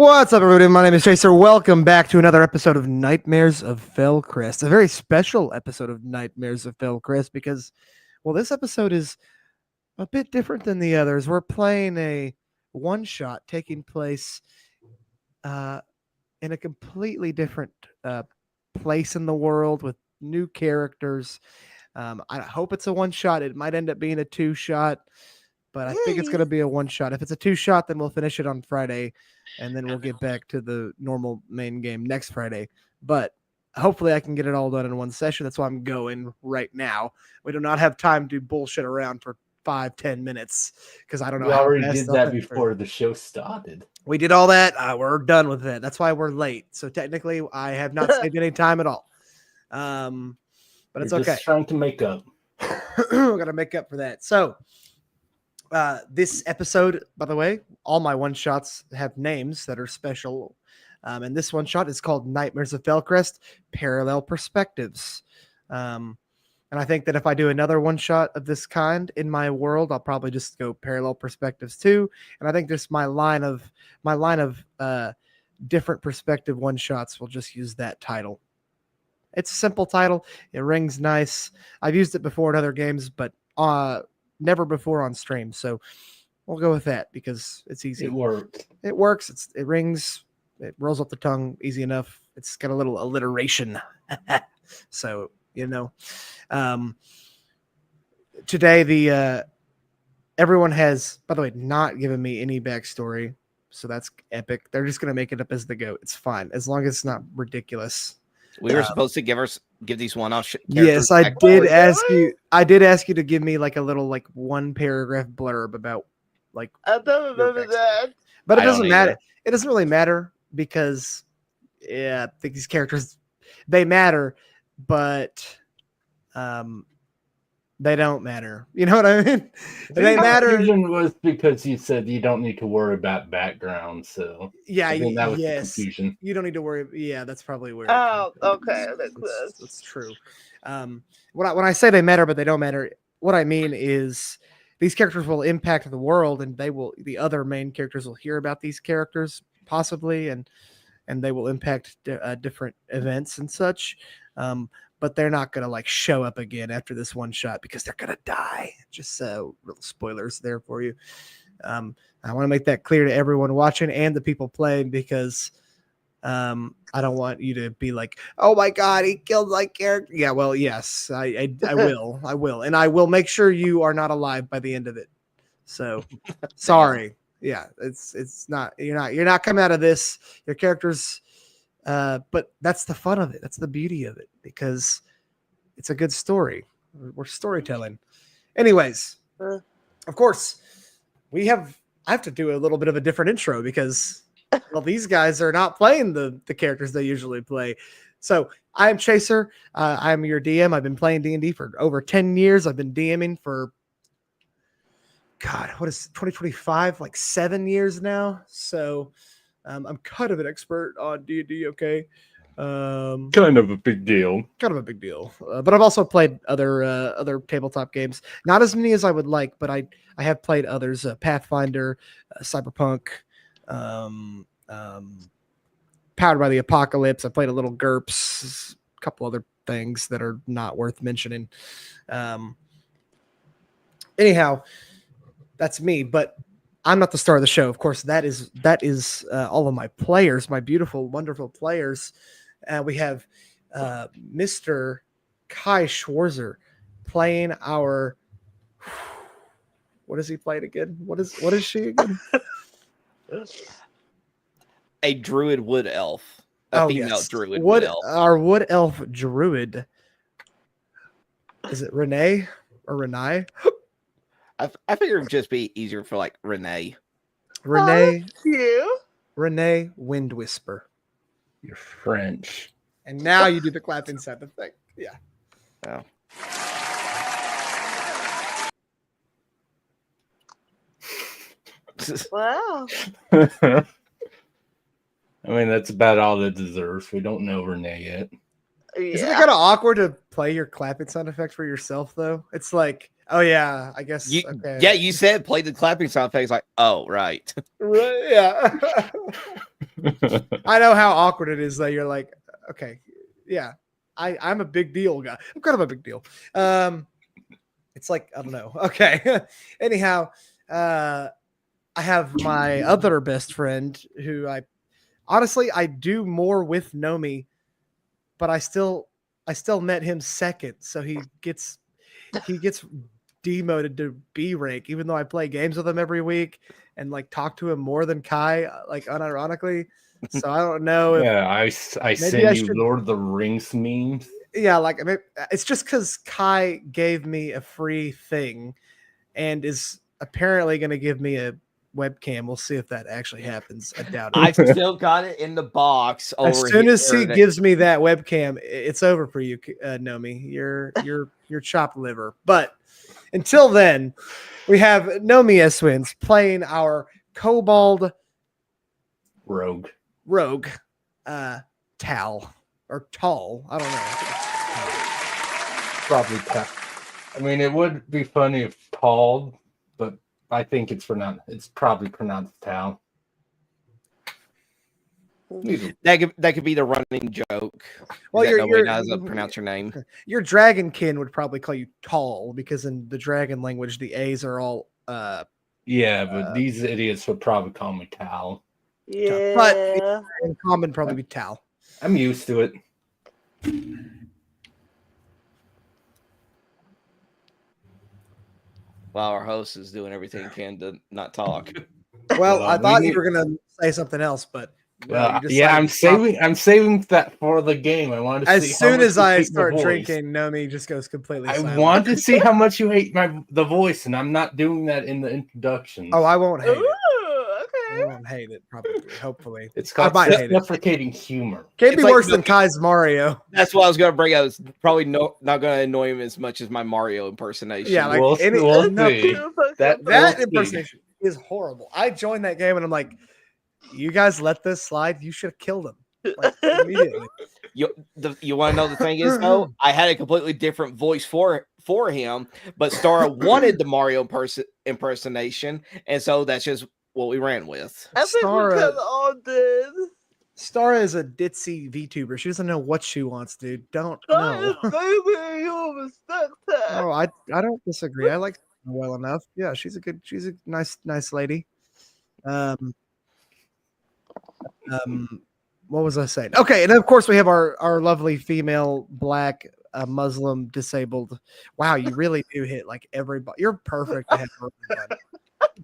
What's up, everybody? My name is Chaser. Welcome back to another episode of Nightmares of Fellcrest. A very special episode of Nightmares of Fellcrest because, well, this episode is a bit different than the others. We're playing a one-shot taking place in a completely different place in the world with new characters. I hope it's a one-shot. It might end up being a two-shot, but I think it's going to be a one-shot. If it's a two-shot, then we'll finish it on Friday, and then we'll get back to the normal main game next Friday. But hopefully I can get it all done in one session. That's why I'm going right now. We do not have time to bullshit around for 5-10 minutes because I don't know we how already fast did that before the show started. We did all that. We're done with it. That's why we're late. So technically, I have not saved any time at all. But it's okay. Just trying to make up. We're gonna make up for that. So this episode, by the way, all my one shots have names that are special. And this one shot is called Nightmares of Fellcrest, Parallel Perspectives. And I think that if I do another one shot of this kind in my world, I'll probably just go Parallel Perspectives too. And I think just my line of different perspective one shots will just use that title. It's a simple title. It rings nice. I've used it before in other games, but never before on stream. So we'll go with that because it's easy. It works. It works. It rings. It rolls off the tongue easy enough. It's got a little alliteration. So, today everyone has, by the way, not given me any backstory. So that's epic. They're just going to make it up as they go. It's fine. As long as it's not ridiculous. We were supposed to give these one-off. Yes, I did ask you. I did ask you to give me like a little one paragraph blurb about I don't remember that, but it doesn't matter. It doesn't really matter because I think these characters they matter, but they don't matter. You know what I mean? They matter. The confusion was because you said you don't need to worry about background. So yeah, I think that was the yes. confusion. You don't need to worry. Yeah, that's probably where. Oh, okay, that's true. When I say they matter, but they don't matter, what I mean is these characters will impact the world, and the other main characters will hear about these characters possibly, and they will impact different events and such. But they're not going to show up again after this one shot because they're going to die. Just little spoilers there for you. I want to make that clear to everyone watching and the people playing because I don't want you to be like, oh my God, he killed my character. Yeah, well, yes, I will. I will. And I will make sure you are not alive by the end of it. So sorry. Yeah, it's not, you're not coming out of this. Your characters, but that's the fun of it. That's the beauty of it because it's a good story. We're storytelling. Anyways, of course, I have to do a little bit of a different intro because, well, these guys are not playing the characters they usually play. So I'm Chaser. I'm your DM. I've been playing D&D for over 10 years. I've been DMing for, God, what is 2025? 7 years now. So I'm kind of an expert on D&D, okay? Kind of a big deal. But I've also played other tabletop games. Not as many as I would like, but I have played others. Pathfinder, Cyberpunk, Powered by the Apocalypse. I played a little GURPS, a couple other things that are not worth mentioning. Anyhow, that's me, but I'm not the star of the show. Of course, that is all of my players, my beautiful, wonderful players. We have Mr. Kai Schwarzer playing our. What is he playing again? What is she again? A druid wood elf. A female druid wood elf. Our wood elf druid. Is it Renee or Renai? I figured it'd just be easier for Renee. Renee. You. Renee Wind Whisper. You're French. And now you do the clapping sound effect. Yeah. Oh. Wow. I mean, that's about all that deserves. We don't know Renee yet. Isn't it kind of awkward to play your clapping sound effect for yourself, though? It's like, Oh yeah, I guess. You, Okay. Yeah, you said play the clapping sound effects. Like, oh, right. Right, yeah. I know how awkward it is. That you're like, okay, yeah, I'm a big deal guy. I'm kind of a big deal. It's like I don't know. Okay. Anyhow, I have my other best friend who I do more with Nomi, but I still met him second, so he gets demoted to B rank, even though I play games with him every week and like talk to him more than Kai, like unironically. So I don't know if Yeah, I maybe send I you should. Lord of the Rings memes. Yeah, like I mean, it's just because Kai gave me a free thing and is apparently going to give me a webcam. We'll see if that actually happens. I doubt it. I've still got it in the box over As soon as he here. gives me that webcam, it's over for you, Nomi. You're chopped liver. But until then, we have Nomi S Wins playing our Kobold Rogue. Rogue, Tal or Tall. I don't know. Probably I mean, it would be funny if tall, but I think it's probably pronounced Tal. That could be the running joke. Well, Nobody knows how to pronounce your name. Your dragonkin would probably call you Tall because in the dragon language, the A's are all Yeah, but these idiots would probably call me Tal. Yeah. But in common, probably be Tal. I'm used to it. While our host is doing everything he can to not talk. Well, I thought we you were gonna say something else, but Well, you yeah, decided I'm saving that for the game. I want to as see how soon much as you I hate my start voice. drinking, Nomi just goes completely I silent. want to see how much you hate the voice, and I'm not doing that in the introductions. Oh, I won't hate it. Ooh, I okay. won't hate it. Probably, hopefully, It's I called might hate it. self-deprecating humor. Can't It's be like worse than Kai's Mario. That's what I was going to bring up. It's probably not going to annoy him as much as my Mario impersonation. Yeah, like We'll no, see. that We'll see. impersonation is horrible. I joined that game and I'm like, you guys let this slide. You should have killed him like immediately. You want to know the thing is though, I had a completely different voice for him, but Star wanted the Mario impersonation, and so that's just what we ran with. I think we kind of all did. Stara is a ditzy VTuber. She doesn't know what she wants, dude. Don't know. Baby, you respect that. Oh, I don't disagree. I like her well enough. Yeah, she's a nice lady. What was I saying? Okay, and then of course we have our lovely female black Muslim disabled. Wow, you really do hit like everybody. You're perfect to have everyone.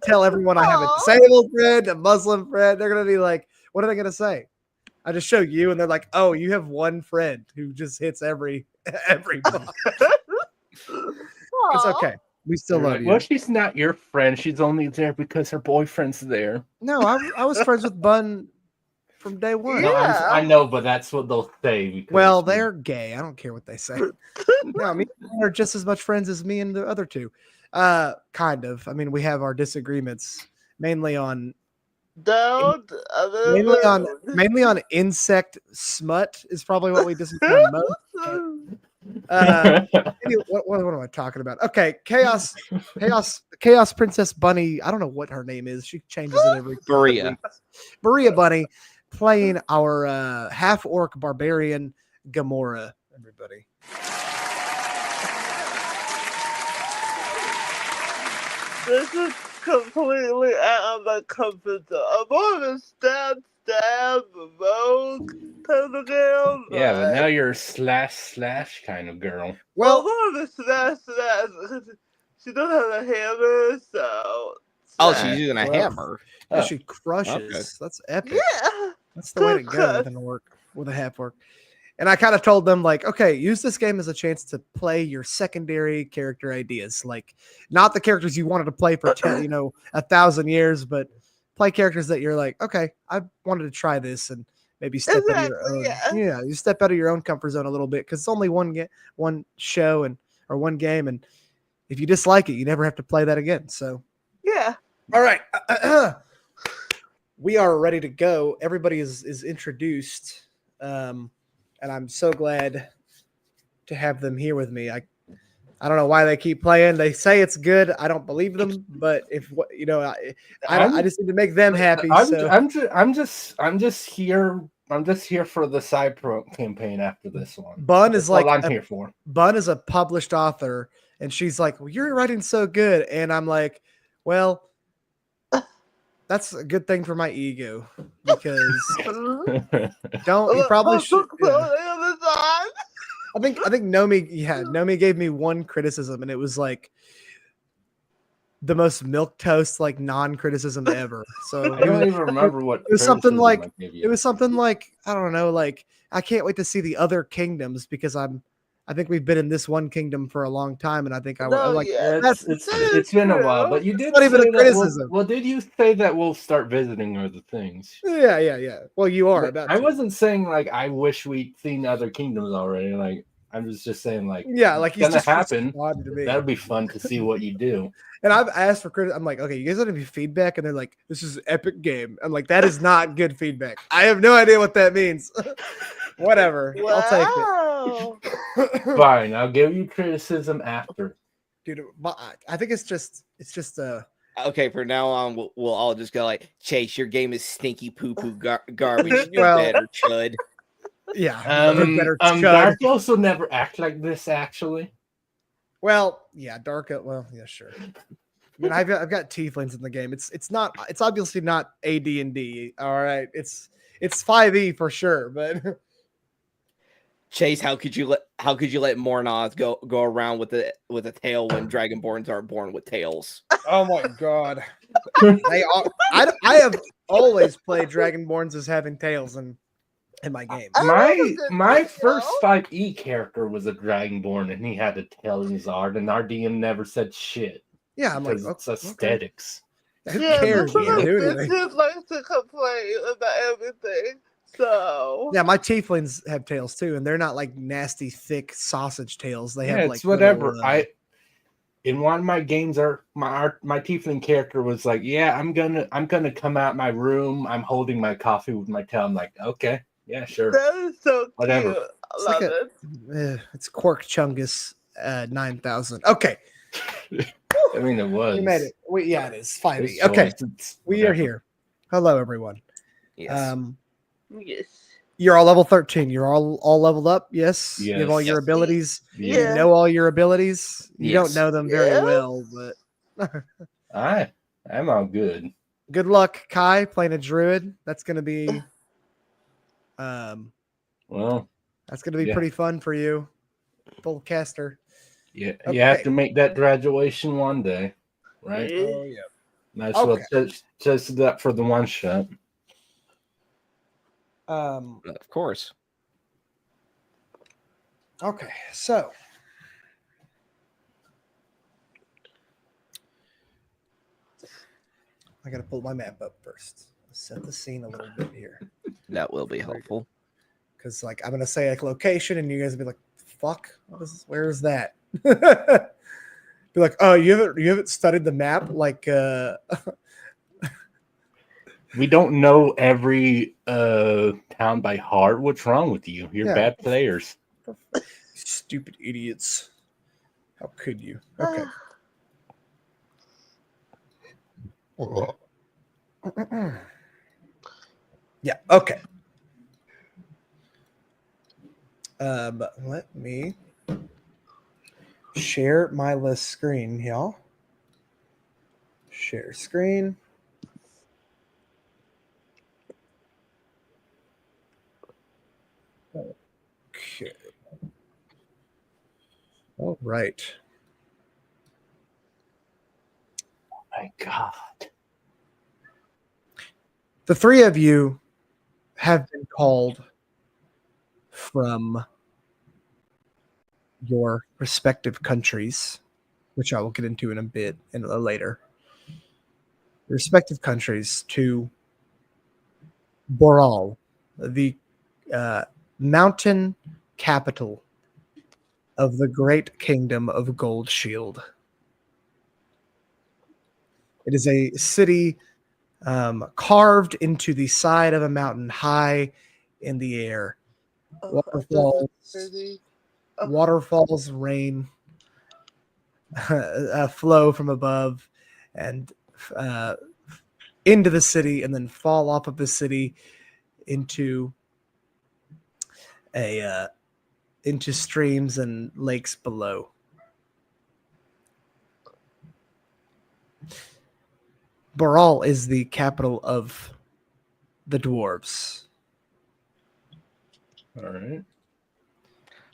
Tell everyone I have a disabled friend, a Muslim friend. They're gonna be like, what are they gonna say? I just show you, and they're like, oh, you have one friend who just hits every box. It's okay. We still love you. Well, she's not your friend. She's only there because her boyfriend's there. No, I was friends with Bun from day one. No, Yeah. I know, but that's what they'll say. Because Well, they're gay. I don't care what they say. No, me and Bun are just as much friends as me and the other two. Kind of. I mean, we have our disagreements mainly on mainly on insect smut is probably what we disagree on most. Anyway, what am I talking about? Okay, Chaos Princess Bunny. I don't know what her name is. She changes it every Berea. week. Berea Bunny playing our half orc barbarian Gamora. Everybody. This is completely out of my comfort zone. I'm on a stab, rogue kind of girl. Yeah, but now you're a slash kind of girl. Well, I'm on a slash. She don't have a hammer, so. Oh, she's using a Well, hammer. yeah, Oh, she crushes. okay. That's epic. Yeah. That's the way to go with an orc, with a half orc. And I kind of told them, like, okay, use this game as a chance to play your secondary character ideas. Like, not the characters you wanted to play for 1,000 years, but play characters that you're like, okay, I wanted to try this and maybe step out of your own. Yeah, you step out of your own comfort zone a little bit because it's only one show or one game, and if you dislike it, you never have to play that again. So, Yeah. all right, we are ready to go. Everybody is introduced. And I'm so glad to have them here with me. I don't know why they keep playing. They say it's good. I don't believe them, but if I just need to make them happy. I'm just here. I'm just here for the side pro campaign after this one. Bun is That's like all I'm here for. Bun is a published author, and she's like, "Well, you're writing so good," and I'm like, "Well, that's a good thing for my ego because you probably should." Yeah. I think Nomi gave me one criticism, and it was like the most milk toast like non-criticism ever. So I don't even remember what it was something criticism like I gave you. it was something like I don't know, like I can't wait to see the other kingdoms because I think we've been in this one kingdom for a long time, and I think I'm like It's been a while, but you did not even say a criticism. well, did you say that we'll start visiting other things? Yeah. Well, you are But about. I to. wasn't saying like I wish we'd seen other kingdoms already. Like I was just saying like Like it's gonna just happen. responding to me. That'll be fun to see what you do. And I've asked for criticism. I'm like, okay, you guys don't have any feedback, and they're like, this is an epic game. I'm like, that is not good feedback. I have no idea what that means. Whatever, I'll take it. Fine, I'll give you criticism after. Dude, I think it's just Okay, for now on, we'll all just go like, Chase, your game is stinky poo-poo garbage. You're Well, better, chud. Yeah. Better Dark also never act like this, actually. Well, yeah, Dark. Well, yeah, sure. I mean, I've got tieflings in the game. It's obviously not AD&D. All right, it's 5e for sure, but Chase, how could you let Mornoth go around with a tail when Dragonborns aren't born with tails? Oh my god, I have always played Dragonborns as having tails in my game. My first 5e character was a Dragonborn, and he had a tail in his art, and our DM never said shit. Yeah, I'm like, it's aesthetics. Who cares? He likes to complain about everything. So yeah, my tieflings have tails too, and they're not like nasty, thick sausage tails. They have like it's whatever. In one of my games, my tiefling character was like, "Yeah, I'm gonna come out my room. I'm holding my coffee with my tail." I'm like, "Okay, yeah, sure." That is so whatever. Cute. I love it. It's Quark Chungus 9000. Okay. I mean, it was. We made it. It is 5e. Okay, we are here. Hello, everyone. Yes. Yes. You're all level 13. You're all leveled up. Yes. You have all your abilities. Yeah. You know all your abilities. You don't know them very Yeah. well, but I'm all good. good luck, Kai, playing a druid. That's gonna be Well, that's gonna be pretty fun for you. Full caster. yeah, Okay. you have to make that graduation one day, right? Oh yeah. Might as well test it up for the one shot. Of course. Okay, so I gotta pull my map up first. Set the scene a little bit here. That will be helpful. Because like I'm gonna say like location, and you guys will be like, "Fuck, where is that?" Be like, "Oh, you haven't studied the map?" Like, we don't know every town by heart. What's wrong with you? You're bad players. Stupid idiots. How could you? Okay. Yeah. Okay. Let me share my list screen, y'all. Share screen. Okay. All right. Oh my God. The three of you have been called from your respective countries, which I will get into in a bit and later. Your respective countries to Boral, the mountain capital of the great kingdom of Gold Shield. It is a city carved into the side of a mountain high in the air. Waterfalls rain flow from above and into the city, and then fall off of the city into into streams and lakes below. Boral is the capital of the dwarves. All right.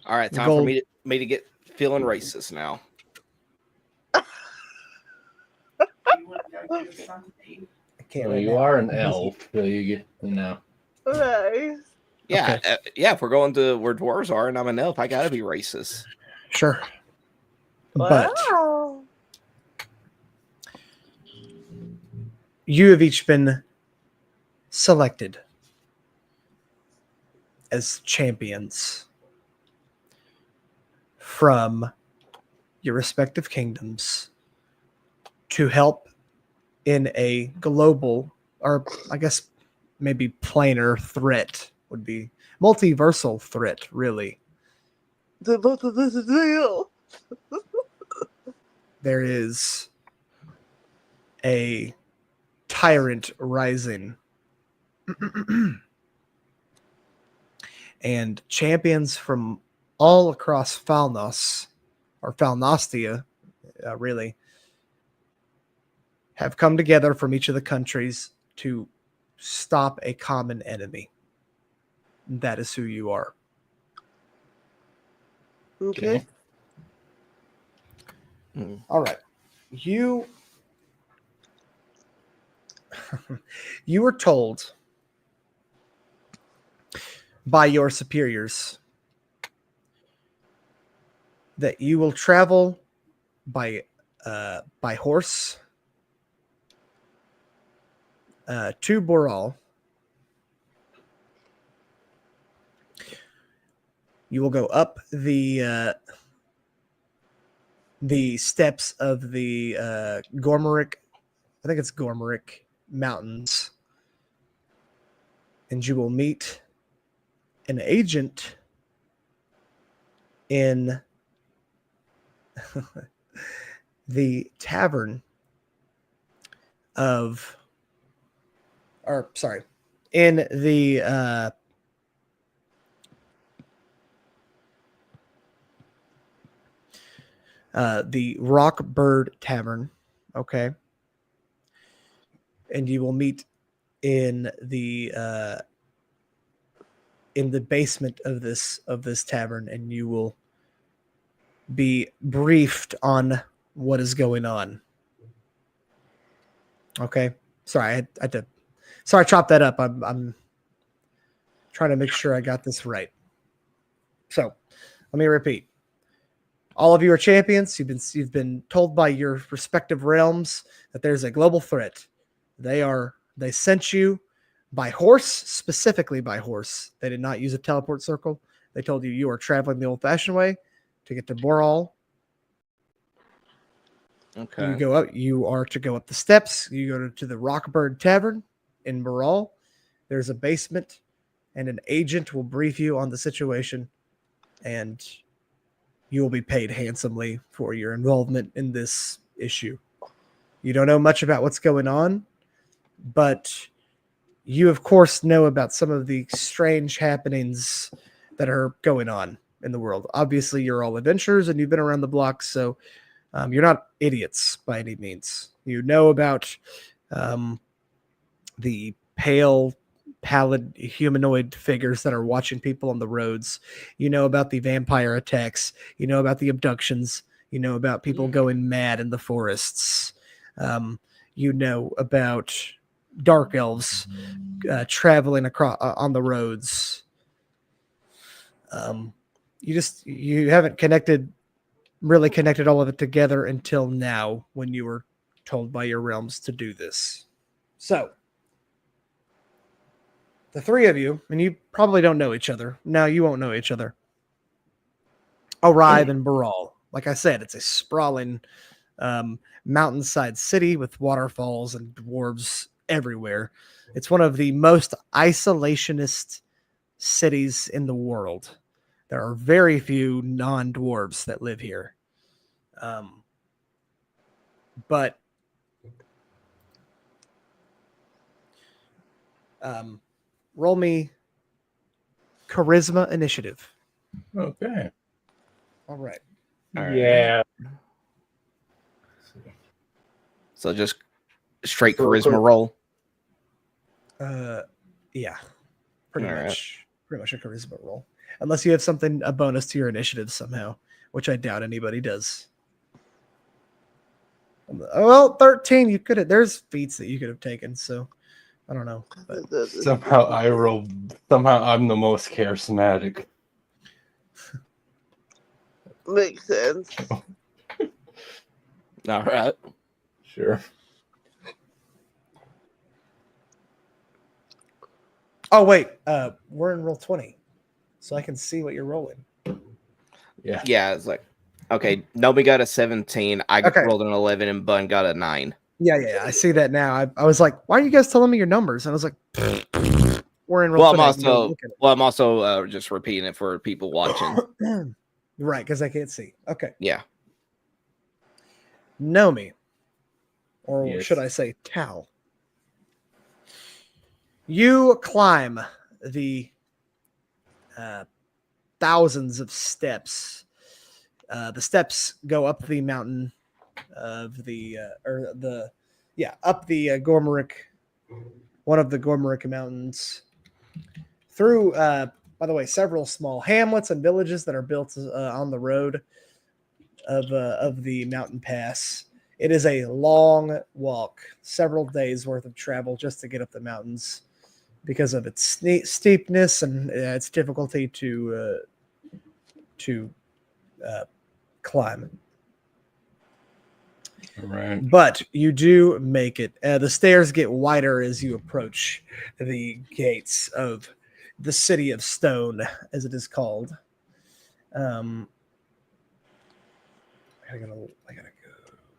All right, The time for gold- me to get feeling racist now. I can't Well, right you now. are an elf, so you get Nice. Yeah, Okay. yeah. If we're going to where dwarves are, and I'm an elf, I gotta be racist. Sure. But Wow. you have each been selected as champions from your respective kingdoms to help in a global, or I guess maybe planar threat would be multiversal threat, really. The both of this is real. There is a tyrant rising. And champions from all across Falnos, or Falnostia, really, have come together from each of the countries to stop a common enemy. That is who you are. Okay. All right. You you were told by your superiors that you will travel by horse to Boral. You will go up the steps of the Gormaric, I think it's Gormaric Mountains, and you will meet an agent in the tavern of, or sorry, in the Rockbird Tavern, okay, and you will meet in the basement of this tavern, and you will be briefed on what is going on. Okay, sorry, I had to. Sorry, I chopped that up. I'm trying to make sure I got this right. So, let me repeat. All of you are champions. You've been told by your respective realms that there's a global threat. They sent you by horse, specifically by horse. They did not use a teleport circle. They told you you are traveling the old-fashioned way to get to Boral. Okay. You are to go up the steps. You go to the Rockbird Tavern in Boral. There's a basement, and an agent will brief you on the situation, and you will be paid handsomely for your involvement in this issue. You don't know much about what's going on, but you, of course, know about some of the strange happenings that are going on in the world. Obviously, you're all adventurers and you've been around the block, so you're not idiots by any means. You know about the pallid humanoid figures that are watching people on the roads. You know about the vampire attacks. You know about the abductions. You know about people going mad in the forests. You know about dark elves traveling across on the roads. You haven't really connected all of it together until now, when you were told by your realms to do this. So, the three of you, and you probably don't know each other. Now you won't know each other. Arrive in Boral. Like I said, it's a sprawling mountainside city with waterfalls and dwarves everywhere. It's one of the most isolationist cities in the world. There are very few non-dwarves that live here. but roll me charisma initiative. Okay. All right. All right. Yeah. So just straight So charisma quick. roll. Yeah, pretty All right. much a charisma roll, unless you have something a bonus to your initiative somehow, which I doubt anybody does. Well, 13. You could have. There's feats that you could have taken, so I don't know. But Somehow I roll. Somehow I'm the most charismatic. Makes sense. All right. Sure. oh wait, we're in roll 20, so I can see what you're rolling. Yeah. Yeah, it's like okay. Nomi got a 17. I Okay. rolled an 11, and Bun got a 9. Yeah. I see that now. I was like, why are you guys telling me your numbers? And I was like, we're in roll Well, 20. I can go look at it. I'm also just repeating it for people watching. Right, because I can't see. Okay. Yeah. Nomi, or Yes. should I say Tal? You climb the thousands of steps. The steps go up the mountain of up the Gormaric, one of the Gormaric mountains, through, by the way, several small hamlets and villages that are built on the road of the mountain pass. It is a long walk, several days worth of travel just to get up the mountains because of its steepness and its difficulty to climb. All right. But you do make it. The stairs get wider as you approach the gates of the City of Stone, as it is called. I gotta go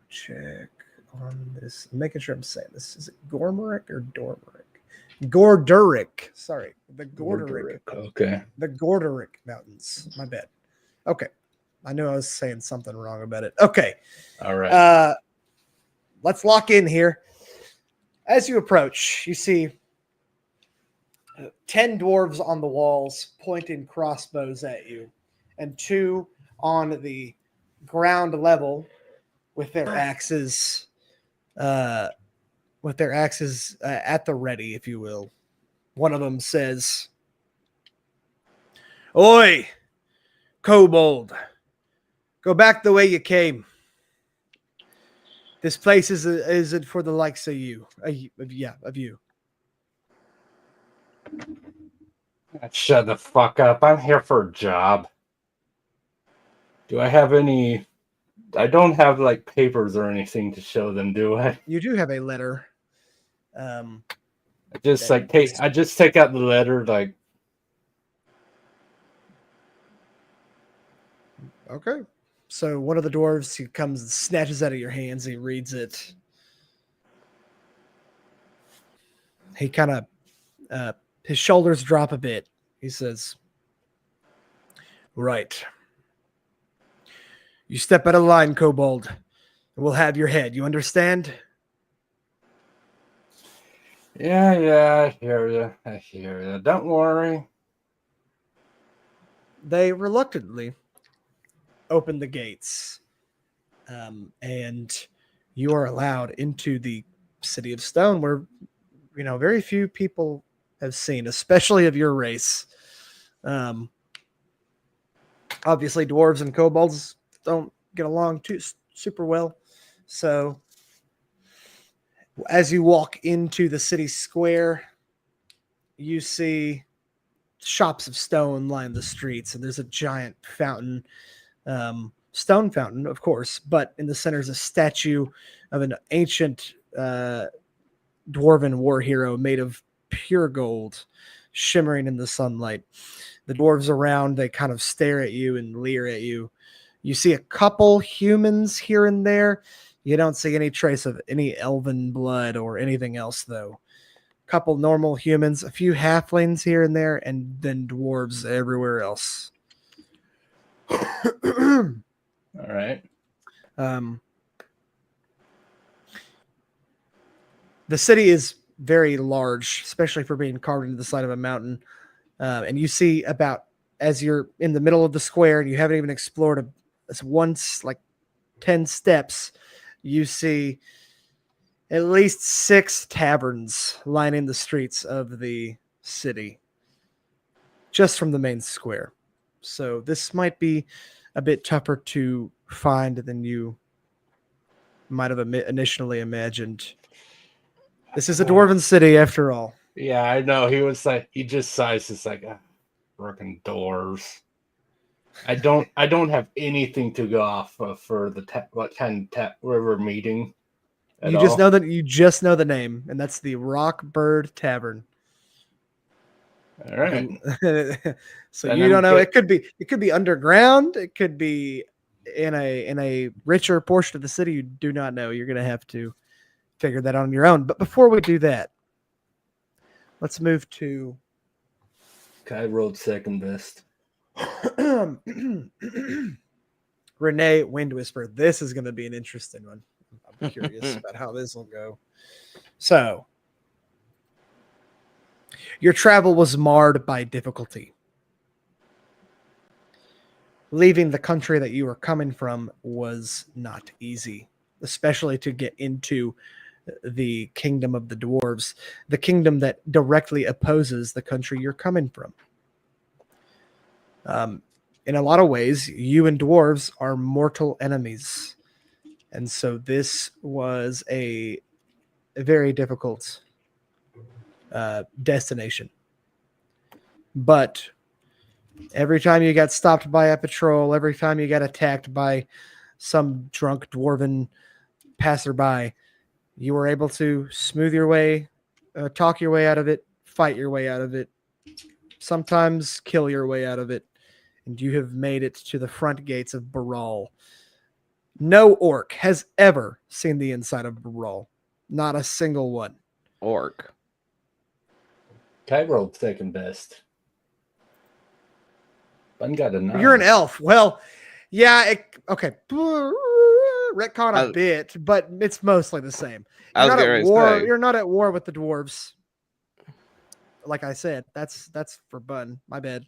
check on this. I'm making sure I'm saying this. Is it Gormaric or Dormaric? Gorduric. Sorry, the Gorduric. Okay. The Gorduric Mountains. My bad. Okay, I knew I was saying something wrong about it. Okay. All right. Let's lock in here. As you approach, you see 10 dwarves on the walls pointing crossbows at you, and 2 on the ground level with their axes at the ready, if you will. One of them says, "Oi, kobold, go back the way you came. This place isn't for the likes of you. Of you." Shut the fuck up. I'm here for a job. Do I have any? I don't have like papers or anything to show them, do I? You do have a letter. I just take out the letter, like. Okay. So one of the dwarves, he comes and snatches out of your hands. He reads it. He kind of, his shoulders drop a bit. He says, "Right. You step out of line, kobold, and we'll have your head. You understand?" Yeah, I hear you. Don't worry. They reluctantly open the gates, and you are allowed into the City of Stone, where very few people have seen, especially of your race. Obviously, dwarves and kobolds don't get along too super well, so as you walk into the city square, you see shops of stone line the streets, and there's a giant fountain. Stone fountain, of course, but in the center is a statue of an ancient dwarven war hero made of pure gold, shimmering in the sunlight. The dwarves around, they kind of stare at you and leer at you. You see a couple humans here and there. You don't see any trace of any elven blood or anything else, though. A couple normal humans, a few halflings here and there, and then dwarves everywhere else. All right. The city is very large, especially for being carved into the side of a mountain. And you see about as you're in the middle of the square and you haven't even explored once like 10 steps, you see at least 6 taverns lining the streets of the city just from the main square. So this might be a bit tougher to find than you might have initially imagined. This is a dwarven city after all. Yeah, I know. He was like, he just sighs. It's like, working doors. I don't have anything to go off of for the what kind of river meeting. You just know that you just know the name, and that's the Rockbird Tavern. All right. So you don't know. It could be underground. It could be in a richer portion of the city. You do not know. You're gonna have to figure that out on your own. But before we do that, let's move to. I rolled second best. Renee Wind Whisper. This is going to be an interesting one. I'm curious about how this will go. So, your travel was marred by difficulty. Leaving the country that you were coming from was not easy, especially to get into the kingdom of the dwarves, the kingdom that directly opposes the country you're coming from. In a lot of ways, you and dwarves are mortal enemies. And so this was a very difficult destination. But every time you got stopped by a patrol, every time you got attacked by some drunk dwarven passerby, you were able to smooth your way, talk your way out of it, fight your way out of it, sometimes kill your way out of it. And you have made it to the front gates of Baral. No orc has ever seen the inside of Baral. Not a single one. Orc. I rolled second best. I got a 9. You're an elf. Well, yeah. Okay. Retcon a bit, but it's mostly the same. You're not at war. You're not at war with the dwarves. Like I said, that's for Bun. My bad.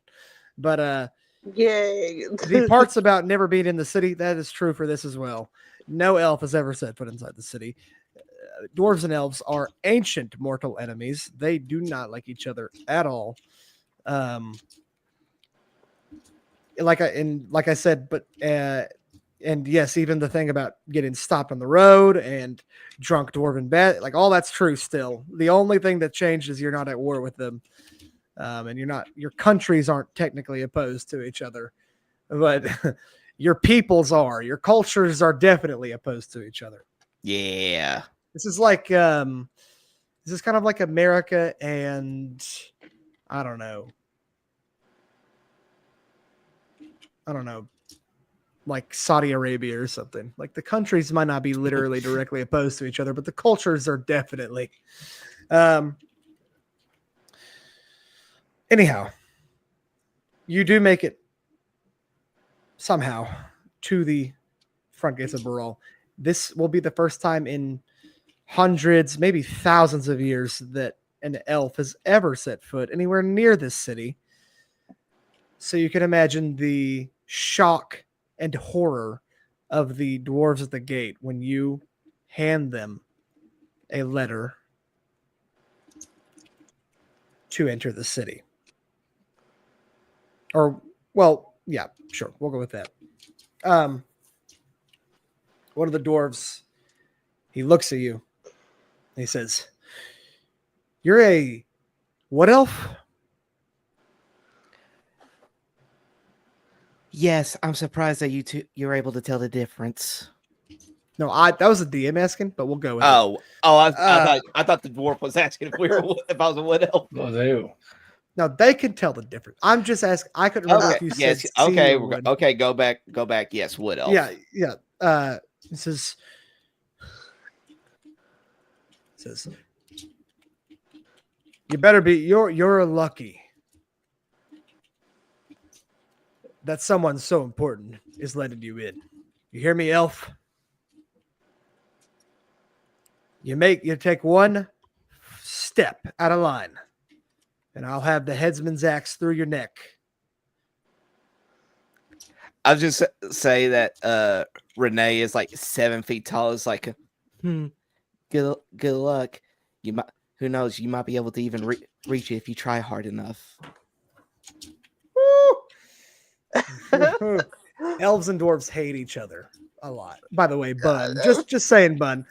But Yay. the parts about never being in the city, that is true for this as well. No elf has ever set foot inside the city. Dwarves and elves are ancient mortal enemies. They do not like each other at all. Like I said, but and yes, even the thing about getting stopped on the road and drunk dwarven bat, like all that's true still. The only thing that changed is you're not at war with them. And your countries aren't technically opposed to each other, but your peoples are. Your cultures are definitely opposed to each other. Yeah. This is like this is kind of like America and I don't know, like Saudi Arabia or something. Like the countries might not be literally directly opposed to each other, but the cultures are definitely. Anyhow, you do make it somehow to the front gates of Baral. This will be the first time in hundreds, maybe thousands of years that an elf has ever set foot anywhere near this city. So you can imagine the shock and horror of the dwarves at the gate when you hand them a letter to enter the city. Or, well, yeah, sure. We'll go with that. One of the dwarves, he looks at you and he says, "You're a what elf?" Yes, I'm surprised that you're able to tell the difference. No, that was a DM asking, but we'll go with it. I thought the dwarf was asking if I was a wood elf. Oh, they. No, they can tell the difference. I'm just asking. I couldn't remember if you said okay, wood. okay, go back. Yes, wood elf. Yeah. It says, you better be. You're lucky that someone so important is letting you in. You hear me, elf? You take one step out of line, and I'll have the headsman's axe through your neck. I'll just say that Renee is like 7 feet tall. It's like, good luck. You might, who knows? You might be able to even reach it if you try hard enough. Elves and dwarves hate each other a lot. By the way, Bun, just saying, Bun.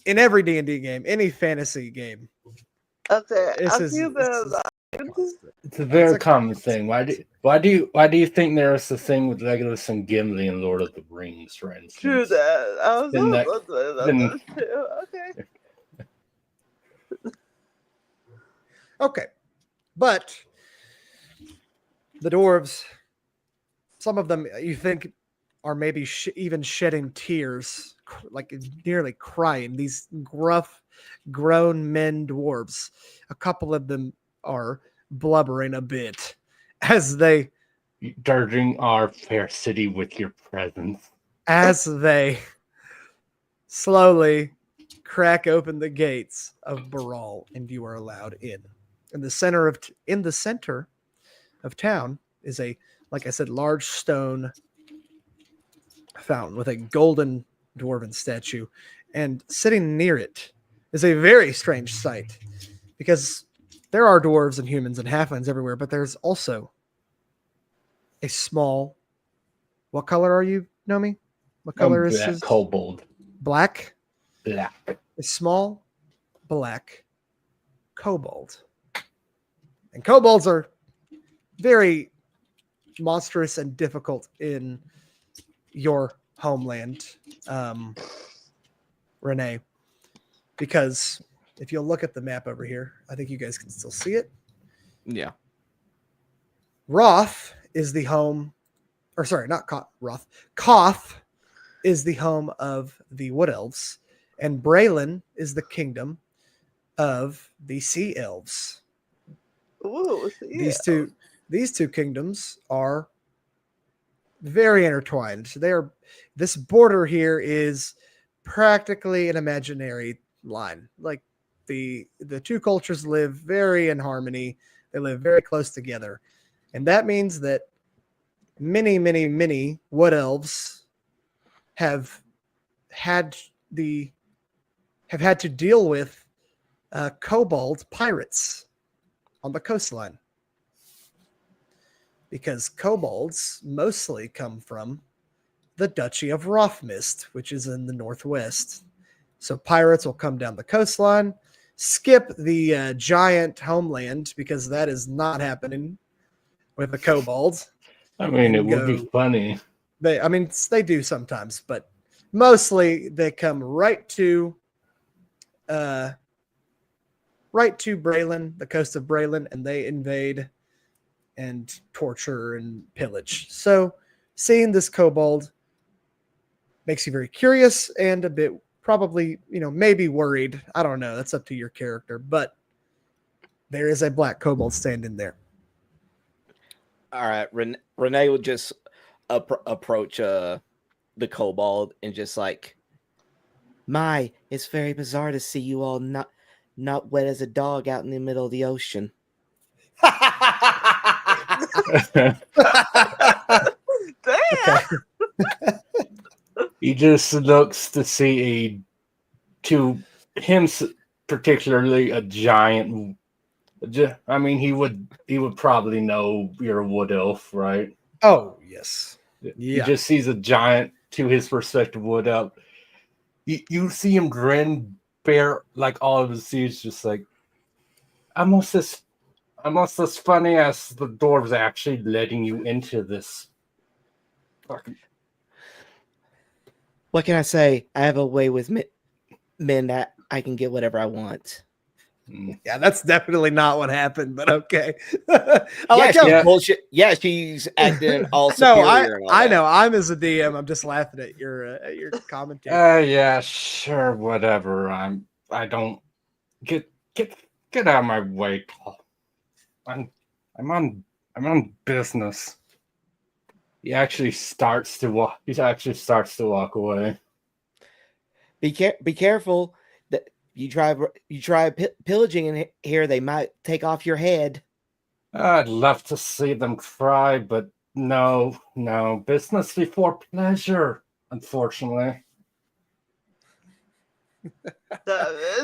In every D&D game, any fantasy game, Okay, this I is feel bad. It's a very common thing. Why do you think there's a thing with Legolas and Gimli in Lord of the Rings, for instance? True that. I was Then that- also about then- that too. Okay. okay. But the dwarves, some of them you think are maybe even shedding tears, like nearly crying. These gruff, grown men dwarves. A couple of them are blubbering a bit as they Dirging our fair city with your presence. slowly crack open the gates of Baral, and you are allowed in. In the center of town is a, like I said, large stone fountain with a golden dwarven statue, and sitting near it is a very strange sight, because there are dwarves and humans and halflings everywhere, but there's also a small. What color are you, Nomi? What color is his? Kobold. Black. Black. A small black kobold. And kobolds are very monstrous and difficult in your homeland, Renee, because if you'll look at the map over here, I think you guys can still see it. Yeah. Roth is the home, or sorry, not Roth. Koth is the home of the Wood Elves, and Braylon is the kingdom of the Sea Elves. Ooh, yeah. These two kingdoms are very intertwined. This border here is practically an imaginary line. Like the two cultures live very in harmony. They live very close together. And that means that many, many, many Wood Elves have had to deal with kobold pirates on the coastline, because kobolds mostly come from the Duchy of Rothmist, which is in the northwest. So pirates will come down the coastline, skip the giant homeland, because that is not happening with the kobolds. I mean, it would go- be funny. They do sometimes, but mostly they come right to Braylon, the coast of Braylon, and they invade and torture and pillage. So seeing this kobold makes you very curious and a bit probably, maybe worried. I don't know. That's up to your character, but there is a black kobold standing there. All right. Renee would just approach the kobold and just like, it's very bizarre to see you all not wet as a dog out in the middle of the ocean. Damn. He just looks to see to him particularly a giant. I mean, he would probably know you're a wood elf, right? Oh yes, He just sees a giant, to his perspective, wood elf. You see him grin, bear like all of his teeth, just like almost as funny as the dwarves actually letting you into this. What can I say? I have a way with men that I can get whatever I want. Yeah, that's definitely not what happened, but okay. How bullshit. Yeah, she's acting all no, superior. I know. I'm as a DM. I'm just laughing at your commentary. Yeah, sure, whatever. I don't get out of my way, Paul. I'm on business. He actually starts to walk away. Be careful. That You try pillaging in here, they might take off your head. I'd love to see them try, but no, business before pleasure, unfortunately.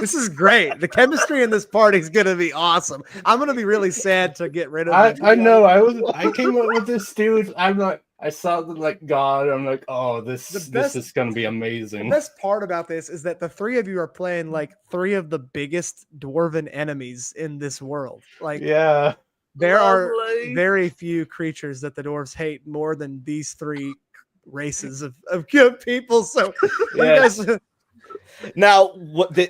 This is great. The chemistry in this party is gonna be awesome. I'm gonna be really sad to get rid of it. I know. I came up with this dude. I saw the like God. I'm like, oh, this is gonna be The amazing. best part about this is that the three of you are playing like three of the biggest dwarven enemies in this world. Like, Yeah. there are Lovely. very few creatures that the dwarves hate more than these three races of good people. So, you Yes. guys, Now,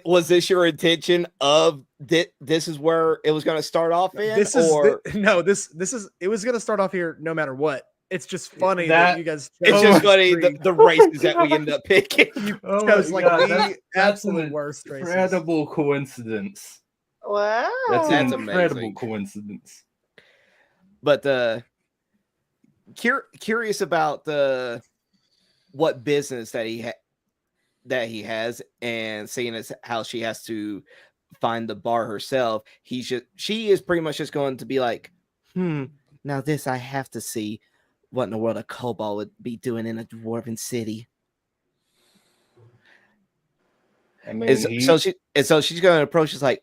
was this your intention of this is where it was going to start off in? this is or this is it was gonna start off here no matter what. It's just funny that you guys. it's chose just these funny three. the races that we end up picking. You Oh chose my like God, the that's absolute an worst races. incredible coincidence. Wow. That's That's an incredible amazing. coincidence. But curious about what business that he has, and seeing as how she has to find the bar herself, she is pretty much just going to be like, now this I have to see what in the world a kobold would be doing in a dwarven city. I mean, And so she's going to approach us like,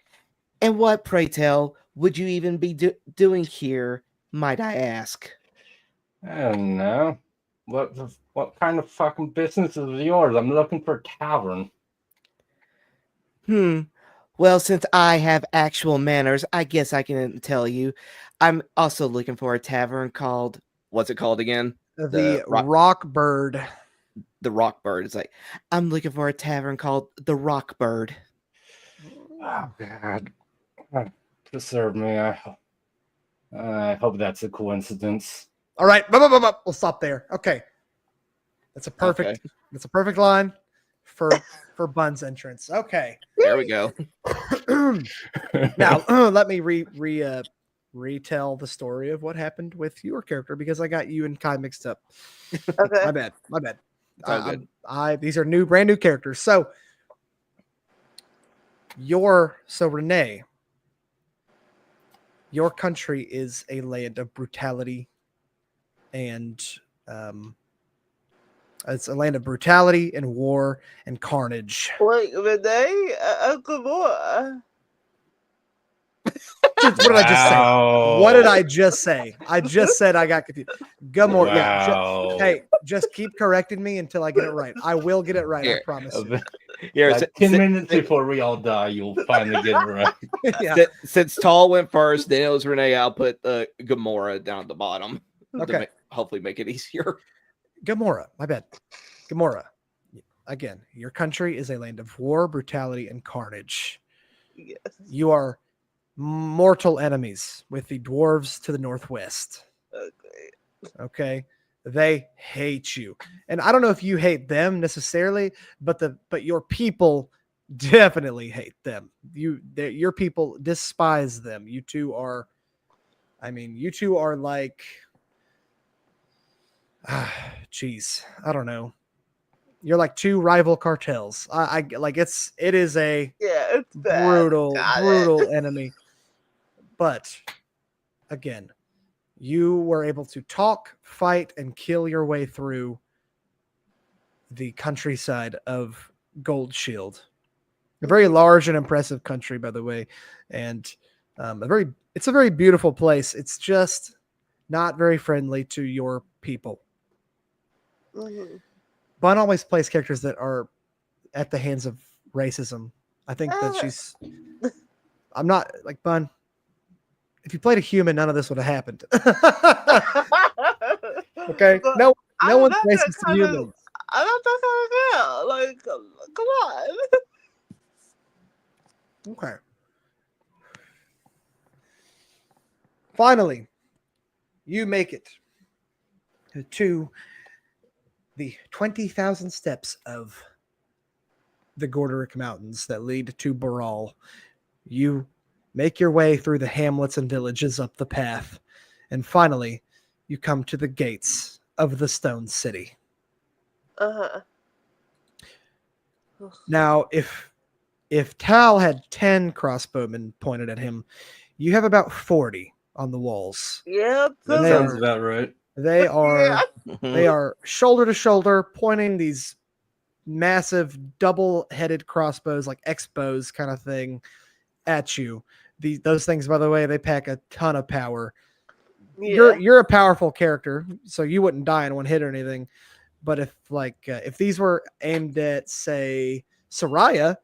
and what, pray tell, would you even be doing here, might I ask? I don't know. What kind of fucking business is yours? I'm looking for a tavern. Well, since I have actual manners, I guess I can tell you. I'm also looking for a tavern called, what's it called again? The Rock Bird. The Rock Bird. It's like, I'm looking for a tavern called the Rock Bird. Oh God, preserve me. I hope that's a coincidence. All right, we'll stop there. Okay, that's a perfect. That's a perfect line for Bun's entrance. Okay, there we go. now let me retell the story of what happened with your character, because I got you and Kai mixed up. Okay. My bad. It's all good. These are brand new characters. So Renee, your country is a land of brutality, and it's a land of brutality and war and carnage. Wait, Renee? Uncle Moore. What did I just say? What did I just say? I just said I got confused. Gumore, Wow. hey, just keep correcting me until I get it right. I will get it right. Here. I promise you. Yeah, Like 10 minutes before we all die, you'll finally get it right. Yeah. Since Tall went first, then it was Renee. I'll put Gamora down at the bottom. Okay. Hopefully make it easier. Gamora, my bad. Gamora. Again, your country is a land of war, brutality, and carnage. Yes. You are mortal enemies with the dwarves to the northwest. Okay. Okay. They hate you. And I don't know if you hate them necessarily, but your people definitely hate them. Your people despise them. You two are like, geez, I don't know. You're like two rival cartels. It is a It's bad. brutal enemy. But again, you were able to talk, fight, and kill your way through the countryside of Gold Shield. A very large and impressive country, by the way, and it's a very beautiful place. It's just not very friendly to your people. Mm-hmm. Bun always plays characters that are at the hands of racism. I think that she's. I'm not like Bun. If you played a human, none of this would have happened. Okay, But no I'm one's not that racist to kind of- humans. I'm not that kind of girl. Like, come on. Okay. Finally, you make it to the 20,000 steps of the Gorderic Mountains that lead to Baral. You make your way through the hamlets and villages up the path, and finally, you come to the gates of the Stone City. Uh-huh. Now, if if Tal had 10 crossbowmen pointed at him, you have about 40 on the walls. Yeah, That They sounds are- about right. They are Yeah. they are shoulder to shoulder, pointing these massive double-headed crossbows, like X-bows kind of thing, at you. Those things, by the way, they pack a ton of power. Yeah. You're a powerful character, so you wouldn't die in one hit or anything. But if these were aimed at, say, Soraya,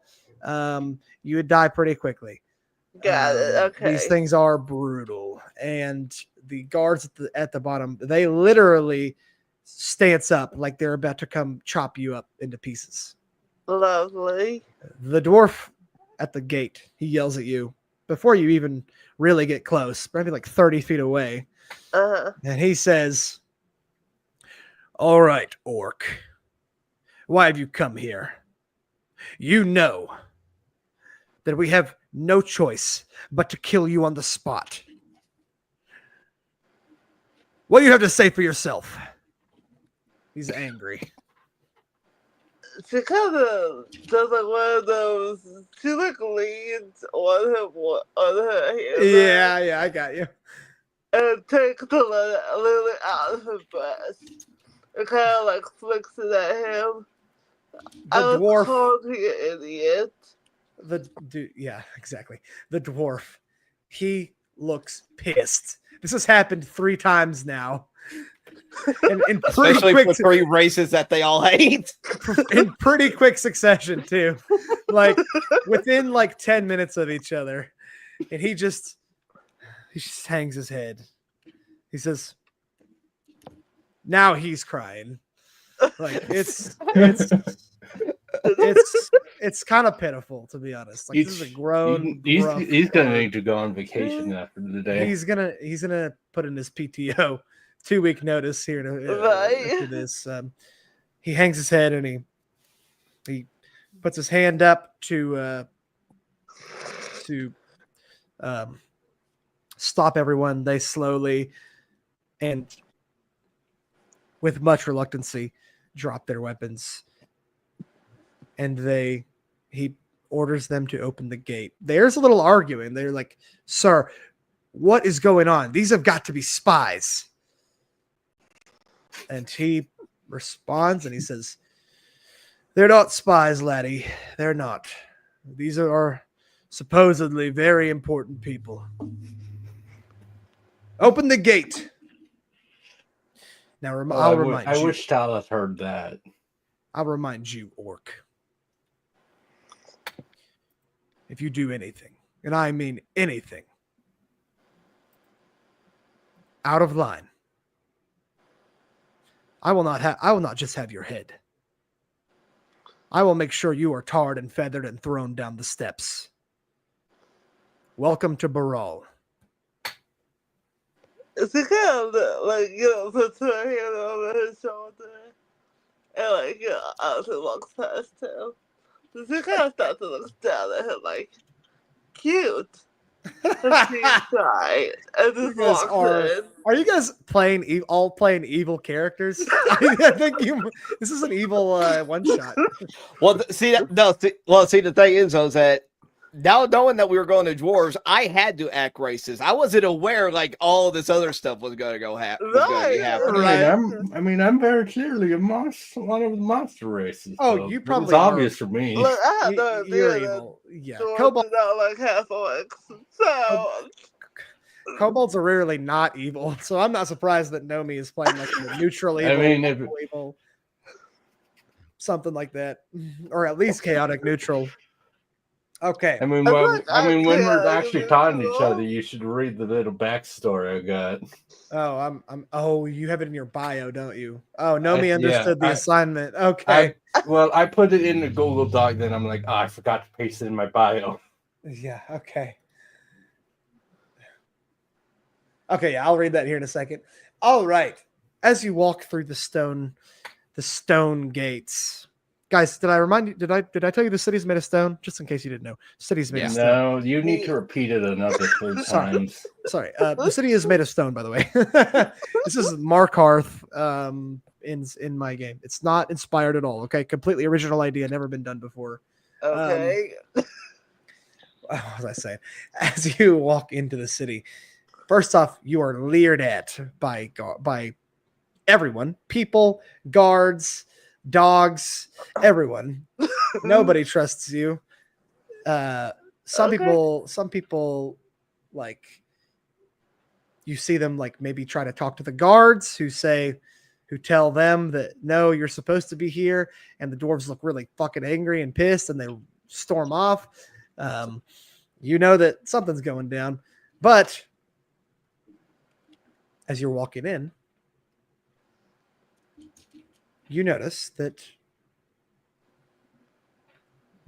you would die pretty quickly. Got it. Okay. These things are brutal, and the guards at the bottom, they literally stance up like they're about to come chop you up into pieces. Lovely. The dwarf at the gate, he yells at you before you even really get close, maybe like 30 feet away, and he says, "All right, orc, why have you come here? You know that we have no choice but to kill you on the spot. What do you have to say for yourself?" He's angry. She kind of does like one of those. She like leans on her hand. Yeah, I got you. And takes the lily out of her breast. And kind of like flicks it at him. I The was dwarf, called you an idiot. yeah, exactly. The dwarf, he looks pissed. This has happened 3 times now. And in pretty Especially quick, for 3 races that they all hate. in pretty quick succession too, like within like 10 minutes of each other. And he just hangs his head. He says, now he's crying. Like it's kind of pitiful, to be honest. Like, this is a grown gruff He's gonna orc. need to go on vacation after the day. He's gonna put in his PTO 2-week notice here Right. after this. He hangs his head and he puts his hand up to stop everyone. They slowly and with much reluctancy drop their weapons, and he orders them to open the gate. There's a little arguing. They're like, "Sir, what is going on? These have got to be spies." And he responds and he says, "They're not spies, laddie. They're not. These are supposedly very important people. Open the gate." Now, I'll remind I you. wish Tal had heard that. I'll remind you, orc. If you do anything, and I mean anything, out of line, I will not just have your head. I will make sure you are tarred and feathered and thrown down the steps. Welcome to Baral. She kind of like, puts her hand over his shoulder and like, as he walks past him. So she kind of starts to look down at him like, cute. And she's right. And just You guys walks in. Are you guys all playing evil characters? I think this is an evil one shot. Well, see, the thing is, though, is that now knowing that we were going to dwarves, I had to act racist. I wasn't aware like all this other stuff was going to be happening. Right. I'm very clearly one of the monster races. Oh, so you it probably was obvious are. for me. Look, I had no You're idea that evil. Yeah. dwarves are not like half orcs. So, Kobolds are rarely not evil, so I'm not surprised that Nomi is playing like a neutral evil, evil, something like that, or at least chaotic neutral. Okay. I mean, when we're actually talking to each other, you should read the little backstory I got. Oh, Oh, you have it in your bio, don't you? Oh, Nomi understood the assignment. Okay. I put it in the Google Doc. Then I'm like, I forgot to paste it in my bio. Yeah. Okay. Okay, I'll read that here in a second. All right. As you walk through the stone gates. Guys, did I remind you? Did I tell you the city's made of stone? Just in case you didn't know. City's made of stone. No, you need to repeat it another 3 times. Sorry. The city is made of stone, by the way. This is Markarth in my game. It's not inspired at all. Okay. Completely original idea, never been done before. Okay. What was I saying? As you walk into the city, first off, you are leered at by everyone, people, guards, dogs, everyone. Nobody trusts you. Some Okay. people like you see them like maybe try to talk to the guards who tell them that no, you're supposed to be here, and the dwarves look really fucking angry and pissed, and they storm off. You know that something's going down, but as you're walking in, you notice that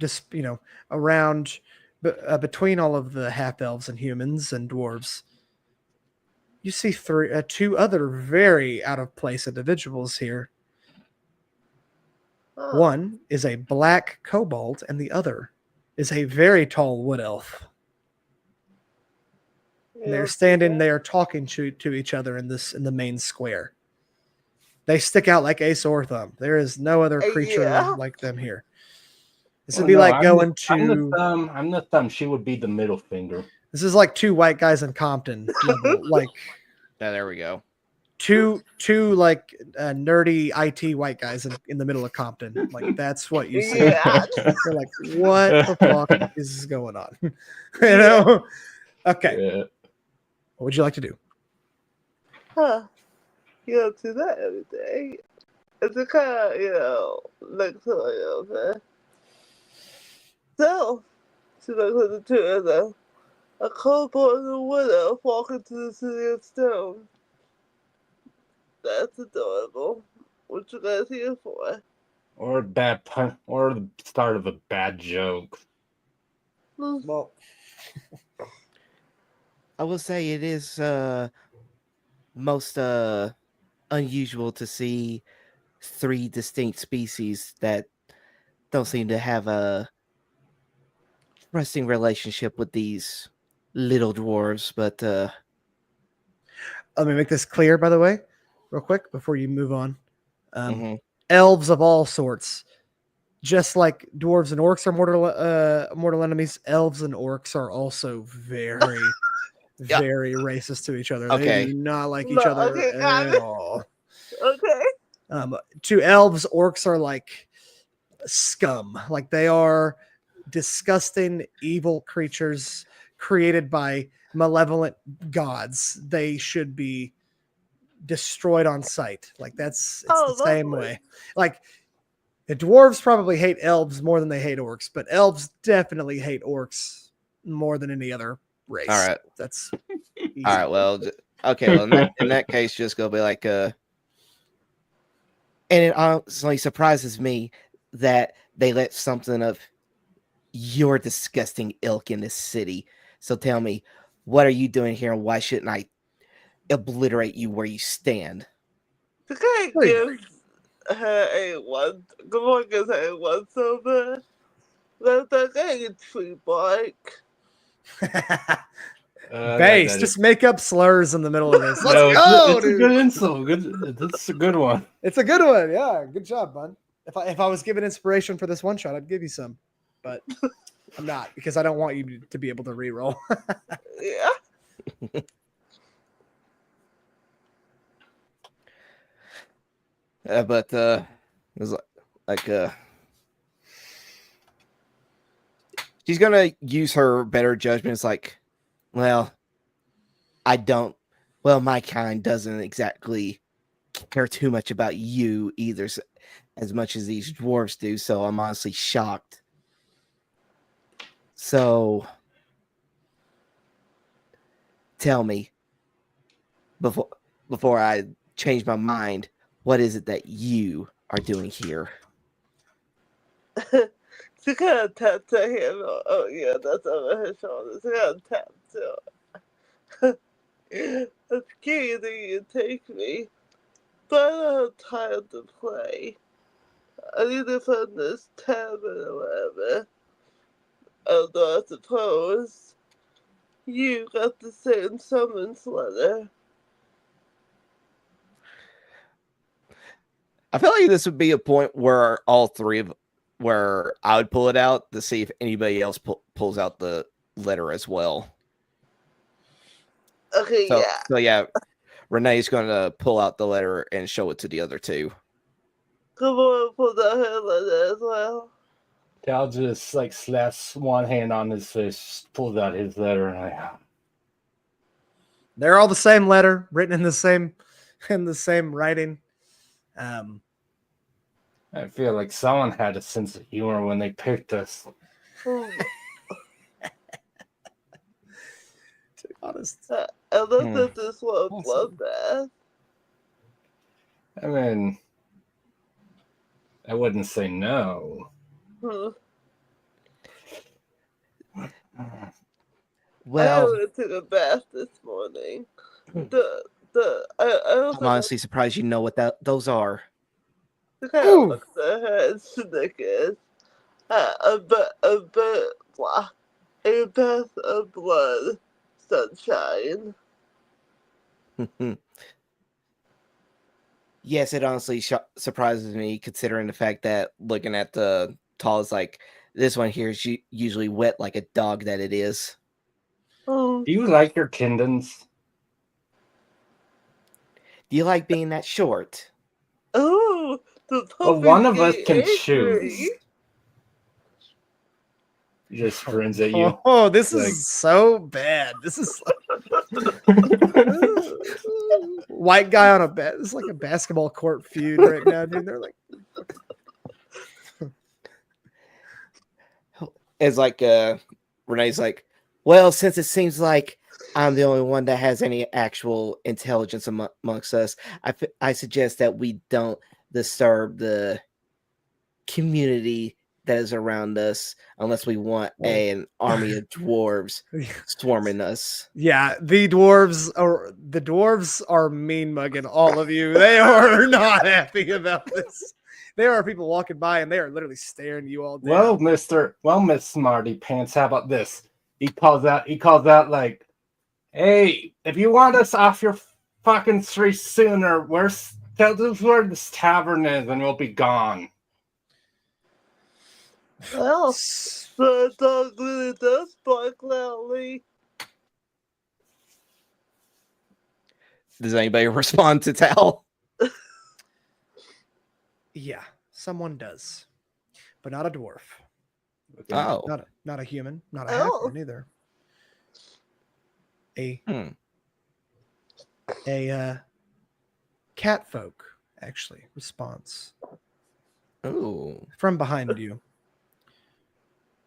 just around between all of the half elves and humans and dwarves, you see two other very out of place individuals here. Huh. One is a black kobold, and the other is a very tall wood elf. And they're standing there talking to each other in the main square. They stick out like a sore thumb. There is no other creature Yeah. like them here. This Well, would be no, like I'm going the, I'm the to. thumb. I'm the thumb. She would be the middle finger. This is like two white guys in Compton level, like Yeah, there we go. two like nerdy IT white guys in the middle of Compton. Like that's what you see. Yeah. You're like, what the fuck is going on? You know? Okay. Yeah. What would you like to do? Huh. You don't do that every day. It's a kind of, like okay. So, she looks at the two of them. A kobold and a wood elf walk into the city of stone. That's adorable. What you guys here for? Or a bad pun, or the start of a bad joke. Well, I will say it is most unusual to see three distinct species that don't seem to have a trusting relationship with these little dwarves, but let me make this clear, by the way, real quick before you move on. mhm. Elves of all sorts, just like dwarves and orcs are mortal enemies, elves and orcs are also very, Yeah. very racist to each other. Okay. They do not like each No, other okay, got at it. all. Okay. To elves, orcs are like scum. Like they are disgusting, evil creatures created by malevolent gods. They should be destroyed on sight. Like it's the same Lovely. way. Like the dwarves probably hate elves more than they hate orcs, but elves definitely hate orcs more than any other race. All right. That's easy. All right. Well, okay. Well, in that case, just go be like, and it honestly surprises me that they let something of your disgusting ilk in this city. So tell me, what are you doing here, and why shouldn't I obliterate you where you stand? The guy Very gives her a one. Good morning gives her a one silver. Let that guy get free bike. Base, that just make up slurs in the middle of this. Let's No, go, it's a dude. good insult. Good, that's a good one. It's a good one. Yeah, good job, bud. If I was given inspiration for this one shot, I'd give you some, but I'm not because I don't want you to be able to reroll. Yeah. But it was like she's gonna use her better judgment. It's like, well, I don't. Well, my kind doesn't exactly care too much about you either, as much as these dwarves do. So I'm honestly shocked. So tell me, before I change my mind, what is it that you are doing here? She kind of tapped her hand. Oh, yeah, that's over her shoulder. She kind of tapped her. That's cute that you take me. But I don't have time to play. I need to find this tavern or whatever. Although I suppose you got the same summons letter. I feel like this would be a point where all three of where I would pull it out to see if anybody else pulls out the letter as well. Okay, So, yeah. so yeah, Renee's going to pull out the letter and show it to the other two. Come on, pull out her letter as well. Cal just like slaps one hand on his fist, pulls out his letter, and They're all the same letter, written in the same writing. I feel like someone had a sense of humor when they picked us. Hmm. To be honest, Unless it's this one bloodbath. I mean, I wouldn't say no. Hmm. Well, I went to the bath this morning. I I'm honestly surprised you know what those are. The kind of looks at her and snickers. A bath of blood, sunshine. Yes, it honestly surprises me, considering the fact that looking at the tall is like this one here is usually wet like a dog that it is. Oh, Do you like your kindens? Do you like being that short? oh, the Well, one of puppy us can angry. choose. He just grins at you. Oh, this Like- is so bad. This is white guy on a bed. It's like a basketball court feud right now, dude. They're like, It's like Renee's like, well, since it seems like I'm the only one that has any actual intelligence amongst us, I suggest that we don't disturb the community that is around us unless we want an army of dwarves swarming us. yeah, the dwarves are mean mugging all of you. They are not happy about this. There are people walking by and they are literally staring you all down. Well, Miss Smarty Pants, how about this? He calls out like, hey, if you want us off your fucking street sooner, tell us where this tavern is and we'll be gone. Well, the dog really does bark loudly. Does anybody respond to Tal? Yeah, someone does, but not a dwarf. Oh. Not a human, not a Oh. halfling either. A cat folk actually responds Ooh. from behind you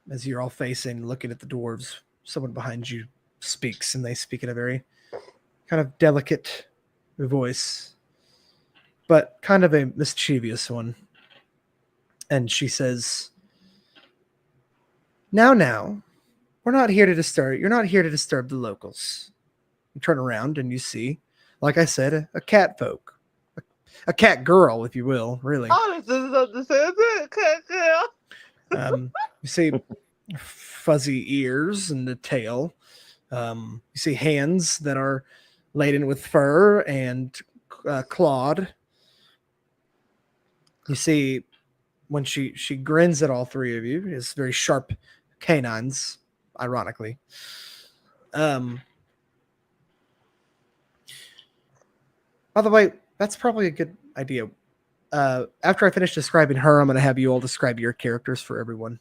as you're all facing, looking at the dwarves. Someone behind you speaks, and they speak in a very kind of delicate voice, but kind of a mischievous one. And she says, Now, we're not here to disturb. You're not here to disturb the locals. You turn around and you see, like I said, a cat folk, a cat girl, if you will, really. I just didn't understand it, cat girl. You see fuzzy ears and a tail. You see hands that are laden with fur and clawed. You see when she grins at all three of you, is very sharp canines, ironically. By the way, that's probably a good idea. After I finish describing her, I'm going to have you all describe your characters for everyone.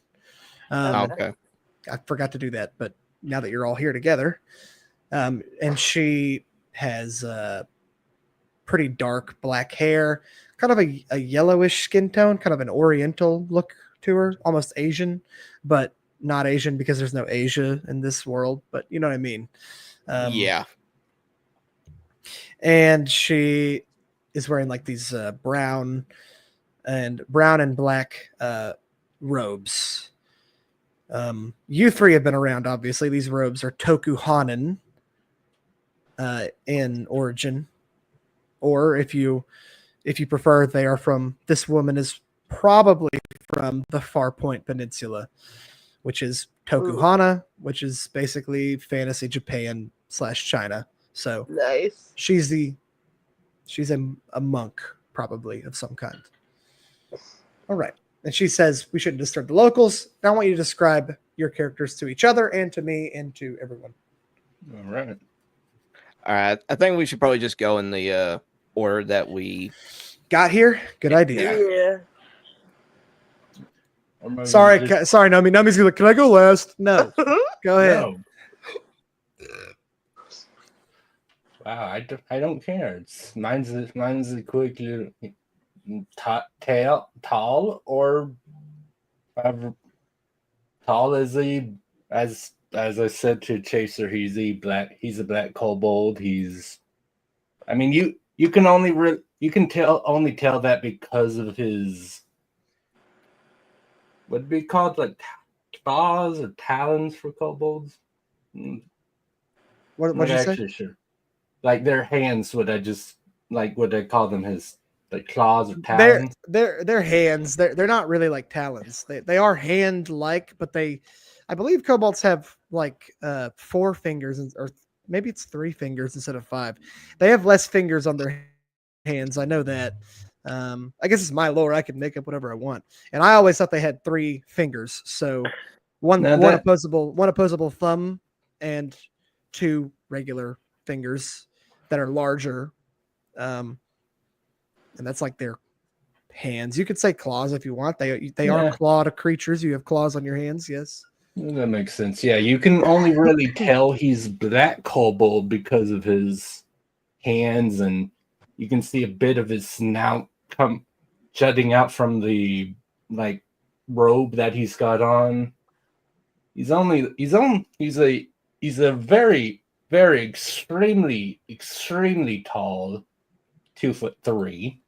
Okay. I forgot to do that, but now that you're all here together, and she has pretty dark black hair, kind of a yellowish skin tone, kind of an oriental look to her, almost Asian, but not Asian because there's no Asia in this world, but you know what I mean. Yeah. And she is wearing like these brown and black robes. You three have been around, obviously. These robes are Tokuhanan in origin, or if you prefer, they are from. This woman is probably from the Far Point Peninsula, which is Tokuhana, which is basically fantasy Japan / China. So Nice. she's a monk, probably of some kind. All right. And she says we shouldn't disturb the locals. Now I want you to describe your characters to each other and to me and to everyone. All right. All right. I think we should probably just go in the order that we got here. Good idea. Yeah. Or maybe Sorry, just- sorry, Nomi. Nomi's like, can I go last? No. Go ahead. No. Wow, I don't care. Mine's a quick little tall or tall as as I said to Chaser, he's a black kobold. I mean you can only tell that because of his what would be called like claws or talons for kobolds. What did you say? Actually, sure. Like their hands, would I call them his like claws or talons? They're hands. They're not really like talons. They are hand like, but I believe kobolds have like 4 fingers or maybe it's 3 fingers instead of 5. They have less fingers on their hands. I know that. I guess it's my lore. I can make up whatever I want. And I always thought they had 3 fingers. So one opposable thumb and 2 regular fingers that are larger. And that's like their hands. You could say claws if you want. They are clawed creatures. You have claws on your hands. Yes. That makes sense. Yeah, you can only really tell he's black kobold because of his hands, and you can see a bit of his snout come jutting out from the like robe that he's got on. He's a very, very extremely tall 2'3".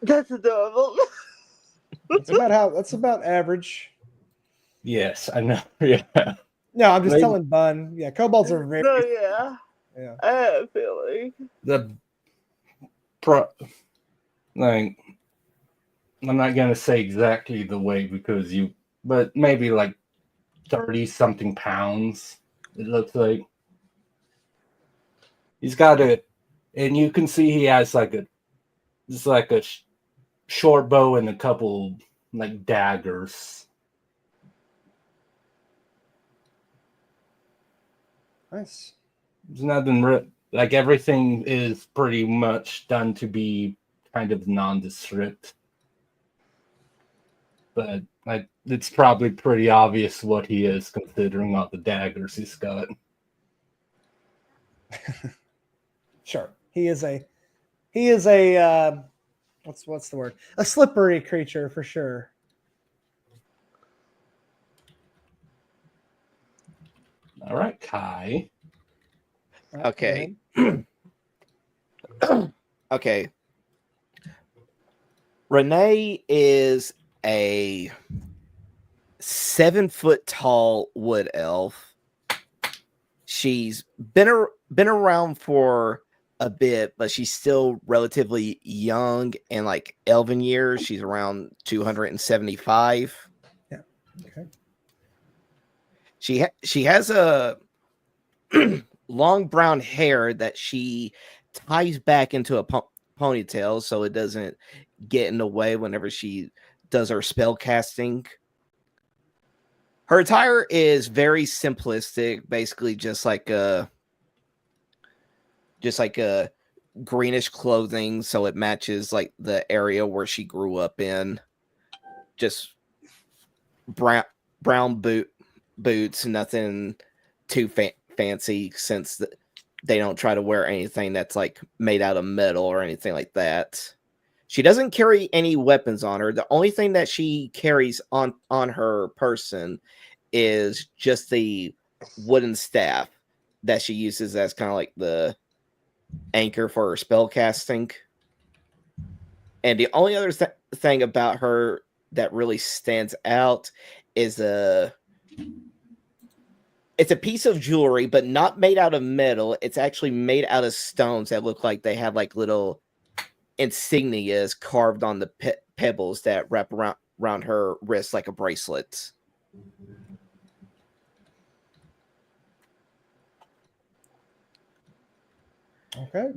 That's adorable. That's about average. Yes, I know. Yeah. No, I'm just telling Bun. Yeah, kobolds are very. So yeah. I have a feeling. Like I'm not gonna say exactly the weight but maybe like 30 something pounds. It looks like he's got and you can see he has like a short bow and a couple like daggers. Nice. There's nothing like everything is pretty much done to be kind of nondescript. But it's probably pretty obvious what he is considering all the daggers he's got. Sure. He is a what's the word? A slippery creature for sure. All right, Kai. Okay. Okay. Renee is a 7-foot tall wood elf. She's been around for a bit, but she's still relatively young in like elven years. She's around 275. Yeah. Okay. She has a long brown hair that she ties back into a ponytail so it doesn't get in the way whenever she does her spell casting. Her attire is very simplistic, basically just like a greenish clothing, so it matches like the area where she grew up in. Just brown boots, nothing too fancy, since they don't try to wear anything that's like made out of metal or anything like that. She doesn't carry any weapons on her. The only thing that she carries on her person is just the wooden staff that she uses as kind of like the anchor for her spell casting. And the only other thing about her that really stands out is it's a piece of jewelry, but not made out of metal. It's actually made out of stones that look like they have like little insignias carved on the pebbles that wrap around her wrist like a bracelet. Okay.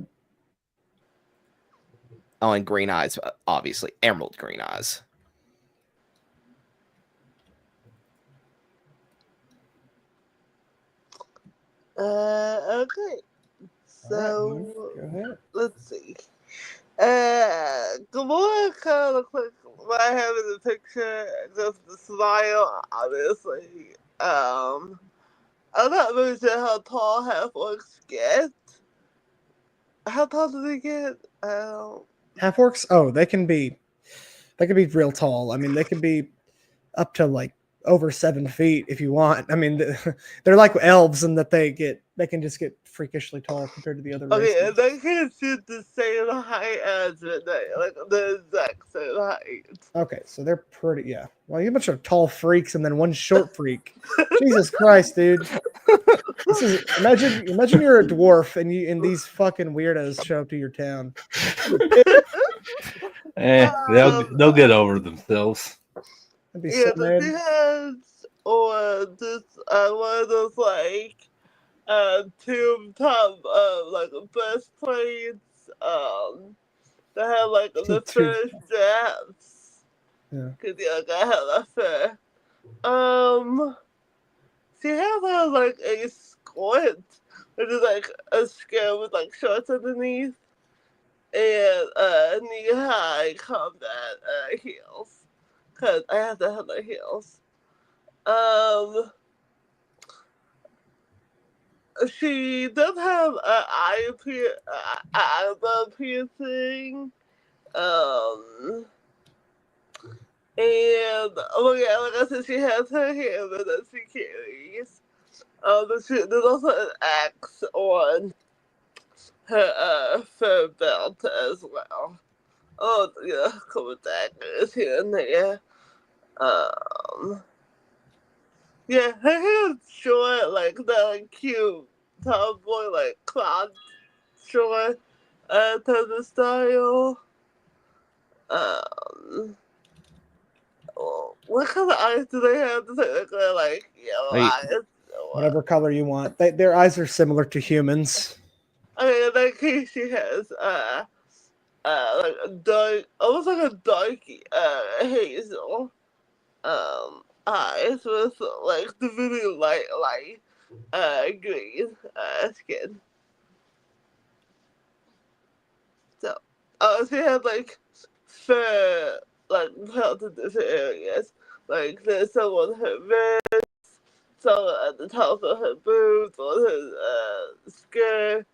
Oh, and green eyes, obviously. Emerald green eyes. Okay. So Go ahead. let's see. Gamora kind of looks like what I have in the picture, just the smile, obviously. I'm not really sure how tall half-orcs get. How tall do they get? Half orcs. Oh, they can be real tall. I mean, they can be up to like over 7 feet if you want. I mean, they're like elves in that they can just get freakishly tall compared to the other Okay, races. and they can shoot the same height as Renee, like the exact same height. Okay, so they're pretty. Yeah. Well, you have a bunch of tall freaks and then one short freak. Jesus Christ, dude. This is imagine you're a dwarf and these fucking weirdos show up to your town. They'll get over themselves. That'd be Yeah, so the mad. heads or just one of those like tube top like breastplates that have like the Tube fur straps. Yeah. Cause yeah, I have that fur. She has like a skirt, which is like a skirt with like shorts underneath, and knee-high combat heels. Cause I have to have the heels. She does have an eyebrow piercing. And oh yeah, like I said, she has her hammer that she carries. There's also an axe on her fur belt as well. Oh yeah, a couple daggers here and there. Yeah, her hair's short, like that like, cute tomboy like cloud short type of style. What kind of eyes do they have? Do they look like yellow Like- eyes? Whatever color you want. Their eyes are similar to humans. I mean, in that case, she has like a dark, almost like a dark hazel eyes with like the really light green skin. So, she had like fur like felt in different areas. Like there's some on her wrist, some at the top of her boobs, on her skirt,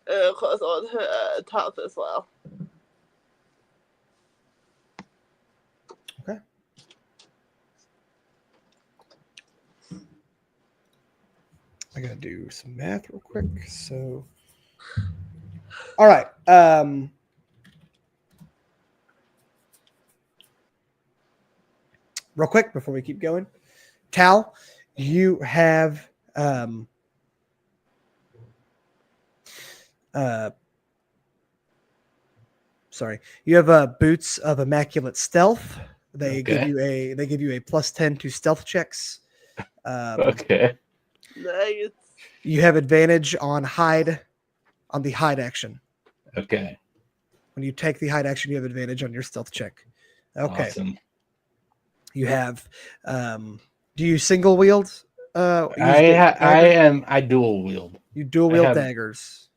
and of course on her top as well. Okay. I gotta do some math real quick. So, all right. Real quick before we keep going, Tal, you have you have boots of immaculate stealth. They give you a +10 to stealth checks. Okay. Nice. You have advantage on the hide action. Okay. When you take the hide action, you have advantage on your stealth check. Okay. Awesome. You have do you single wield? I dual wield. You dual wield have- daggers.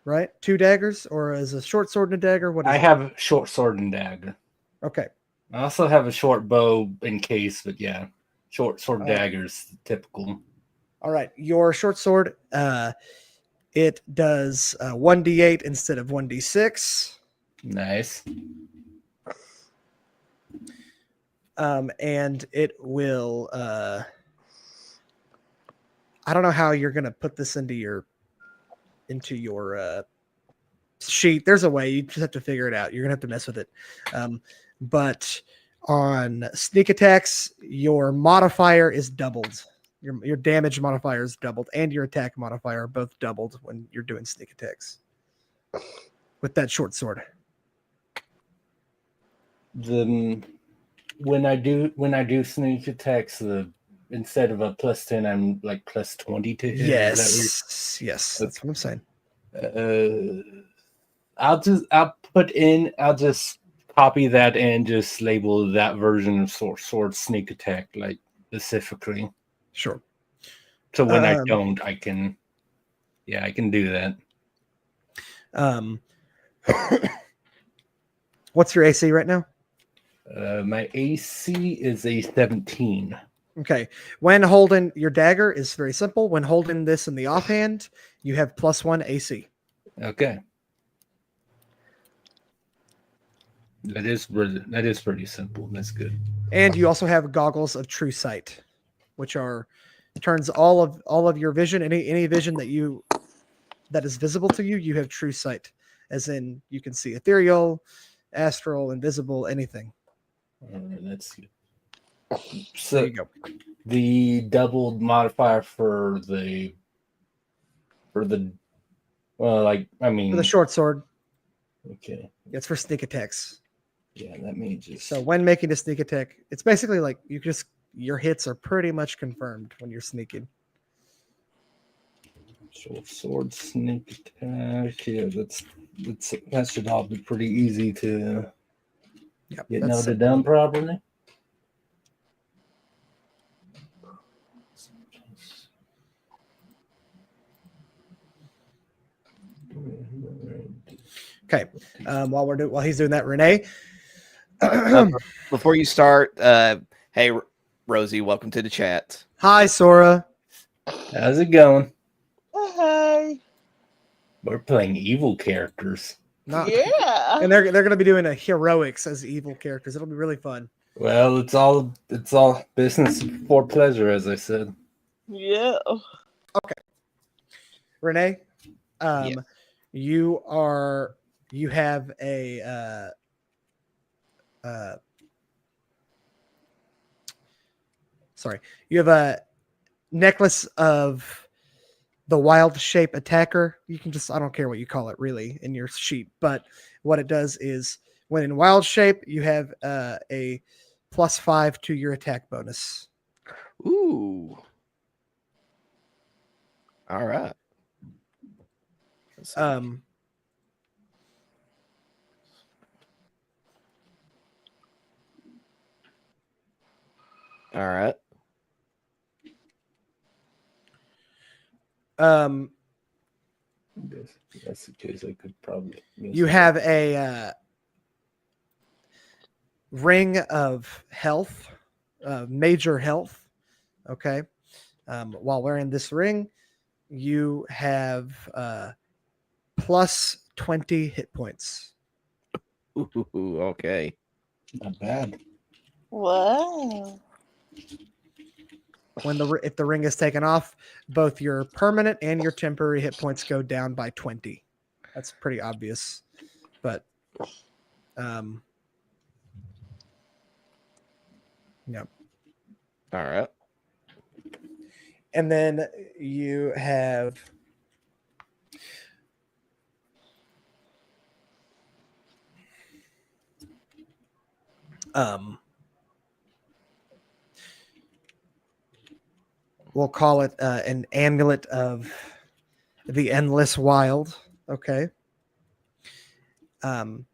Right? 2 daggers, or is a short sword and a dagger? What is I it? have a short sword and dagger. Okay. I also have a short bow in case, but yeah, short sword All right. daggers typical. All right. Your short sword, it does 1d8 instead of 1d6. Nice. And it will I don't know how you're gonna put this into your sheet. There's a way, you just have to figure it out. You're gonna have to mess with it. But on sneak attacks, your modifier is doubled. Your damage modifier is doubled, and your attack modifier are both doubled when you're doing sneak attacks with that short sword. Then when I do sneak attacks, instead of a +10, I'm like +20 to hit. Yes, that's what I'm saying. I'll just copy that and just label that version of sword sneak attack like specifically. Sure. So when I Um, don't, I can do that. What's your AC right now? My AC is a 17. Okay. When holding your dagger is very simple. When holding this in the offhand, you have +1 AC. Okay. That is pretty simple. That's good. And you also have goggles of true sight, which turns all of your vision, any vision that is visible to you, you have true sight. As in you can see ethereal, astral, invisible, anything. That's good. There So you go. the doubled modifier for the for the For the short sword, okay. it's for sneak attacks. Yeah, let me just So when making a sneak attack, it's basically like your hits are pretty much confirmed when you're sneaking. short sword sneak attack. Yeah, that should all be pretty easy to Yep, get that's noted simple. down properly. Okay. While he's doing that, Renee. Before you start, hey Rosie, welcome to the chat. Hi, Sora. How's it going? Hey. We're playing evil characters. Not, Yeah. and they're going to be doing a heroics as evil characters. It'll be really fun. Well, it's all business for pleasure, as I said. Yeah. Renee, Yeah. you have a you have a necklace of the wild shape attacker. You can I don't care what you call it really in your sheet, but what it does is when in wild shape, you have a +5 to your attack bonus. Ooh. All right. Let's see. All right. That's the case. I could probably. You have a ring of health, major health. Okay. While wearing this ring, you have +20 hit points. Ooh, okay. Not bad. Wow. If the ring is taken off, both your permanent and your temporary hit points go down by 20. That's pretty obvious, but yeah. All right. And then you have we'll call it an amulet of the endless wild. Okay. When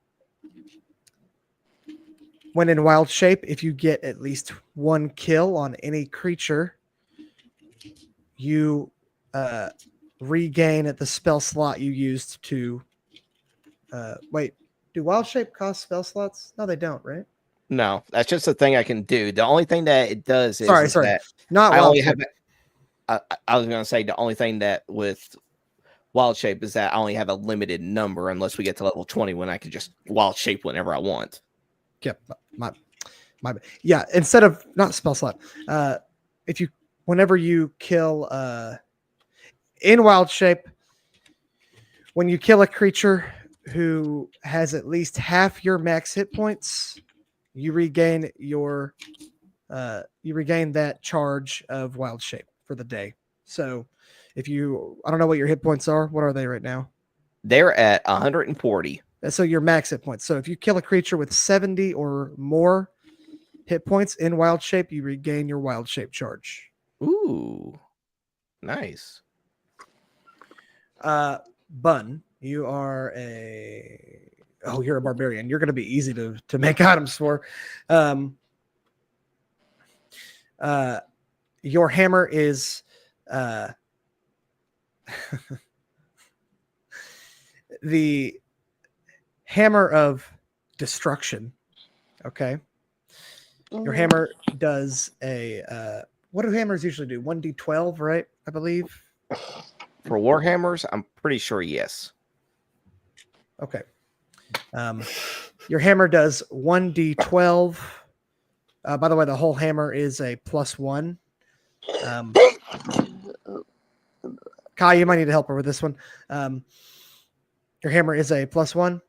in wild shape, if you get at least one kill on any creature, you regain at the spell slot you used to. Wait, do wild shape cost spell slots? No, they don't, right? No, that's just a thing I can do. The only thing that it does is, Sorry, that not I wild only shape. have. I was going to say the only thing that with wild shape is that I only have a limited number unless we get to level 20 when I can just wild shape whenever I want. Yep, yeah. Instead of not spell slot, whenever you kill in wild shape, when you kill a creature who has at least half your max hit points, you regain that charge of wild shape for the day. So I don't know what your hit points are. What are they right now? They're at 140. So your max hit points. So if you kill a creature with 70 or more hit points in wild shape, you regain your wild shape charge. Ooh, nice. Bun, you're a barbarian. You're going to be easy to make items for. Your hammer is uh, the hammer of destruction. Okay, your Mhm. hammer does a what do hammers usually do? 1d12, right? I believe. For Warhammers, I'm pretty sure yes. Okay. Your hammer does 1d12. By the way, the whole hammer is a +1. Kai, you might need to help her with this one. Your hammer is a +1.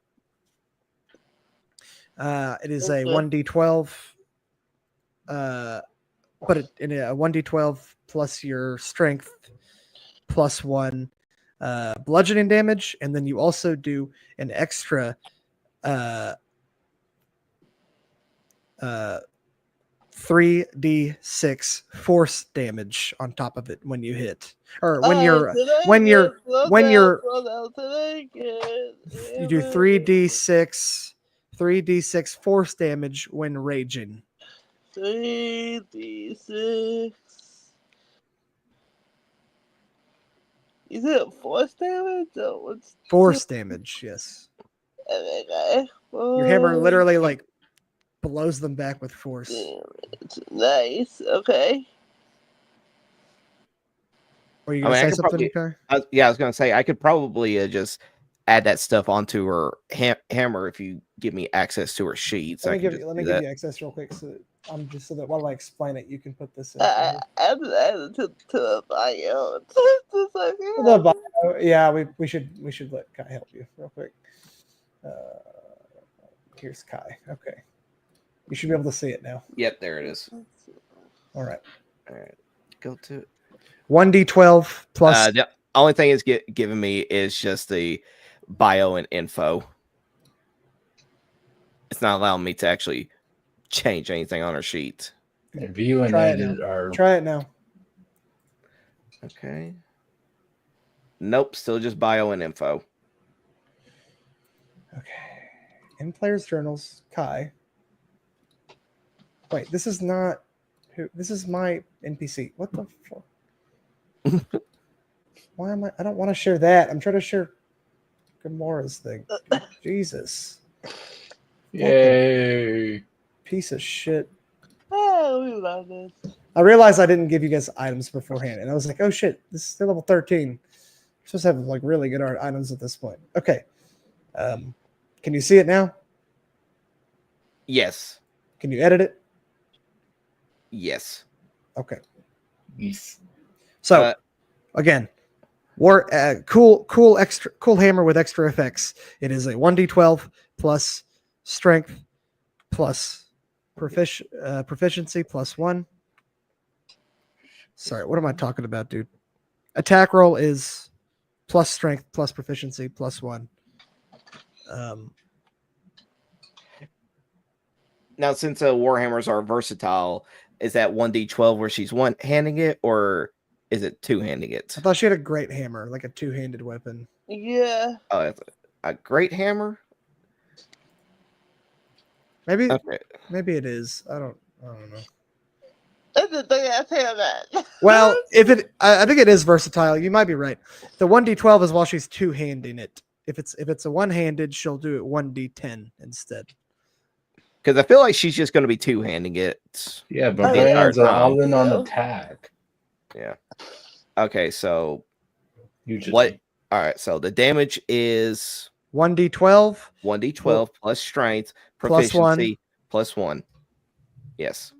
It is a Okay. 1d12. Put it in a 1d12 plus your strength +1 bludgeoning damage, and then you also do an extra 3d6 force damage on top of it when you hit, or when you're you do 3d6 force damage when raging. 3d6. You said force damage? Or what's Force damage, yes. okay. Your hammer literally like blows them back with force. Nice. Okay. Were you I gonna mean, I say could something, probably, Kai? I was gonna say I could probably just add that stuff onto her hammer if you give me access to her sheets. Let me do give that. you access real quick, so that while I explain it, you can put this in. I just added to the bio. Just like, The bio, yeah, we should let Kai help you real quick. Here's Kai. Okay, you should be able to see it now. Yep, there it is. All right. All right, go to 1d12 plus. the only thing it's giving me is just the bio and info. It's not allowing me to actually change anything on her sheet. View and Try it edit now. are Try it now. Okay. Nope, still just bio and info. Okay. In players' journals, Kai. Wait, this is not who. This is my NPC. What the fuck? Why am I don't want to share that. I'm trying to share Gamora's thing. Jesus. yay. Piece of shit. oh, we love this. I realized I didn't give you guys items beforehand, and I was like, "Oh shit, this is level 13. We're supposed to have like really good items at this point." Okay, can you see it now? Yes. Can you edit it? Yes. Okay. Yes. So again, cool hammer with extra effects. It is a 1d12 plus strength plus proficiency +1. Sorry, what am I talking about, dude? Attack roll is plus strength plus proficiency +1. Now, since Warhammers are versatile, is that 1d12 where she's one-handing it, or is it two-handing it? I thought she had a great hammer, like a two-handed weapon. Yeah. Oh, it's a great hammer? Maybe Okay. maybe it is. I don't know. That's the thing I say about that. Well, I think it is versatile. You might be right. The 1d12 is while she's two-handing it. If it's a one-handed, she'll do it 1d10 instead. Because I feel like she's just going to be two-handing it. Yeah, the entire barbarians are time. all in on Yeah. attack. Yeah. Okay, so Usually. what? All right, so the damage is 1d12 1d12 plus strength, Plus proficiency +1. Yes.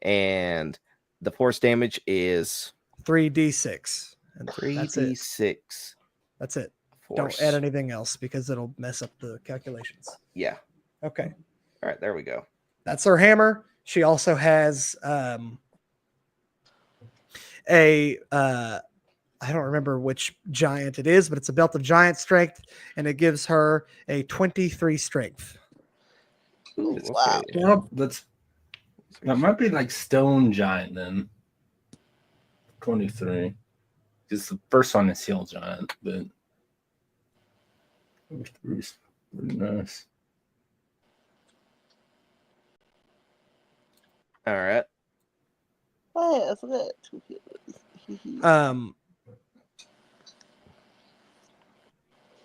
And the force damage is 3d6. And that's it. 3d6 That's it. force. Don't add anything else because it'll mess up the calculations. Yeah. Okay. All right, there we go. That's her hammer. She also has I don't remember which giant it is, but it's a belt of giant strength, and it gives her a 23 strength. Ooh, It's- okay. Well, that might be like stone giant then. 23. Because the first one is hill giant, but 23 is pretty nice. All right. Oh, yeah, I forgot 2 healers.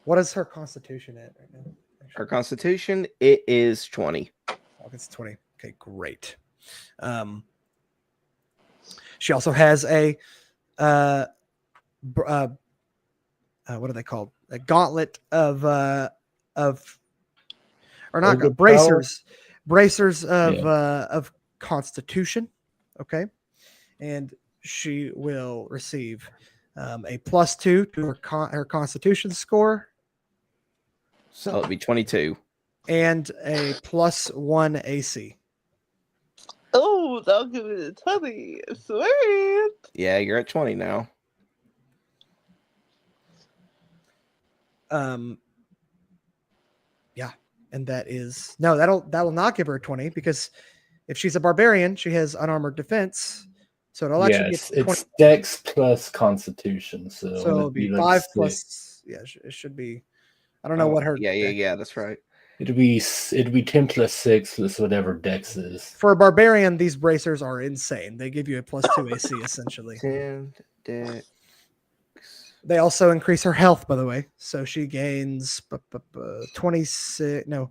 What is her constitution at right now? Her constitution, it is 20. Oh, it's 20. Okay, great. She also has a what are they called? A gauntlet of or not Ogre bracers of constitution. Okay, and she will receive a +2 to her constitution score So it'd be 22. and a +1 AC. Oh, that'll give me the 20. Sweet. Yeah, you're at 20 now. Yeah, and that is no, that will not give her a 20 because if she's a barbarian, she has unarmored defense. So it'll actually Yes, get 20. it's Dex plus Constitution, so it'll be like 5 6. plus. Yeah, it should be. I don't know what her. Yeah, that's right. It'd be 10 plus 6 plus whatever Dex is. For a barbarian, these bracers are insane. They give you a +2 AC essentially. 10 Dex. They also increase her health, by the way. So she gains 26. No,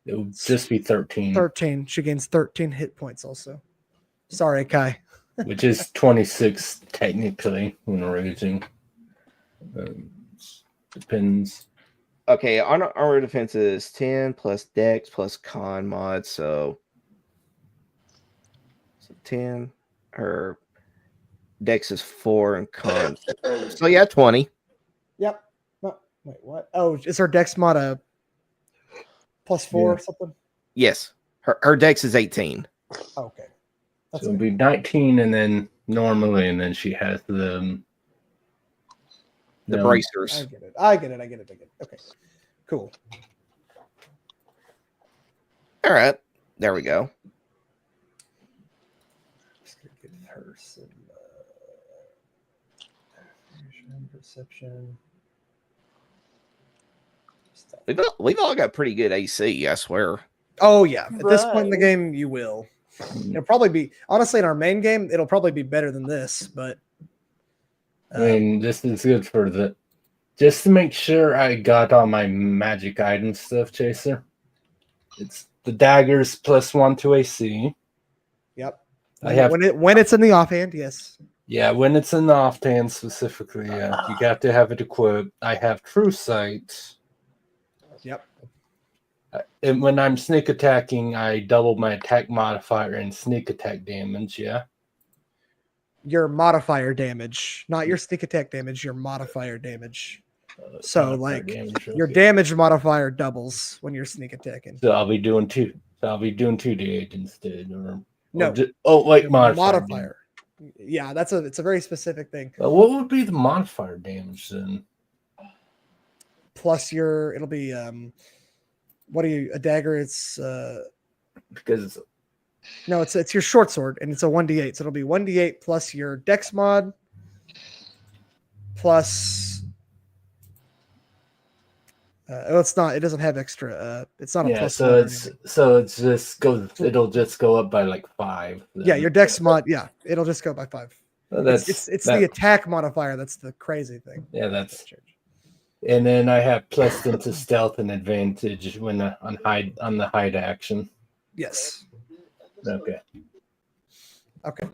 It would just be 13, 13. She gains 13 hit points also. Sorry, Kai. which is 26 technically when raging. Depends. Okay, armor defense is 10 plus Dex plus Con mod, so 10. Her Dex is 4 and Con. So yeah, 20. Yep. Oh, wait, what? Oh, is her Dex mod a +4 or something? Yes. Her Dex is 18. Oh, okay. That's So it'd be 19 and then normally, and then she has the bracers. I get it. Okay. Cool. All right. There we go. Just gonna give her some perception. We've all got pretty good AC, I swear. Oh yeah. At this point in the Right. game, you will. It'll probably be honestly in our main game, it'll probably be better than this, but I mean, this is good for just to make sure I got all my magic item stuff, Chaser. It's the daggers +1 to AC. yep. I have When it's in the offhand, yes. Yeah, when it's in the offhand specifically, yeah, you got to have it equipped. I have True Sight. Yep. And when I'm sneak attacking, I double my attack modifier and sneak attack damage. Yeah. Your modifier damage, not your sneak attack damage, your modifier damage. So like your damage modifier doubles when you're sneak attacking. So I'll be doing 2. So I'll be doing 2d8 instead. No. Wait, modifier. Yeah, it's a very specific thing. What would be the modifier damage then? Plus it'll be what are you, a dagger? It's Because no, it's your short sword and it's a 1d8. So it'll be 1d8 plus your dex mod plus it's not, it doesn't have extra it's not a plus so one it'll just go up by like 5. Then. Yeah, your dex mod, yeah, it'll just go by 5. It's the attack modifier that's the crazy thing. Yeah, that's and then I have plus into stealth and advantage when on the hide action. Yes. Okay. Okay.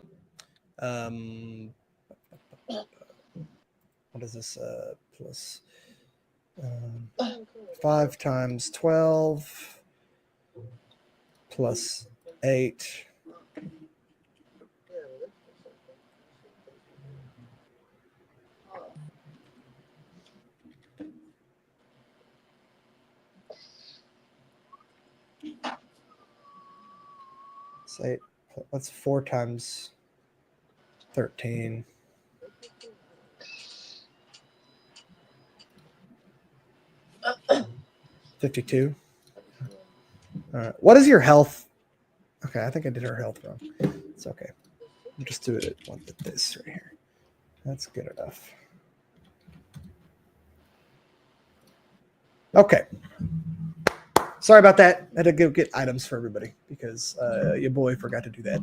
What is this? Plus 5 times 12 plus 8. Say that's 4 times 13. $52. All right. What is your health? Okay, I think I did her health wrong. It's okay. I'll just do it with this right here. That's good enough. Okay. Sorry about that. I had to go get items for everybody because your boy forgot to do that.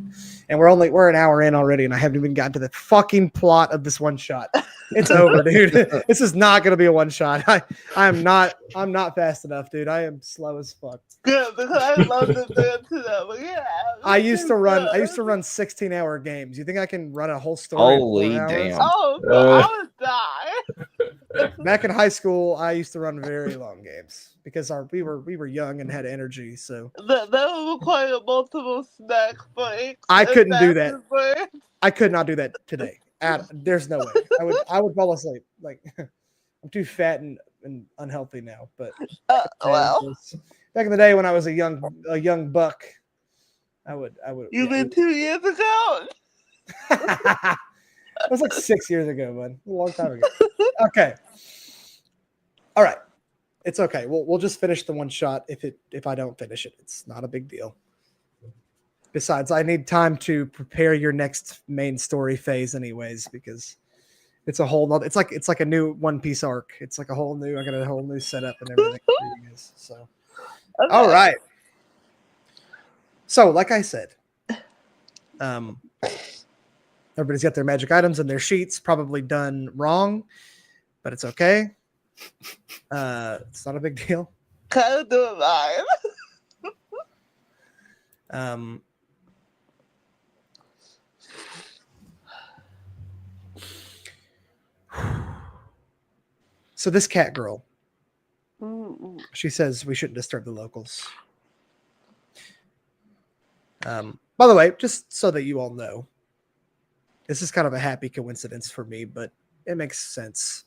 And we're an hour in already, and I haven't even gotten to the fucking plot of this one shot. It's over, dude. This is not gonna be a one shot. I'm not fast enough, dude. I am slow as fuck. Good, because I love the dance to that. But yeah, I used to run 16-hour games. You think I can run a whole story in 4 Holy hours? damn. Oh, so I would die. Back in high school, I used to run very long games because we were young and had energy. So That would require multiple snack breaks. I and couldn't do that. bathroom breaks. I could not do that today. There's no way. I would fall asleep. Like I'm too fat and unhealthy now. But Well, back in the day when I was a young buck, I would. you mean 2 years ago? It was like 6 years ago, bud. A long time ago. Okay. All right. It's okay. We'll just finish the one shot if I don't finish it. It's not a big deal. Besides, I need time to prepare your next main story phase anyways, because it's a whole nother, it's like a new One Piece arc. It's like I got a whole new setup and everything for you guys. So Okay. all right. So like I said, everybody's got their magic items and their sheets probably done wrong, but it's okay. It's not a big deal. Kind of do it live. So this cat girl, Mm-mm. she says we shouldn't disturb the locals. By the way, just so that you all know, this is kind of a happy coincidence for me, but it makes sense.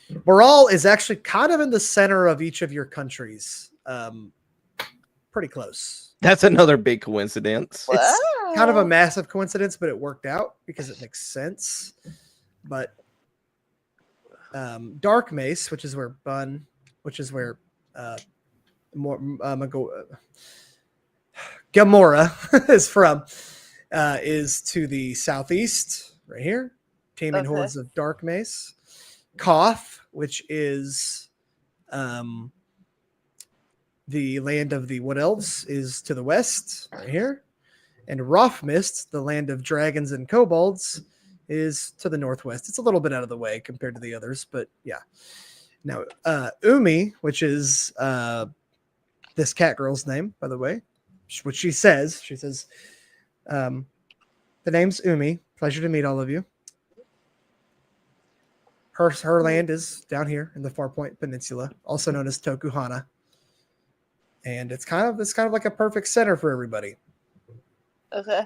Boral is actually kind of in the center of each of your countries. Pretty close. That's another big coincidence. It's kind of a Wow. massive coincidence, but it worked out because it makes sense. But Dark Mace, which is where Gamora is from, is to the southeast, right here. Teeming Okay. hordes of Dark Mace. Koth, which is the land of the Wood Elves, is to the west, right here. And Rothmist, the land of dragons and kobolds, is to the northwest. It's a little bit out of the way compared to the others, but yeah. Now, Umi, which is this cat girl's name, by the way, which she says, the name's Umi. Pleasure to meet all of you. Her land is down here in the Far Point Peninsula, also known as Tokuhana. And it's kind of like a perfect center for everybody. Okay.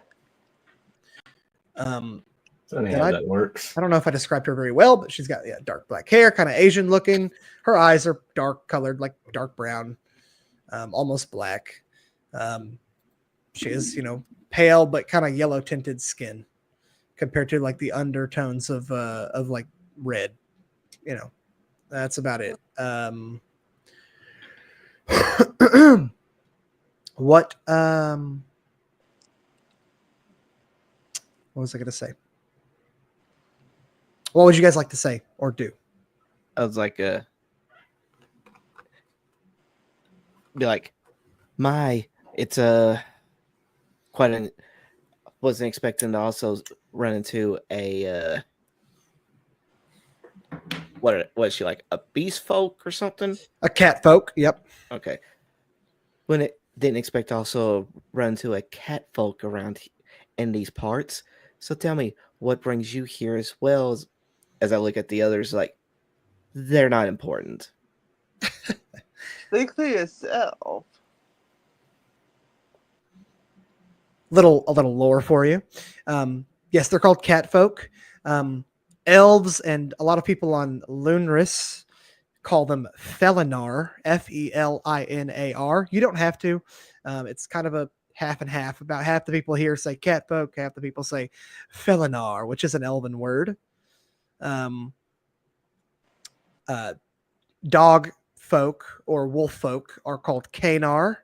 Funny And how that works. I don't know if I described her very well, but she's got dark black hair, kind of Asian looking. Her eyes are dark colored, like dark brown, almost black. She is, pale but kind of yellow tinted skin compared to like the undertones of like red. That's about it. What was I going to say? What would you guys like to say or do? I was like, be like, it's quite an. Wasn't expecting to also run into a what is she like, a beast folk or something? A cat folk. Yep. Okay. Didn't expect to also run into a cat folk around in these parts. So tell me, what brings you here as well? As I look at the others, like, they're not important. Think for yourself. A little lore for you. Yes, they're called cat folk. Elves and a lot of people on Lunris call them Felinar, Felinar. You don't have to. It's kind of a half and half. About half the people here say cat folk, half the people say Felinar, which is an elven word. Dog folk or wolf folk are called Kanar.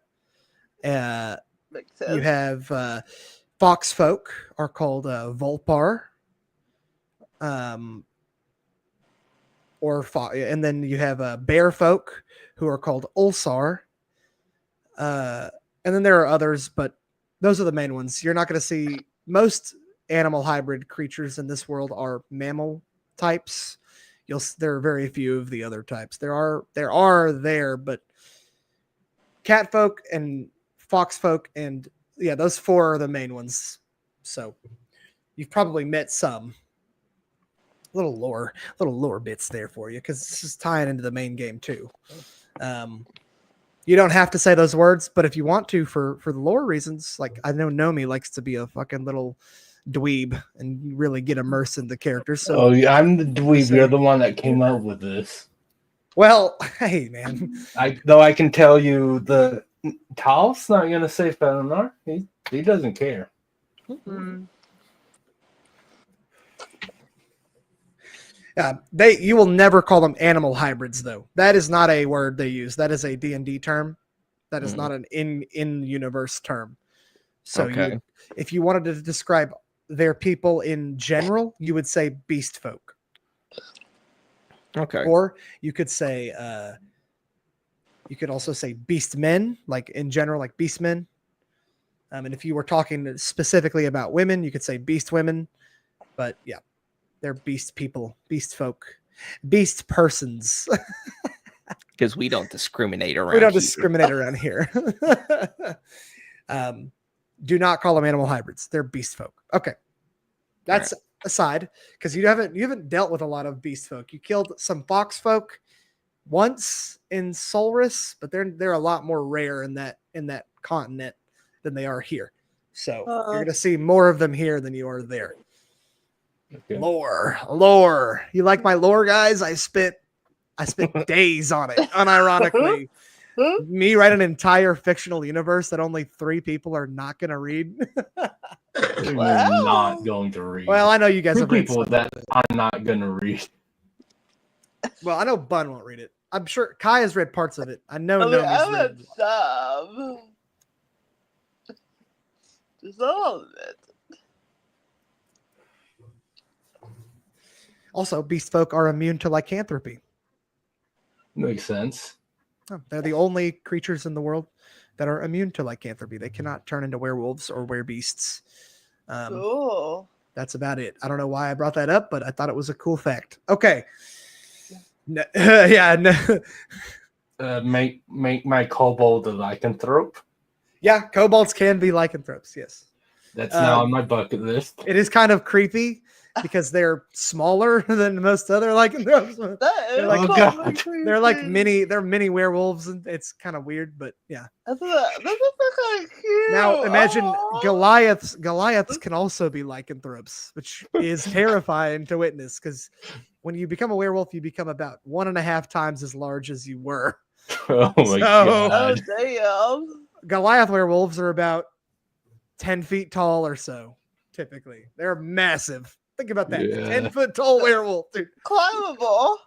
Makes sense. You have fox folk are called Volpar. and then you have bear folk who are called Ulsar. And then there are others, but those are the main ones. You're not going to see most animal hybrid creatures in this world are mammal types. There are very few of the other types. There are there, but cat folk and fox folk and yeah, those 4 are the main ones. So you've probably met some little lore bits there for you because this is tying into the main game too. You don't have to say those words, but if you want to for the lore reasons, like I know Nomi likes to be a fucking little dweeb and really get immersed in the characters. So Oh, yeah, I'm the dweeb. You're the one that came up with this. well, hey man. Though I can tell you the Tal's not gonna say Falnos. He doesn't care. Mm. You will never call them animal hybrids though. That is not a word they use. That is a D&D term. That is not an in universe term. So Okay. if you wanted to describe their people in general, you would say beast folk. Okay. Or you could say you could also say beast men, like in general, like beast men. And if you were talking specifically about women, you could say beast women. But yeah, they're beast people, beast folk, beast persons. Because we don't discriminate around. We don't here. discriminate around here. Do not call them animal hybrids. They're beast folk. Okay. That's aside, because you haven't dealt with a lot of beast folk. You killed some fox folk once in Solris, but they're a lot more rare in that continent than they are here. So you're gonna see more of them here than you are there. Okay. Lore. You like my lore, guys? I spent days on it, unironically. Me write an entire fictional universe that only 3 people are not going to read. You're not going to read. Well, I know you guys 2 have read people some. that are not going to read. Well, I know Bun won't read it. I'm sure Kai has read parts of it. I know I mean, Nomi's I read read some. Just all of it. Also, beast folk are immune to lycanthropy. Makes sense. Oh, they're the only creatures in the world that are immune to lycanthropy. They cannot turn into werewolves or werebeasts. Cool. That's about it. I don't know why I brought that up, but I thought it was a cool fact. Okay. No, yeah. No. Make my kobold a lycanthrope. Yeah, kobolds can be lycanthropes. Yes. That's now on my bucket list. It is kind of creepy because they're smaller than most other lycanthropes. They're like- Oh, God. They're like mini werewolves, and it's kind of weird, but yeah. That's kind of cute. Now imagine Aw. Goliaths can also be lycanthropes, which is terrifying to witness because when you become a werewolf, you become about 1.5 times as large as you were. Oh my So- Oh god. damn. Goliath werewolves are about 10 feet tall or so, typically. They're massive. Think about that. Yeah. 10-foot tall werewolf, dude. Climbable.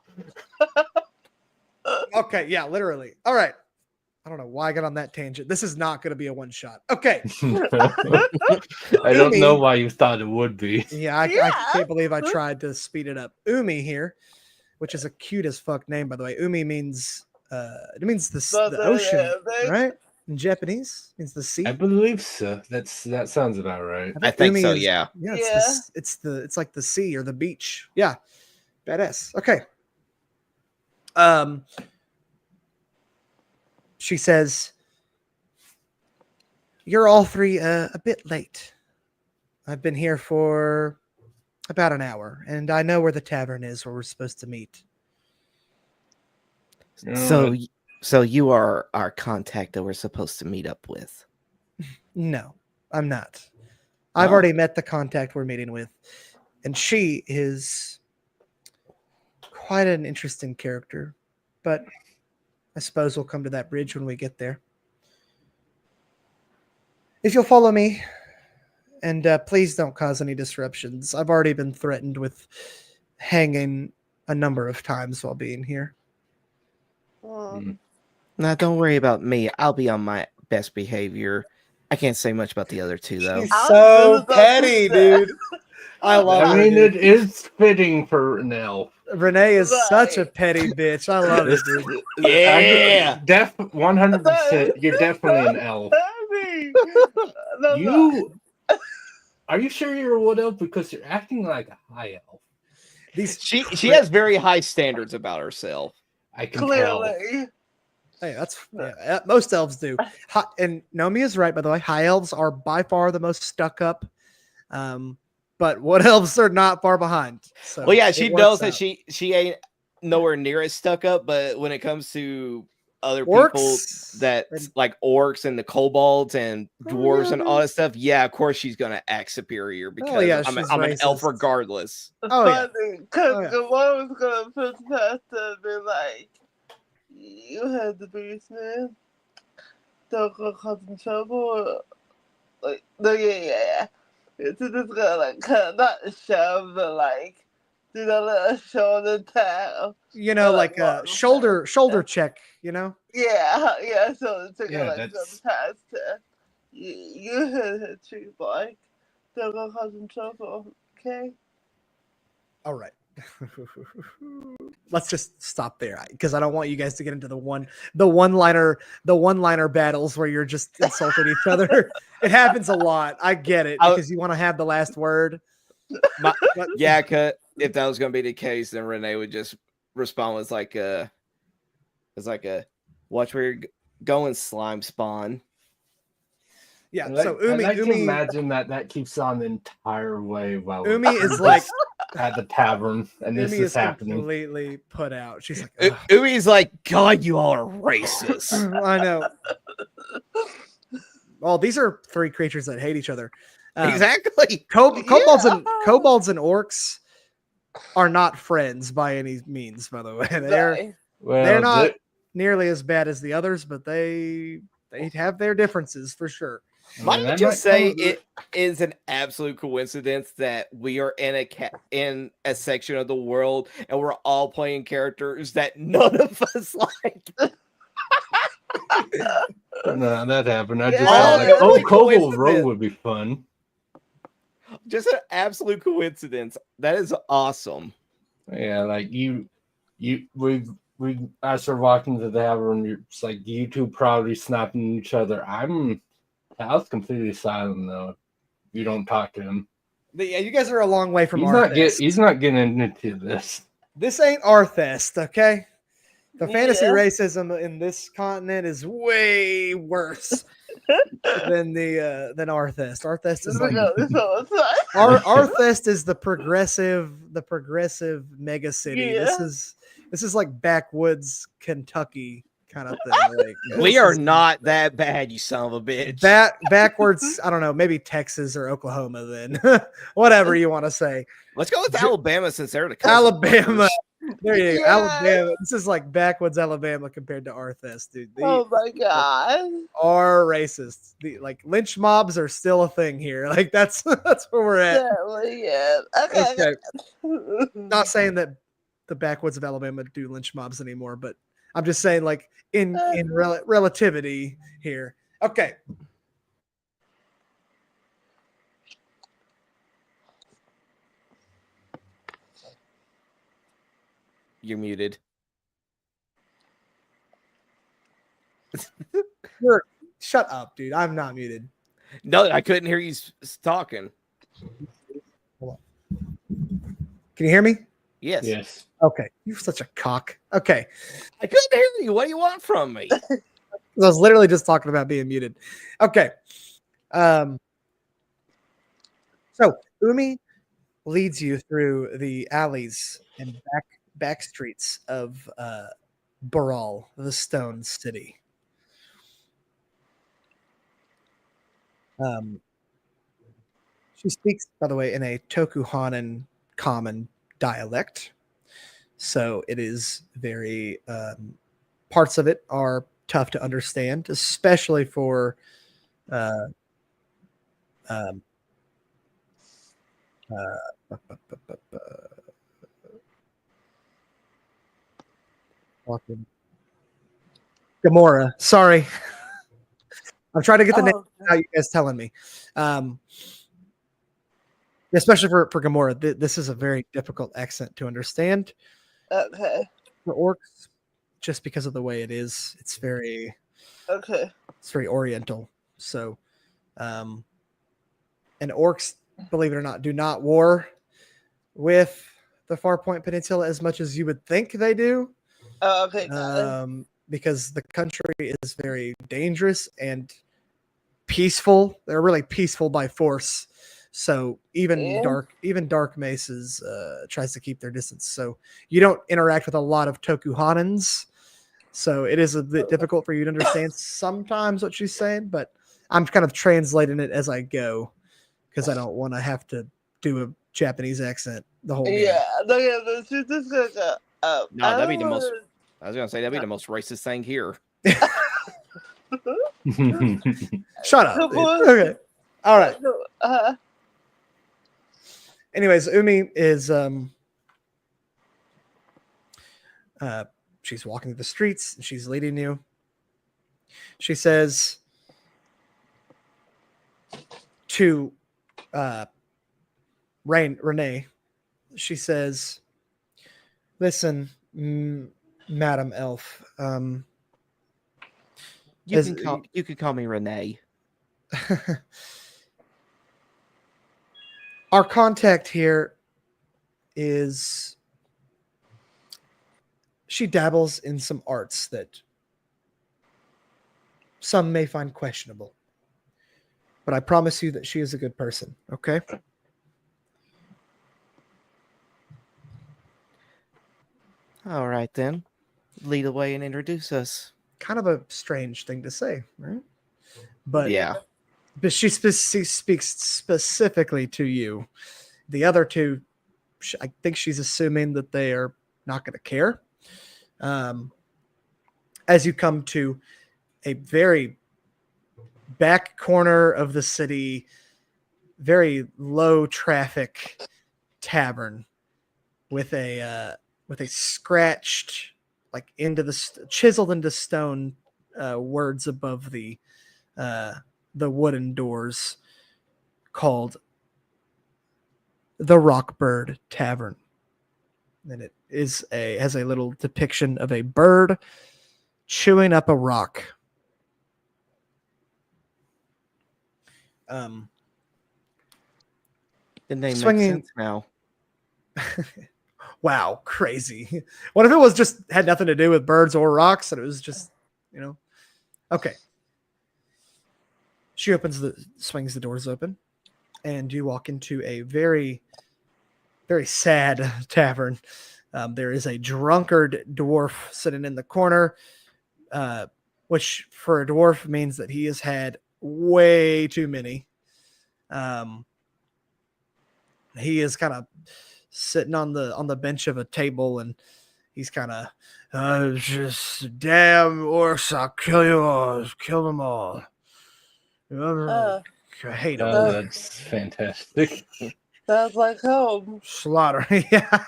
Okay, yeah, literally. All right. I don't know why I got on that tangent. This is not going to be a one shot. Okay. I don't know why you thought it would be. Yeah, I Yeah. can't believe I tried to speed it up. Umi here, which is a cute as fuck name, by the way. Umi means it means the ocean, right? In Japanese, it means the sea. I believe so. That sounds about right. I think Umi so. is- Yeah. Yeah, Yeah. it's like the sea or the beach. Yeah. Badass. Okay. She says, "You're all 3 a bit late. I've been here for about an hour, and I know where the tavern is where we're supposed to meet." So you are our contact that we're supposed to meet up with. No, I'm not. I've Oh. already met the contact we're meeting with, and she is quite an interesting character, but I suppose we'll come to that bridge when we get there. If you'll follow me, and please don't cause any disruptions. I've already been threatened with hanging a number of times while being here. Oh. Now, don't worry about me. I'll be on my best behavior I can't say much about the other two though. She's I was so just about to petty, say. dude. I love I her. mean, dude. it is fitting for an elf. Renee is such a Right. petty bitch. I love it, This, dude. Yeah. 100%. You're definitely an elf. Petty. No, You are you sure you're a wood elf? Because you're acting like a high elf. These She has very high standards about herself. I can tell. clearly. Hey, that's most elves do. And Nomi is right, by the way. High elves are by far the most stuck up. But wood elves are not far behind. So Well, yeah, it she works knows that out. she ain't nowhere near as stuck up, but when it comes to other people Orcs that and- like orcs and the kobolds and Oh, dwarves yeah, and all that stuff, yeah, of course she's gonna act superior because yeah, I'm she's an elf racist. regardless. Oh, yeah. Funny, because Oh, yeah. the one was gonna push past her and be like, "You had the beast, man. Don't go causing trouble." Like, no, yeah. It's just gonna like kind of not shove, but like do that little shoulder tap. You know, like a Well, shoulder check, you know? Yeah. So it's Yeah, like that's- go past her. You hit her tree, boy. Don't go causing trouble, okay? All right. Let's just stop there because I don't want you guys to get into the one liner battles where you're just insulting each other. It happens a lot. I get it because you want to have the last word. But Yeah, if that was gonna be the case, then Renee would just respond with like a watch where you're going, slime spawn. yeah. I So like to Umi imagine that keeps on the entire way while Umi is like at the tavern and this Umi is is happening. completely put out. She's like, "Ugh." Umi's like, God, you all are racist. I know. Well, these are three creatures that hate each other. Exactly. Kobolds and orcs are not friends by any means. By the way, they're Well, not nearly as bad as the others, but they have their differences for sure. Might I just say it is an absolute coincidence that we are in a section of the world and we're all playing characters that none of us like. No, that happened. I Yeah. just thought like, Oh, oh, Kobold coincidence. Road would be fun. Just an absolute coincidence. That is awesome. Yeah, like we as we're walking to the tavern, you're just like you two proudly snapping each other. I was completely silent though. You don't talk to him. Yeah, you guys are a long way from He's not getting into this. This ain't Arthest, okay? The fantasy Yeah. racism in this continent is way worse than Arthest. Arthest is like Arthest is the progressive mega city. Yeah. This is like backwoods Kentucky kind of thing. Like, We this are is not that bad, you son of a bitch. backwards. I don't know, maybe Texas or Oklahoma. Then whatever you want to say. Let's go with Alabama since they're the cousin Alabama. brothers. There you go. Yeah. Alabama. This is like backwoods Alabama compared to Arthest, dude. They Oh my god. are racist. Like lynch mobs are still a thing here. Like that's where we're at. Definitely, yeah. Okay. Okay. Not saying that the backwoods of Alabama do lynch mobs anymore, but I'm just saying like in relativity here. Okay. You're muted. Shut up, dude. I'm not muted. No, I couldn't hear you talking. Can you hear me? Yes. Yes. Okay. You're such a cock. Okay. I couldn't hear you. What do you want from me? I was literally just talking about being muted. Okay. So Umi leads you through the alleys and back streets of Baral, the Stone City. She speaks, by the way, in a Tokuhanan common dialect. So it is very parts of it are tough to understand, especially for Gamora. Sorry. I'm trying to get the name Oh, out. You guys telling me, especially for Gamora. This is a very difficult accent to understand okay. for orcs, just because of the way it is. It's very Oriental. So, and orcs, believe it or not, do not war with the Farpoint Peninsula as much as you would think they do. Oh, okay. Got it. Because the country is very dangerous and peaceful. They're really peaceful by force. So even dark maces tries to keep their distance. So you don't interact with a lot of Tokuhanans. So it is a bit difficult for you to understand sometimes what she's saying, but I'm kind of translating it as I go because I don't want to have to do a Japanese accent the whole game. Yeah, no, yeah, but she's just gonna go. No, that'd be the most. I was gonna say that'd be the most racist thing here. Shut up. Dude. Okay. All right. Anyways, Umi is she's walking through the streets and she's leading you. She says to Renee, she says, "Listen, Madam Elf, you can call me Renee. Our contact here is she dabbles in some arts that some may find questionable. But I promise you that she is a good person, okay?" All right, then. Lead the way and introduce us. Kind of a strange thing to say, right? But yeah. But she speaks specifically to you. The other two, I think she's assuming that they are not going to care. As you come to a very back corner of the city, very low traffic tavern with a scratched, like into the chiseled into stone words above the wooden doors, called the Rockbird Tavern. And it has a little depiction of a bird chewing up a rock. The name swinging makes sense now. Wow, crazy. What if it was just had nothing to do with birds or rocks and it was just, okay. She swings the doors open, and you walk into a very, very sad tavern. There is a drunkard dwarf sitting in the corner, which for a dwarf means that he has had way too many. He is kind of sitting on the bench of a table, and he's kind of just damn orcs, I'll kill you all, kill them all. I hate them. Oh, that's fantastic. Sounds like home. Slaughter, yeah.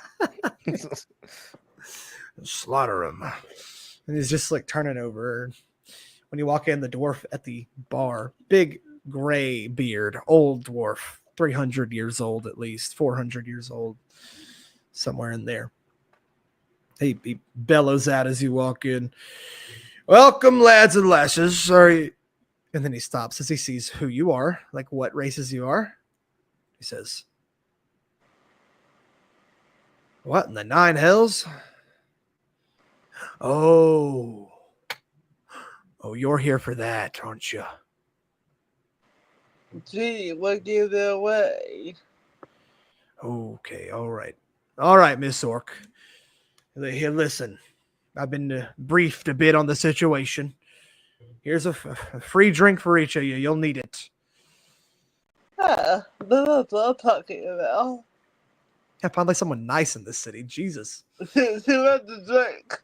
Slaughter him. And he's just like turning over. When you walk in, the dwarf at the bar, big gray beard, old dwarf, 300 years old at least, 400 years old, somewhere in there. He bellows out as you walk in. Welcome, lads and lasses. Sorry. And then he stops as he sees who you are, like what races you are. He says, "What in the nine hells? Oh, you're here for that, aren't you?" Gee, what gave it away? Okay, all right, Miss Orc. Here, listen. I've been briefed a bit on the situation. Here's a free drink for each of you. You'll need it. That's what I'm talking about. Yeah, finally someone nice in this city. Jesus. Who had the drink?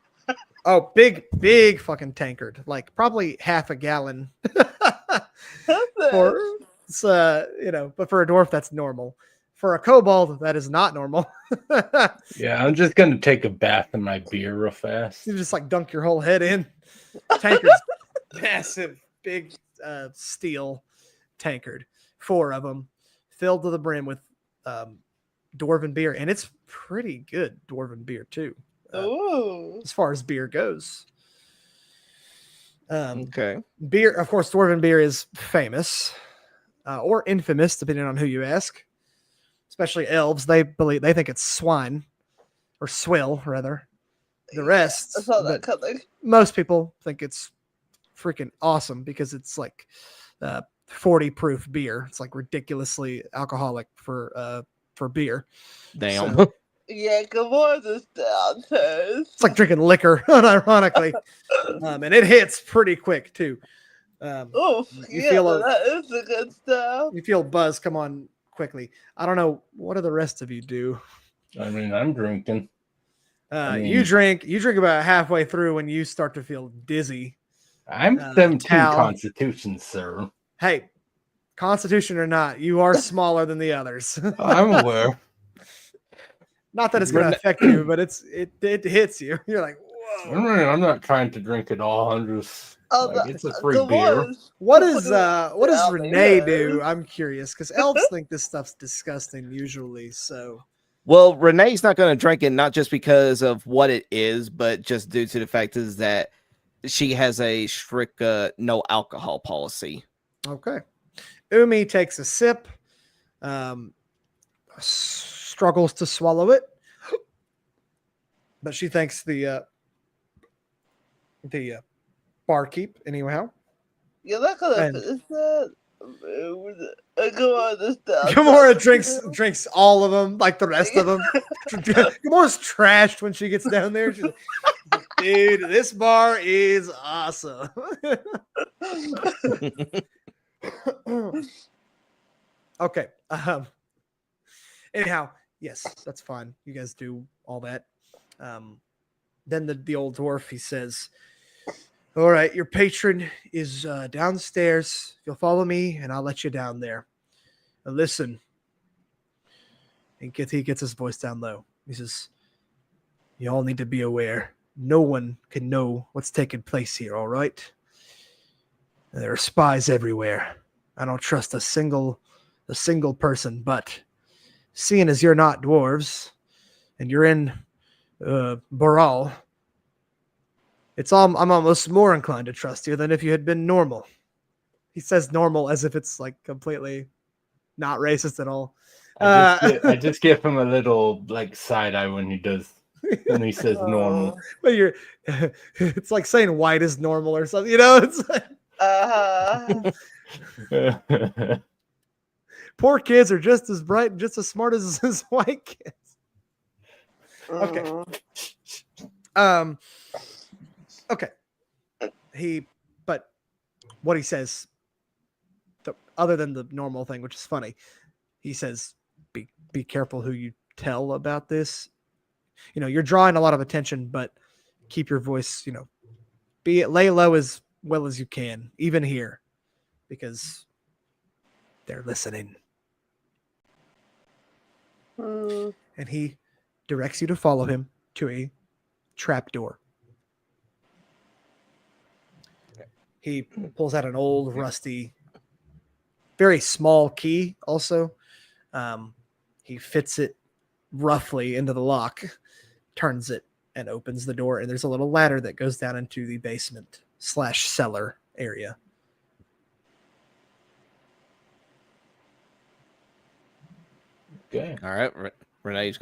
Oh, big fucking tankard. Like probably half a gallon. But for a dwarf, that's normal. For a kobold, that is not normal. Yeah, I'm just gonna take a bath in my beer real fast. You just like dunk your whole head in. Tankard's massive, big. steel tankard, 4 of them, filled to the brim with dwarven beer, and it's pretty good dwarven beer too, Ooh. as far as beer goes. Okay. Beer, of course, dwarven beer is famous or infamous, depending on who you ask. Especially elves, they think it's swine or swill rather. The rest, I saw but that coming. most people think it's freaking awesome because it's like 40 proof beer. It's like ridiculously alcoholic for beer. Damn. So, Yeah, Gamora is down too. it's like drinking liquor, unironically, and it hits pretty quick too. Oh, You yeah, feel that is the good stuff. you feel buzz come on quickly. I don't know, what do the rest of you do? I mean, I'm drinking. You drink about halfway through when you start to feel dizzy. I'm 17 Tal. Constitution, sir. Hey, Constitution or not, you are smaller than the others. I'm aware. Not that it's going to affect you, but it hits you. You're like, whoa. I'm not trying to drink it all. I'm just it's a free beer. What does Renee do? I'm curious because elves think this stuff's disgusting usually. So, Well, Renee's not going to drink it, not just because of what it is, but just due to the fact is that she has a strict no alcohol policy. okay. Umi takes a sip, struggles to swallow it, but she thanks the barkeep anyhow. You're not gonna And- finish that. Gamora is down. Gamora drinks all of them, like the rest of them. Gamora's trashed when she gets down there. She's like, dude, this bar is awesome. Okay. Anyhow, yes, that's fine. You guys do all that. Then the old dwarf, he says, all right, your patron is downstairs. If you'll follow me, and I'll let you down there. Now listen. And he gets his voice down low. He says, you all need to be aware. No one can know what's taking place here, all right? There are spies everywhere. I don't trust a single person, but seeing as you're not dwarves and you're in Boral, I'm almost more inclined to trust you than if you had been normal. He says normal as if it's like completely not racist at all. I just give him a little like side eye when he says normal. But it's like saying white is normal or something, you know? It's like, poor kids are just as bright and just as smart as white kids. Okay. Okay. But what he says, other than the normal thing, which is funny, he says, be careful who you tell about this. You know, you're drawing a lot of attention, but keep your voice, lay low as well as you can, even here, because they're listening. And he directs you to follow him to a trap door. He pulls out an old, rusty, very small key also. He fits it roughly into the lock, turns it, and opens the door. And there's a little ladder that goes down into the basement/cellar area. Okay. All right, Renee's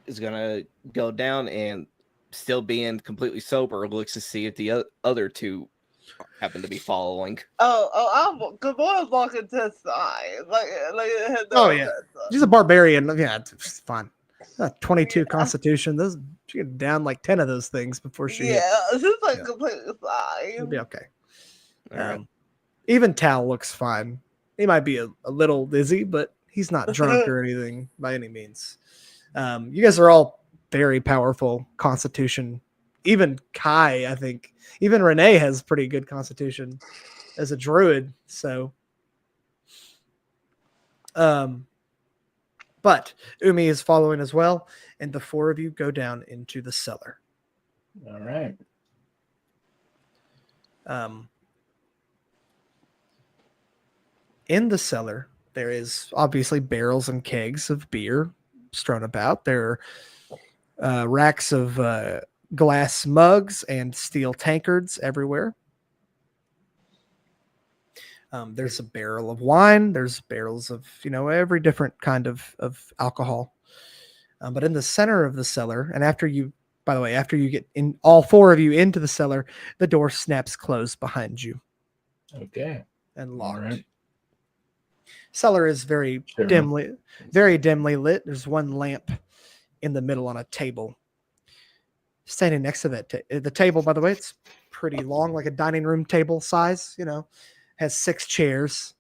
is gonna go down and still being completely sober, looks to see if the other two happen to be following. I'm Gamora's walking to the side. Oh yeah, she's a barbarian. Yeah, it's fine. 22 Constitution. She get down like 10 of those things before she. She's completely fine. It'll be okay. All right. Even Tal looks fine. He might be a little dizzy, but he's not drunk or anything by any means. You guys are all very powerful Constitution. Even Kai, I think. Even Renee has pretty good Constitution as a druid. So, but Umi is following as well, and the 4 of you go down into the cellar. All right. In the cellar, there is obviously barrels and kegs of beer strewn about. There are racks of glass mugs and steel tankards everywhere. There's a barrel of wine. There's barrels of, every different kind of alcohol. But in the center of the cellar, and after you get in, all four of you into the cellar, the door snaps closed behind you Okay. and All locked. right. Cellar is very Fair enough. dimly lit. There's one lamp in the middle on a table. Standing next to that, the table, by the way, it's pretty long, like a dining room table size, has 6 chairs.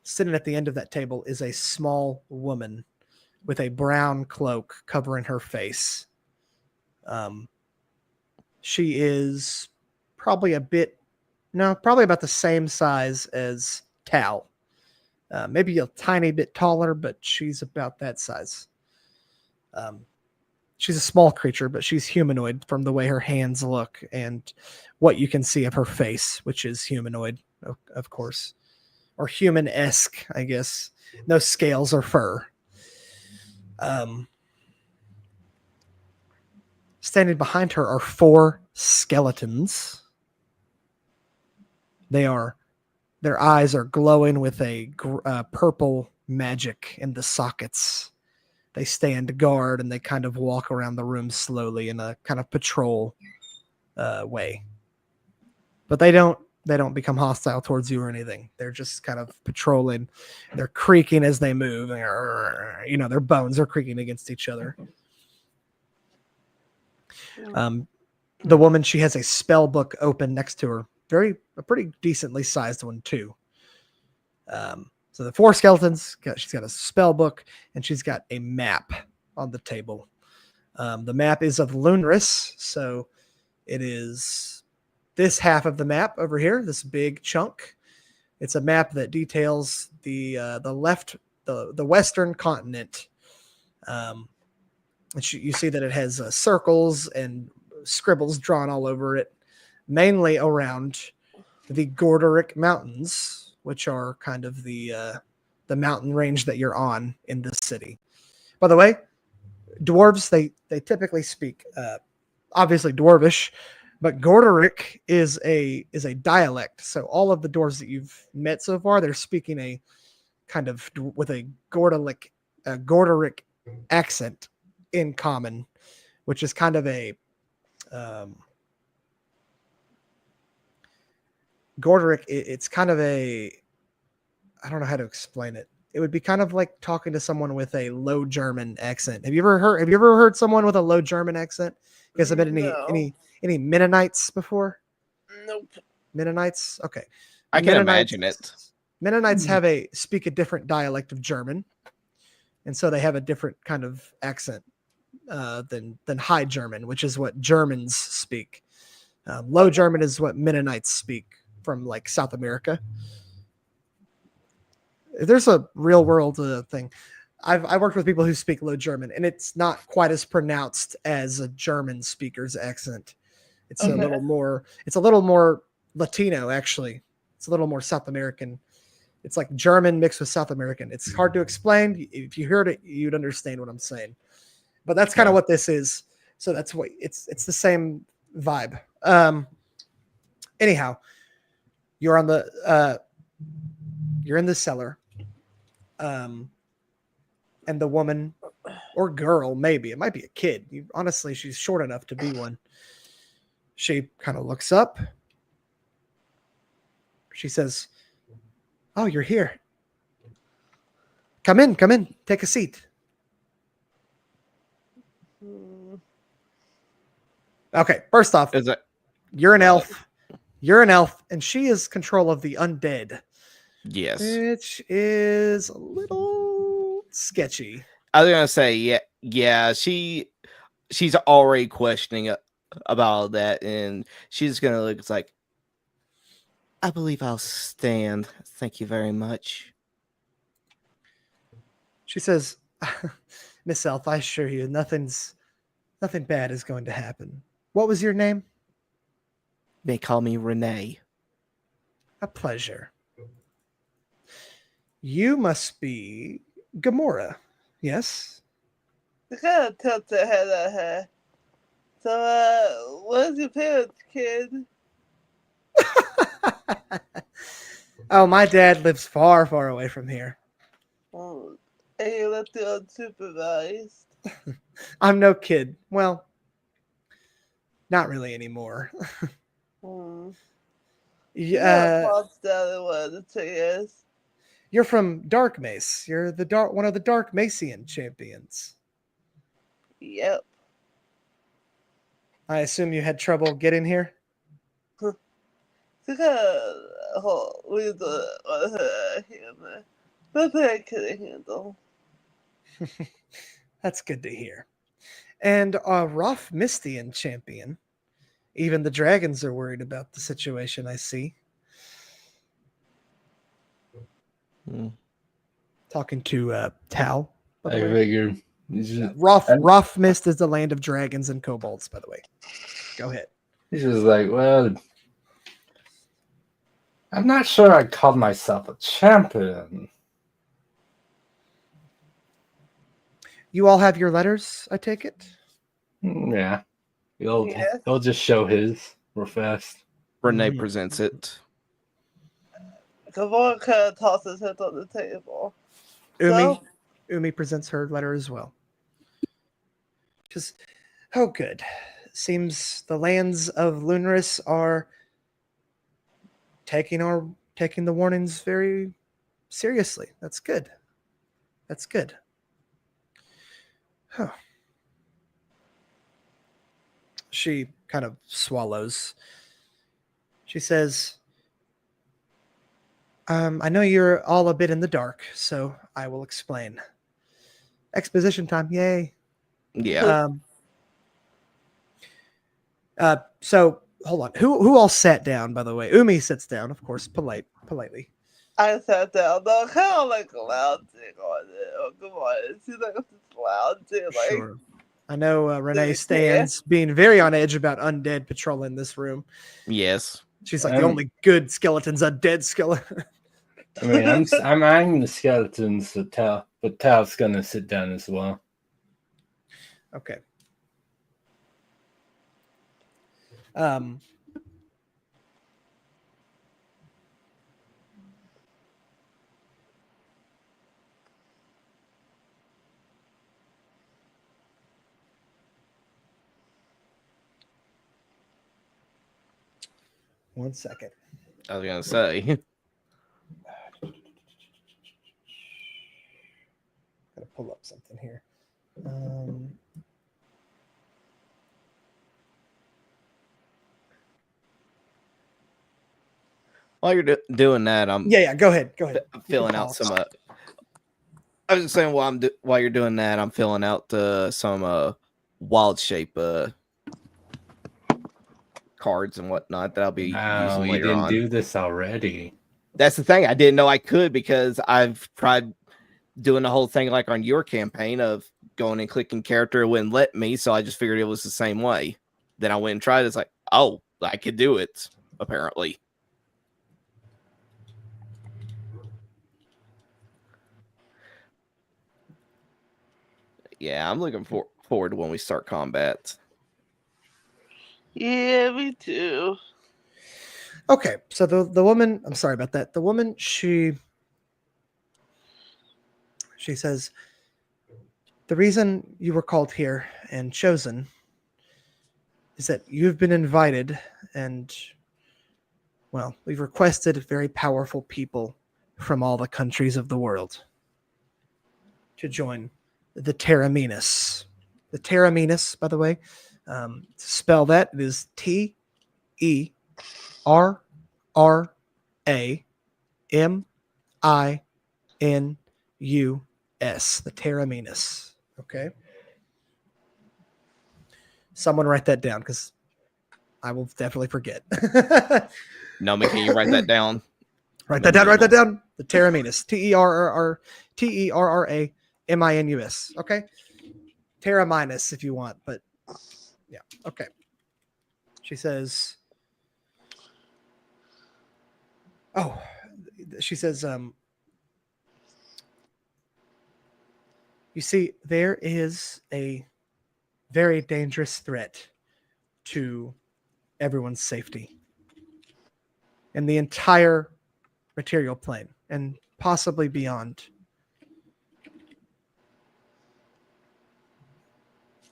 Sitting at the end of that table is a small woman with a brown cloak covering her face. She is probably probably about the same size as Tal. Maybe a tiny bit taller, but she's about that size. She's a small creature, but she's humanoid from the way her hands look and what you can see of her face, which is humanoid, of course, or human-esque, I guess. No scales or fur. Standing behind her are 4 skeletons. Their eyes are glowing with a purple magic in the sockets. They stand guard and they kind of walk around the room slowly in a kind of patrol way. But they don't become hostile towards you or anything. They're just kind of patrolling. They're creaking as they move. Their bones are creaking against each other. The woman, she has a spell book open next to her. A pretty decently sized one too. So the 4 skeletons, she's got a spell book and she's got a map on the table. The map is of Lunris, so it is this half of the map over here, this big chunk. It's a map that details the western continent. You see that it has circles and scribbles drawn all over it, mainly around the Gorderic Mountains, which are kind of the mountain range that you're on in this city. By the way, dwarves, they typically speak obviously Dwarvish, but Gorderic is a dialect. So all of the dwarves that you've met so far, they're speaking a kind of with a Gorderic accent in common, which is kind of a Gorderic. It's kind of a, I don't know how to explain it. It would be kind of like talking to someone with a low German accent. Have you ever heard someone with a low German accent? You guys have been any Mennonites before? Nope. Mennonites? Okay. I can imagine it. Mennonites speak a different dialect of German. And so they have a different kind of accent than High German, which is what Germans speak. Low German is what Mennonites speak from like South America. There's a real world thing. I've worked with people who speak Low German, and it's not quite as pronounced as a German speaker's accent. It's a little more Latino, actually. It's a little more South American. It's like German mixed with South American. It's hard to explain. If you heard it, you'd understand what I'm saying. But that's kind of what this is. So that's what it's the same vibe. Anyhow, you're in the cellar. And the woman or girl, maybe it might be a kid. Honestly, she's short enough to be one. She kind of looks up. She says, "Oh, you're here. Come in. Take a seat." Okay, first off, you're an elf. You're an elf, and she is control of the undead. Yes. Which is a little sketchy. I was gonna say, yeah. She's already questioning about that, and she's gonna look. It's like, I believe I'll stand. Thank you very much. She says, "Miss Elf, I assure you, nothing bad is going to happen. What was your name?" They call me Renee. "A pleasure." You must be Gamora. Yes. They kind of tilt their head at her. So, where's your parents, kid? Oh, my dad lives far, far away from here. And you left you unsupervised. I'm no kid. Well, not really anymore. Hmm. Yeah, Pops down in 1 to 2 years. you're from Dark Mace. You're one of the Dark Macian champions. Yep. I assume you had trouble getting here. So kind of leave the on her humor. Nothing I couldn't handle. That's good to hear. And Roth Mistian champion. Even the dragons are worried about the situation, I see. Hmm. Talking to Tal. by the I way. figured. He's just, Roth Mist is the land of dragons and kobolds, by the way. Go ahead. he's just like, well, I'm not sure I'd call myself a champion. You all have your letters, I take it? Yeah. Yes. He'll just show his real fast. Renee Mhm. presents it. Gamora kind of tosses it on the table. Umi. So, Umi presents her letter as well. Just, oh, good. Seems the lands of Lunaris are taking the warnings very seriously. That's good. That's good. Huh. She kind of swallows. She says, I know you're all a bit in the dark, so I will explain. Exposition time, yay. Yeah. So hold on. Who all sat down, by the way? Umi sits down, of course, politely. I sat down. No, kind of like lounging on it. Oh, come on. It seems like I'm just lounging. Like, Sure. I know Renee Yeah. stands being very on edge about undead patrolling this room. Yes. She's like the Um, only good skeleton's a dead skeleton. I mean, I'm eyeing the skeletons, but Tal's gonna sit down as well. Okay. One second. I was gonna say. Gotta pull up something here. While you're doing that, I'm Yeah, go ahead. Go ahead. filling out some. I was just saying while you're doing that, I'm filling out some wild shape cards and whatnot that I'll be using We later didn't on. do this already. That's the thing. I didn't know I could because I've tried doing the whole thing like on your campaign of going and clicking character. It wouldn't let me, so I just figured it was the same way. Then I went and tried it. It's like, oh, I could do it, apparently. Yeah, I'm looking forward to when we start combat. yeah, me too. Okay, so the woman, I'm sorry about that. The woman, she says, the reason you were called here and chosen is that you've been invited and, well, we've requested very powerful people from all the countries of the world to join the Terraminus. The Terraminus, by the way, to spell that, it is TERRAMINUS. The Terraminus. Okay. Someone write that down because I will definitely forget. Nomi, can you write that down? Write that down. Write that down. The Terraminus. TERRAMINUS. Okay. Terraminus if you want, but yeah. Okay. She says, oh, she says, You see, there is a very dangerous threat to everyone's safety in the entire material plane and possibly beyond.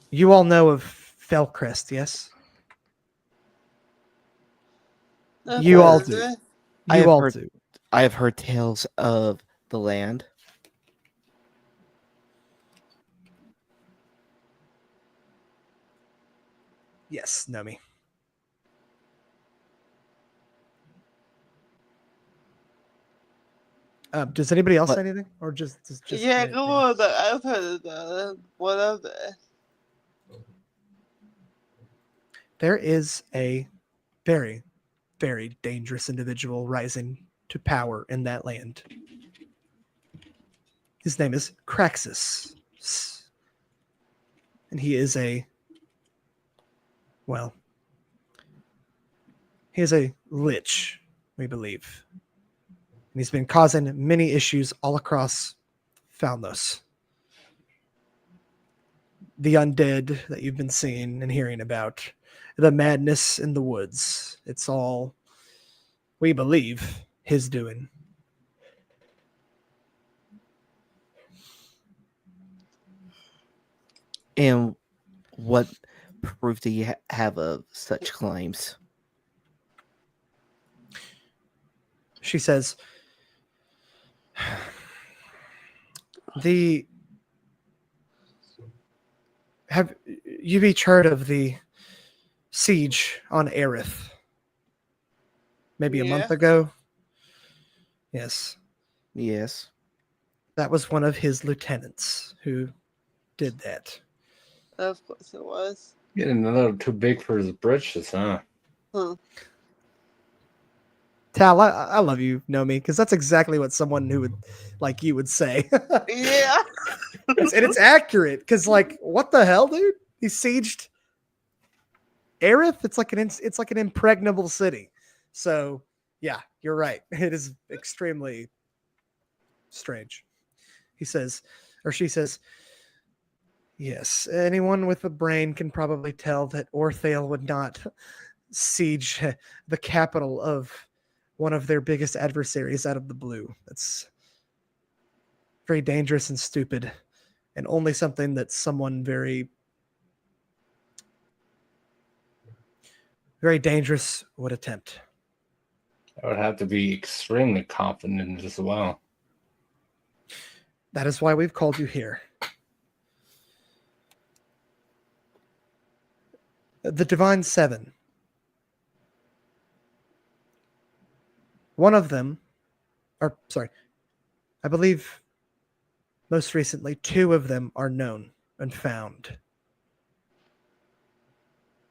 You all know of Fellcrest, yes? You all do. I You have all heard- do. I have heard tales of the land. Yes, Nomi. Does anybody else But- say anything, or just Yeah, me? come on. I've heard of that. What of it? There is a very, very dangerous individual rising to power in that land. His name is Craxus, and he is a lich, we believe. And he's been causing many issues all across Falnos. The undead that you've been seeing and hearing about, the madness in the woods. It's all, we believe, his doing. And what proof do you have of such claims? She says, have you each heard of the siege on Aerith? Maybe a month Yeah. ago? Yes. Yes. That was one of his lieutenants who did that. Of course it was. Getting a little too big for his britches, huh? Huh. Tal, I love you, Nomi, because that's exactly what someone who would like you would say. Yeah. And it's accurate, because like, what the hell, dude? He sieged Aerith. It's like an impregnable city. So yeah, you're right. It is extremely strange. He says, or she says, yes, anyone with a brain can probably tell that Orthael would not siege the capital of one of their biggest adversaries out of the blue. That's very dangerous and stupid, and only something that someone very, very dangerous would attempt. I would have to be extremely confident as well. That is why we've called you here. The Divine Seven. One of them, or sorry, I believe most recently, two of them are known and found.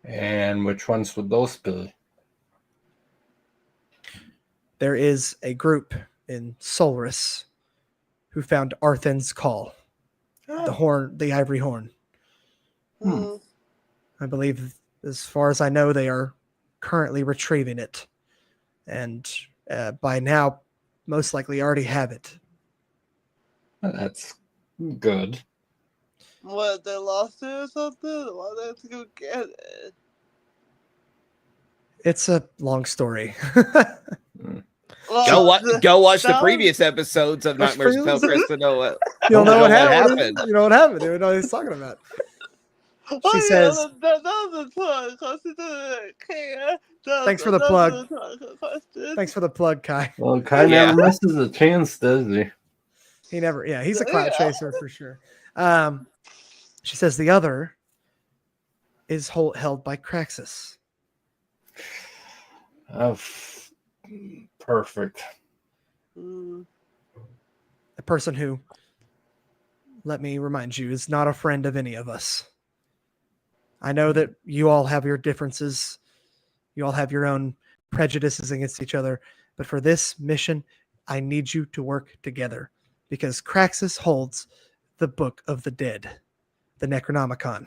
And which ones would those be? There is a group in Solris who found Arthen's call, the ivory horn. Hmm. I believe, as far as I know, they are currently retrieving it, and by now, most likely already have it. That's good. What, they lost it or something? Why they have to go get it? It's a long story. Go watch the that previous episodes of Watch Nightmares of previous- Fellcrest to know what. You'll know what What happened. happened. You know what happened. You know what he's talking about. She says, that was a plug. Cause he didn't care. Thanks for the plug. Question. Thanks for the plug, Kai. Well, Kai Yeah. never misses a chance, does he? He never, yeah, he's a clout Yeah. chaser for sure. She says the other is held by Craxus. Oh, perfect. Mm. A person who, let me remind you, is not a friend of any of us. I know that you all have your differences. You all have your own prejudices against each other. But for this mission, I need you to work together, because Craxus holds the Book of the Dead, the Necronomicon.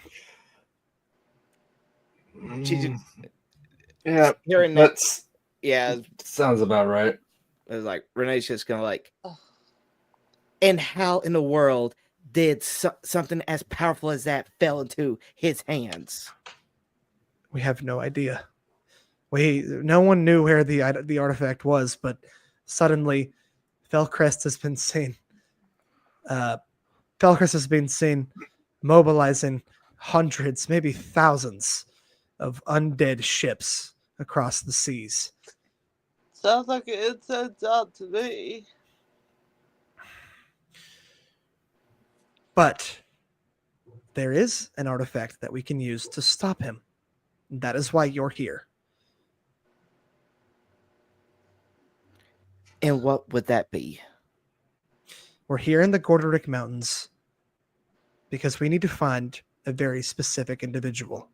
Yeah, Hearing that, that's yeah, sounds about right. it was like Renee's just gonna like, and how in the world did something as powerful as that fell into his hands? We have no idea. No one knew where the artifact was, but suddenly Fellcrest has been seen. Fellcrest has been seen mobilizing hundreds, maybe thousands of undead ships across the seas. Sounds like an inside job to me. But there is an artifact that we can use to stop him. That is why you're here. And what would that be? We're here in the Gorderic Mountains because we need to find a very specific individual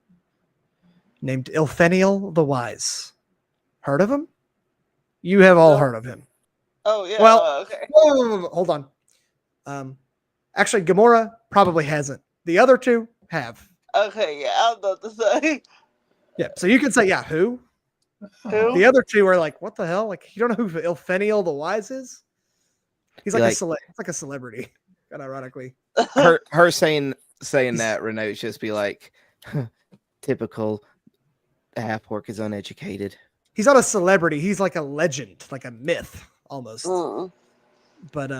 named Ilfeniel the Wise. Heard of him? You have all heard of him. Oh yeah. Well, okay. Whoa, hold on. Actually, Gamora probably hasn't. The other two have. Okay. Yeah. I don't know what to say. Yeah. So you can say, yeah, who? Who? The other two are like, what the hell? Like, you don't know who Ilfeniel the Wise is? He's like, it's like a celebrity, kind of ironically. Her saying that, Renee would just be like, typical half-orc is uneducated. He's not a celebrity. He's like a legend, like a myth almost. But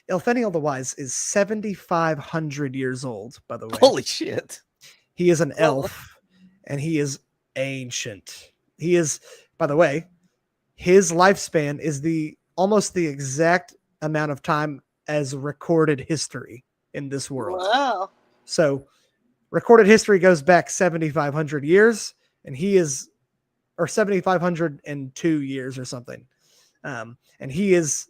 Ilfeniel the Wise is 7,500 years old, by the way. Holy shit. He is an elf, and he is ancient. He is, by the way, his lifespan is almost the exact amount of time as recorded history in this world. Wow. So recorded history goes back 7,500 years, and he is, or 7,502 years or something. And he is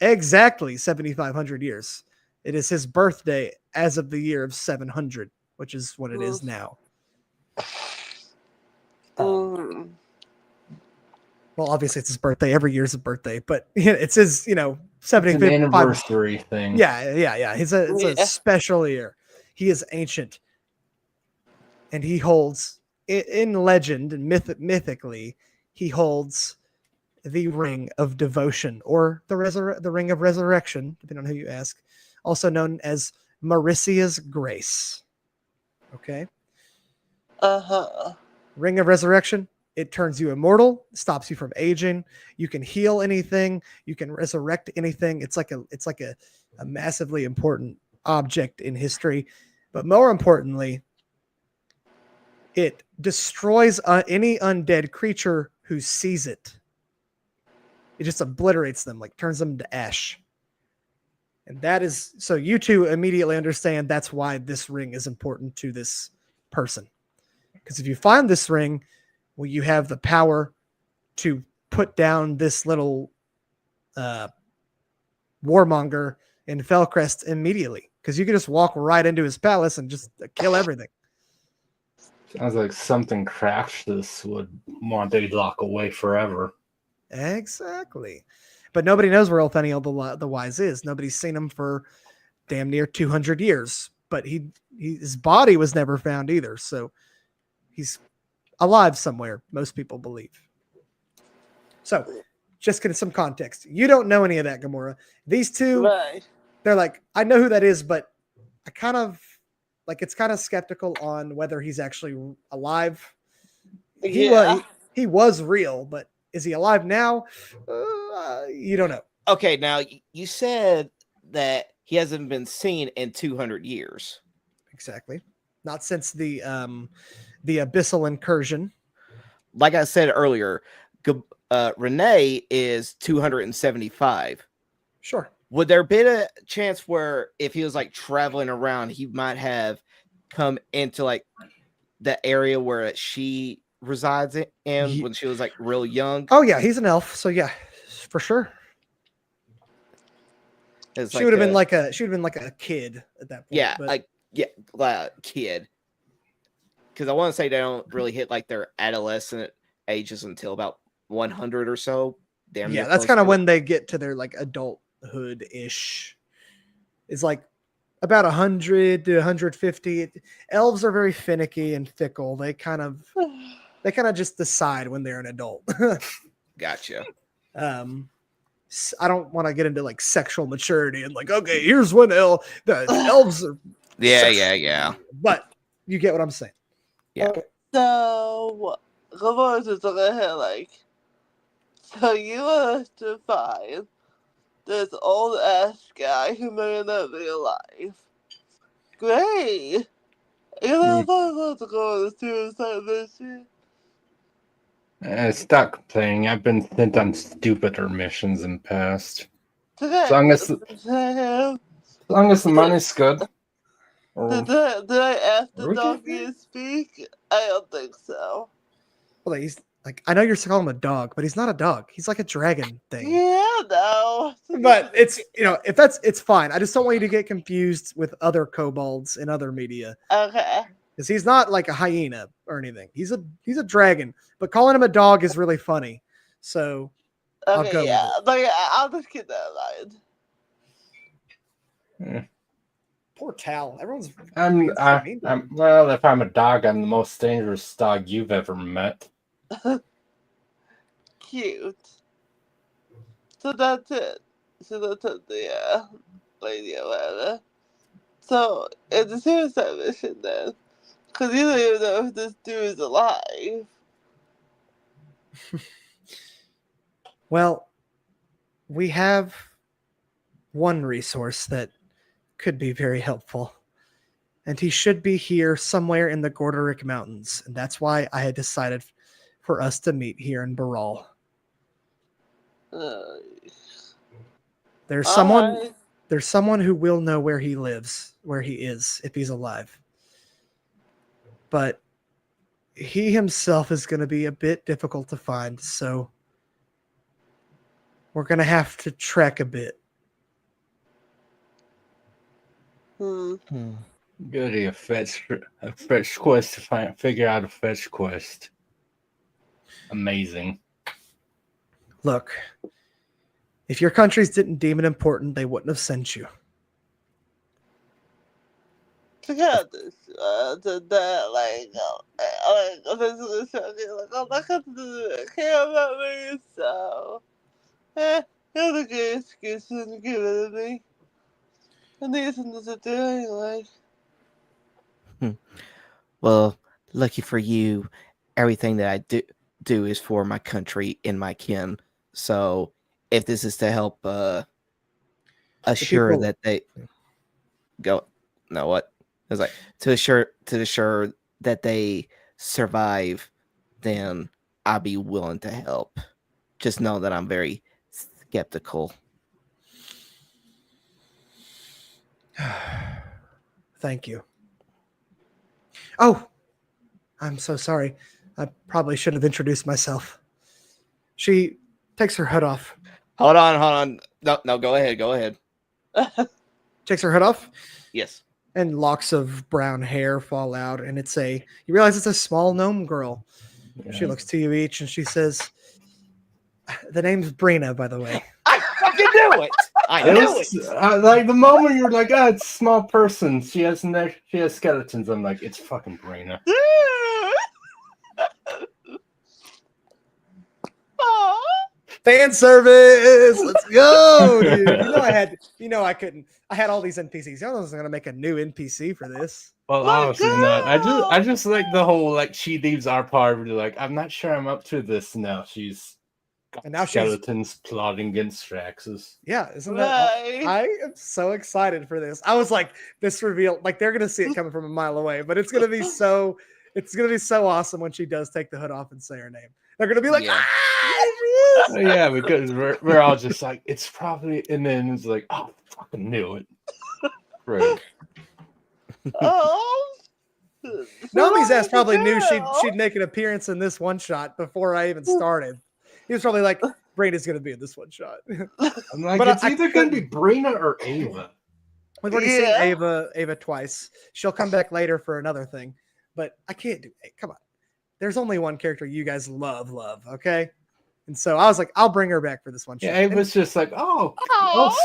exactly 7,500 years. It is his birthday as of the year of 700, which is what it is now. Well, obviously it's his birthday. Every year's a birthday, but it's his, 75th It's an anniversary thing. Yeah. It's a special year. He is ancient, and he holds in legend and mythically, he holds the Ring of Devotion, or the Ring of Resurrection, depending on who you ask, also known as Maricia's Grace. Okay. Ring of Resurrection. It turns you immortal, stops you from aging. You can heal anything. You can resurrect anything. It's like a massively important object in history. But more importantly, it destroys any undead creature who sees it. It just obliterates them, like turns them to ash. And that is, so you two immediately understand that's why this ring is important to this person. Because if you find this ring, well, you have the power to put down this little warmonger in Fellcrest immediately. Because you can just walk right into his palace and just kill everything. Sounds like something Crassus would want to lock away forever. Exactly. But nobody knows where Ilfeniel the Wise is. Nobody's seen him for damn near 200 years. But his body was never found either. So he's alive somewhere, most people believe. So, just getting some context. You don't know any of that, Gamora. These two, Right. They're like, I know who that is, but I kind of, it's kind of skeptical on whether he's actually alive. He was real, but is he alive now? You don't know. Okay, now you said that he hasn't been seen in 200 years. Exactly. Not since the abyssal incursion. Like I said earlier, Renee is 275. Sure. Would there be a chance where if he was like traveling around, he might have come into like the area where she resides in when she was like real young? Oh yeah, he's an elf, so yeah, for sure. She would have been like a kid at that point. Yeah, but... like kid. Because I want to say they don't really hit like their adolescent ages until about 100 or so. Damn. Yeah, that's kind of when they get to their like adulthood ish. It's like about 100 to 150. Elves are very finicky and fickle. They kind of just decide when they're an adult. Gotcha. I don't want to get into like sexual maturity and like, okay, here's when the elves are Yeah. but you get what I'm saying. Yeah. So, come on, just look at him like. So you have to find this old ass guy who may not be alive. Great. You're not supposed to go on a suicide mission. Stop complaining. I've been sent on stupider missions in the past. As long as the money's good. Did I ask the doggy to speak? I don't think so. Well, he's like, I know you're calling him a dog, but he's not a dog. He's like a dragon thing. Yeah, no. But it's, if it's fine. I just don't want you to get confused with other kobolds in other media. Okay. Because he's not like a hyena or anything. He's a dragon. But calling him a dog is really funny. So I'll go with it. But yeah, I'll just keep that in mind. Poor Tal. Everyone's. Well, if I'm a dog, I'm the most dangerous dog you've ever met. Cute. So that's it. The lady or whatever. So it's a suicide mission then. Because you don't even know if this dude is alive. Well, we have one resource that could be very helpful. And he should be here somewhere in the Gorderic Mountains. And that's why I had decided for us to meet here in Baral. There's someone who will know where he lives, where he is, if he's alive. But he himself is going to be a bit difficult to find, so we're going to have to trek a bit. Goody, a fetch quest to figure out a fetch quest. Amazing. Look, if your countries didn't deem it important, they wouldn't have sent you. Forget this. Like, I'm not going to care about me, so. You're the good excuse to give it to me. I need something to do anyway. Well, lucky for you, everything that I do is for my country and my kin. So if this is to help assure that they go, no, what? It was like to assure that they survive, then I'll be willing to help. Just know that I'm very skeptical. Thank you. Oh, I'm so sorry. I probably should have introduced myself. She takes her hood off. Hold on. No, go ahead. Takes her hood off. Yes. And locks of brown hair fall out, and you realize it's a small gnome girl. Yeah. She looks to you each, and she says, "The name's Brina, by the way." I fucking knew it. I knew it. Like the moment you're like, it's a small person. She has skeletons. I'm like, it's fucking Brina. Fan service. Let's go, dude. I had all these NPCs. I wasn't gonna make a new NPC for this. Well, obviously not. I just like the whole like she leaves our party. Like, I'm not sure I'm up to this now. She's skeletons plotting against Straxus. Yeah, isn't that? I am so excited for this. I was like, this reveal, like they're gonna see it coming from a mile away, but it's gonna be so awesome when she does take the hood off and say her name. They're gonna be like, yeah, because we're all just like, it's probably, and then it's like, oh, fucking knew it. Right. Naomi's ass probably knew she'd make an appearance in this one shot before I even started. He was probably like, Brina's going to be in this one shot. I'm like, it's either going to be Brina or Ava. We've already seen Ava twice. She'll come back later for another thing, but I can't do it. Come on. There's only one character you guys love, okay? And so I was like, I'll bring her back for this one shot. Yeah, Ava's just like, oh,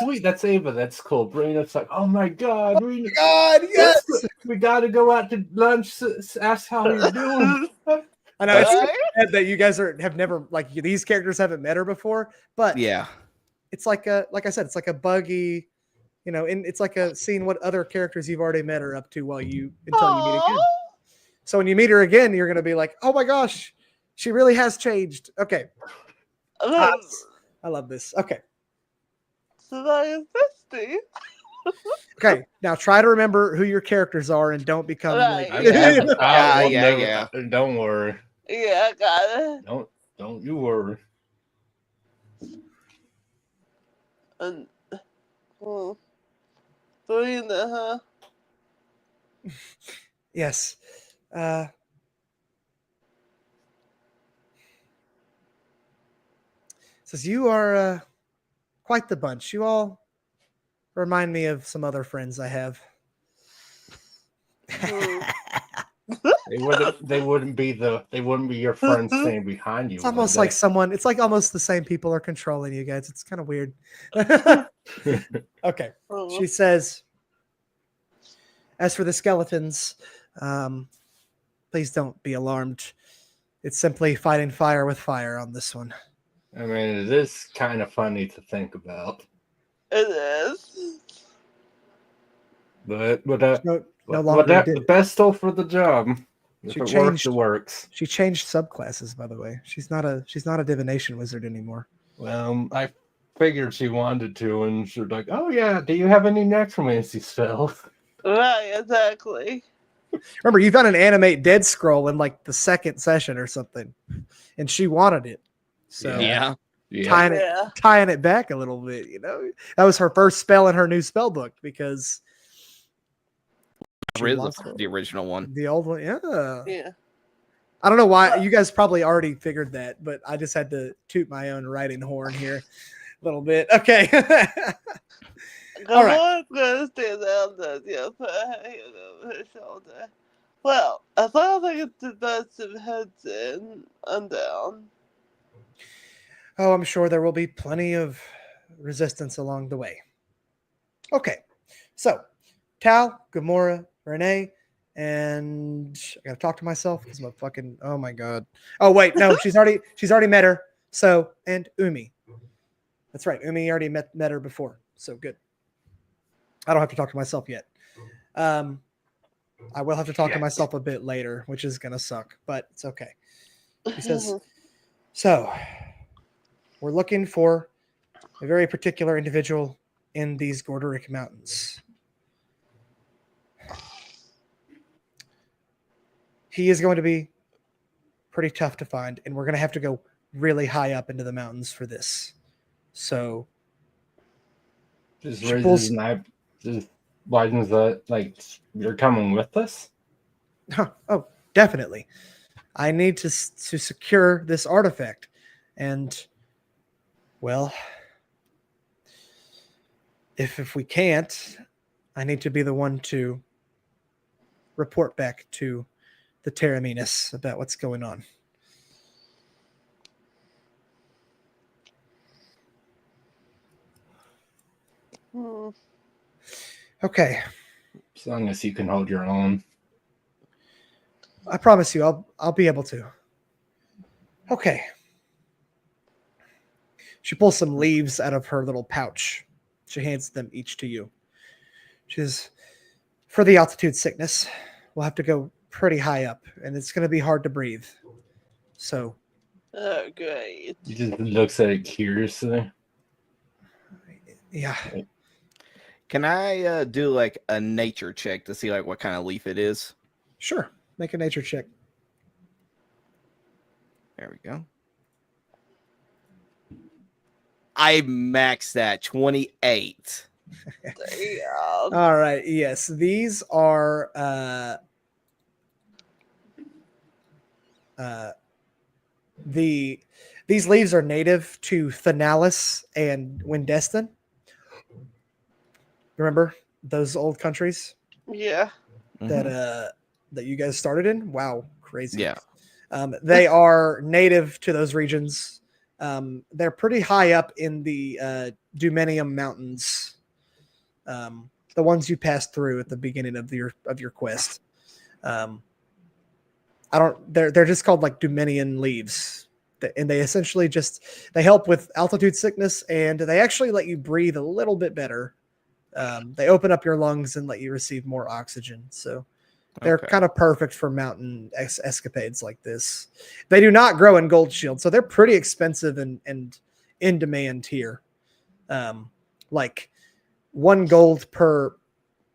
sweet, that's Ava. That's cool. Brina's like, oh my God. Brina, yes! We got to go out to lunch. Ask how you're doing. I know it's sad that you guys have never, like, these characters haven't met her before, but yeah, it's like I said, it's like a buggy, and it's like a seeing what other characters you've already met are up to until you meet again. So when you meet her again, you're gonna be like, oh my gosh, she really has changed. Okay, I love this. Okay, So that is 50. okay. Now try to remember who your characters are and don't become Right. like. Yeah. Don't worry. Yeah, I got it. Don't you worry. And Serena, huh? Yes. Says you are quite the bunch. You all remind me of some other friends I have. They wouldn't be your friends standing behind you. It's almost like it's like almost the same people are controlling you guys. It's kind of weird. Okay. She says, as for the skeletons, please don't be alarmed. It's simply fighting fire with fire on this one. I mean, it is kind of funny to think about. It is. But No longer the best tool for the job. If it works, it works. She changed subclasses, by the way. She's not a divination wizard anymore. Well, I figured she wanted to, and she's like, "Oh yeah, do you have any necromancy spells?" Right, exactly. Remember, you found an animate dead scroll in like the second session or something, and she wanted it. So Yeah. tying it back a little bit, that was her first spell in her new spell book because The original one. the old one, yeah. Yeah. I don't know why you guys probably already figured that, but I just had to toot my own writing horn here a little bit. Okay. All right. Gonna stand down there, put her hand over her shoulder. Well, as long as I get to put some heads in, I'm down. Oh, I'm sure there will be plenty of resistance along the way. Okay. So, Tal, Gamora, Renee, and I gotta talk to myself because I'm a fucking oh my god. Oh wait, no, she's already met her. So and Umi. That's right. Umi already met her before. So good. I don't have to talk to myself yet. I will have to talk to myself a bit later, which is gonna suck, but it's okay. He says, so we're looking for a very particular individual in these Gorderic Mountains. He is going to be pretty tough to find, and we're going to have to go really high up into the mountains for this. So, just raises an eye. Just widens that, like, you're coming with us? Oh, definitely. I need to secure this artifact. And, well, if we can't, I need to be the one to report back to the Terraminus about what's going on. Okay. As long as you can hold your own. I promise you, I'll be able to. Okay. She pulls some leaves out of her little pouch. She hands them each to you. She says, for the altitude sickness, we'll have to go pretty high up, and it's going to be hard to breathe. So. Oh, great. He just looks at it curiously. Yeah. Can I do like a nature check to see like what kind of leaf it is? Sure. Make a nature check. There we go. I maxed that 28. All right. Yes, these are these leaves are native to Thanalis and Windestin. Remember those old countries? Yeah. That you guys started in? Wow, crazy. Yeah. They are native to those regions. They're pretty high up in the Dumenium Mountains. The ones you passed through at the beginning of your quest. They're just called like Dumenian leaves. and they essentially they help with altitude sickness, and they actually let you breathe a little bit better. They open up your lungs and let you receive more oxygen. So they're Okay. kind of perfect for mountain escapades like this. They do not grow in Gold Shield, so they're pretty expensive and in demand here. Like 1 gold per,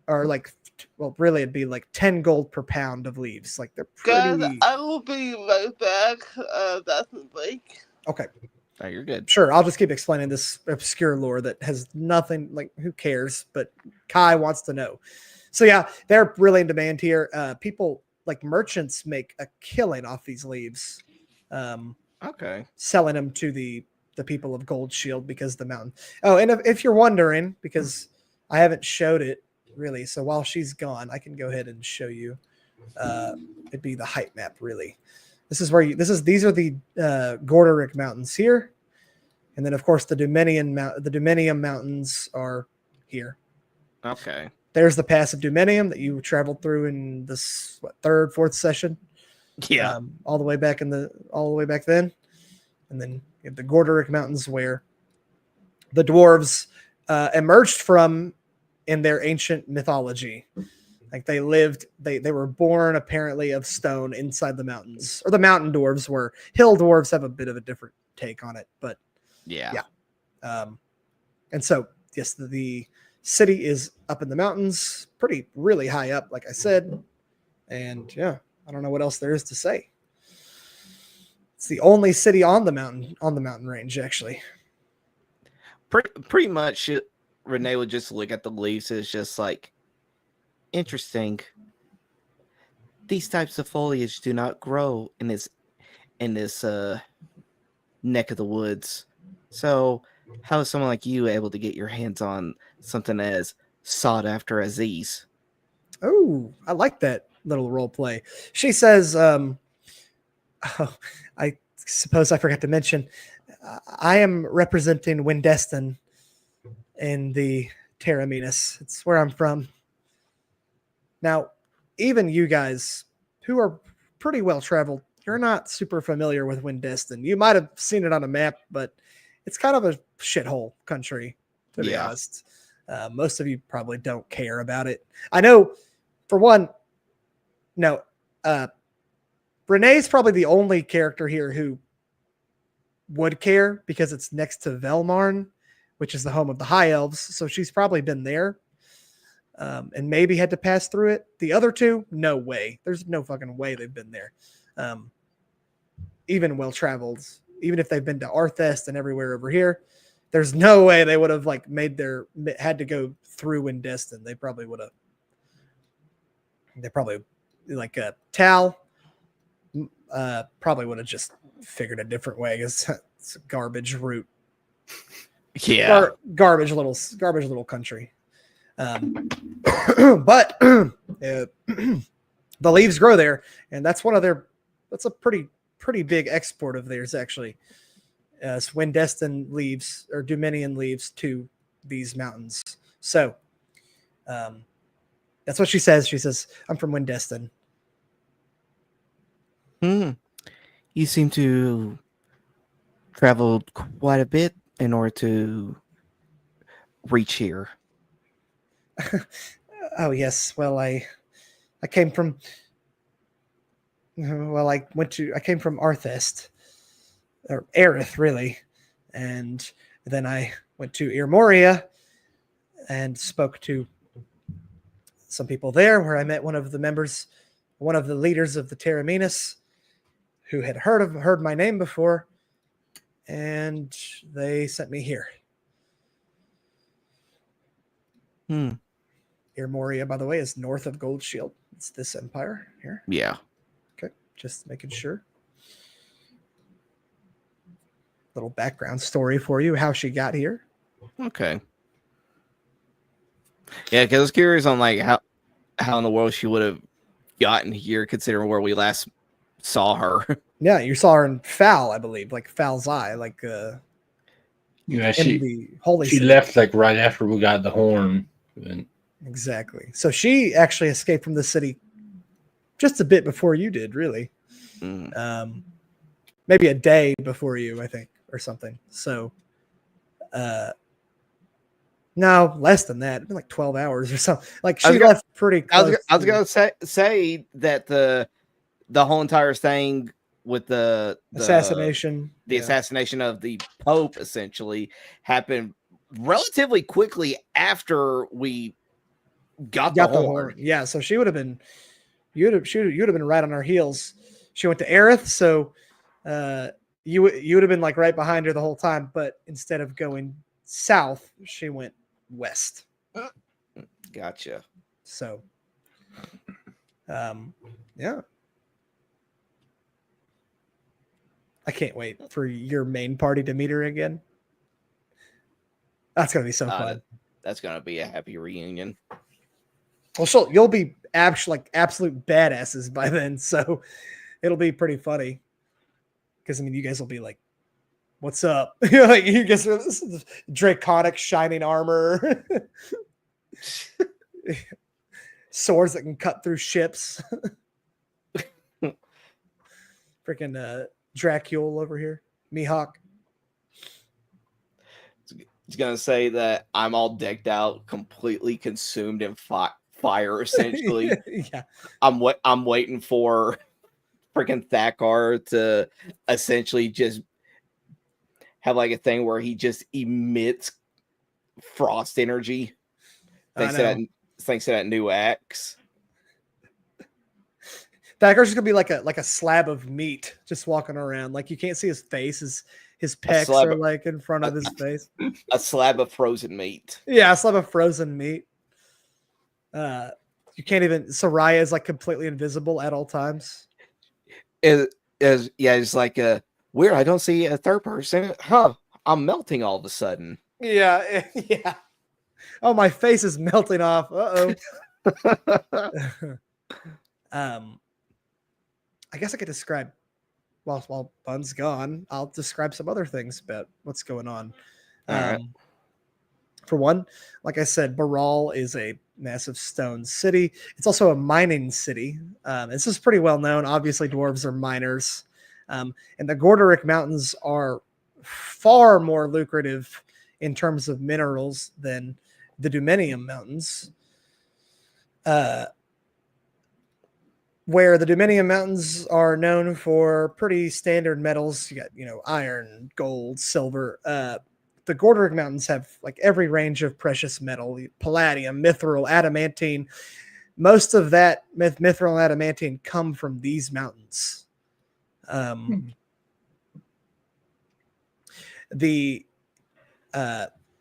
or like, well, really it'd be like 10 gold per pound of leaves. Like they're Guys, pretty. I will be right back. That's a break. Okay, Oh, you're good. sure. I'll just keep explaining this obscure lore that has nothing, like, who cares? But Kai wants to know. So yeah, they're really in demand here. People like merchants make a killing off these leaves, Okay. selling them to the people of Gold Shield because the mountain. Oh, and if you're wondering, because I haven't showed it really, so while she's gone, I can go ahead and show you. It'd be the height map, really. This is where these are the Gorderic Mountains here, and then of course the Dumenium Mountains are here. Okay. There's the pass of Dumenium that you traveled through in this third, fourth session. Yeah. All the way back then, and then you have the Gorderic Mountains where the dwarves emerged from in their ancient mythology. Like they were born apparently of stone inside the mountains, or the mountain dwarves were. Hill dwarves have a bit of a different take on it, but Yeah. and so yes, the city is up in the mountains, really high up, like I said, and yeah, I don't know what else there is to say. It's the only city on the mountain range, actually. Pretty much, Renee would just look at the leaves. It's just like, interesting. These types of foliage do not grow in this neck of the woods. So, how is someone like you able to get your hands on something as sought after as these? Oh, I like that little role play. She says, oh, I suppose I forgot to mention, I am representing Windestin in the Terra Minus. It's where I'm from. Now, even you guys who are pretty well traveled, you're not super familiar with Windestin. You might have seen it on a map, but it's kind of a shithole country, to be honest. Most of you probably don't care about it. I know, for one, no, Renee's probably the only character here who would care because it's next to Velmarn, which is the home of the High Elves. So she's probably been there and maybe had to pass through it. The other two, no way. There's no fucking way they've been there. Even well-traveled, even if they've been to Arthest and everywhere over here, there's no way they would have like had to go through Windestin. They probably would have. They probably like Tal probably would have just figured a different way because it's a garbage route. Yeah. Garbage little country. But the leaves grow there, and that's a pretty big export of theirs, actually. Windestin leaves or Dumenian leaves to these mountains. So that's what she says. She says, I'm from Windestin. You seem to travel quite a bit in order to reach here. Oh yes. Well, I came from. Well, I came from Arthest, or Aerith, really, and then I went to Irmoria and spoke to some people there, where I met one of the leaders of the Terra Minus, who had heard my name before, and they sent me here. Irmoria, by the way, is north of Gold Shield. It's this empire here. Yeah. Okay, just making sure. Little background story for you, how she got here. Okay. Yeah, because I was curious on like how in the world she would have gotten here, considering where we last saw her. Yeah, you saw her in Foul, I believe, like Foul's Eye, like Yeah, in the Holy she City. left like right after we got the horn. And Exactly. So she actually escaped from the city just a bit before you did, really. maybe a day before you, I think, or something. So, no, less than that, like 12 hours or something. Like she left pretty close. I was gonna say that the whole entire thing with the assassination, the assassination of the Pope essentially happened relatively quickly after we got the horn. Yeah, so she would have been, you'd have been right on our heels. She went to Aerith, so you would have been like right behind her the whole time, but instead of going south, she went west. Gotcha. So, yeah. I can't wait for your main party to meet her again. That's gonna be so fun. That's gonna be a happy reunion. Well, you'll be absolute badasses by then, so it'll be pretty funny. Because I mean, you guys will be like, "What's up?" Like you guys, this is draconic shining armor, swords that can cut through ships. Freaking Dracule over here, Mihawk. He's gonna say that I'm all decked out, completely consumed in fire. Essentially, yeah. I'm waiting for freaking Thakar to essentially just have like a thing where he just emits frost energy. Thanks to that new axe. Thakar's gonna be like a slab of meat just walking around. Like you can't see his face. His pecs are like in front of his face. A slab of frozen meat. Yeah, a slab of frozen meat. You can't even. Soraya is like completely invisible at all times. It's like weird. I don't see a third person. Huh? I'm melting all of a sudden. Yeah, yeah. Oh, my face is melting off. I guess I could describe while Bun's gone. I'll describe some other things about what's going on. All right. For one, like I said, Baral is a massive stone city. It's also a mining city. This is pretty well known. Obviously, dwarves are miners. And the Gordoric Mountains are far more lucrative in terms of minerals than the Dumenium Mountains. Where the Dumenium Mountains are known for pretty standard metals. You got, iron, gold, silver. The Gordoric Mountains have like every range of precious metal, palladium, mithril, adamantine. Most of that mithril and adamantine come from these mountains. There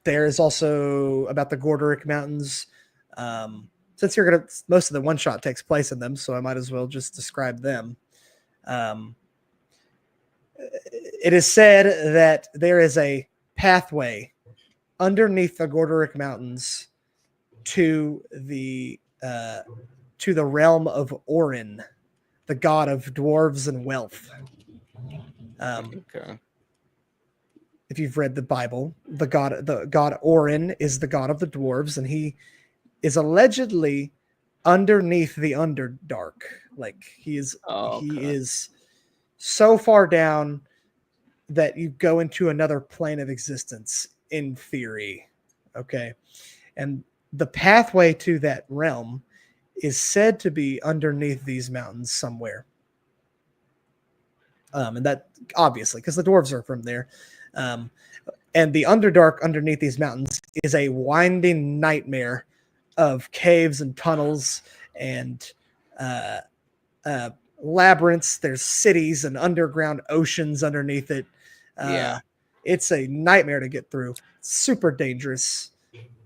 is also about the Gordoric Mountains. Since most of the one shot takes place in them, so I might as well just describe them. It is said that there is a pathway underneath the Gordoric Mountains to the realm of Orin, the god of dwarves and wealth. Okay. If you've read the Bible, the god Orin is the god of the dwarves, and he is allegedly underneath the Underdark. Like he is so far down that you go into another plane of existence in theory. Okay. And the pathway to that realm is said to be underneath these mountains somewhere. And that obviously, because the dwarves are from there. And the Underdark underneath these mountains is a winding nightmare of caves and tunnels and labyrinths. There's cities and underground oceans underneath it. It's a nightmare to get through. It's super dangerous.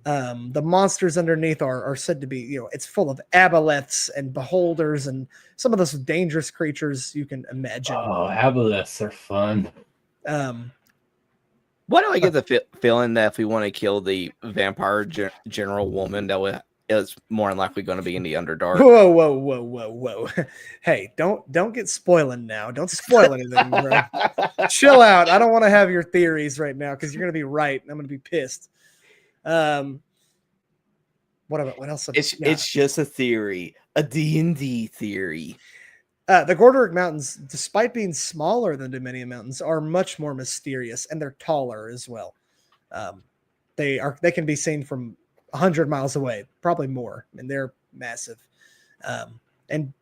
The monsters underneath are said to be, it's full of aboleths and beholders and some of those dangerous creatures you can imagine. Oh, aboleths are fun. Why do I get the feeling that if we want to kill the vampire general woman, that is more than likely going to be in the Underdark? Whoa. Hey, don't get spoiling now. Don't spoil anything, bro. Chill out. I don't want to have your theories right now because you're going to be right. And I'm going to be pissed. What else? It's just a theory, a D&D theory. The Gordoric Mountains, despite being smaller than Dominion Mountains, are much more mysterious, and they're taller as well. They can be seen from 100 miles away, probably more, and they're massive and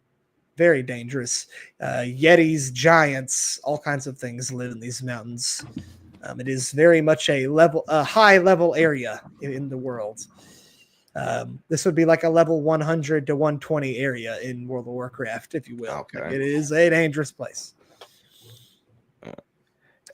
very dangerous. Yetis, giants, all kinds of things live in these mountains. It is very much a high level area in the world. This would be like a level 100 to 120 area in World of Warcraft, if you will. Okay. Like, it is a dangerous place.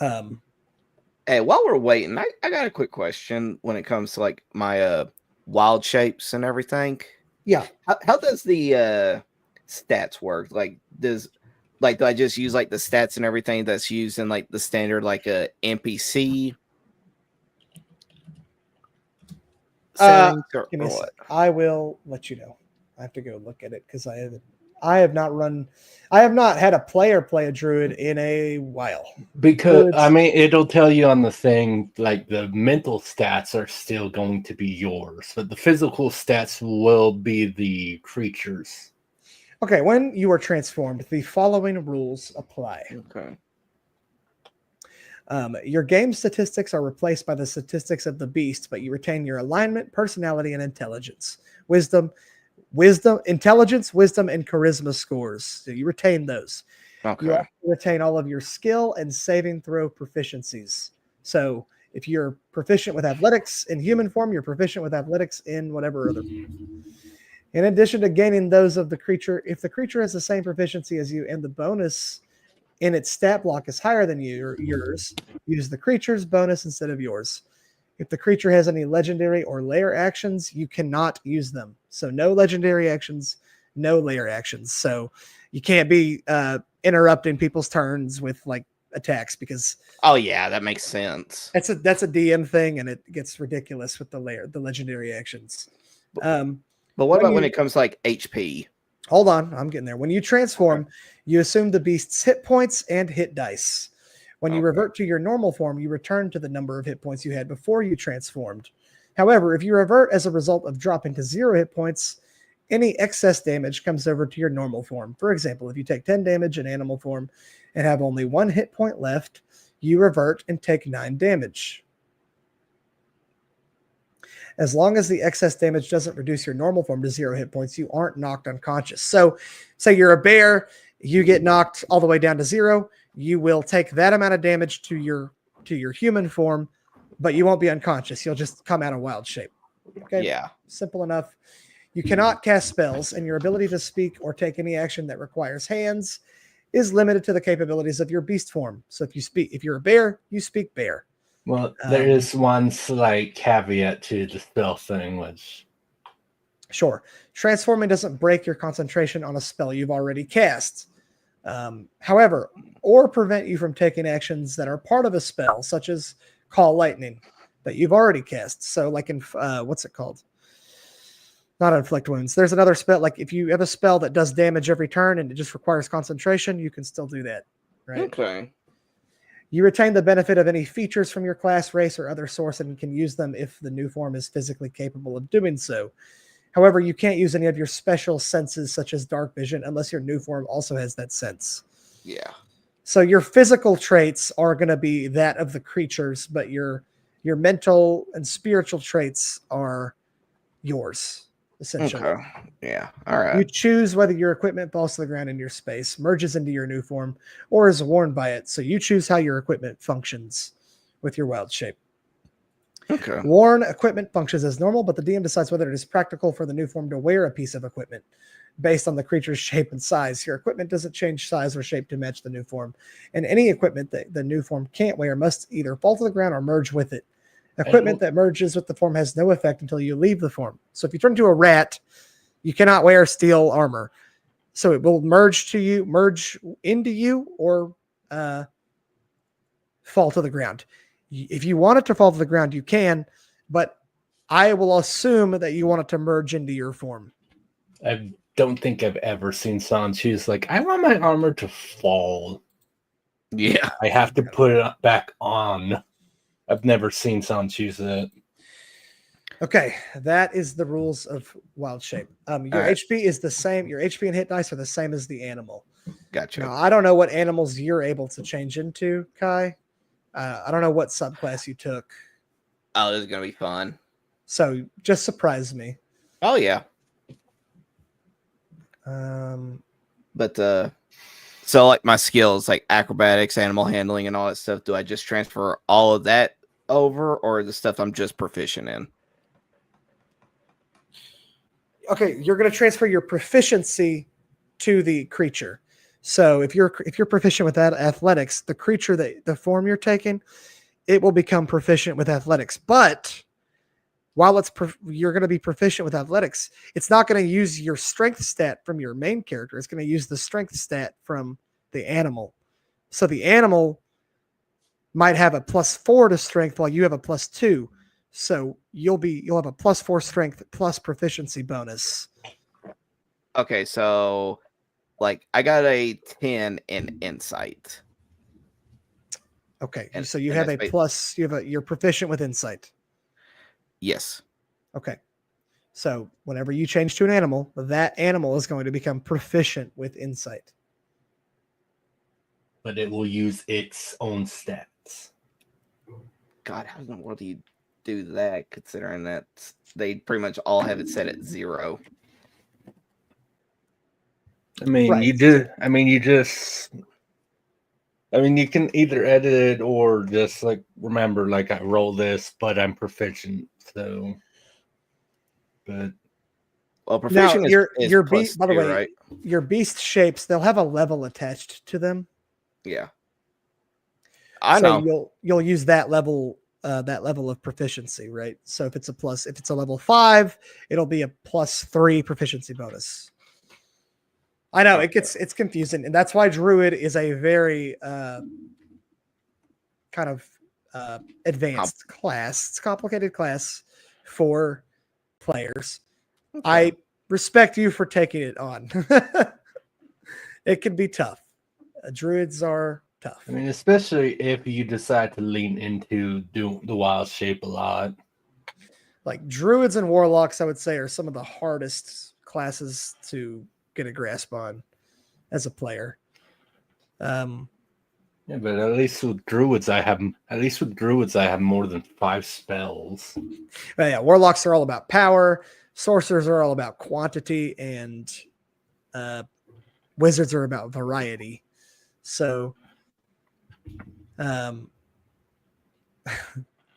Hey, while we're waiting, I got a quick question when it comes to like my wild shapes and everything. Yeah. How does the stats work? Like, do I just use like the stats and everything that's used in like the standard like a NPC settings or Give me a what? sec. I will let you know. I have to go look at it because I have not had a player play a druid in a while. Because I mean, it'll tell you on the thing, like the mental stats are still going to be yours, but the physical stats will be the creatures. Okay, when you are transformed, the following rules apply. Okay. Your game statistics are replaced by the statistics of the beast, but you retain your alignment, personality, and intelligence. Intelligence, wisdom, and charisma scores. So you retain those. Okay. You also retain all of your skill and saving throw proficiencies. So if you're proficient with athletics in human form, you're proficient with athletics in whatever other form. In addition to gaining those of the creature, if the creature has the same proficiency as you and the bonus in its stat block is higher than yours, use the creature's bonus instead of yours. If the creature has any legendary or lair actions, you cannot use them. So no legendary actions, no lair actions. So you can't be interrupting people's turns with like attacks because Oh yeah, that makes sense. that's a DM thing, and it gets ridiculous with the legendary actions. But what about when it comes to like HP? Hold on, I'm getting there. When you transform, you assume the beast's hit points and hit dice. When you revert to your normal form, you return to the number of hit points you had before you transformed. However, if you revert as a result of dropping to 0 hit points, any excess damage comes over to your normal form. For example, if you take 10 damage in animal form and have only 1 hit point left, you revert and take 9 damage. As long as the excess damage doesn't reduce your normal form to 0 hit points, you aren't knocked unconscious. So, say you're a bear, you get knocked all the way down to 0, you will take that amount of damage to your human form, but you won't be unconscious. You'll just come out of wild shape. Okay? Yeah. Simple enough. You cannot cast spells, and your ability to speak or take any action that requires hands is limited to the capabilities of your beast form. So if you're a bear, you speak bear. Well, there is one slight caveat to the spell thing, which... Sure. Transforming doesn't break your concentration on a spell you've already cast. However, or prevent you from taking actions that are part of a spell, such as Call Lightning, that you've already cast. So like in, what's it called? Not Inflict Wounds. There's another spell, like if you have a spell that does damage every turn and it just requires concentration, you can still do that, right? Okay. You retain the benefit of any features from your class, race, or other source and can use them if the new form is physically capable of doing so. However, you can't use any of your special senses, such as dark vision, unless your new form also has that sense. Yeah. So your physical traits are going to be that of the creatures, but your mental and spiritual traits are yours, essentially. Okay. Yeah. All right. You choose whether your equipment falls to the ground in your space, merges into your new form, or is worn by it. So you choose how your equipment functions with your wild shape. Okay. Worn equipment functions as normal, but the DM decides whether it is practical for the new form to wear a piece of equipment based on the creature's shape and size. Your equipment doesn't change size or shape to match the new form, and any equipment that the new form can't wear must either fall to the ground or merge with it. Equipment that merges with the form has no effect until you leave the form. So if you turn into a rat, you cannot wear steel armor. So it will merge into you, or fall to the ground. If you want it to fall to the ground, you can, but I will assume that you want it to merge into your form. I don't think I've ever seen someone choose like, I want my armor to fall. Yeah. I have to put it back on. I've never seen someone choose that. Okay, that is the rules of wild shape. Your HP is the same. Your HP and hit dice are the same as the animal. Gotcha. Now, I don't know what animals you're able to change into, Kai. I don't know what subclass you took. Oh, this is gonna be fun. So just surprise me. Oh yeah. But So like my skills, like acrobatics, animal handling, and all that stuff. Do I just transfer all of that over, or the stuff I'm just proficient in? okay, you're going to transfer your proficiency to the creature. So if you're proficient with that athletics, the creature that the form you're taking, it will become proficient with athletics. But while you're going to be proficient with athletics, it's not going to use your strength stat from your main character. It's going to use the strength stat from the animal. So the animal might have a +4 to strength while you have a +2. So you'll have a +4 strength plus proficiency bonus. Okay, so like I got a 10 in insight. Okay, And- so you and have that's a plus. You're proficient with insight. Yes. Okay, so whenever you change to an animal, that animal is going to become proficient with insight. But it will use its own stats. God, how in the world do you do that? Considering that they pretty much all have it set at 0. I mean, Right. you do. I mean, you just. I mean, you can either edit it or just like remember, like I roll this, but I'm proficient. So, but Well, Now proficient is your plus beast. By the 2, way, right? your beast shapes, they'll have a level attached to them. Yeah. I So know. you'll use that level of proficiency, right? So if it's a level 5, it'll be a +3 proficiency bonus. I know it's confusing, and that's why Druid is a very kind of advanced class. It's a complicated class for players. Okay. I respect you for taking it on. It can be tough. Druids are tough. I mean, especially if you decide to lean into the wild shape a lot. Like druids and warlocks, I would say, are some of the hardest classes to get a grasp on as a player. Yeah, but at least with druids, I have more than 5 spells. But yeah, warlocks are all about power. Sorcerers are all about quantity, and wizards are about variety. So,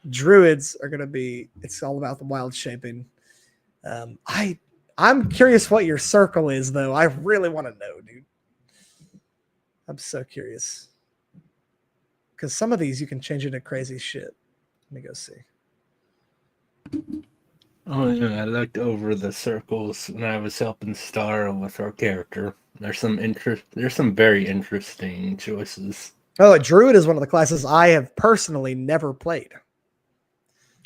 druids are going to be. It's all about the wild shaping. I'm curious what your circle is, though. I really want to know, dude. I'm so curious. Because some of these you can change into crazy shit. Let me go see. Oh yeah, I looked over the circles when I was helping Star with our character. There's some very interesting choices. Oh, a druid is one of the classes I have personally never played.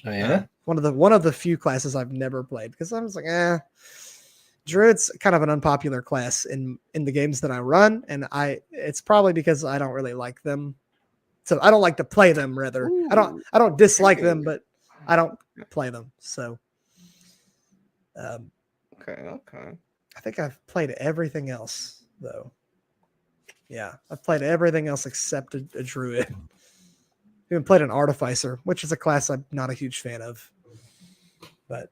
Oh yeah? One of the few classes I've never played because I was like, druid's kind of an unpopular class in the games that I run, and it's probably because I don't really like them. So I don't like to play them. Rather, I don't dislike them, but I don't play them. So, Okay. I think I've played everything else though. Yeah, I've played everything else except a druid. Even played an artificer, which is a class I'm not a huge fan of. But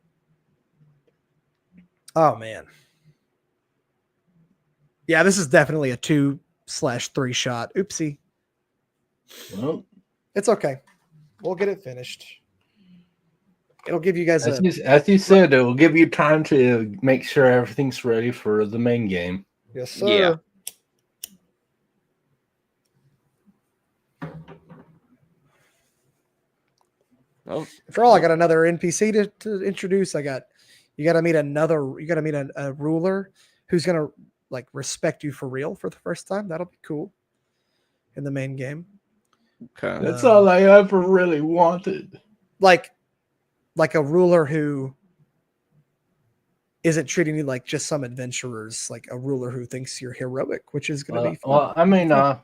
oh man, yeah, this is definitely a 2/3 shot. Oopsie. Well, It's okay. We'll get it finished. It'll give you guys as you said, it will give you time to make sure everything's ready for the main game. yes, sir. Yeah. Oh, For all, I got another NPC to introduce. You got to meet a ruler who's gonna like respect you for real for the first time. That'll be cool in the main game. okay. That's all I ever really wanted. Like a ruler who isn't treating you like just some adventurers, like a ruler who thinks you're heroic, which is going to be fun. Well,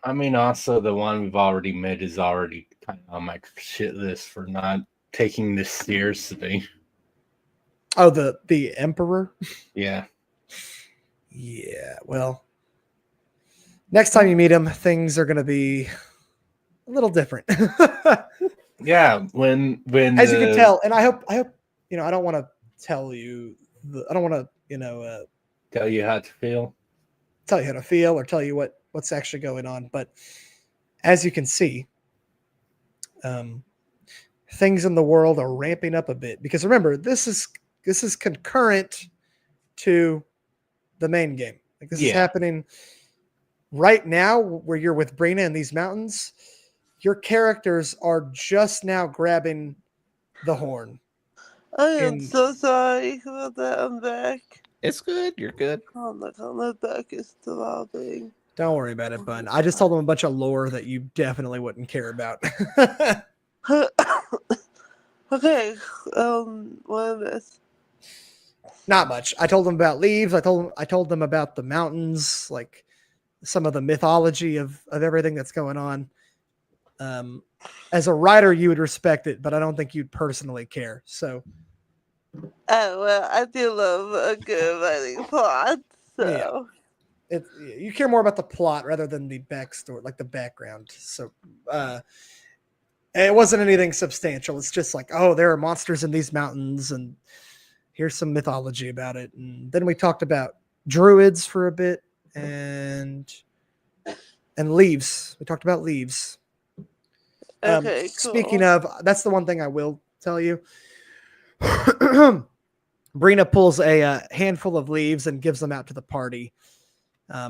I mean, also the one we've already met is already kind of on my shit list for not taking this seriously. Oh, the emperor. Yeah. Yeah. Well, Next time you meet him, things are going to be a little different. Yeah, when As you can tell, and I hope I don't want to tell you I don't want to tell you how to feel. tell you how to feel or tell you what's actually going on, but as you can see, things in the world are ramping up a bit because remember this is concurrent to the main game. Like this is happening right now where you're with Brina in these mountains. Your characters are just now grabbing the horn. I am so sorry about that. I'm back. It's good. You're good. Oh my god, my back is throbbing. Don't worry about it, bud. I just told them a bunch of lore that you definitely wouldn't care about. Okay, what is this? Not much. I told them about leaves. I told them about the mountains, like some of the mythology of everything that's going on. As a writer, you would respect it, but I don't think you'd personally care. So, Oh well, I do love a good writing plot. So you care more about the plot rather than the backstory, like the background. So, it wasn't anything substantial. It's just like, oh, there are monsters in these mountains, and here's some mythology about it. And then we talked about druids for a bit, and leaves. We talked about leaves. okay, cool. Speaking of, that's the one thing I will tell you. Brina pulls a handful of leaves and gives them out to the party.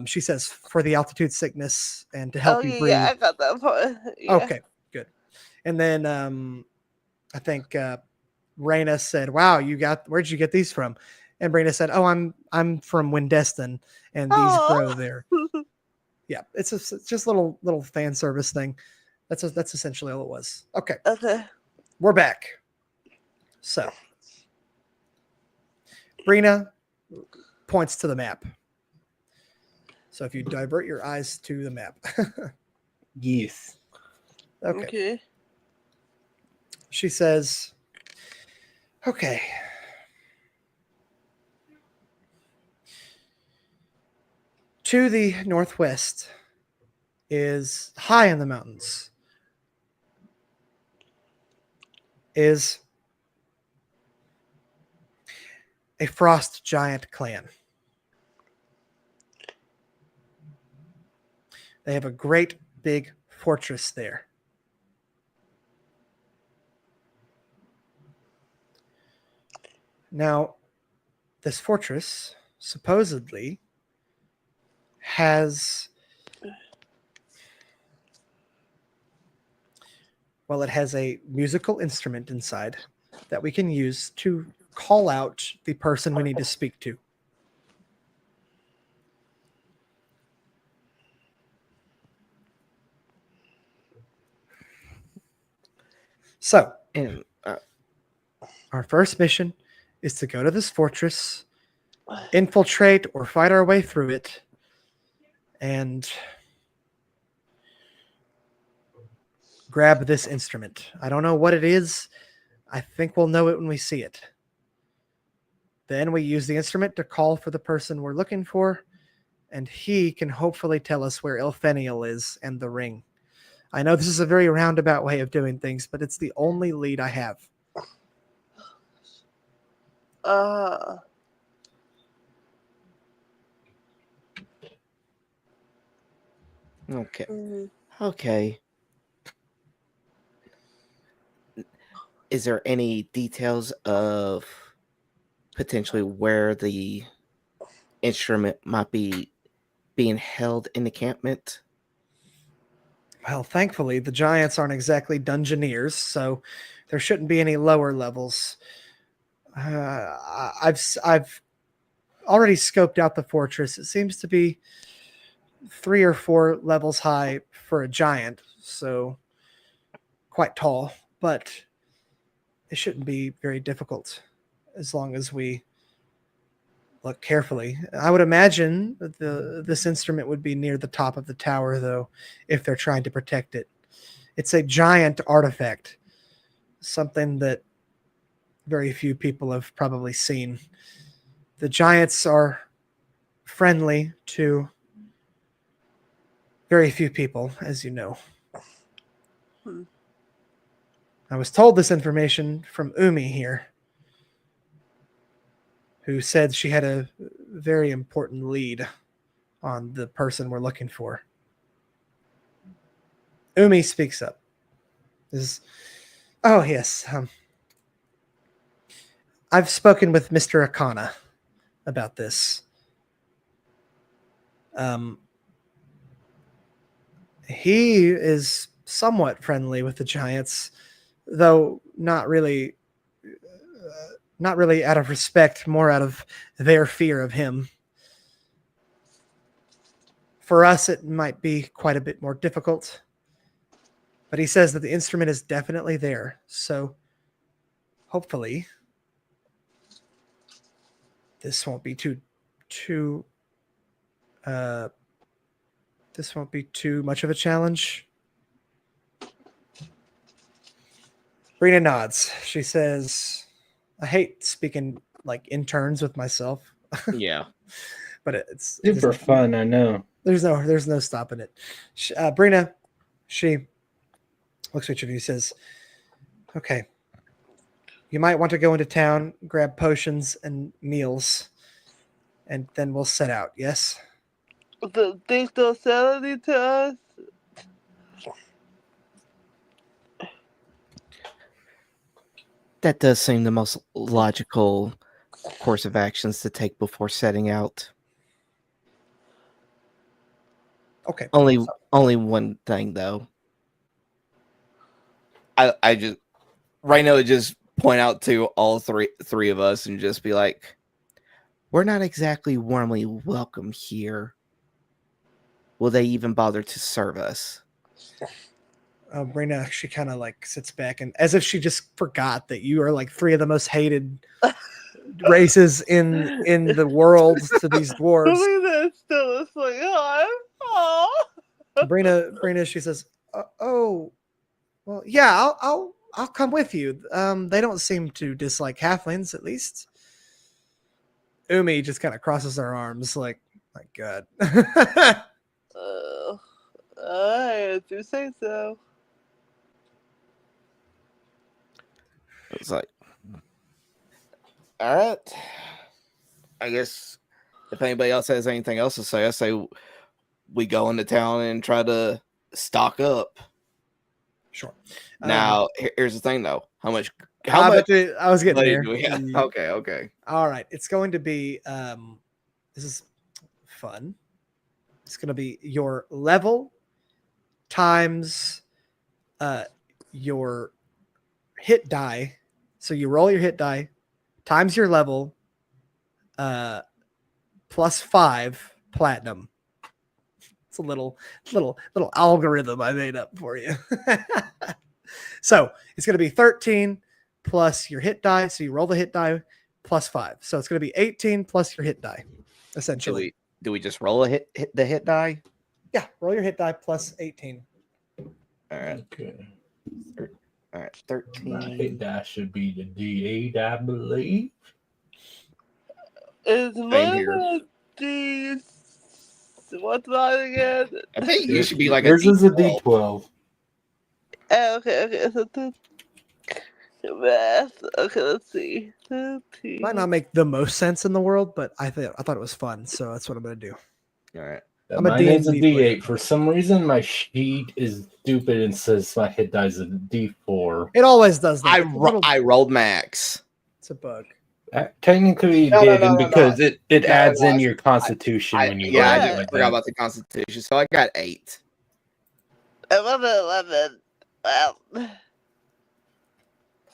She says for the altitude sickness and to help you breathe. Yeah, I got that part. Yeah. Okay, good. And then I think Raina said, "Wow, where'd you get these from?" And Brina said, "Oh, I'm from Windestin, and these grow there." Yeah, it's just little fan service thing. That's essentially all it was. Okay. Okay. We're back. So, Brina points to the map. So if you divert your eyes to the map. Yes. Okay. She says, okay. To the northwest is high in the mountains. Is a frost giant clan. They have a great big fortress there. Now, this fortress supposedly has, well, it has a musical instrument inside that we can use to call out the person we need to speak to. So, our first mission is to go to this fortress, infiltrate or fight our way through it, and grab this instrument. I don't know what it is. I think we'll know it when we see it. Then we use the instrument to call for the person we're looking for, and he can hopefully tell us where Ilfeniel is and the ring. I know this is a very roundabout way of doing things, but it's the only lead I have. Okay. Mm-hmm. Okay. Is there any details of potentially where the instrument might be being held in the encampment? Well, thankfully, the giants aren't exactly dungeoneers, so there shouldn't be any lower levels. I've already scoped out the fortress. It seems to be 3 or 4 levels high for a giant, so quite tall, but it shouldn't be very difficult as long as we look carefully. I would imagine that this instrument would be near the top of the tower, though, if they're trying to protect it. It's a giant artifact, something that very few people have probably seen. The giants are friendly to very few people, as you know. Hmm. I was told this information from Umi here, who said she had a very important lead on the person we're looking for. Umi speaks up. Oh, yes. I've spoken with Mr. Akana about this. He is somewhat friendly with the giants, though not really out of respect, more out of their fear of him. For us, it might be quite a bit more difficult, but he says that the instrument is definitely there. So hopefully this won't be too much of a challenge. Brina nods. She says, I hate speaking like in turns with myself. Yeah. But it's Super fun, I know. There's no stopping it. Brina, she looks at you and he says, okay, you might want to go into town, grab potions and meals, and then we'll set out, yes? The things don't sell any to us. That does seem the most logical course of actions to take before setting out. Okay. Only one thing though. I just right now just point out to all three of us and just be like, we're not exactly warmly welcome here. Will they even bother to serve us? Brina, she kind of like sits back and as if she just forgot that you are like three of the most hated races in the world to these dwarves. That's still is like, oh. Brina, she says, "Oh, well, yeah, I'll come with you. They don't seem to dislike halflings, at least." Umi just kind of crosses her arms, like, "My God." I do say so. It's like, all right. I guess if anybody else has anything else to say, I say we go into town and try to stock up. Sure. Now, here's the thing, though. How much? I was getting money there. do we have? Okay. All right. It's going to be. This is fun. It's going to be your level times your hit die. So you roll your hit die times your level plus 5 platinum. It's a little algorithm I made up for you. So it's going to be 13 plus your hit die. So you roll the hit die plus 5. So it's going to be 18 plus your hit die, essentially. Do we just roll the hit die? Yeah, roll your hit die plus 18. All right. Okay. All right, 13. My hit die should be the D8, I believe. Is Same one here. of these what's mine again? I think you should be like Yours is a D12. D12. Okay. So math. Okay, let's see. 13. Might not make the most sense in the world, but I thought it was fun, so that's what I'm going to do. All right. I'm a Mine is a D&D player. D8. For some reason, my sheet is stupid and says my hit die is a D4. It always does that. I rolled max. It's a bug. Technically, it No, did, no, and no, because no. it No, adds no, in your constitution when you I roll it just like forgot that. about the Constitution, so I got 8. I'm on 11. Well,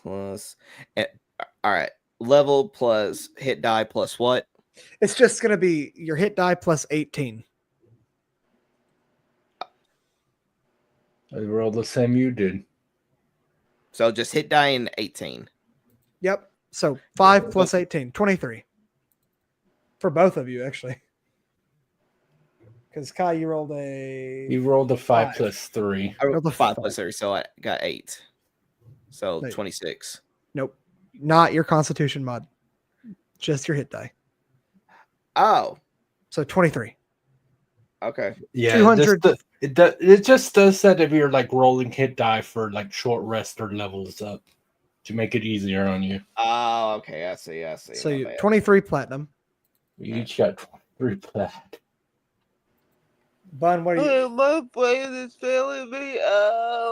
Plus, all right, level plus hit die plus what? It's just going to be your hit die plus 18. I rolled the same you did. So just hit die and 18. Yep. So 5 plus 18, 23. For both of you, actually. Because Kai, you rolled You rolled a 5 plus 3. I rolled the 5 fuck? plus 3, so I got 8. So Wait. 26. Nope. Not your Constitution mod. Just your hit die. Oh, So 23. okay. Yeah, 200. It just does that if you're like rolling hit die for like short rest or levels up to make it easier on you. Oh, okay. I see. So My you bad. 23 platinum. You each got 3 plat. Bun, what are you? Oh, my brain is failing me.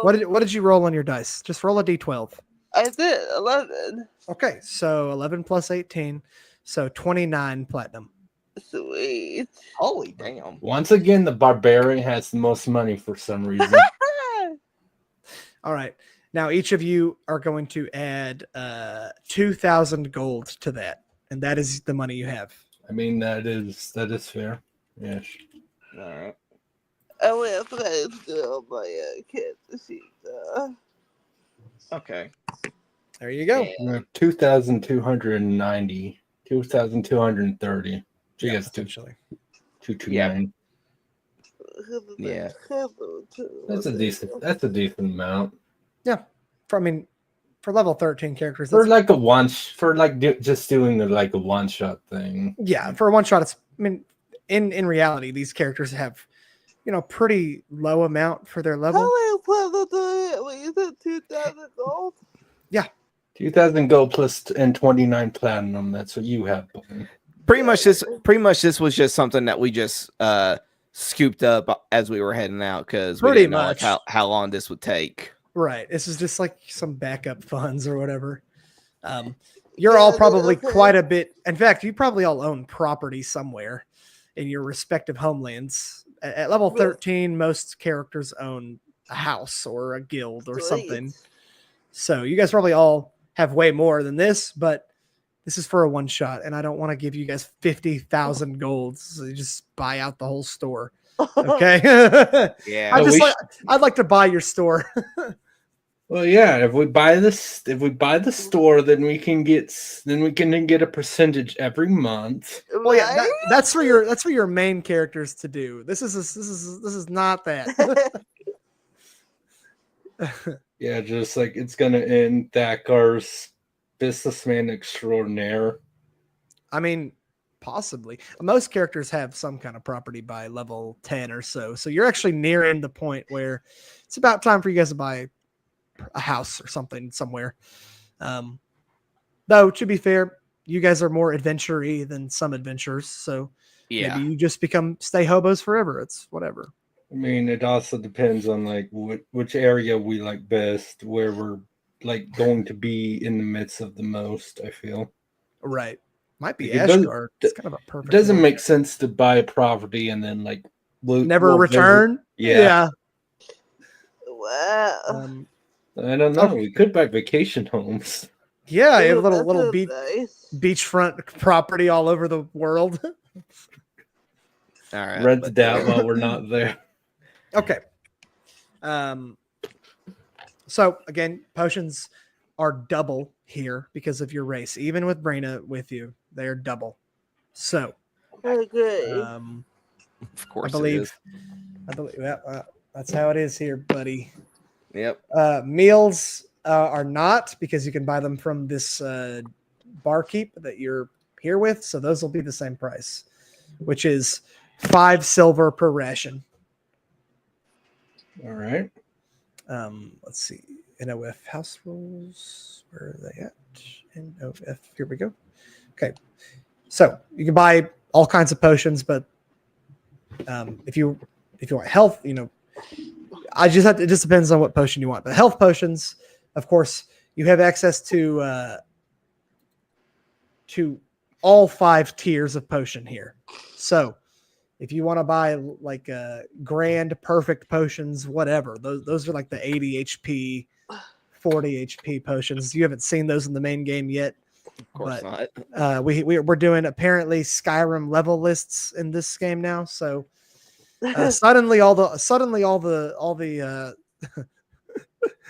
What did you roll on your dice? Just roll a d12. I did 11. Okay, so 11 plus 18, so 29 platinum. Sweet. Holy damn. Once again, the barbarian has the most money for some reason. All right, now each of you are going to add 2,000 gold to that, and that is the money you have. I mean, that is fair. Yes. All right. I went to school my kids sheet. Okay. There you go. Yeah. 2,290, 2,230. So Yeah, yes, essentially. 229. Yeah. That's a decent amount. Yeah, for level 13 characters, For that's, like a one, for like just doing like a one shot thing. yeah, for a one shot, it's. I mean, in reality, these characters have, pretty low amount for their level. How many platinum do I have? Wait, you said 2,000 gold? 2,000 gold plus and 29 platinum. That's what you have. Pretty much this was just something that we just scooped up as we were heading out because we Pretty didn't know like, much. how long this would take. Right. This is just like some backup funds or whatever. You're all probably quite a bit. In fact, you probably all own property somewhere in your respective homelands. At level 13, most characters own a house or a guild or something. So you guys probably all have way more than this, but this is for a one shot, and I don't want to give you guys 50,000 gold. So you just buy out the whole store. Okay. Yeah. I'd like to buy your store. Well, yeah. If we buy the store, then we can get a percentage every month. Well, yeah, that's for your main characters to do. This is not that. Yeah, just like it's gonna end Thacker's businessman extraordinaire. I mean, possibly. Most characters have some kind of property by level 10 or so. So you're actually nearing the point where it's about time for you guys to buy a house or something somewhere. Though, to be fair, you guys are more adventure-y than some adventurers. So Yeah. maybe you just stay hobos forever. It's whatever. I mean, it also depends on like which area we like best, where we're like going to be in the midst of the most. I feel Right. Might be Like, it does- Ashgard. It's kind of a perfect. it doesn't world. make sense to buy a property and then like Never we'll visit- return. Yeah. Wow. I don't know. Okay. We could buy vacation homes. Yeah, you have Ooh, little that sounds nice. beachfront property all over the world. All right. Rent it out while we're not there. Okay. So again, potions are double here because of your race. Even with Brina with you, they are double. So, Okay. Of course, I believe, it is. yeah, that's how it is here, buddy. Yep. Meals are not, because you can buy them from this barkeep that you're here with. So those will be the same price, which is 5 silver per ration. All right. Let's see. NOF house rules. Where are they at? NOF. Here we go. Okay. So you can buy all kinds of potions, but if you want health, it just depends on what potion you want. But health potions, of course, you have access to all 5 tiers of potion here. So if you want to buy like grand perfect potions, whatever, those are like the 80 HP, 40 HP potions. You haven't seen those in the main game yet. Of course not. We're doing apparently Skyrim level lists in this game now. So suddenly all the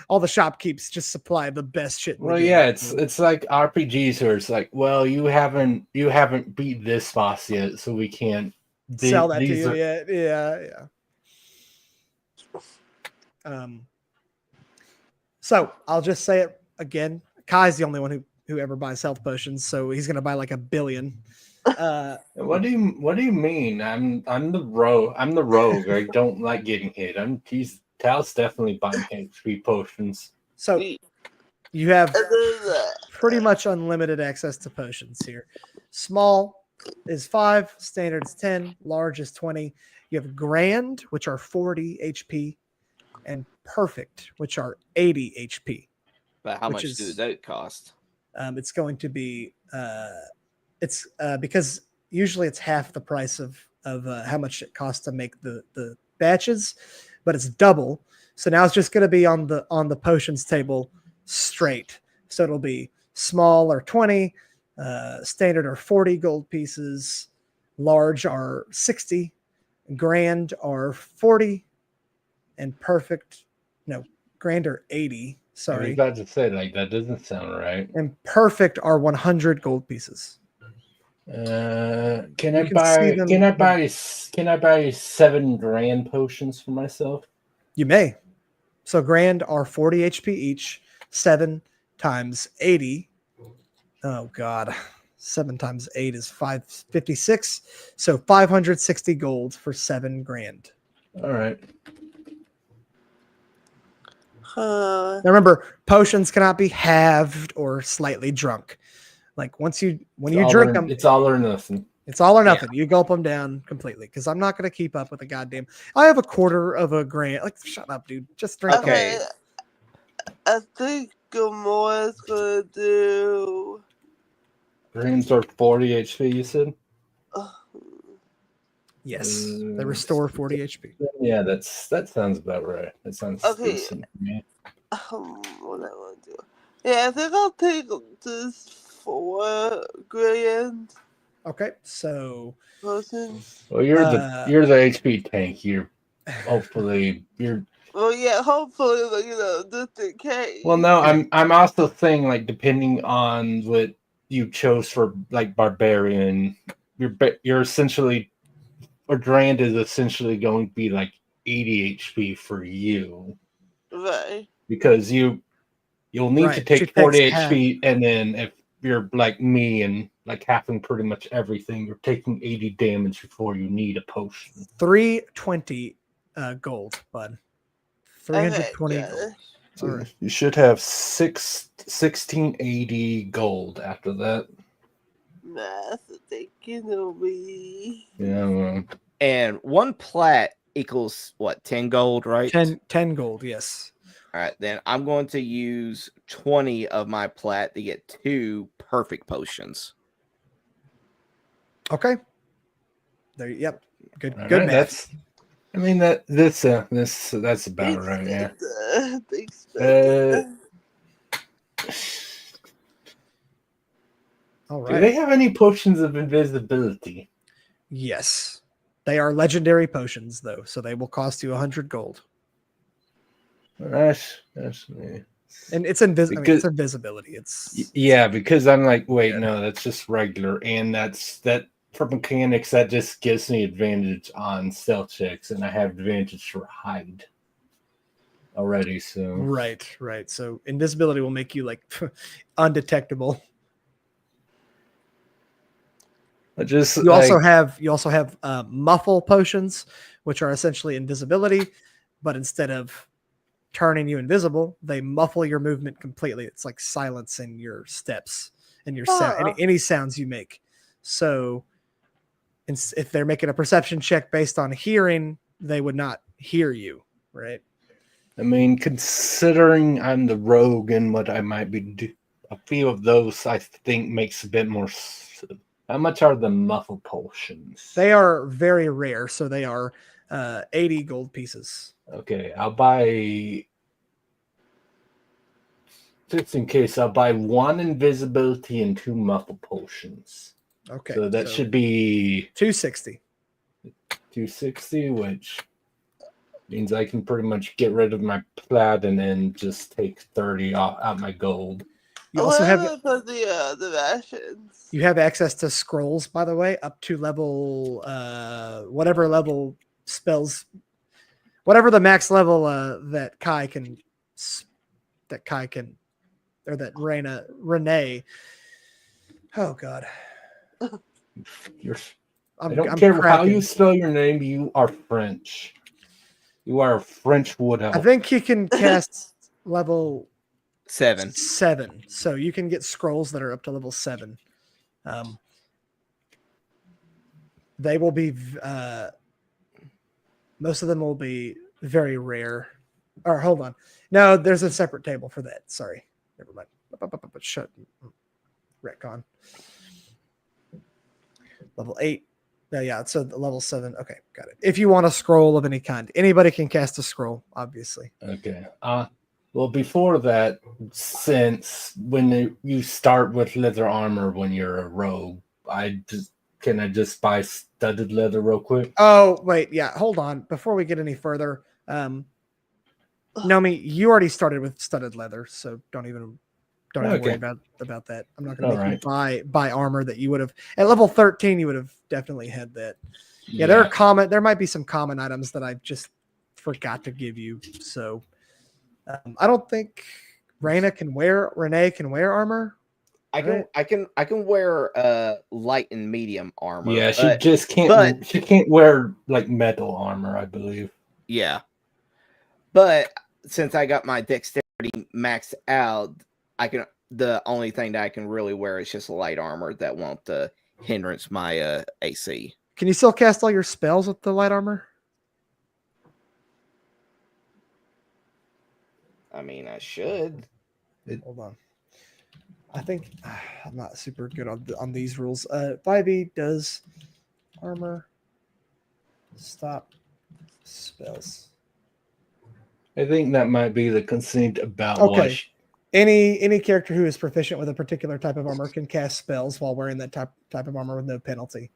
all the shopkeepers just supply the best shit. Well, yeah, it's like RPGs where it's like, well, you haven't beat this boss yet, so we can't sell that to you yet. Yeah. So I'll just say it again. Kai's the only one who ever buys health potions, so he's gonna buy like 1 billion. What do you mean? I'm the rogue. I'm the rogue. I don't like getting hit. Tal's definitely buying HP potions. So And you have then, pretty much unlimited access to potions here. Small is 5, standard is 10, large is 20. You have grand, which are 40 HP, and perfect, which are 80 HP. But how Which much do is- those cost? It's going to be because usually it's half the price of how much it costs to make the batches, but it's double. So now it's just going to be on the potions table straight. So it'll be small or 20, standard are 40 gold pieces, large are 60, grand are 40, and perfect, no, grand are 80. I was Sorry. about to say, like, that doesn't sound right. And perfect are 100 gold pieces. Can You I can buy? see them- Can I buy? Can I buy 7 grand potions for myself? You may. So grand are 40 HP each, 7 times 80. Oh God. 7 times 8 is 556. So 560 gold for 7 grand. All right. Now remember, potions cannot be halved or slightly drunk. Like when you drink them, It's all or nothing. it's all or nothing. You gulp them down completely because I'm not going to keep up with a goddamn. I have a quarter of a grand. Like, shut up, dude. Just drink them. Okay. I think Gamora's gonna do. Greens are 40 HP. You said. Yes, they restore 40 HP. Yeah, that sounds about right. That sounds Okay. decent to me. What am I gonna do? Yeah, I think I'll take this 4 grand Okay, so potions. Well, you're the HP tank. Hopefully you're. Well, yeah, hopefully, just in case. Well, no, I'm also saying, like, depending on what you chose for, like, barbarian, you're essentially, or Grand is essentially going to be like 80 HP for you, Right. because you'll need to Right, she take 40 takes HP, and then if you're like me and like having pretty much everything, you're taking 80 damage before you need a potion. 320 gold, bud. 320 Okay, gold. So All right. you should have 1680 gold after that. math thinking of me. Yeah, well, And 1 plat equals what? 10 gold, right? 10 gold, yes. All right, then I'm going to use 20 of my plat to get 2 perfect potions. Okay. There. Yep. Good. all Good right, math. That's about right. Yeah. Thanks, All Do right. they have any potions of invisibility? Yes. They are legendary potions, though, so they will cost you 100 gold. That's me. And it's invisible. Because- It's invisibility. It's Yeah, because I'm like, wait, no, that's just regular, and that for mechanics that just gives me advantage on stealth checks, and I have advantage for hide already. So right. So invisibility will make you like undetectable. I just You also have muffle potions, which are essentially invisibility, but instead of turning you invisible, they muffle your movement completely. It's like silencing your steps and your sound, any sounds you make. So if they're making a perception check based on hearing, they would not hear you, right? I mean, considering I'm the rogue and what I might be a few of those I think makes a bit more. How much are the muffle potions? They are very rare, so they are 80 gold pieces. Okay, I'll buy. Just in case, I'll buy 1 invisibility and 2 muffle potions. Okay, So that should be 260. 260, which means I can pretty much get rid of my plat and then just take 30 out my gold. You also have the rations. You have access to scrolls, by the way, up to level whatever level spells, whatever the max level that Kai can, or that Renee. Oh God, You're, I I'm don't care how cracking. you spell your name. You are French. You are a French wood elf. I think he can cast level 7. 7, so you can get scrolls that are up to level 7. They will be most of them will be very rare. Or hold on, no, there's a separate table for that. Sorry, never mind. Shut. Retcon. Level 8. Yeah, so level 7. Okay, got it. If you want a scroll of any kind, anybody can cast a scroll, obviously. Okay. Well, before that, since when you start with leather armor when you're a rogue, can I just buy studded leather real quick? Oh, wait, yeah, hold on. Before we get any further, Nomi, you already started with studded leather, so don't even worry about that. I'm not going to make you buy armor that you would have at level 13. You would have definitely had that. Yeah, there might be some common items that I just forgot to give you. So I don't think Renee can wear armor. I can wear light and medium armor. Yeah, she just can't. She can't wear like metal armor, I believe. Yeah, but since I got my dexterity maxed out, the only thing that I can really wear is just light armor that won't hindrance my AC. Can you still cast all your spells with the light armor? I mean, I should. Hold on. I think I'm not super good on these rules. 5e does armor stop spells. I think that might be the conceit about Any character who is proficient with a particular type of armor can cast spells while wearing that type of armor with no penalty.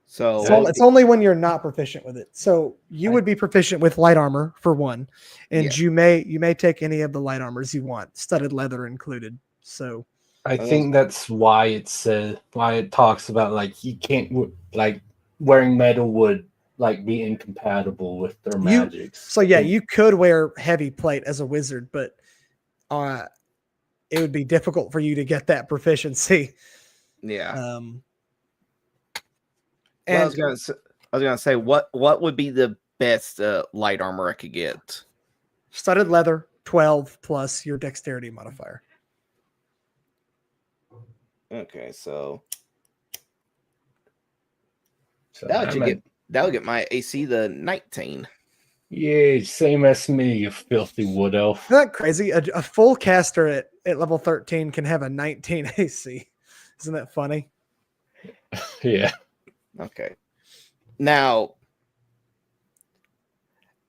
So it's only when you're not proficient with it. So you would be proficient with light armor for one, and you may take any of the light armors you want, studded leather included. So I think that's why it talks about like you can't like wearing metal would like be incompatible with their magics. So yeah, you could wear heavy plate as a wizard, but it would be difficult for you to get that proficiency. Yeah. And I was gonna say what would be the best light armor I could get? Studded leather 12 plus your dexterity modifier. Okay, so that would get my AC to 19. Yeah, same as me, you filthy wood elf. Isn't that crazy? A full caster at level 13 can have a 19 AC. Isn't that funny? Yeah. Okay. Now,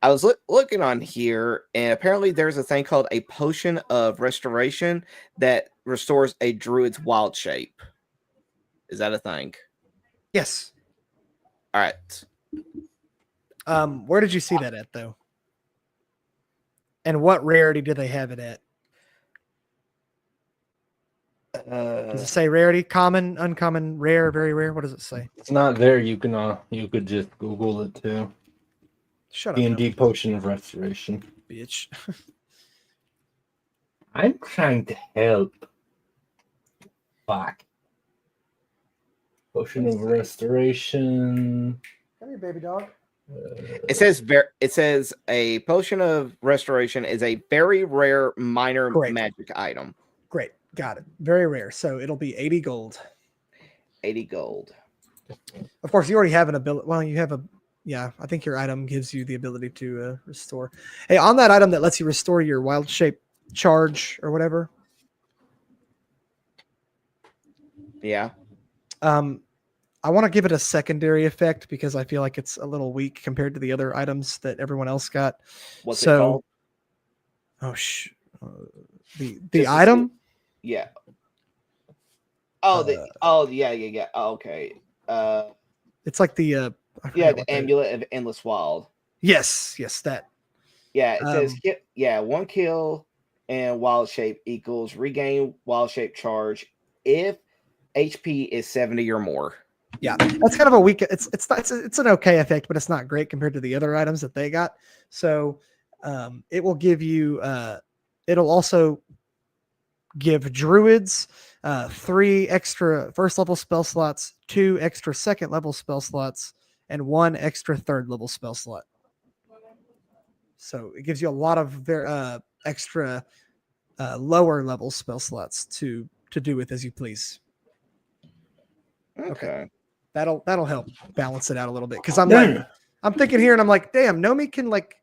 I was looking on here, and apparently there's a thing called a potion of restoration that restores a druid's wild shape. Is that a thing? Yes. All right. Where did you see that at, though? And what rarity do they have it at? Does it say rarity? Common, uncommon, rare, very rare? What does it say? It's not there. You could just Google it too. Shut up. D&D potion of restoration. Bitch. I'm trying to help. Fuck. Potion of restoration. Come here, baby dog. It says a potion of restoration is a very rare minor magic item. Great. Got it. Very rare. So it'll be 80 gold. 80 gold. Of course, you already have an ability. Well, you have I think your item gives you the ability to restore. Hey, on that item that lets you restore your wild shape charge or whatever. Yeah. I want to give it a secondary effect because I feel like it's a little weak compared to the other items that everyone else got. What's it called? Oh, the item? Yeah. Yeah. Oh, okay. It's like the the amulet of endless wild. Yes, that. Yeah, it says 1 kill and wild shape equals regain wild shape charge if HP is 70 or more. Yeah, that's kind of a weak. It's an okay effect, but it's not great compared to the other items that they got. So it will give you. It'll also give druids 3 extra first level spell slots, 2 extra second level spell slots, and 1 extra third level spell slot. So it gives you a lot of extra lower level spell slots to do with as you please. Okay. That'll help balance it out a little bit because I'm thinking here and I'm like, damn, Nomi can like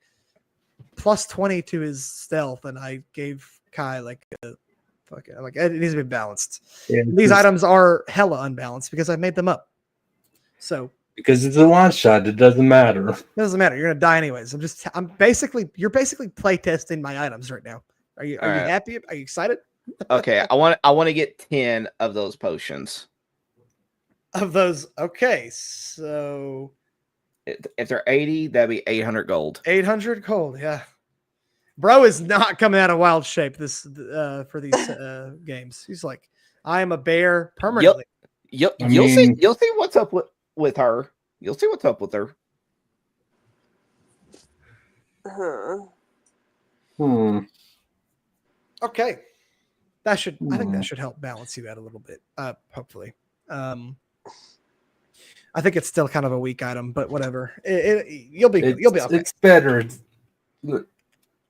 plus 20 to his stealth, and I gave Kai like a fucking like it needs to be balanced. Yeah, These items are hella unbalanced because I made them up. So because it's a one shot, it doesn't matter. it doesn't matter. You're gonna die anyways. You're basically play testing my items right now. Are you All right. happy? Are you excited? Okay. I want to get 10 of those potions. Of those, okay, so If they're 80, that'd be 800 gold. 800 gold, yeah. Bro is not coming out of wild shape this for these games. He's like, I am a bear permanently. You'll mean- see what's up with her. You'll see what's up with her. Okay, I think that should help balance you out a little bit. Hopefully. I think it's still kind of a weak item, but whatever. You'll be okay. It's better. Look,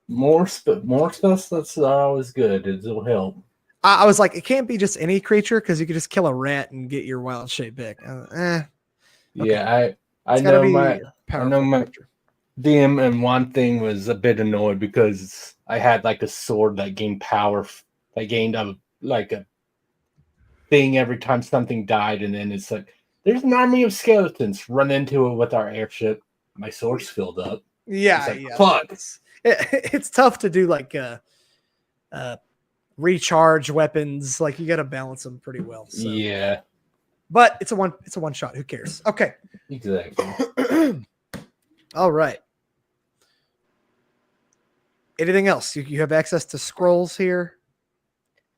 more spell slots are always good. It'll help. I was like, it can't be just any creature because you could just kill a rat and get your wild shape back. Okay. Yeah, I It's gotta know be my powerful creature. DM, and one thing was a bit annoyed because I had like a sword that gained power. That gained a thing every time something died, and then it's like there's an army of skeletons. Run into it with our airship. My sword's filled up. Yeah, It's like, yeah. fuck. It's tough to do like recharge weapons. Like you got to balance them pretty well. So. Yeah, But it's a one shot. Who cares? Okay. exactly. All right. Anything else? You have access to scrolls here.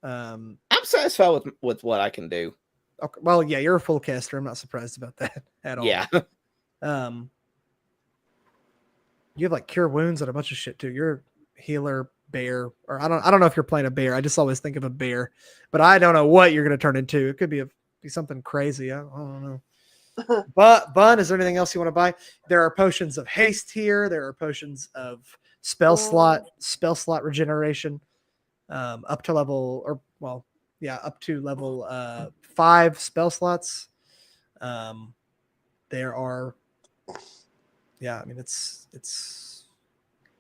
I'm satisfied with what I can do. Okay. Well, yeah, you're a full caster. I'm not surprised about that at all. Yeah. You have like cure wounds and a bunch of shit too. You're a healer bear, or I don't know if you're playing a bear. I just always think of a bear, but I don't know what you're gonna turn into. It could be something crazy. I don't know. But Bun, is there anything else you want to buy? There are potions of haste here. There are potions of spell slot regeneration, up to level up to level 5 spell slots. There are, I mean it's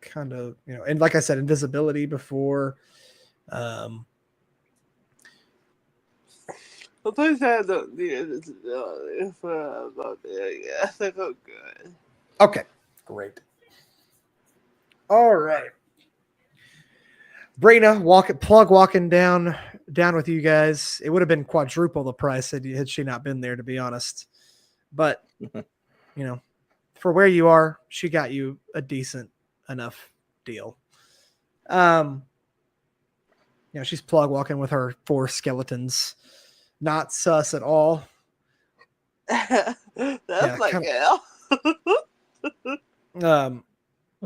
kind of and like I said, invisibility before. Sometimes I don't need it for about it. Yeah, I think I'm good. Okay, great. All right. Brina walking down with you guys. It would have been quadruple the price had she not been there, to be honest. But for where you are, she got you a decent enough deal. She's plug walking with her 4 skeletons. Not sus at all. That's like hell.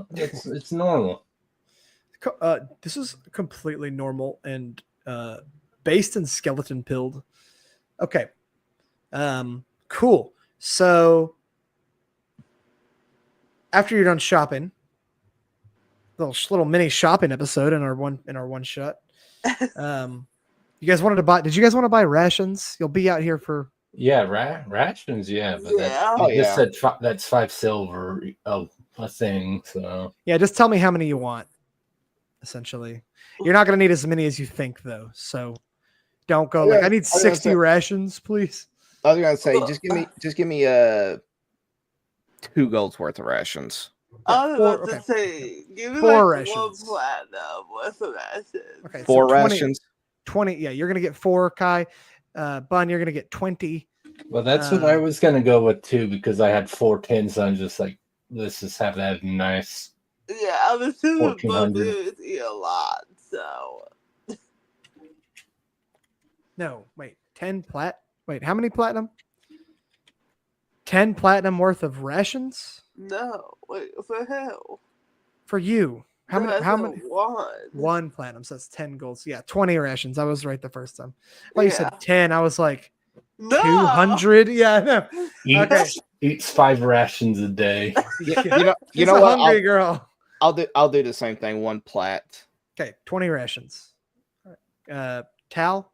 It's normal. This is completely normal and based in skeleton pilled. Okay. Cool. So after you're done shopping, little mini shopping episode in our one shot. You guys wanted to buy? Did you guys want to buy rations? You'll be out here for rations. Yeah, but Yeah. just said that's 5 silver. A thing. So yeah, just tell me how many you want. Essentially, you're not going to need as many as you think, though. So don't go like I need 60 rations, please. I was gonna say just give me 2 gold's worth of rations. I was about to okay. say, give me 4 like rations. 1 platinum with some rations. Okay, 4 so 20, rations. 20. Yeah, you're gonna get 4, Kai. Bun, you're gonna get 20. well, that's what I was gonna go with too because I had 410. So I'm just like, let's just have that nice. Yeah, I'm assuming 1400. Bubbles eat a lot, so. No, wait, 10 plat. Wait, how many platinum? 10 platinum worth of rations No, wait, for hell. for you. How many? That's How a many? one. 1 platinum. So that's 10 golds. Yeah, 20 rations. I was right the first time. Well, you said Yeah. 10. I was like No. 200. Yeah, no. Okay. Eats 5 rations a day. You Yeah. know, you She's know a what? hungry girl. I'll do the same thing. 1 plat. Okay, 20 rations. Tal.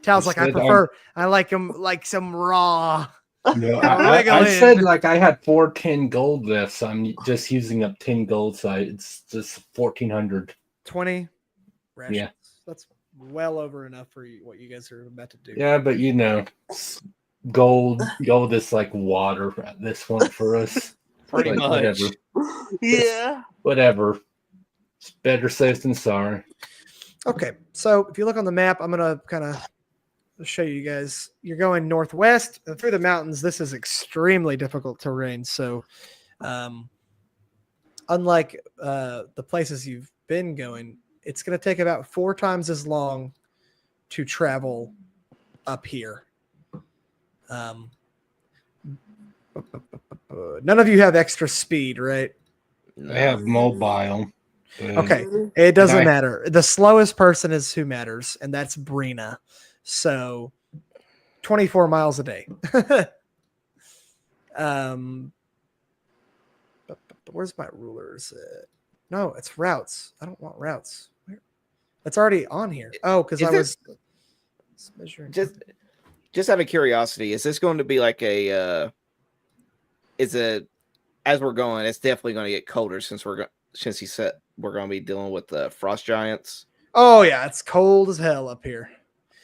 Tal's like, I prefer. I like them like some raw. No, Wiggle I in. said like I had 10 gold left, so I'm just using up 10 gold, so it's just 1,400. 20 rations. Yeah. That's well over enough for what you guys are about to do. Yeah, but gold is like water at this point for us. Pretty Like, much. whatever. Yeah. Whatever. It's better safe than sorry. Okay, so if you look on the map, I'm gonna kind of show you guys. You're going northwest through the mountains. This is extremely difficult terrain. So, unlike the places you've been going, it's going to take about 4 times as long to travel up here. None of you have extra speed, right? I have mobile. Okay, it doesn't I- matter. The slowest person is who matters, and that's Brina. So 24 miles a day. Where's my rulers? No, it's routes. I don't want routes. It's already on here. Oh, because I was measuring. Just out of curiosity, is this going to be like a? As we're going, it's definitely going to get colder since he said we're going to be dealing with the frost giants. Oh yeah, it's cold as hell up here.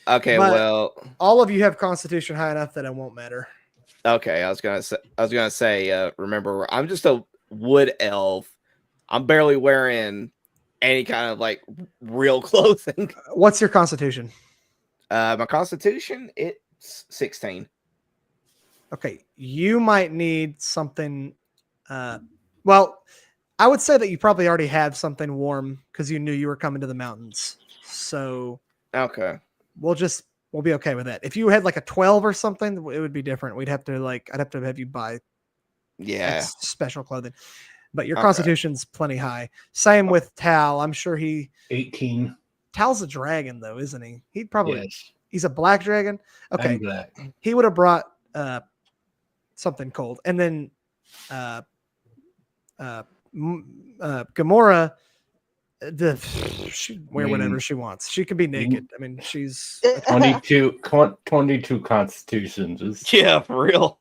Okay, But well, all of you have Constitution high enough that it won't matter. okay. I was gonna say. Remember, I'm just a wood elf. I'm barely wearing any kind of like real clothing. What's your Constitution? My Constitution, it's 16. Okay, you might need something. Well, I would say that you probably already have something warm because you knew you were coming to the mountains. So Okay. we'll be okay with that. If you had like a 12 or something, it would be different. I'd have to have you buy Yeah. special clothing. But your Okay. Constitution's plenty high. Same with Tal. I'm sure 18. Tal's a dragon though, isn't he? He'd probably Yes. he's a black dragon. Okay. I'm black. He would have brought something cold. And then Gamora, she wear whatever she wants. She can be naked. I mean, she's 22 constitutions. Yeah, for real.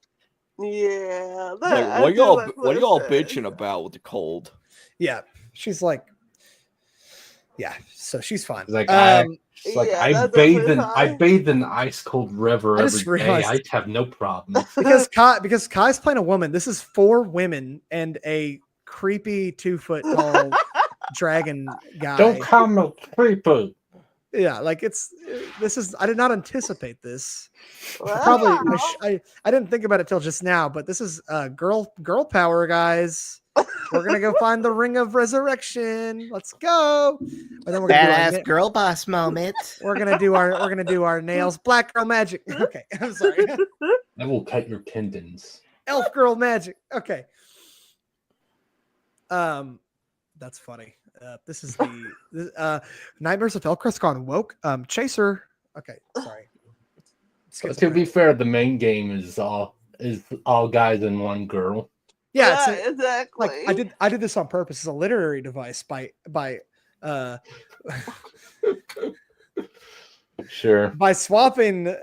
Yeah. Like, what y'all bitching about with the cold? yeah, she's like, yeah, so she's fine. Like Yeah, I that's bathe definitely in fine. an ice cold river I just every day. realized- I have no problem. because Kai's playing a woman. This is 4 women and a creepy 2-foot tall dragon guy. Don't call me creepy. Yeah, like I did not anticipate this. Wow. I didn't think about it till just now, but this is girl power, guys. We're gonna go find the ring of resurrection. Let's go. And then we're gonna do our girl boss moment. we're gonna do our nails. Black girl magic. Okay, I'm sorry. I will cut your tendons. Elf girl magic. Okay. That's funny. This is the Nightmares of Fellcrest gone woke. Chaser. Okay, sorry. But to be fair, the main game is all guys and one girl. Yeah, exactly. like I did this on purpose. It's a literary device by Sure. by swapping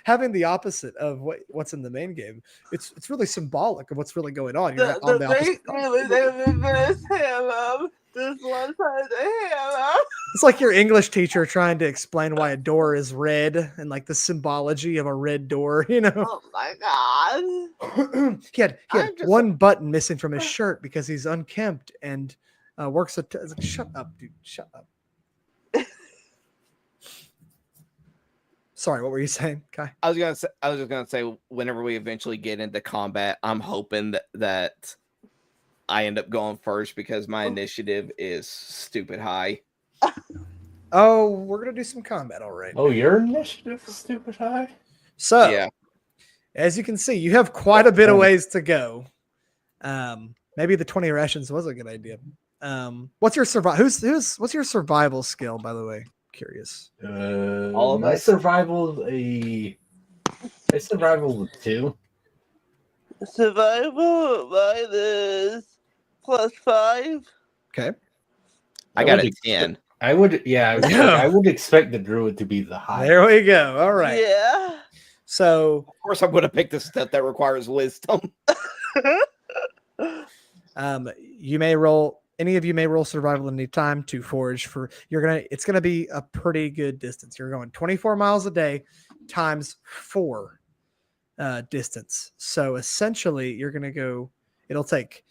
having the opposite of what's in the main game. It's really symbolic of what's really going on. You're not on the opposite side. This one side It's like your English teacher trying to explain why a door is red and like the symbology of a red door, you know. Oh my god. he had I'm just- one button missing from his shirt because he's unkempt and works at shut up, dude. Shut up. Sorry, what were you saying, Kai? I was just gonna say, whenever we eventually get into combat, I'm hoping that I end up going first because my initiative is stupid high. Oh, we're gonna do some combat, all right. Oh, your initiative is stupid high? So, Yeah. as you can see, you have quite a bit of ways to go. Maybe the 20 rations was a good idea. What's your what's your survival skill, by the way? Curious. All of My us? survival a survival 2. Survival mine is +5. Okay. I got would a expect- 10. I would, yeah, I, was Yeah. like, I would expect the druid to be the highest. There we go. All right. Yeah. So Of course, I'm going to pick the stuff that requires wisdom. you may roll. Any of you may roll survival at any time to forage for. It's gonna be a pretty good distance. You're going 24 miles a day times 4 distance. So essentially, you're gonna go. It'll take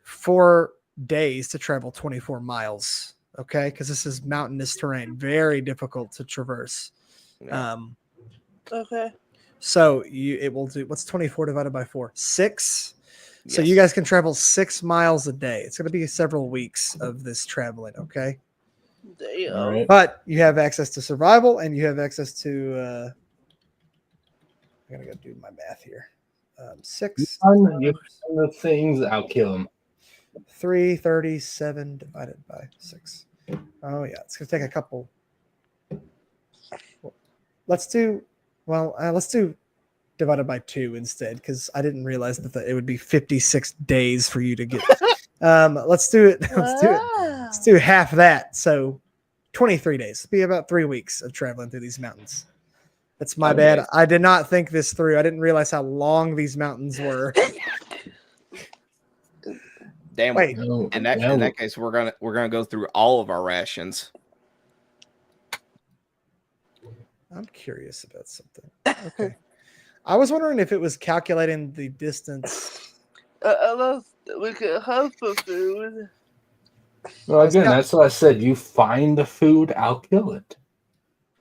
4 days to travel 24 miles. Okay, because this is mountainous terrain, very difficult to traverse. Yeah. Okay. So it will do. What's 24 divided by 4? 6. So you Yes. guys can travel 6 miles a day. It's going to be several weeks of this traveling. Okay. Damn. All right. But you have access to survival and you have access to, I gotta go do my math here. 6 You find the things, I'll kill him. 337 divided by 6. Oh yeah. It's going to take a couple. Let's do divided by 2 instead, because I didn't realize that it would be 56 days for you to get. Let's do it. Let's do half that. So 23 days. It'll be about 3 weeks of traveling through these mountains. That's my bad. I did not think this through. I didn't realize how long these mountains were. Damn. Wait. No, In that case, we're gonna go through all of our rations. I'm curious about something. Okay. I was wondering if it was calculating the distance. Unless we can hunt for food. Well, again, that's what I said. You find the food, I'll kill it.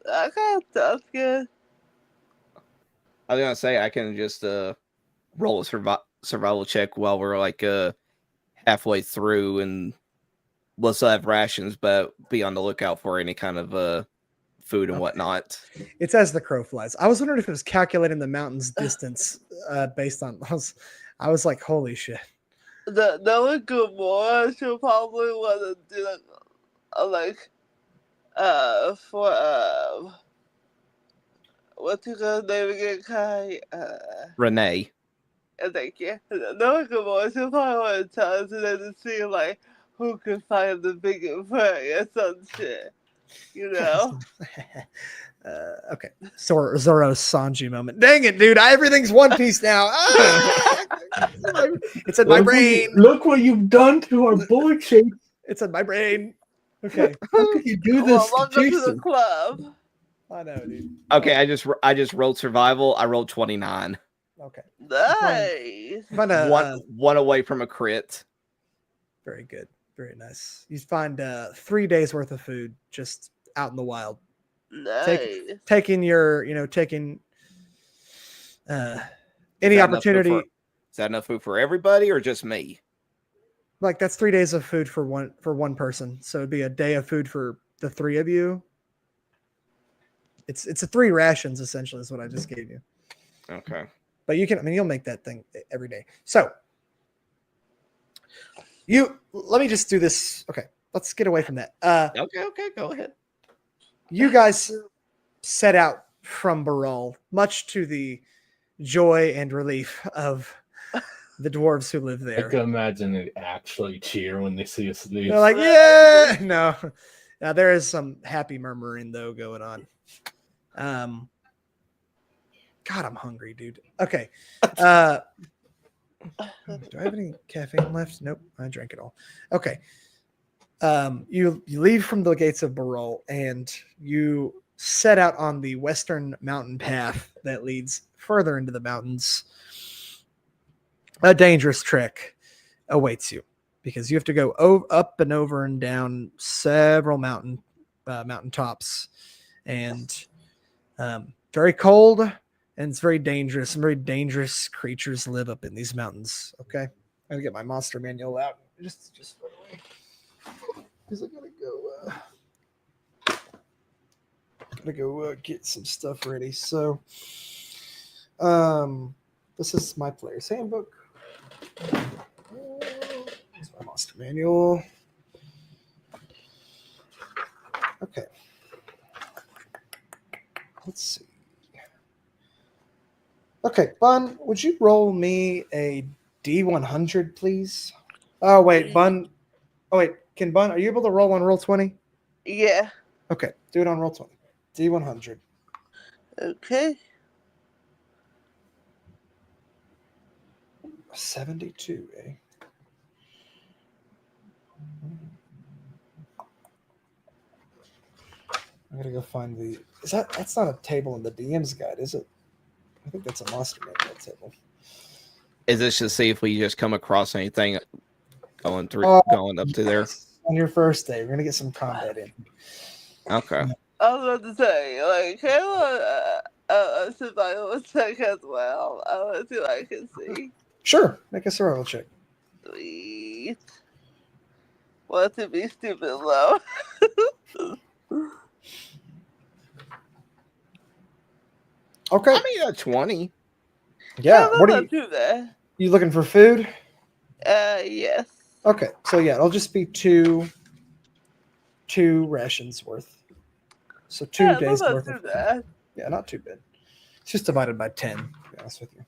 Okay, sounds good. I was gonna say I can just roll a survival check while we're like halfway through, and we'll still have rations, but be on the lookout for any kind of food and whatnot. It's as the crow flies. I was wondering if it was calculating the mountain's distance based on. I was like, holy shit. Knowing Gamora, she'll probably want to do for what's your girl's name again, Kai? Renee. Thank you. Knowing Gamora, she'll probably want to tell us and then to see like who can find the bigger prey or some shit. You know? Okay. Zoro Sanji moment. Dang it, dude. Everything's One Piece now. It's in my brain. Look what you've done to our boy, Chase. It's in my brain. Okay. How could you do this Welcome to to the Jason? club. I know, dude. Okay, I just rolled survival. I rolled 29. Okay. Nice. Find a, One away from a crit. very good. Very nice. You find 3 days worth of food just out in the wild. Nice. Taking your, taking any opportunity. Is that enough food for everybody or just me? Like that's 3 days of food for one person. So it'd be a day of food for the 3 of you. It's a 3 rations essentially is what I just gave you. Okay. But you'll make that thing every day. So let me just do this. Okay. Let's get away from that. Okay, go ahead. You guys set out from Baral, much to the joy and relief of the dwarves who live I there. can imagine they actually cheer when they see us leave. They're like, yeah, no. Now there is some happy murmuring though going on. God, I'm hungry, dude. Okay. Do I have any caffeine left? Nope, I drank it all. Okay. You leave from the gates of Baral and you set out on the western mountain path that leads further into the mountains. A dangerous trek awaits you because you have to go up and over and down several mountain tops, and very cold, and it's very dangerous. Some very dangerous creatures live up in these mountains. Okay, I'm gonna get my monster manual out. Just right away. Because I gotta go get some stuff ready. So, this is my player's handbook. Here's my monster manual. Okay. Let's see. Okay, Bun, would you roll me a D100, please? Oh, wait, Bun. Oh, wait, can Bun, are you able to roll on roll 20? Yeah. Okay, do it on roll 20. D100. Okay. 72, eh? I gotta go find the. That's not a table in the DM's guide, is it? I think that's a monster manual table. Is this to see if we just come across anything going up to there? On your first day, we're gonna get some combat in. Okay. I was about to say, like, can I a survival check as well? I want to see what I can see. Sure, make a survival check. Sweet. Want to be stupid low. Okay. I mean, a 20. Yeah. What are not you? too bad. You looking for food? Yes. Okay. So yeah, it'll just be two rations worth. So 2 days not worth too of. bad. Yeah, not too bad. It's just divided by 10. To be honest with you,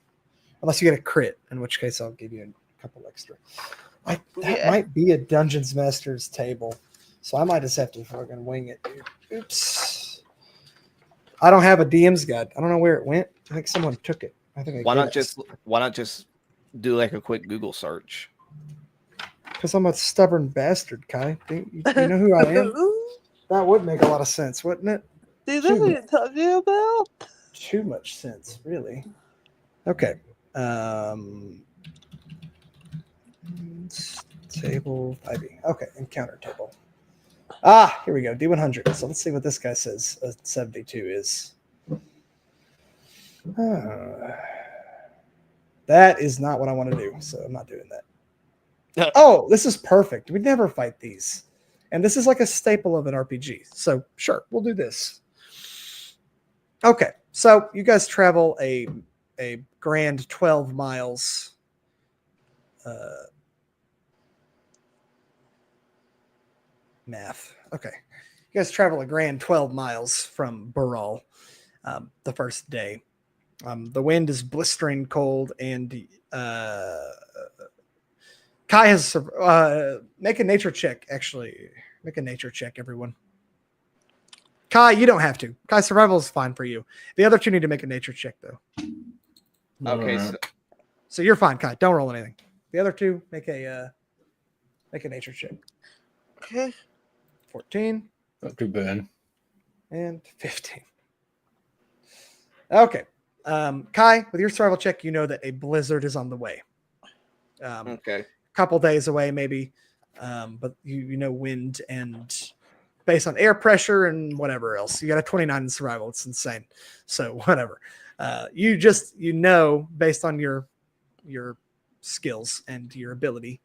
unless you get a crit, in which case I'll give you a couple extra. That might be a Dungeons Master's table, so I might just have to fucking wing it, dude. Oops. I don't have a DM's guide. I don't know where it went. I think someone took it. I think. Why not just do like a quick Google search? Because I'm a stubborn bastard, Kai. You know who I am? That would make a lot of sense, wouldn't it? See, that's what you're talking about? Too much sense, really. Okay. Table 5e. Okay, encounter table. Ah, here we go. D100. So let's see what this guy says. 72 is. That is not what I want to do, so I'm not doing that. Oh, this is perfect. We never fight these. And this is like a staple of an RPG. So sure, we'll do this. Okay, so you guys travel a grand 12 miles. Math. Okay. You guys travel a grand 12 miles from Burrell the first day. The wind is blistering cold, and Kai has make a nature check, actually. Make a nature check, everyone. Kai, you don't have to. Kai, survival is fine for you. The other two need to make a nature check, though. Okay. So you're fine, Kai. Don't roll anything. The other two, make a nature check. Okay. 14. Not too bad. And 15. Okay. Kai, with your survival check, you know that a blizzard is on the way. Okay. Couple days away, maybe. But you know wind and based on air pressure and whatever else. You got a 29 in survival. It's insane. So whatever. You know based on your skills and your ability,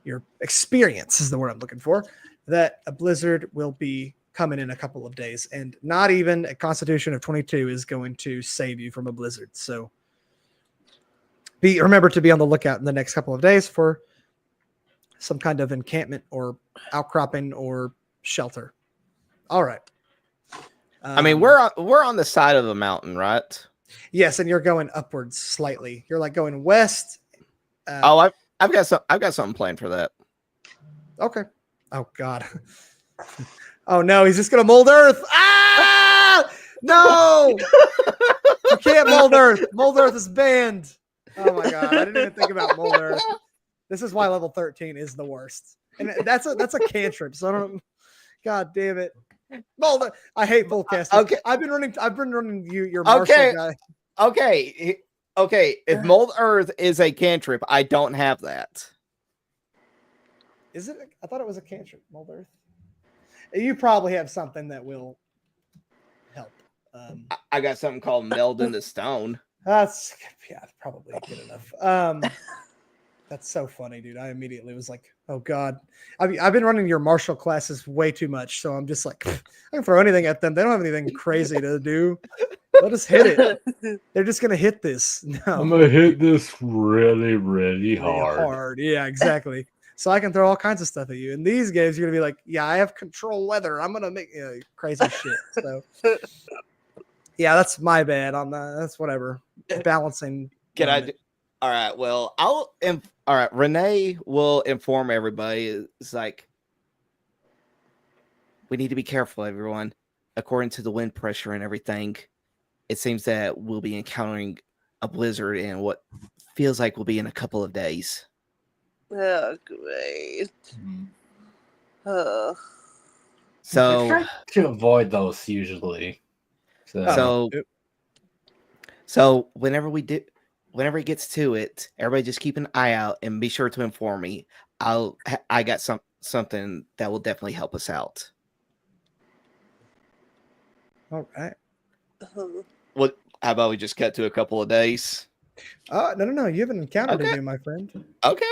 your experience is the word I'm looking for, that a blizzard will be coming in a couple of days, and not even a constitution of 22 is going to save you from a blizzard. So remember to be on the lookout in the next couple of days for some kind of encampment or outcropping or shelter. All right. I mean, we're on the side of a mountain, right? Yes, and you're going upwards slightly. You're like going west. I've got something planned for that. Okay. Oh God. Oh no, he's just gonna mold Earth. Ah! No! You can't mold Earth. Mold Earth is banned. Oh my God, I didn't even think about mold Earth. This is why level 13 is the worst. And that's a cantrip. So I don't. God damn it. Mold Earth. I hate full casting. Okay. I've been running your martial guy. Okay. If mold Earth is a cantrip, I don't have that. Is it? I thought it was a cantrip. Mold Earth. You probably have something that will help. I got something called meld into stone. That's probably good enough. That's so funny, dude. I immediately was like, oh God. I've been running your martial classes way too much, so I'm just like, I can throw anything at them. They don't have anything crazy to do. Let us hit it. They're just gonna hit this. No, I'm gonna hit this really, really hard. hard. Yeah, exactly. So I can throw all kinds of stuff at you. In these games, you're gonna be like, "Yeah, I have control weather. I'm gonna make crazy shit." So, yeah, that's my bad on that. That's whatever. Balancing. Can I? element. All right. Well, all right. Renee will inform everybody. It's like we need to be careful, everyone. According to the wind pressure and everything, it seems that we'll be encountering a blizzard in what feels like will be in a couple of days. Oh, great. Oh. I So, try to avoid those usually. so, so whenever it gets to it, everybody just keep an eye out and be sure to inform me. I got something that will definitely help us out. All right. What? How about we just cut to a couple of days? No. You have an encounter to Okay. do, my friend. Okay.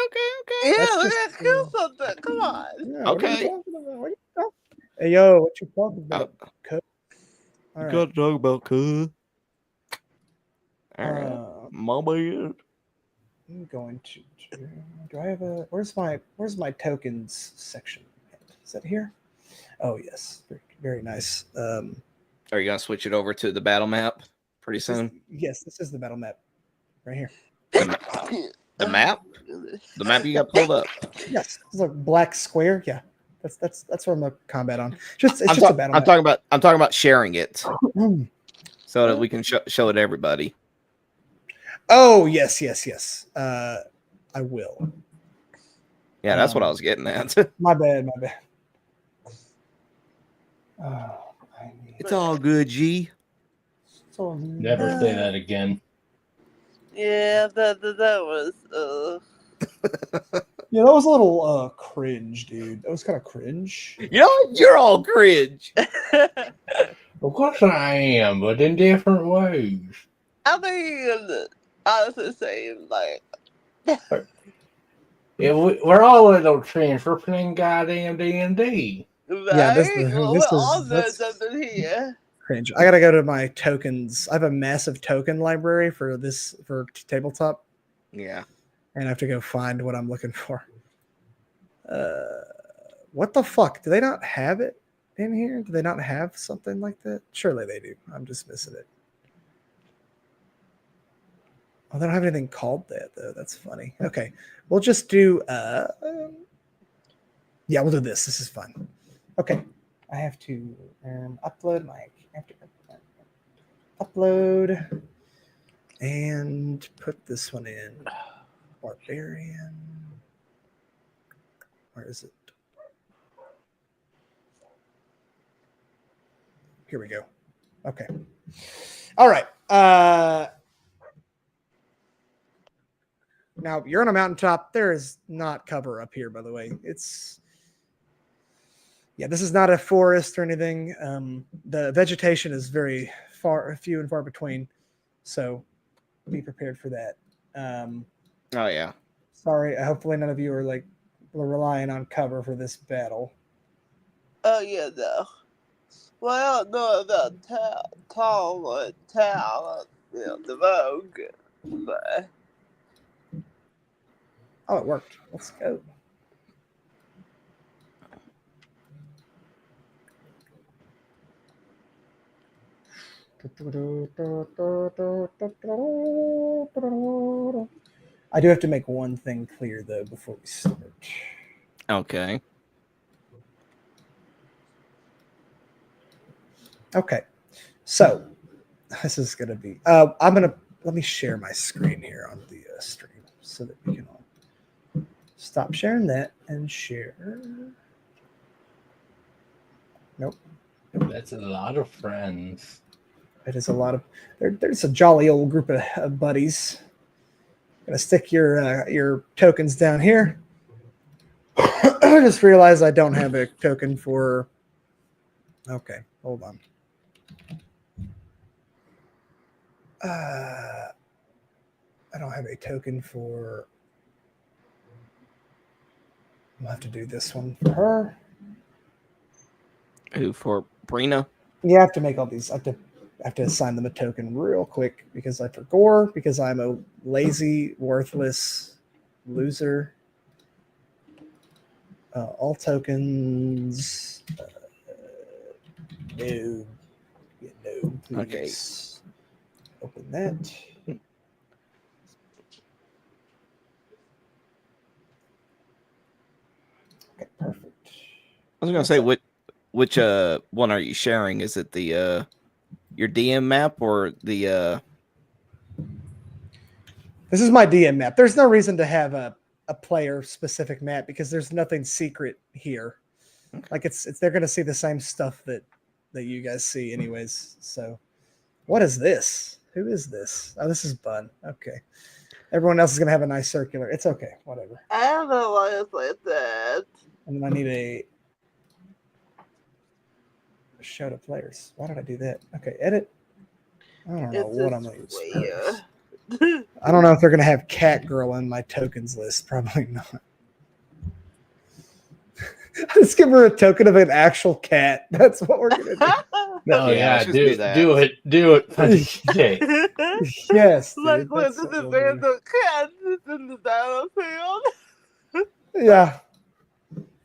Yeah, That's we just, gotta kill something. Come on. Yeah, what are you Okay. talking about? What are you talking- Hey, yo, what you talking about? All right. to talk about cool. All right, Uh, my bad. I'm going to. Do I have a? Where's my tokens section? Is that here? Oh yes, very nice. Are you gonna switch it over to the battle map pretty soon? Yes, this is the battle map, right here. The map? The map you got pulled up. Yes, it's a black square. Yeah, that's where I'm a combat on. It's I'm, just a battle I'm map. talking about sharing it so that we can show it to everybody. Oh yes. I will. Yeah, that's what I was getting at. My bad. Oh, It's all good, G. Never say that again. Yeah, that was Yeah, that was a little cringe, dude. That was kind of cringe. You know what? You're all cringe. Of course I am, but in different ways. I think you can honestly say like Yeah, we're all a little transfer playing goddamn D&D. Yeah, this right? Well, this we're all is doing that's something here. cringe. I gotta go to my tokens. I have a massive token library for tabletop, Yeah. and I have to go find what I'm looking for. What the fuck? Do they not have it in here? Do they not have something like that? Surely they do. I'm just missing it. Oh, they don't have anything called that though. That's funny. Okay, we'll just do. Yeah, we'll do this. This is fun. Okay, I have to upload my. I have to upload and put this one in. Barbarian. Where is it? Here we go. Okay. All right. Now you're on a mountaintop. There is not cover up here, by the way. This is not a forest or anything. The vegetation is very few and far between. So be prepared for that. Oh yeah. Sorry. Hopefully none of you are like relying on cover for this battle. Oh yeah, no. Well, I don't know about town, the Vogue, but Oh, it worked. Let's go. I do have to make one thing clear though before we start. Okay. Okay, so this is gonna be. Let me share my screen here on the stream so that we can all stop sharing that and share. Nope. That's a lot of friends. It is a lot of. There's a jolly old group of buddies. Gonna stick your tokens down here. I just realized I don't have a token for. Okay, hold on. I don't have a token for. I'll have to do this one for her. Who for Brina? Yeah, I have to make all these. I I have to assign them a token real quick because I forgot, because I'm a lazy, worthless loser. All tokens. No. No. Okay. Please. Open that. Okay, perfect. I was gonna say which one are you sharing? Is it the your DM map or the This is my DM map. There's no reason to have a player specific map because there's nothing secret here. Okay. Like it's they're gonna see the same stuff that you guys see anyways. So what is this? Who is this? Oh, this is Bun. Okay. Everyone else is gonna have a nice circular. It's okay, whatever. I don't know why it's like that. And then I need a show to players. Why did I do that? Okay, edit. I don't know It's what I'm just gonna use weird. first. I don't know if they're gonna have Cat Girl in my tokens list. Probably not. Just give her a token of an actual cat. That's what we're gonna do. No, Yeah, yeah, let's just do do that. do it. Okay. Yes, dude, Like when that's the what we'll do. random cat is in the battlefield. Yeah,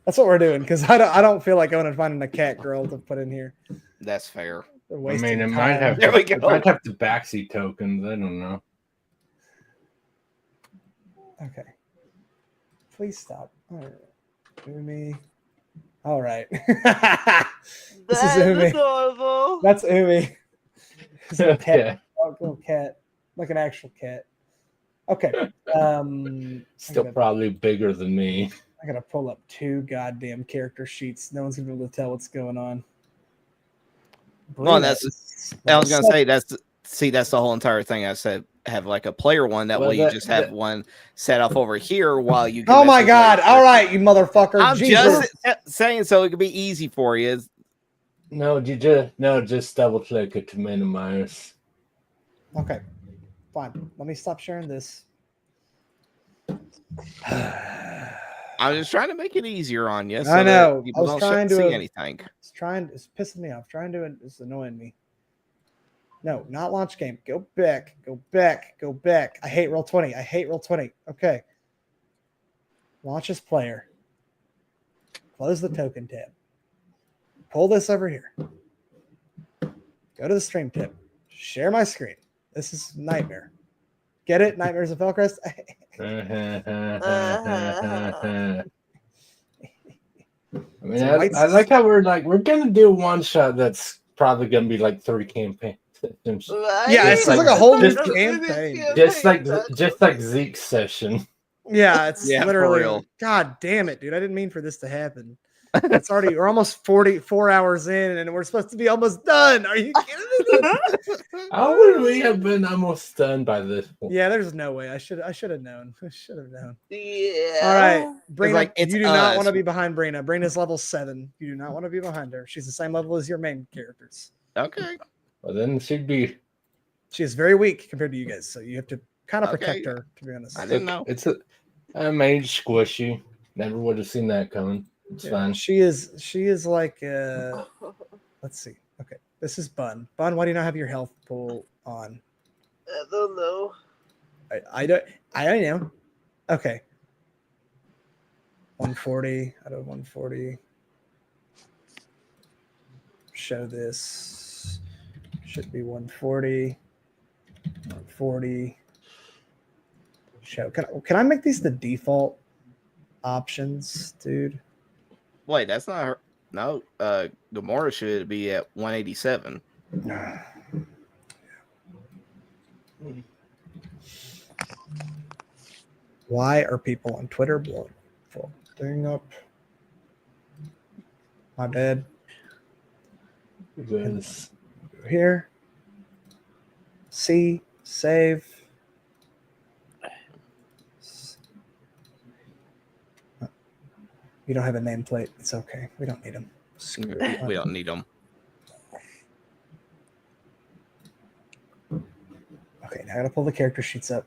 that's what we're doing because I don't feel like going to finding a cat girl to put in here. That's fair. They're I wasting mean, it time. might have There we go. it might have the backseat tokens. I don't know. Okay, please stop. All right. Umi. All right. This is That is Umi. adorable. That's Umi. It's a cat. Yeah, Little cat, like an actual cat. Okay. still probably bigger than me. I gotta pull up 2 goddamn character sheets. No one's gonna be able to tell what's going on. Well, Brina that's- is I was gonna level say that's the whole entire thing. I said have like a player one that Well, way you that- just have that- one set off over here while you. Can Oh my message god! later. All right, you motherfucker! I'm Jesus. just saying so it could be easy for you. No, just double click it to minimize. Okay, fine. Let me stop sharing this. I'm just trying to make it easier on you. So I know. that people I was don't trying to- see anything. It's pissing me off. It's annoying me. No, not launch game. Go back. Go back. Go back. I hate Roll20. I hate Roll20. Okay. Launch as player. Close the token tab. Pull this over here. Go to the stream tab. Share my screen. This is Nightmare. Get it? Nightmares of Fellcrest? I mean, So I like how we're gonna do one shot that's probably gonna be like 3 campaigns. Right? Yeah, it's just like a whole new just- campaign. Just like Zeke's session. Yeah, it's Yeah, for literally. real. God damn it, dude! I didn't mean for this to happen. We're almost 44 hours in, and we're supposed to be almost done. Are you kidding me? How would we have been almost done by this point? Yeah, there's no way. I should have known. I should have known. Yeah. All right, Brina, like, it's you do not us. want to be behind Brina. Brina's level 7. You do not want to be behind her. She's the same level as your main characters. Okay. Well, then she'd be. She is very weak compared to you guys, so you have to kind of Okay. protect her. To be honest, I didn't know. It's a mage squishy. Never would have seen that coming. It's Yeah, fine. she is like. Let's see. Okay, this is Bun. Bun, why do you not have your health pool on? I don't know. I don't know. Okay. 140 out of 140. Show this. Should be 140. 140. Show. Can I make these the default options, dude? Wait, that's not her. No, Gamora should be at 187. Why are people on Twitter blowing full thing up? My bad. Because Here. See, save. You don't have a nameplate. It's okay. We don't need them. We don't need them. Okay, now I gotta pull the character sheets up.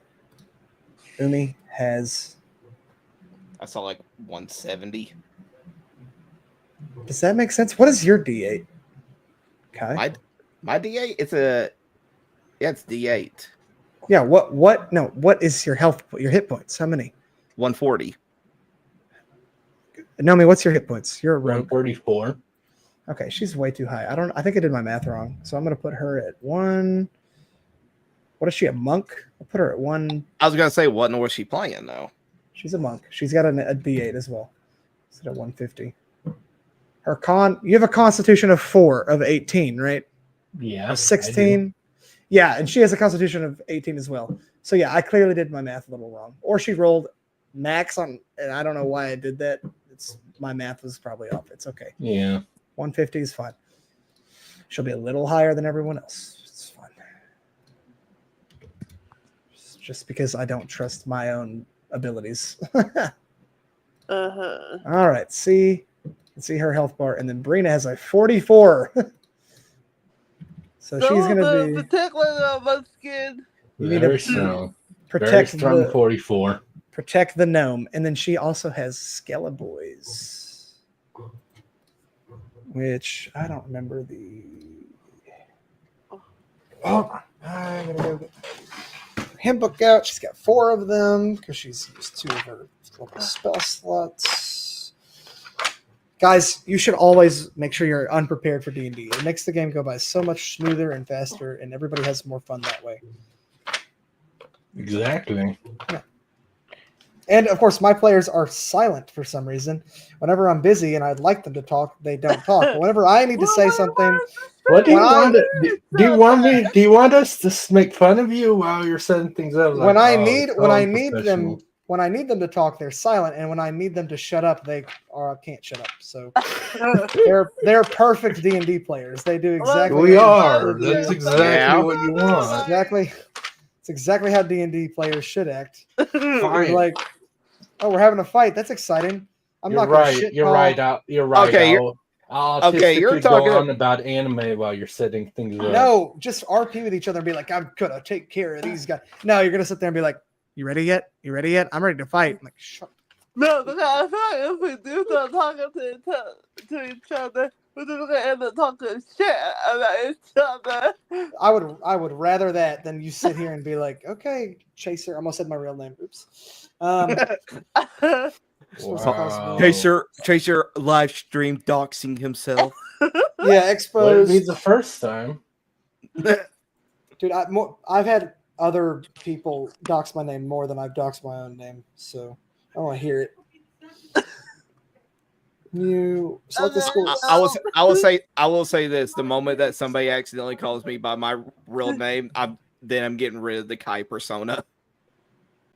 Umi has. I saw like 170. Does that make sense? What is your D8? Okay. My D8, it's D8. Yeah. What? No. What is your your hit points? How many? 140. Nomi, what's your hit points? You're a rogue. 134. Okay, she's way too high. I think I did my math wrong. So I'm gonna put her at 1. What is she, a monk? I'll put her at 1. I was gonna say, what was she playing though? She's a monk. She's got a D8 as well. It's at 150. Her you have a constitution of 4 of 18, right? Yeah. Of 16. Yeah, and she has a constitution of 18 as well. So yeah, I clearly did my math a little wrong. Or she rolled max on, and I don't know why I did that. My math was probably off. It's okay. Yeah. 150 is fine. She'll be a little higher than everyone else. It's fine. Just because I don't trust my own abilities. Uh-huh. All right. Let's see her health bar. And then Brina has a 44. So she's going to be... Protect my skin. You need Very to strong. Very protect strong 44. Protect the gnome. And then she also has Skeleboys. Which I don't remember the... Oh, I'm going to go get her hymn book out. She's got 4 of them because she's used 2 of her local spell slots. Guys, you should always make sure you're unprepared for D&D. It makes the game go by so much smoother and faster, and everybody has more fun that way. Exactly. Yeah. And, of course, my players are silent for some reason. Whenever I'm busy and I'd like them to talk, they don't talk. But whenever I need to say something... What do you want? Do you want me? Do you want us to make fun of you while you're setting things up? When I need unprofessional. when I need them to talk, they're silent, and when I need them to shut up, they can't shut up. So they're perfect D&D players. They do exactly. We are. That's exactly what you want. Exactly. It's exactly how D&D players should act. Fine. Like, oh, we're having a fight. That's exciting. I'm not gonna shit You're talk. right. You're right. Okay, You're talking on about anime while you're setting things up. No, just RP with each other and be like, I'm gonna take care of these guys. No, you're gonna sit there and be like, you ready yet? You ready yet? I'm ready to fight. I'm like, shut up. No, because I feel like if we do start talking to each other, we're just gonna end up talking shit about each other. I would rather that than you sit here and be like, okay, Chaser. I almost said my real name. Oops. Wow. Chaser live stream doxing himself. Yeah, exposed. Well, it be the first time. Dude, I've had other people dox my name more than I've doxed my own name, so I don't want to hear it. You select the school. I will say this: the moment that somebody accidentally calls me by my real name, I'm getting rid of the Kai persona.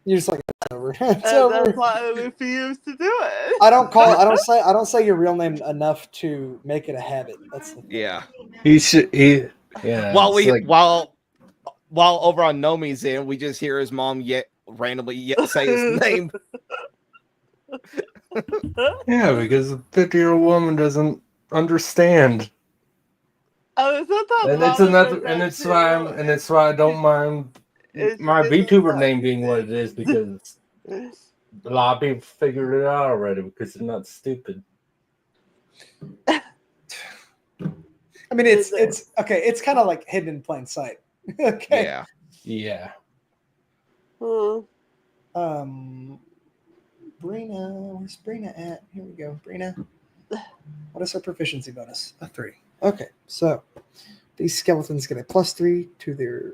You're just like, it's over. It's And over. that's why I refuse to do it. I don't say your real name enough to make it a habit. That's the thing. Yeah. Yeah. While over on Nomi's end, we just hear his mom randomly say his name. Yeah, because a 50-year-old woman doesn't understand. I mean, sometimes And it's why I don't mind my VTuber name being what it is, because a lot of people figured it out already because they're not stupid. I mean, it's okay. It's kind of like hidden in plain sight. Okay. Yeah. Yeah. Brina, where's Brina at? Here we go. Brina. What is her proficiency bonus? A 3. Okay, so these skeletons get a +3 to their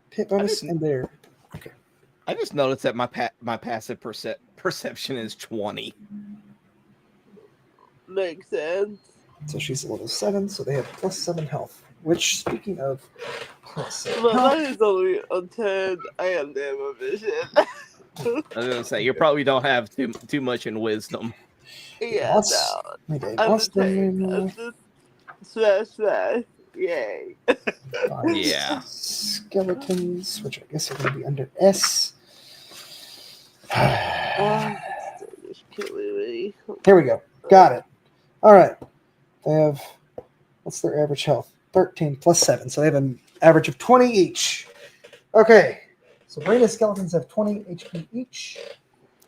hit bonus and their. Okay. I just noticed that my passive perception is 20. Makes sense. So she's a level 7, so they have +7 health. Which, speaking of +7 But health, mine is only on 10. I am damn vision. I was gonna say you probably don't have too much in wisdom. Yeah, no. Okay, I'm what's just the saying. name? I'm just smash. Yay. Yeah. Skeletons, which I guess are going to be under S. Just killing me. Here we go. Got it. All right. They have, what's their average health? 13 +7. So they have an average of 20 each. Okay. So Brina skeletons have 20 HP each.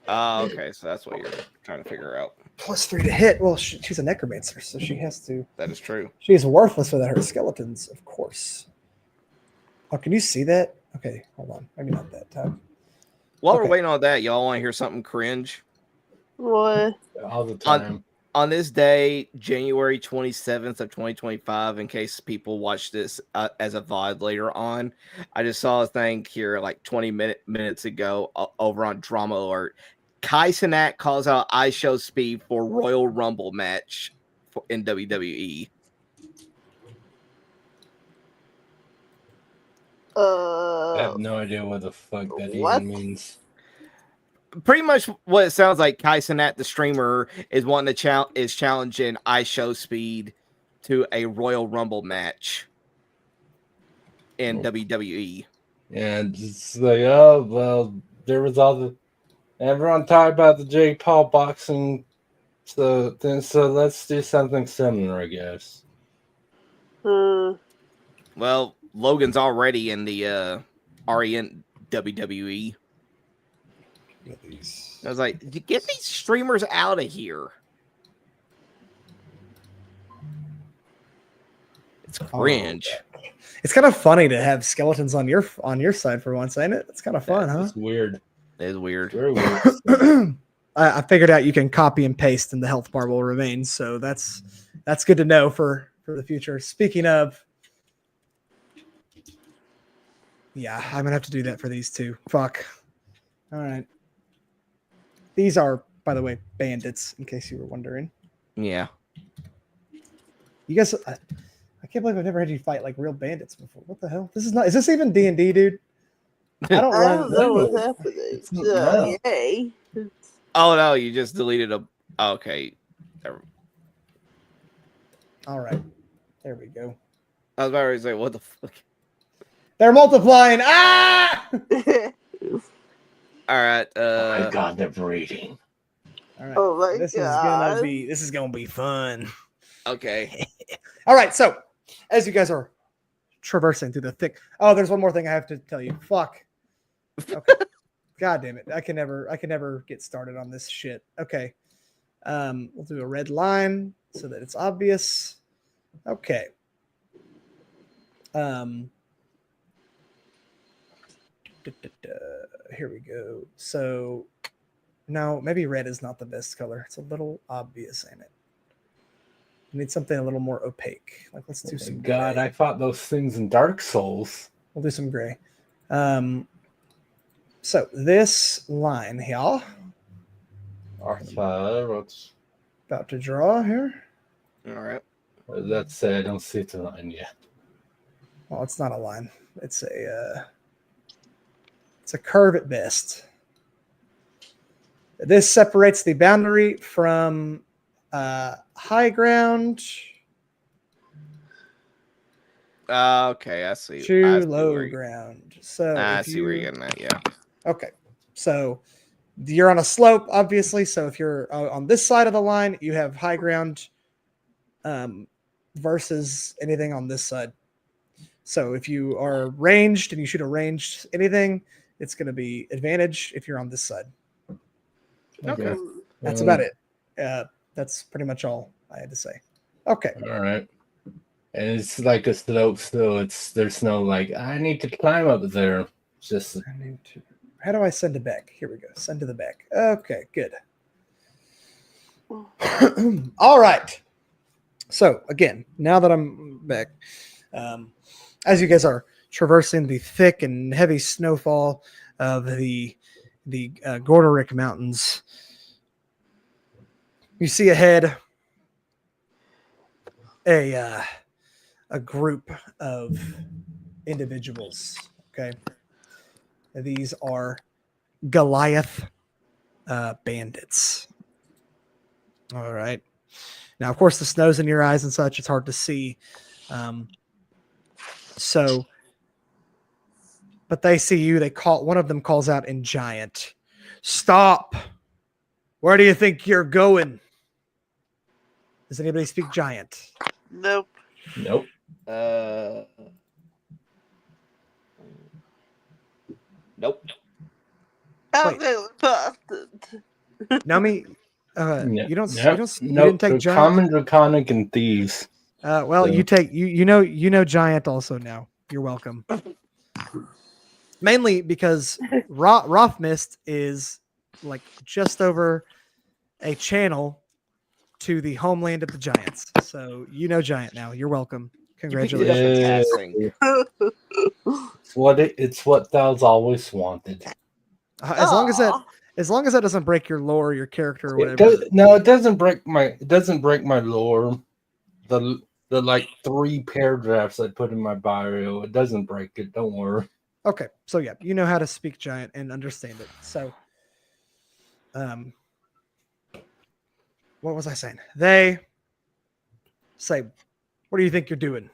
Okay, so that's what you're trying to figure out. +3 to hit. Well, she's a necromancer, so she has to. That is true. She is worthless without her skeletons, of course. Oh, can you see that? Okay, hold on. Maybe not that time. While Okay. we're waiting on that, y'all want to hear something cringe? What? All the time. On this day, January 27th of 2025, in case people watch this as a VOD later on, I just saw a thing here like 20 minutes ago over on Drama Alert. Kai Cenat calls out iShow Speed for Royal Rumble match in WWE. I have no idea what the fuck that What? even means. Pretty much what it sounds like. Kai Cenat, the streamer, is wanting to is challenging iShow Speed to a Royal Rumble match in WWE. And it's like, oh well, there was all the everyone talked about the Jake Paul boxing, so let's do something similar, I guess. Well, Logan's already in the REN WWE. I was like, get these streamers out of here. It's cringe. It's kind of funny to have skeletons on your side for once, ain't it? It's kind of fun, huh? It's weird. It is weird. Very weird. I figured out you can copy and paste and the health bar will remain, so that's good to know for the future. Speaking of, yeah, I'm gonna have to do that for these two. Fuck. All right. These are, by the way, bandits, in case you were wondering. Yeah. You guys, I can't believe I've never had you fight like real bandits before. What the hell? Is this even D&D, dude? I don't I run. don't know what's happening. Yay. Oh no, you just deleted a. Okay. All right. There we go. I was about to say, what the fuck? They're multiplying. Ah! All right. Oh my god, they're breeding. All right. Oh my this god. is gonna be fun. Okay. All right. So, as you guys are traversing through the thick. Oh, there's one more thing I have to tell you. Fuck. Okay. God damn it. I can never get started on this shit. Okay. We'll do a red line so that it's obvious. Okay. Here we go. So now maybe red is not the best color. It's a little obvious, ain't it? We need something a little more opaque. Like let's do some God, gray. I fought those things in Dark Souls. We'll do some gray. So this line here, What's about to draw here. All right. that say? I don't see the line yet. Well, it's not a line. It's a curve at best. This separates the boundary from high ground Okay, I see. to low ground. So I if see where you're getting at. Yeah. Okay, so you're on a slope, obviously. So if you're on this side of the line, you have high ground versus anything on this side. So if you are ranged and you shoot a ranged anything, it's going to be advantage if you're on this side. Okay. That's about it. That's pretty much all I had to say. Okay. All right. And it's like a slope still. There's no like I need to climb up there. It's just How do I send it back? Here we go. Send to the back. Okay, good. All right. So again, now that I'm back, as you guys are traversing the thick and heavy snowfall of the Gorderic Mountains, you see ahead a group of individuals. Okay, these are Goliath bandits. All right. Now, of course, the snow's in your eyes and such. It's hard to see. But they see you. One of them calls out in giant. Stop. Where do you think you're going? Does anybody speak giant? Nope. nope. Nope. I'm going past it. Nami, No, You don't. no, You no. didn't take They're giant. common, draconic, and thieves. Well, So- you take you know giant also now. You're welcome. Mainly because Rothmist is like just over a channel to the homeland of the giants. So you know giant now. You're welcome. You picked it up in Congratulations. passing. It's what thou's always wanted. As long as that doesn't break your lore, or your character, or It whatever. no, it doesn't break my lore. The like 3 paragraphs I put in my bio, it doesn't break it. Don't worry. Okay, so yeah, you know how to speak giant and understand it. So, what was I saying? They say, "What do you think you're doing?"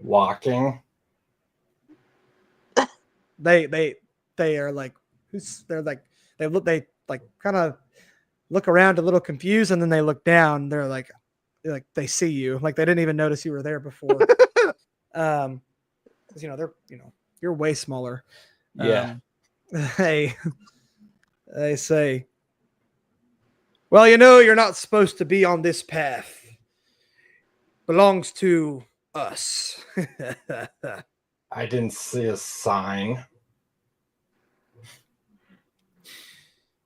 Walking. They are like, who's? They're like, they like kind of look around a little confused, and then they look down. They're like they see you, like they didn't even notice you were there before. Because they're you're way smaller. Yeah. They say, well, you're not supposed to be on this path. Belongs to us. I didn't see a sign.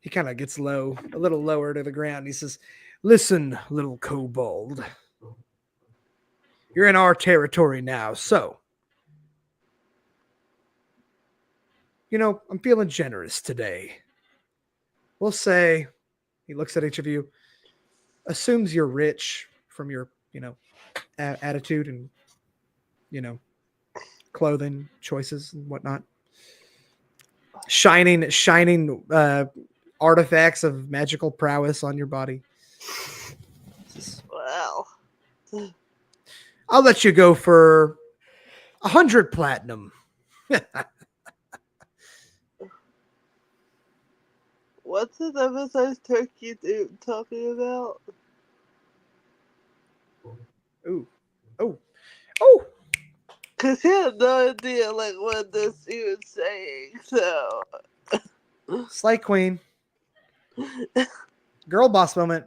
He kind of gets low, a little lower to the ground. He says, listen, little kobold. You're in our territory now, so I'm feeling generous today. We'll say, he looks at each of you, assumes you're rich from your, attitude and, clothing choices and whatnot. Shining artifacts of magical prowess on your body. Wow. I'll let you go for 100 platinum. What's this oversized turkey dude talking about? Ooh. Oh. Cause he had no idea like what this he was saying, so Slay Queen. Girl boss moment.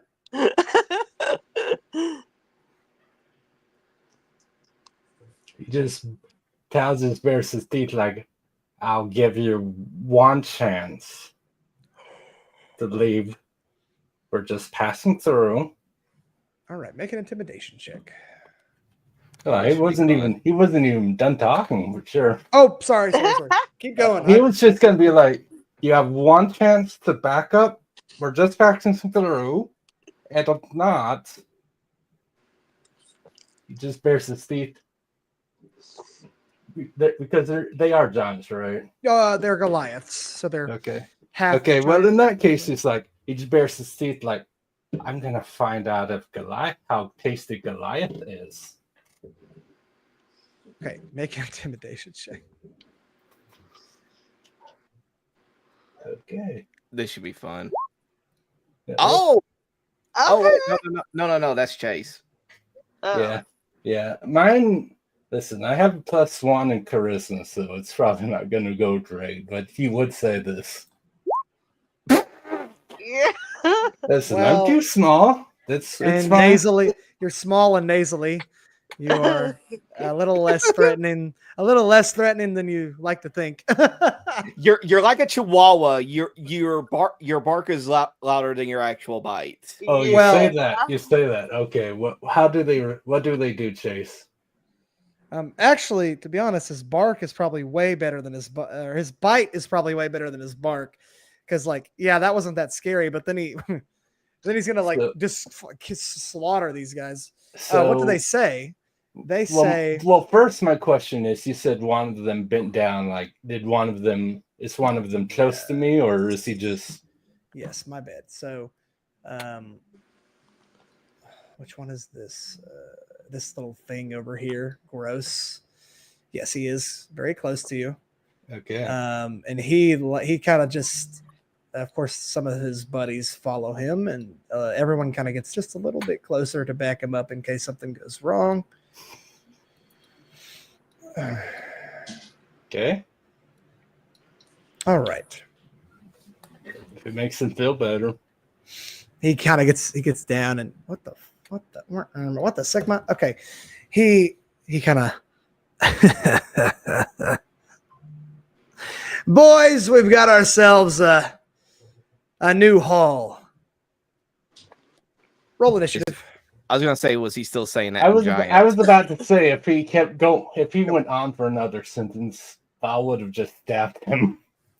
He just tells his bears his teeth like, I'll give you one chance to leave. We're just passing through. All right, make an intimidation check. Oh, he wasn't even done talking, for sure. Oh, sorry. Keep going. He was just gonna be like, you have one chance to back up. We're just passing through. And if not, he just bears his teeth. Because they are giants, right? They're Goliaths, so they're Okay. half. Okay, well, giant. in that case, it's like he just bears his teeth like, I'm gonna find out how tasty Goliath is. Okay, make an intimidation check. Okay. This should be fun. Yeah. Oh, wait, Okay. no, that's Chase. Oh. Yeah. Mine. Listen, I have a +1 in charisma, so it's probably not gonna go great. But he would say this. Yeah. Listen, Well, I'm too small. It's and fine. nasally, you're small and nasally. You are a little less threatening. A little less threatening than you like to think. You're like a chihuahua. Your bark is louder than your actual bite. Oh, you Well- say that. You say that. Okay. What do they do, Chase? Actually, to be honest, his bark is probably way better than his bite is probably way better than his bark. Because, that wasn't that scary. But then he's gonna just slaughter these guys. So What do they say? They say, well, first my question is, you said one of them bent down. Like, is one of them close to me, or is he just? yes, my bad. So, which one is this? This little thing over here, gross. Yes, he is very close to you. Okay. And he kind of just, of course, some of his buddies follow him, and everyone kind of gets just a little bit closer to back him up in case something goes wrong. Okay. All right. If it makes him feel better. He kind of gets down and what the sigma? Okay. He kind of boys, we've got ourselves a new haul. Roll initiative. I was gonna say, was he still saying that I in was giant? about to say if he kept going, if he went on for another sentence, I would have just stabbed him.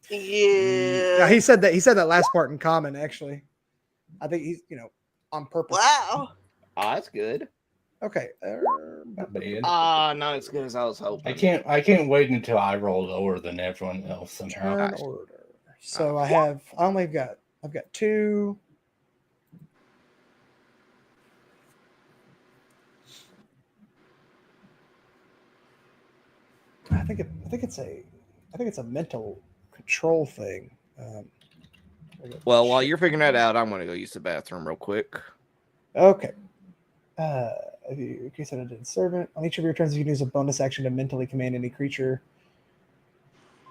Yeah. No, he said that last part in common. Actually, I think he's on purpose. Wow. Oh, that's good. Okay. Not bad. Not as good as I was hoping. I can't wait until I roll lower than everyone else somehow. Turn order. So I've got 2. I think it's a mental control thing. Well, while you're figuring that out, I'm gonna go use the bathroom real quick. Okay. If you increase an undead servant on each of your turns, you can use a bonus action to mentally command any creature.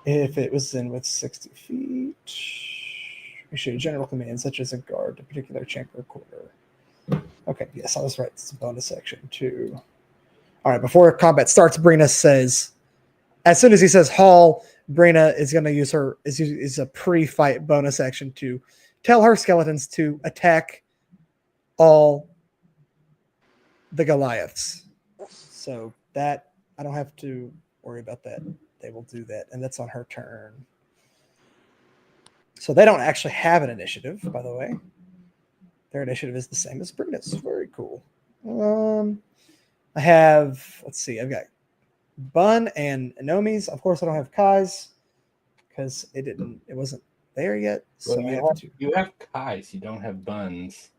If it was in with 60 feet, issue a general command such as a guard to a particular chamber or quarter. Okay, yes, I was right. It's a bonus action too. All right, before combat starts, Brina says, as soon as he says haul, Brina is going to use is a pre-fight bonus action to tell her skeletons to attack all the Goliaths. So that I don't have to worry about that. They will do that, and that's on her turn. So they don't actually have an initiative, by the way. Their initiative is the same as Brina's. Very cool. I have, let's see, I've got Bun and Anomi's. Of course, I don't have Kai's because it wasn't there yet. So Well, you have Kai's, you don't have Buns.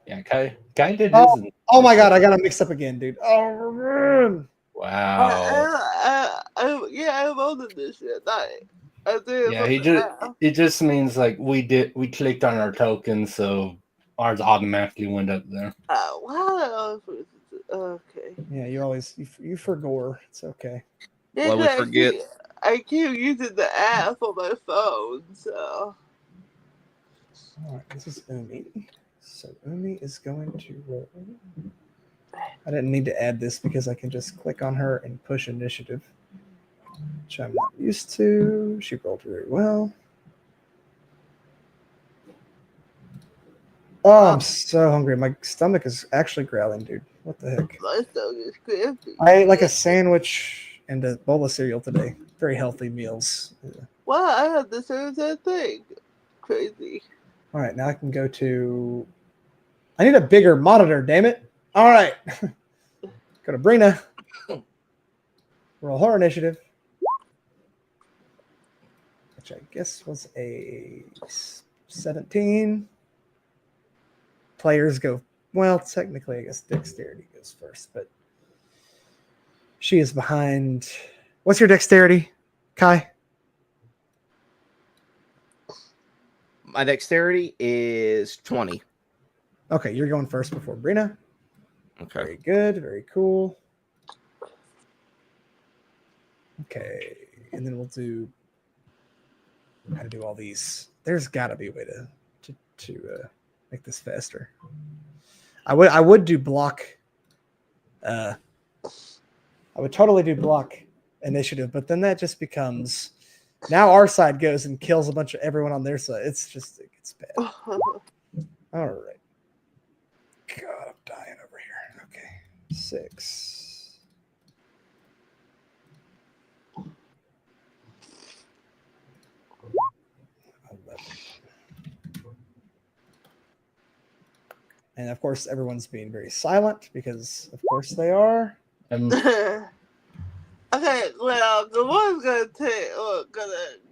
Yeah, Kai did his. Oh my god, I got them mixed up again, dude. Oh man. Wow. I voted this shit. I did. Yeah, it just means like we clicked on our token, so ours automatically went up there. Wow. Okay. Yeah, you forgore. It's okay. Yeah, Well, we 'cause forget. I keep using the app on my phone, so. All right, this is Umi. So Umi is going to roll. I didn't need to add this because I can just click on her and push initiative, which I'm not used to. She rolled very well. Oh, I'm so hungry. My stomach is actually growling, dude. What the heck? My stomach is crampy. I ate like a sandwich and a bowl of cereal today. Very healthy meals. Yeah. Wow, I had the same exact thing. Crazy. All right, now I can go to. I need a bigger monitor, damn it. All right. Go to Brina. Roll her initiative. Which I guess was a 17. Players go, well, technically, I guess dexterity goes first, but she is behind. What's your dexterity, Kai? My dexterity is 20. Okay, you're going first before Brina. Okay. Very good. Very cool. Okay, and then we'll do how to do all these. There's got to be a way to make this faster. I would do block. I would totally do block initiative, but then that just becomes now our side goes and kills a bunch of everyone on their side. It's bad. All right. God, I'm dying over here. Okay, 6. 11. And of course, everyone's being very silent because, of course, they are. Okay, well, the one's gonna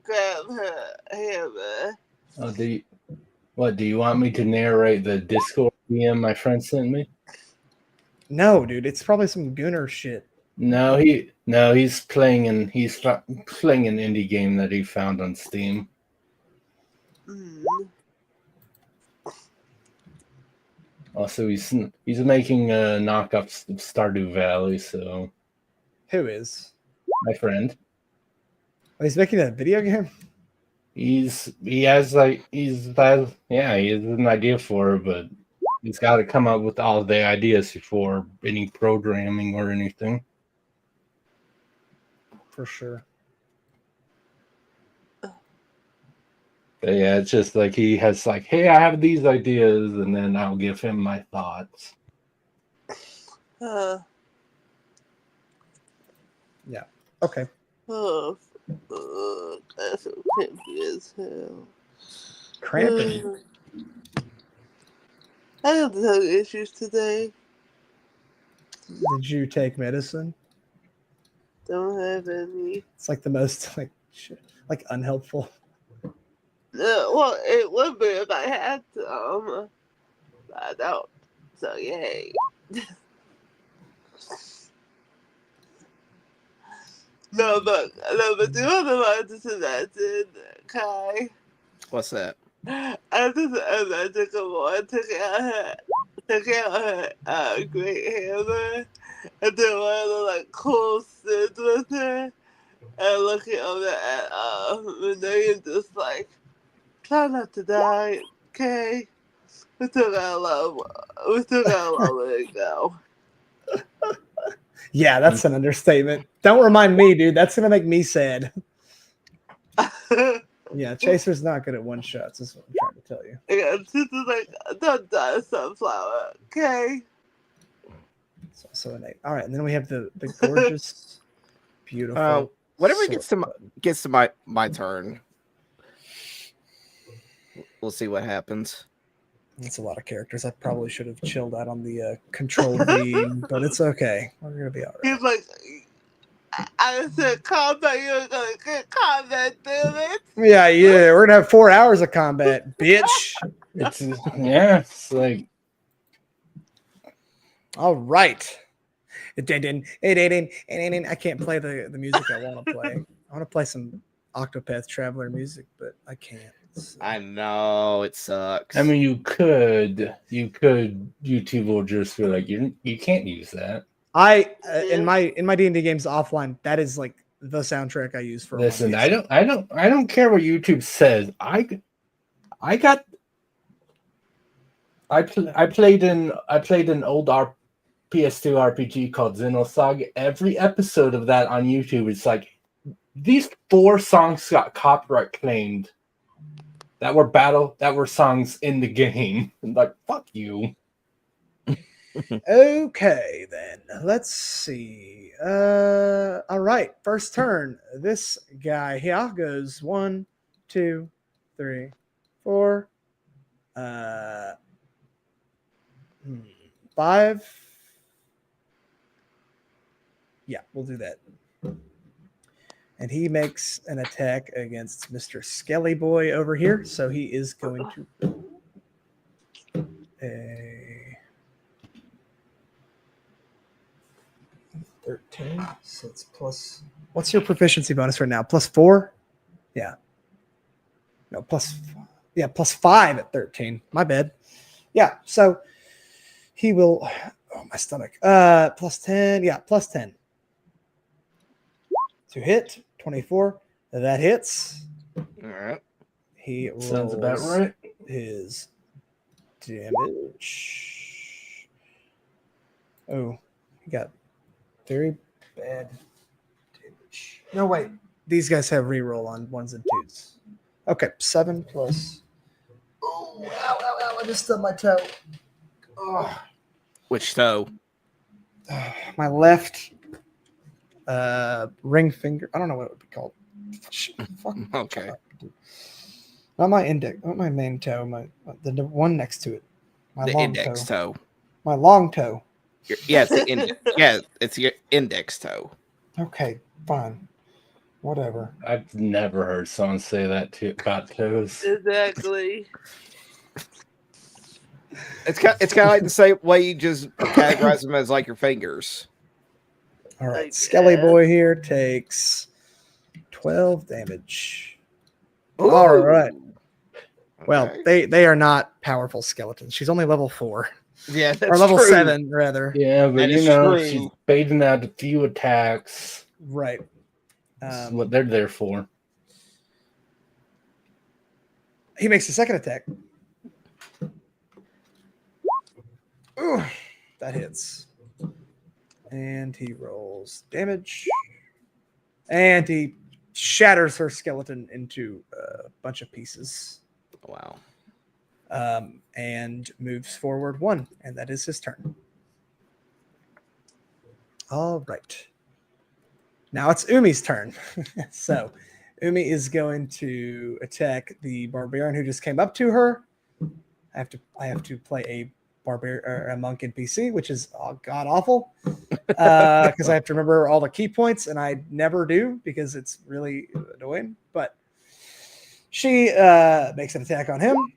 grab her hammer. Oh, do you want me to narrate the Discord DM my friend sent me? No, dude, it's probably some Gunner shit. No, he's playing an indie game that he found on Steam. Mm. Also, he's making a knockoff of Stardew Valley. So, Who is? my friend. He's making a video game. He has an idea for it, but he's got to come up with all the ideas before any programming or anything. For sure. But yeah, it's just like he has like, hey, I have these ideas, and then I'll give him my thoughts. Yeah. Okay. That's so pimpy as hell. Cramping. I have tongue issues today. Did you take medicine? Don't have any. It's like the most like unhelpful. Well, it would be if I had some. But I don't. So yay. No, but the other one just imagine, Kai. What's that? I just imagine a woman took out her great hammer and then one of the like cool sits with her and looking over at Renee and just like, try not to die, okay? We still got a long way to go. Yeah, that's an understatement. Don't remind me, dude. That's gonna make me sad. Yeah, Chaser's not good at one shots. Is what I'm trying to tell you. Yeah, she's just like, don't die, sunflower, okay? It's also an 8. All right, and then we have the gorgeous, beautiful. Whenever it sword gets to my turn, we'll see what happens. That's a lot of characters. I probably should have chilled out on the Control V, but it's okay. We're gonna be all right. He's like, I said combat, you're gonna get combat, damn it. Yeah, we're gonna have 4 hours of combat, bitch. It's like, All right. I can't play the music I want to play. I want to play some Octopath Traveler music, but I can't. So. I know it sucks. I mean, you could. YouTube will just be like, you can't use that. In my D&D games offline, that is like the soundtrack I use for. Listen, I don't care what YouTube says. I played an old PS2 RPG called Xenosaga. Every episode of that on YouTube is like, these 4 songs got copyright claimed. That were songs in the game. And like, fuck you. Okay, then let's see. All right, first turn. This guy here goes 1, 2, 3, 4, 5. Yeah, we'll do that. And he makes an attack against Mr. Skelly Boy over here. So he is going to a 13. So it's plus. What's your proficiency bonus right now? +4? Yeah. No, plus 5 at 13. My bad. Yeah. So he will. Oh, my stomach. +10. Yeah, +10. To hit. 24. That hits. All right. He Sounds rolls about right. his damage. Oh, he got very bad damage. No, wait. These guys have reroll on 1s and 2s. Okay, 7 plus. Oh, ow, ow, ow. I just stubbed my toe. Oh. Which toe? My left ring finger. I don't know what it would be called. Fuck. Okay. Not my index. Not my main toe. The one next to it. My The long index toe. My long toe. Yeah, it's your index toe. Okay, fine. Whatever. I've never heard someone say that about toes. Exactly. It's kind of like the same way you just categorize them as like your fingers. All right, Like, Skelly Boy here takes 12 damage. Ooh. All right. Well, Okay. they are not powerful skeletons. She's only level 4. Yeah, that's Or level true. 7, rather. Yeah, but That you is know, true. she's baiting out a few attacks. Right. That's what they're there for. He makes a second attack. Ooh, that hits. And he rolls damage. And he shatters her skeleton into a bunch of pieces. Wow. And moves forward 1. And that is his turn. All right. Now it's Umi's turn. So Umi is going to attack the barbarian who just came up to her. I have to play a barbarian or a monk NPC, which is god awful, because I have to remember all the key points, and I never do because it's really annoying. But she makes an attack on him.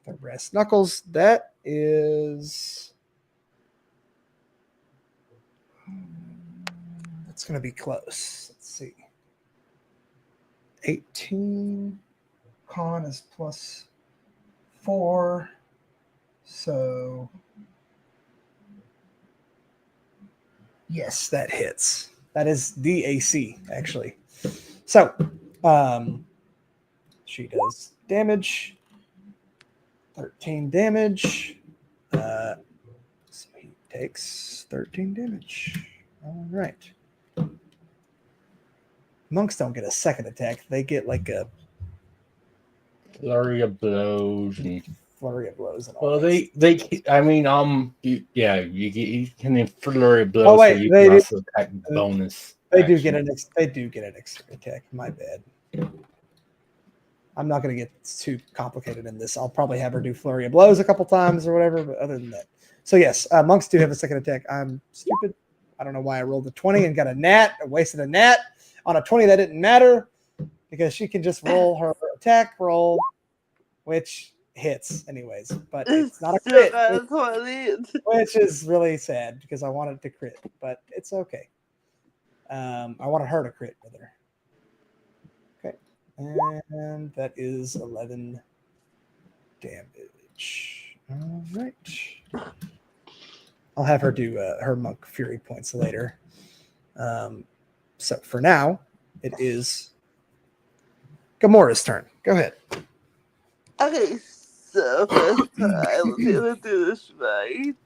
Her brass knuckles. That is. It's going to be close. Let's see. 18. Con is +4. So. Yes, that hits. That is the AC, actually. So, she does damage. 13 damage. So he takes 13 damage. All right. Monks don't get a second attack. They get like a Flurry of blows. And, flurry of blows. And all well, that. you can flurry of blows. Oh, wait, so you they can do- also attack bonus. They do action. get an extra attack. My bad. I'm not going to get too complicated in this. I'll probably have her do flurry of blows a couple times or whatever. But other than that, so yes, monks do have a second attack. I'm stupid. I don't know why I rolled a 20 and got a nat. I wasted a nat on a 20. That didn't matter because she can just roll her attack roll, which hits anyways. But it's not a crit, which is really sad because I wanted to crit, but it's okay. I wanted her to crit with her. Okay. And that is 11 damage. All right. I'll have her do her monk fury points later. So for now, it is Gamora's turn. Go ahead. Okay, so first time, let's do this right.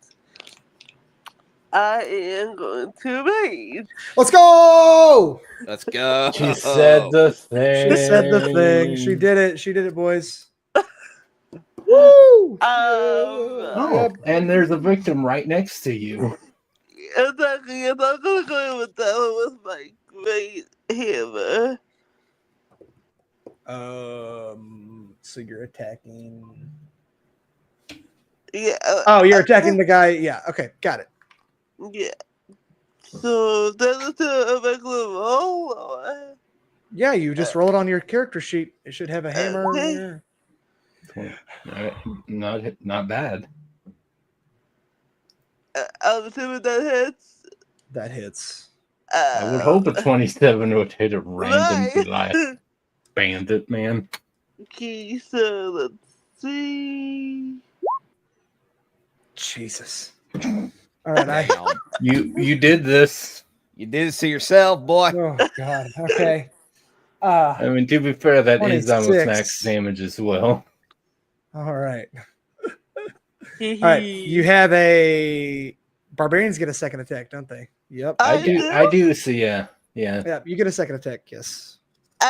I am going to rage. Let's go. Let's go. She said the thing. She said the thing. She did it. She did it, boys. Woo! Oh, and there's a victim right next to you. Exactly, I'm not gonna go with that one with my great hammer. So you're attacking. Yeah. Oh, you're attacking the guy. Yeah. Okay. Got it. Yeah. So that's a regular roll. Or... Yeah. You just roll it on your character sheet. It should have a hammer. Okay. Not bad. I'm assuming that hits. That hits. I would hope a 27 would hit a random Right. like bandit man. Okay, so let's see. Jesus. All right. You did this. You did it to yourself, boy. Oh God. Okay. I mean, to be fair, that is almost 26. max damage as well. All right. All right. You have a barbarians get a second attack, don't they? Yep. I do see. Yeah. Yeah. You get a second attack. Yes.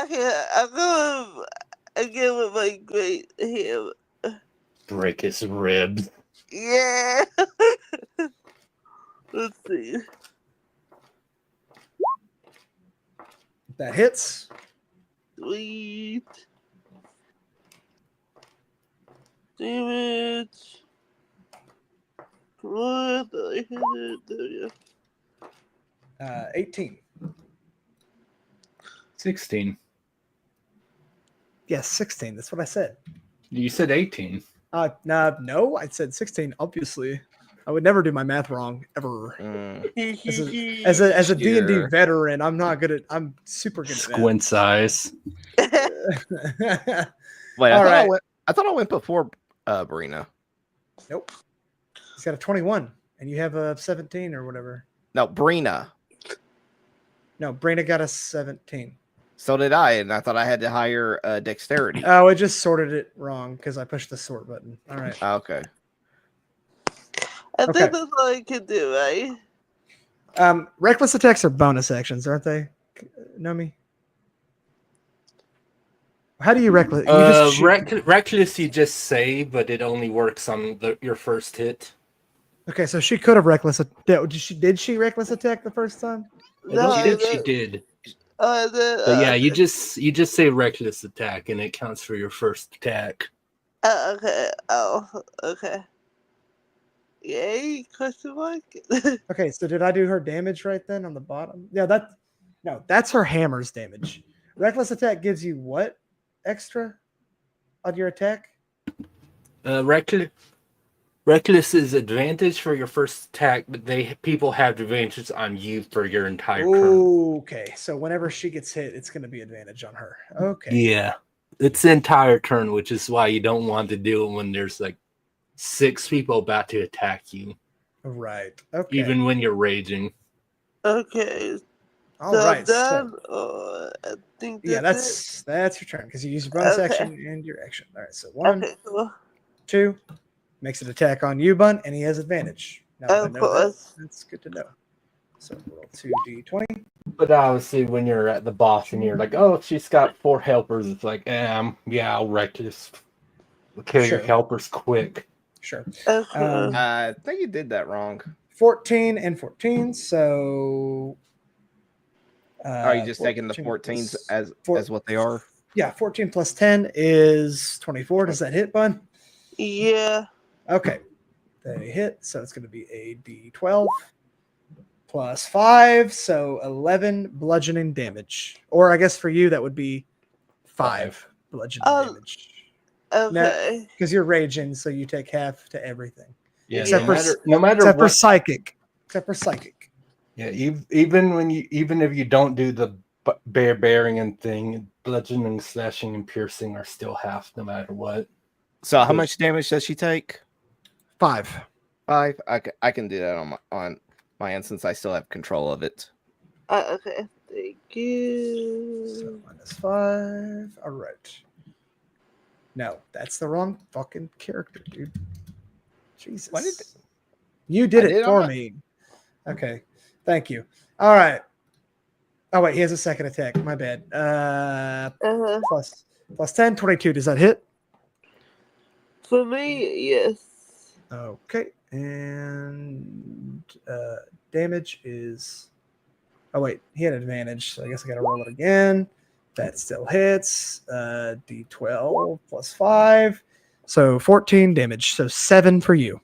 Okay, I'm going again with my great hammer. Break his ribs. Yeah. Let's see. That hits. Sweet. Damage. Come on, I hit it. There we go. 18. 16. Yes, 16. That's what I said. You said 18. No, I said 16. Obviously, I would never do my math wrong ever. As a D&D Sure. veteran, I'm super good at Squint size. math. Wait, All right. I thought I went before Brina. Nope. He's got a 21, and you have a 17 or whatever. No, Brina. No, Brina got a 17. So did I, and I thought I had to hire dexterity. Oh, it just sorted it wrong because I pushed the sort button. All right. Okay. I Okay. think that's all I can do, right? Reckless attacks are bonus actions, aren't they? Nomi? How do you reckless? You just shoot. Reckless, you just say, but it only works on your first hit. Okay, so she could have reckless. Did she reckless attack the first time? I don't I think she did. did. I did. But yeah, you just say reckless attack, and it counts for your first attack. Okay. Oh, okay. Yay? Question mark. Okay, so did I do her damage right then on the bottom? Yeah, that's her hammer's damage. Reckless attack gives you what extra on your attack? Reckless is advantage for your first attack, but people have advantage on you for your entire turn. Okay, so whenever she gets hit, it's going to be advantage on her. Okay. Yeah, it's the entire turn, which is why you don't want to do it when there's like 6 people about to attack you. Right. Okay. Even when you're raging. Okay. All So right. done. So, I think yeah, that's that's your turn because you use your bonus Okay. action and your action. All right. So it. 1, Okay, cool. 2, makes an attack on you, Bun, and he has advantage. Now that I Of know course. that's good to know. So roll 2d20. But obviously, when you're at the boss and you're like, oh, she's got 4 helpers, it's like, yeah, I'll reckless. Kill your Sure. helpers quick. Sure. Okay. I think you did that wrong. 14 and 14. So. Are you just taking the 14 14s plus as what they are? Yeah, 14 plus 10 is 24. Does that hit, Bun? Yeah. Okay. They hit. So it's going to be a d12 plus 5. So 11 bludgeoning damage. Or I guess for you, that would be 5 bludgeoning damage. Okay. Because you're raging, so you take half to everything. Yeah, Except no matter except for what. psychic. Except for psychic. Yeah, even if you don't do the bearing and thing, bludgeoning, slashing, and piercing are still half, no matter what. So how much damage does she take? 5. 5. I can do that on my end since I still have control of it. Okay. Thank you. So -5. All right. No, that's the wrong fucking character, dude. Jesus. You did it for me. Okay. Thank you. All right. Oh, wait. He has a second attack. My bad. Plus 10, 22. Does that hit? For me, yes. Okay. And damage is. Oh, wait. He had advantage. So I guess I got to roll it again. That still hits. D12 plus 5. So 14 damage. So 7 for you.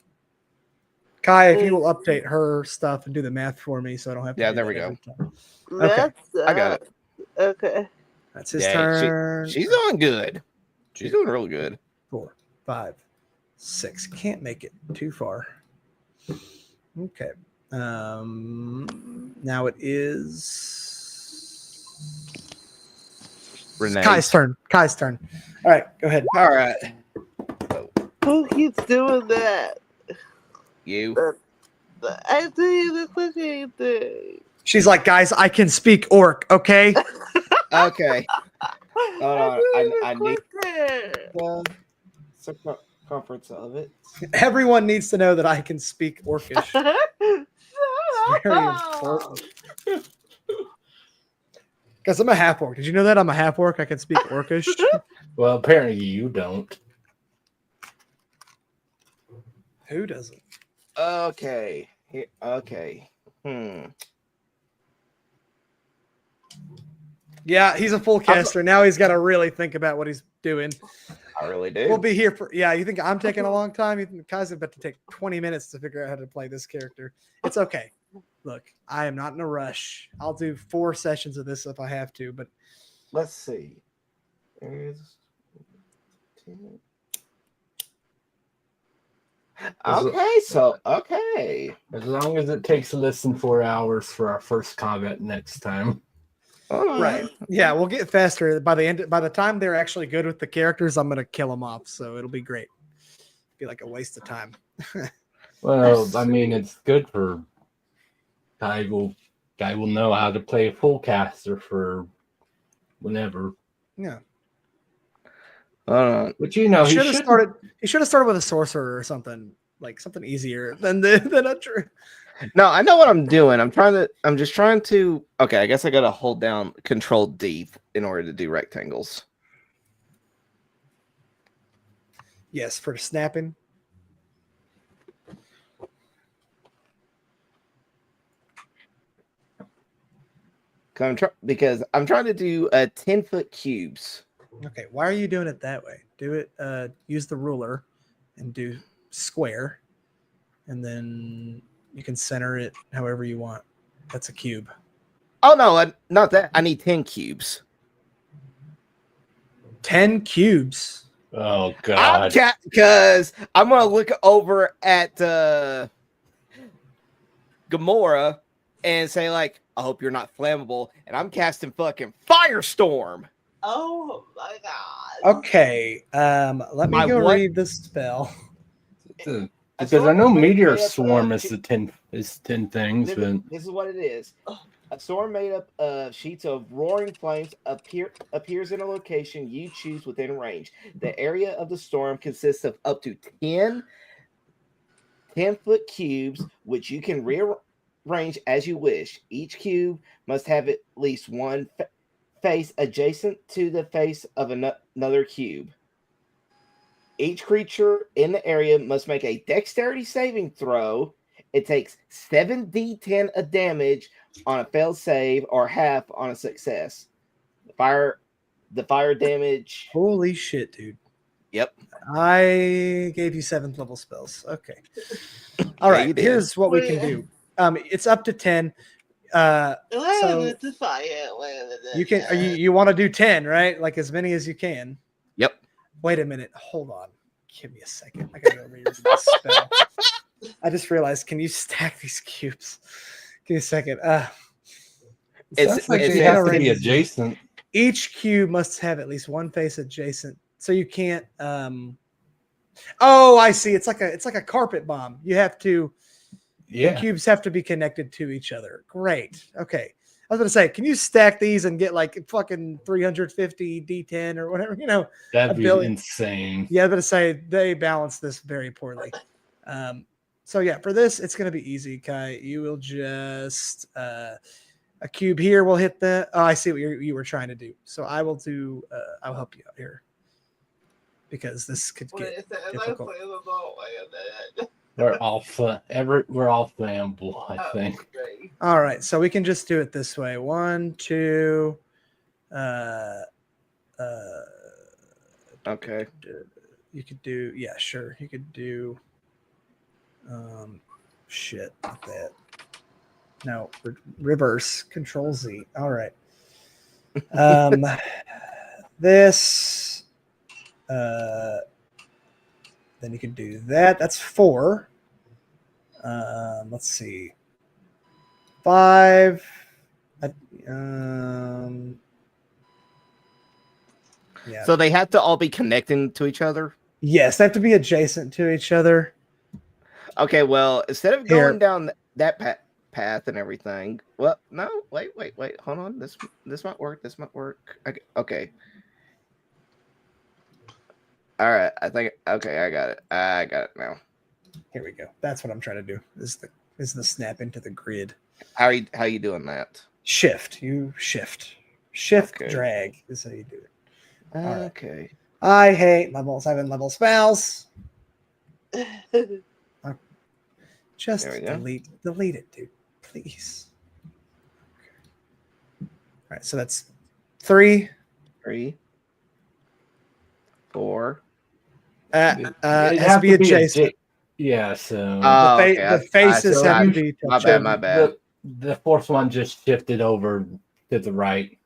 Kai, if you will update her stuff and do the math for me so I don't have to do there that we go. every time. Okay. I got it. Okay. That's his turn. She's doing good. She's doing real good. 4, 5, 6. Can't make it too far. Okay. Now it is Renee. Kai's turn. All right, go ahead. All right. Who keeps doing that? You. I do the clicking thing. She's like, guys, I can speak orc, okay? Okay. I need it. the circumference of it. Everyone needs to know that I can speak orcish. It's very important. Because I'm a half orc. Did you know that I'm a half orc? I can speak orcish. Well, apparently you don't. Who doesn't? Okay. Okay. Yeah, he's a full caster. Now he's got to really think about what he's doing. I really do. We'll be here for, you think I'm taking a long time? You think Kai's about to take 20 minutes to figure out how to play this character. It's okay. Look, I am not in a rush. I'll do 4 sessions of this if I have to, but Let's see. Okay. As long as it takes less than 4 hours for our first combat next time. right. Yeah, we'll get faster. By the time they're actually good with the characters, I'm gonna kill them off. So it'll be great. Be like a waste of time. Well, I mean, it's good for guy will know how to play a full caster for whenever. Yeah. But you know, He he should have should started. He should have started with a sorcerer or something, like something easier than a true. No, I know what I'm doing. I'm just trying to. Okay, I guess I gotta hold down Control D in order to do rectangles. Yes, for snapping. Because I'm trying to do 10-foot cubes. Okay, why are you doing it that way? Do it. Use the ruler, and do square, and then you can center it however you want. That's a cube. Oh no, not that. I need 10 cubes. 10 cubes. Oh God. Because I'm gonna look over at Gamora and say like, I hope you're not flammable, and I'm casting fucking Firestorm. Oh my god. Okay, let me My go what? read the spell. Because I storm know is Meteor made up Swarm of is 10 things, but This is what it is. A storm made up of sheets of roaring flames appears in a location you choose within range. The area of the storm consists of up to 10-foot cubes, which you can rearrange as you wish. Each cube must have at least one face adjacent to the face of another cube. Each creature in the area must make a dexterity saving throw. It takes 7d10 of damage on a failed save or half on a success. The fire damage. Holy shit, dude. Yep. I gave you 7th level spells. Okay. All Yeah, right. you did. Here's what we can do. It's up to 10. So you can you want to do 10, right? Like as many as you can. Yep. Wait a minute. Hold on. Give me a second. I gotta go read this spell. I just realized. Can you stack these cubes? Give me a second. it sounds like they have to be adjacent. Each cube must have at least one face adjacent, so you can't. Oh, I see. It's like a carpet bomb. You have to. Yeah. The cubes have to be connected to each other. Great. Okay. I was going to say, can you stack these and get like fucking 350 D10 or whatever? You know, That'd be insane. Yeah, I was going to say they balance this very poorly. So yeah, for this, it's going to be easy, Kai. You will just a cube here will hit the. Oh, I see what you were trying to do. So I will do. I'll help you out here because this could get difficult. We're all flammable, I think. All right, so we can just do it this way. 1, 2. Okay. You could do, yeah, sure. You could do, shit, like that. No, reverse, Control Z. All right. This, then you can do that. That's 4. Let's see. 5. Yeah. So they have to all be connecting to each other? Yes, they have to be adjacent to each other. Okay, well, instead of going down that path and everything, well, no, wait, hold on. This might work. This might work. Okay. All right, I think. Okay, I got it now. Here we go. That's what I'm trying to do. Is the snap into the grid. How you doing that? Shift. You shift. Shift Okay. drag is how you do it. Okay. I hate 7 level spells. Just delete it, dude. Please. All right, so that's 3. 3, 4. It has to be adjacent. Yeah, so The faces have to be. My bad. The fourth one just shifted over to the right,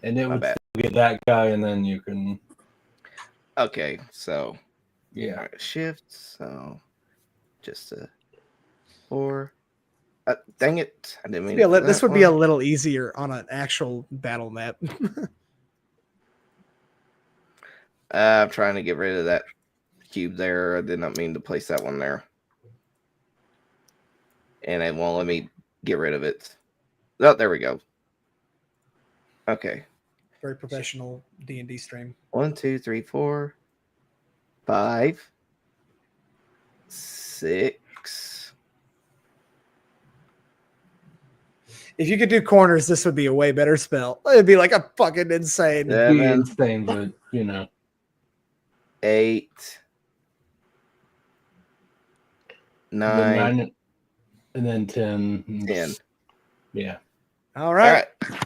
and it would get that guy, and then you can. Okay, so yeah, shift. So just 4. Dang it! I didn't mean. This would be a little easier on an actual battle map. I'm trying to get rid of that cube there. I did not mean to place that one there. And it won't let me get rid of it. Oh, there we go. Okay. Very professional D&D stream. 1, 2, 3, 4, 5, 6. If you could do corners, this would be a way better spell. It'd be like a fucking insane. It'd be 7, insane, but you know. 8, Then 9, and then 10. 10. Yeah. All All right. right.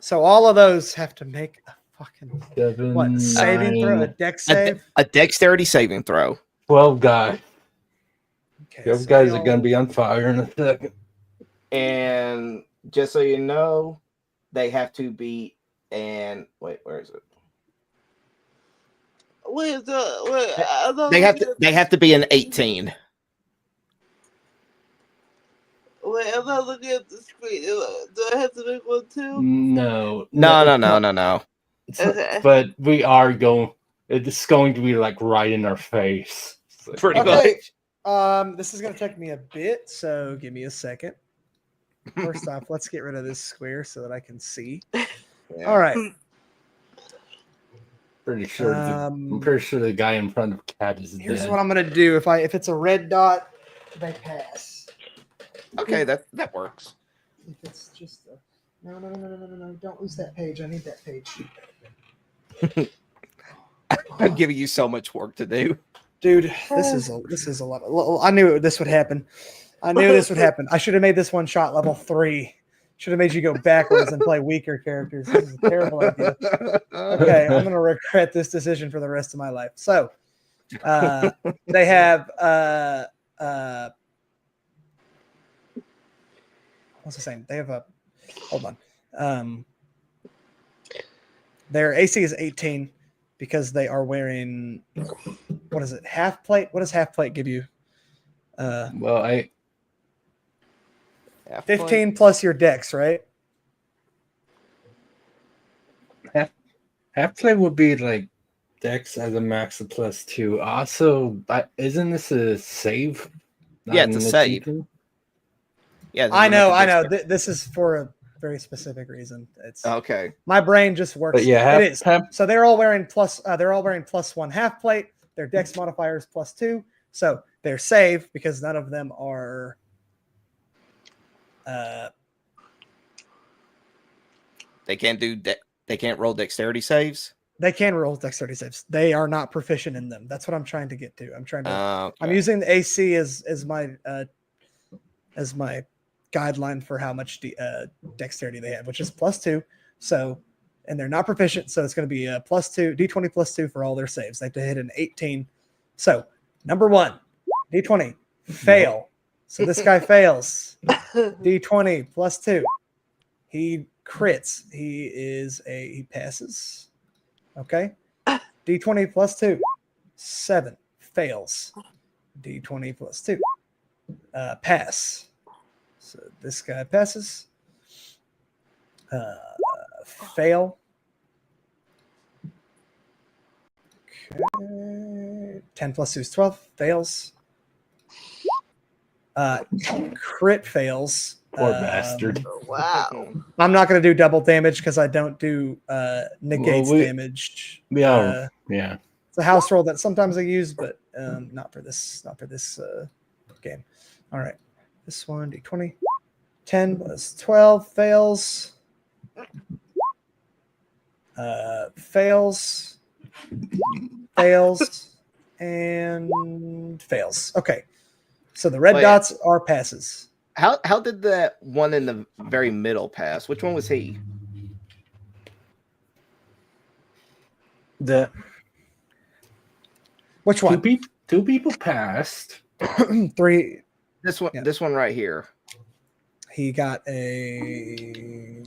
So all of those have to make a fucking 7, what saving throw, a 9, dex A, save. a dexterity saving throw. 12 guys. Okay, Those so guys we are all- gonna be on fire in a second. And just so you know, they have to be and wait, where is it? Wait, I thought They have to be an 18. Wait, I'm not looking at the screen. Do I have to make one too? No. No. It's not- Okay. But we are going. It's going to be like right in our face. It's like, Pretty Okay. much. This is gonna take me a bit, so give me a second. First off, let's get rid of this square so that I can see. Yeah. All right. Pretty sure. I'm pretty sure the guy in front of Cat is Here's dead. what I'm gonna do. If it's a red dot, they pass. Okay, that works. If it's just no, don't lose that page. I need that page. I'm giving you so much work to do. Dude, this is a lot. I knew this would happen. I knew this would happen. I should have made this one shot level 3. Should have made you go backwards and play weaker characters. This is a terrible idea. Okay, I'm gonna regret this decision for the rest of my life. So, they have what's the same? They have a hold on. Their AC is 18 because they are wearing what is it? Half plate? What does half plate give you? Well, 15 plus your dex, right? half play would be like Dex as a max of +2. Also, isn't this a save? Yeah, it's a save. achievement? Yeah, I know. This is for a very specific reason. It's Okay. my brain just works. But yeah, it is. So they're all wearing +1 half plate. Their dex modifier is +2. So they're safe because none of them are They can't do they can't roll dexterity saves. they can roll dexterity saves. They are not proficient in them. That's what I'm trying to get to. I'm trying to Okay. I'm using the AC as my guideline for how much dexterity they have, which is +2. So, and they're not proficient, so it's going to be a +2 d20 +2 for all their saves. They have to hit an 18. So, number 1, d20 fail. So this guy fails. D20 +2. He crits. He passes. Okay. D20 +2. 7 fails. D20 +2. Pass. So this guy passes. Fail. Okay. 10 +2 is 12. Fails. Crit fails. Poor bastard. Wow. I'm not going to do double damage because I don't do negates damage. Yeah. It's a house roll that sometimes I use, but not for this. Not for this game. All right. This one, d20. 10 + 12 fails. Fails. Fails. And fails. Okay. So the red dots are passes. How did that one in the very middle pass? Which one was he? Which one? Two people passed. 3. This one. Yeah. This one right here. He got a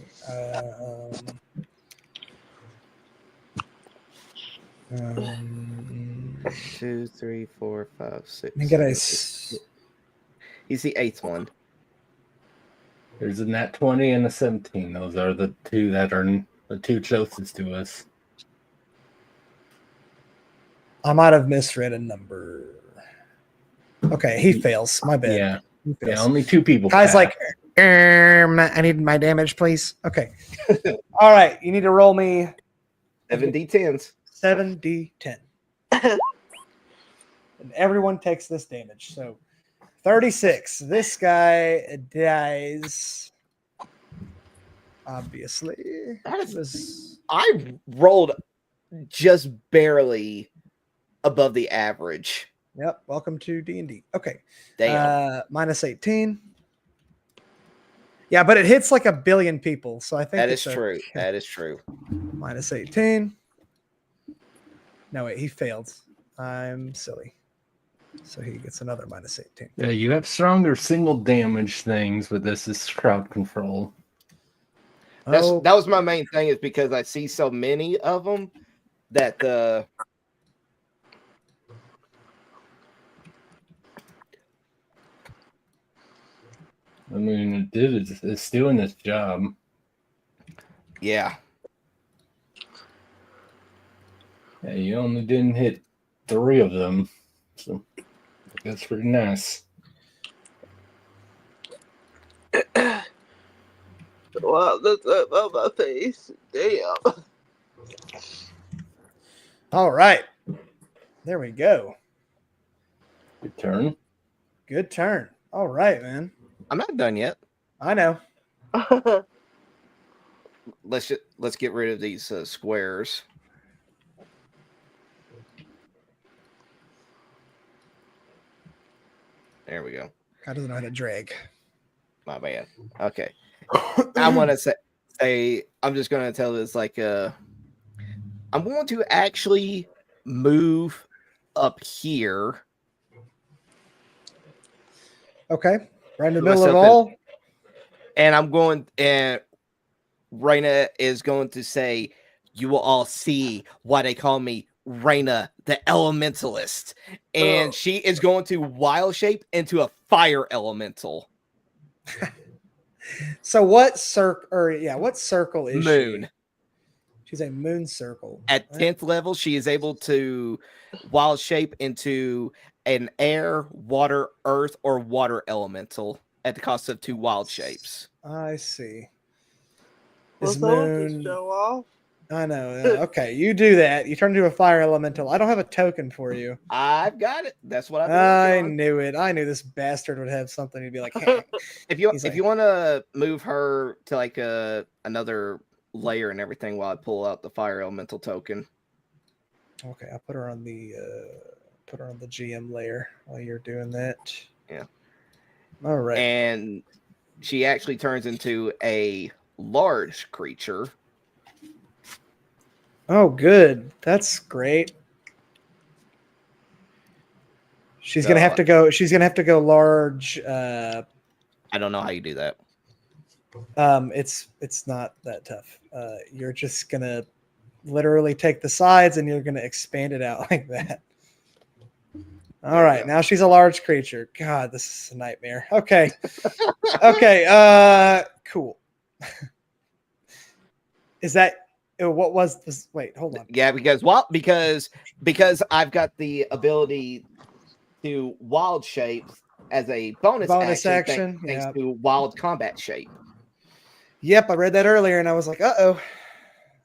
2, 3, 4, 5, 6. he got a He's the 8th one. There's a nat 20 and a 17. Those are the two that are the two closest to us. I might have misread a number. Okay, he fails. My bad. Yeah. He fails. Yeah, only two people Guy's passed. like, I need my damage, please. Okay. All right, you need to roll me 7d10s. 7d10. And everyone takes this damage. So 36. This guy dies. Obviously. I rolled just barely above the average. Yep. Welcome to D&D. Okay. Damn. Minus 18. Yeah, but it hits like a billion people. So I think That is it's true. okay. That is true. Minus 18. No, wait, he failed. I'm silly. So he gets another minus 18. Yeah, you have stronger single damage things, but this is crowd control. That Oh, was my main thing, is because I see so many of them that I mean, it's doing its job. yeah. Yeah, you only didn't hit 3 of them, so that's pretty nice. Wow, that's up on my face. Damn. all right. There we go. Good turn. Good turn. All right, man. I'm not done yet. I know. Let's get rid of these squares. There we go. I doesn't know how to drag. My bad. Okay. I want to say I'm just going to tell this I'm going to actually move up here. Okay. Right in the Put middle of myself in- all. And Raina is going to say, "You will all see why they call me Raina the Elementalist." And she is going to wild shape into a fire elemental. So what circle is Moon. she? She's a moon circle. At 10th level, she is able to wild shape into an air, water, earth, or water elemental at the cost of 2 wild shapes. I see. Well, Is someone moon? can show off. I know. Okay, you do that. You turn into a fire elemental. I don't have a token for you. I've got it. That's what I've been I working on. knew it. I knew this bastard would have something. He'd be like, hey. If you He's like- want to move her to like another layer and everything while I pull out the fire elemental token. Okay, I'll put her on the GM layer while you're doing that. Yeah. All right. And she actually turns into a large creature. Oh, good. That's great. She's gonna have to go. She's gonna have to go large. I don't know how you do that. It's not that tough. You're just gonna literally take the sides and you're gonna expand it out like that. All right, now she's a large creature. God, this is a nightmare. Okay. Okay, cool. Is that what was this? Wait, hold on. Yeah, because I've got the ability to wild shape as a bonus action thanks to wild combat shape. Yep, I read that earlier and I was like, uh-oh.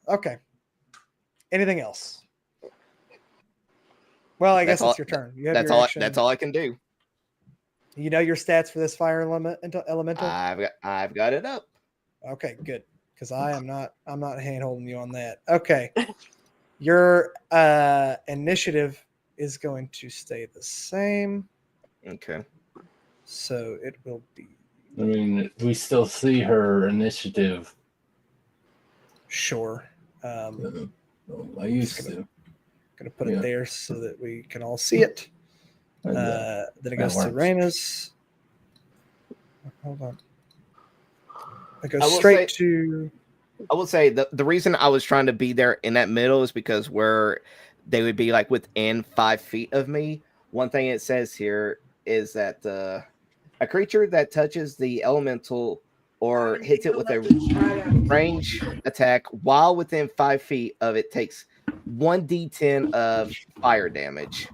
Okay. Anything else? Well, I guess it's your turn. You have that's your all. action. That's all I can do. You know your stats for this fire elemental? I've got it up. Okay, good. Because I'm not hand holding you on that. Okay. Your initiative is going to stay the same. Okay. So it will be. I mean, we still see her initiative. Sure. I used to. Gonna put it there so that we can all see it. Then it goes to Raina's. Hold on. It goes straight to. I will say the reason I was trying to be there in that middle is because where they would be like within 5 feet of me. One thing it says here is that a creature that touches the elemental or hits it with a range attack while within 5 feet of it takes 1d10 of fire damage.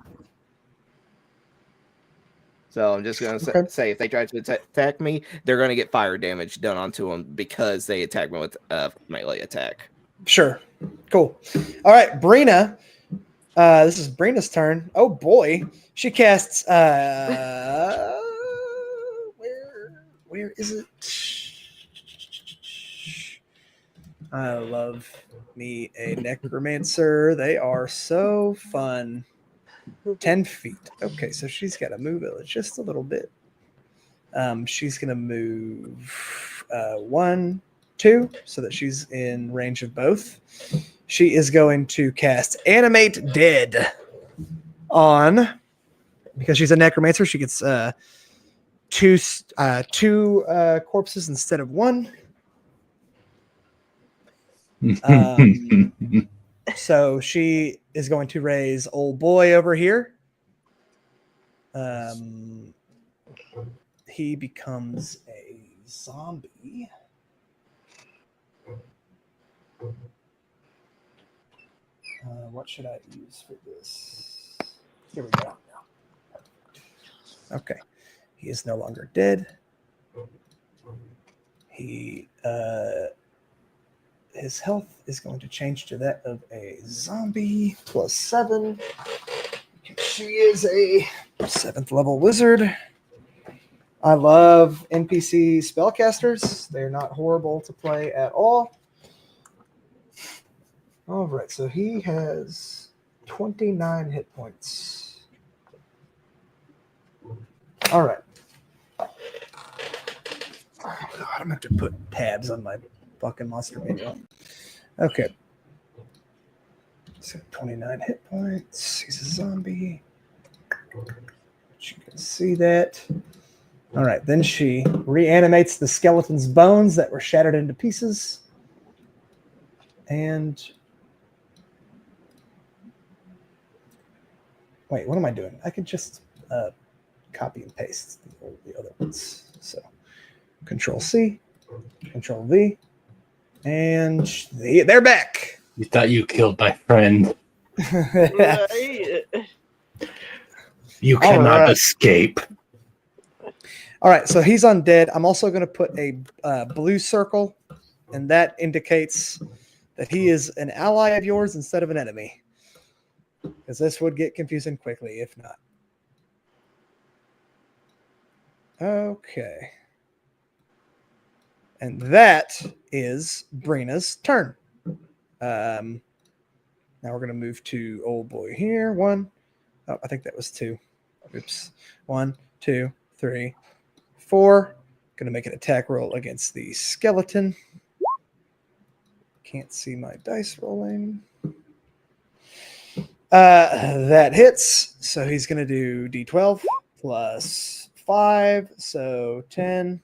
So I'm just gonna Okay. say if they try to attack me, they're gonna get fire damage done onto them because they attack me with melee attack. Sure. Cool. All right, Brina. This is Brina's turn. Oh boy, she casts. Where is it? I love me a necromancer. They are so fun. 10 feet. Okay, so she's got to move it just a little bit. She's going to move 1, 2, so that she's in range of both. She is going to cast Animate Dead on, because she's a necromancer, she gets two corpses instead of 1. So she is going to raise old boy over here. He becomes a zombie. What should I use for this? Here we go. Okay. He is no longer dead. He his health is going to change to that of a zombie plus 7. She is a 7th level wizard. I love NPC spellcasters. They're not horrible to play at all. All right, so he has 29 hit points. All right. Oh, God, I'm going to have to put tabs on my fucking monster manual. Okay. So 29 hit points. He's a zombie. You can see that. All right, then she reanimates the skeleton's bones that were shattered into pieces. And wait, what am I doing? I could just copy and paste the other ones. So Control C, Control V, and they're back. You thought you killed my friend. Right. You cannot escape. All right, so he's undead. I'm also going to put a blue circle, and that indicates that he is an ally of yours instead of an enemy, because this would get confusing quickly if not. Okay. And that is Brina's turn. Now we're going to move to old boy here. 1. Oh, I think that was 2. Oops. 1, 2, 3, 4. Going to make an attack roll against the skeleton. Can't see my dice rolling. That hits. So he's going to do D12 plus 5. So 10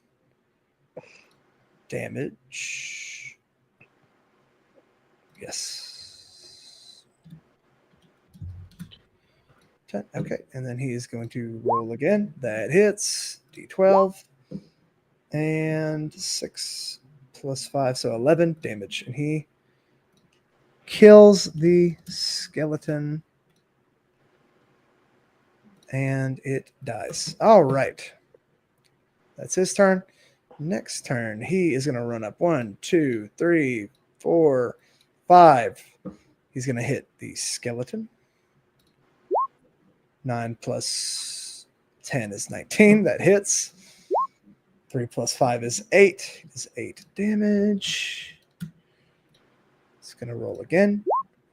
damage. Yes. 10. Okay. And then he is going to roll again. That hits. D12. And 6 plus 5. So 11 damage. And he kills the skeleton. And it dies. All right. That's his turn. Next turn, he is going to run up 1, 2, 3, 4, 5. He's going to hit the skeleton. 9 plus 10 is 19. That hits. 3 plus 5 is 8. Is 8 damage. It's going to roll again.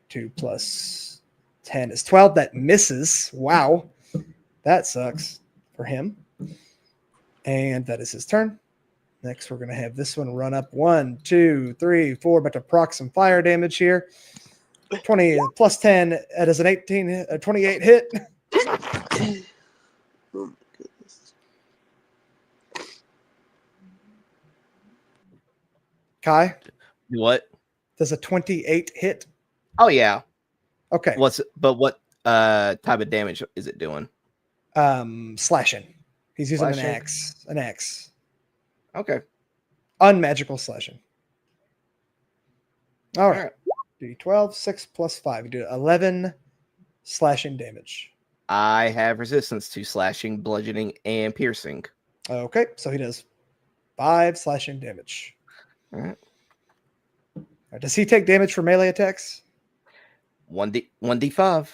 2 plus 10 is 12. That misses. Wow. That sucks for him. And that is his turn. Next, we're going to have this one run up 1, 2, 3, 4. About to proc some fire damage here. 20 plus 10. That is an 28 hit. Oh my goodness. Kai, What? does a 28 hit? Oh yeah. Okay. What type of damage is it doing? Slashing. He's using Slashing? an axe. An axe. Okay. Unmagical slashing. All All right. right. D12, 6 plus 5. You do 11 slashing damage. I have resistance to slashing, bludgeoning, and piercing. Okay, so he does 5 slashing damage. All right. Does he take damage for melee attacks? 1d5.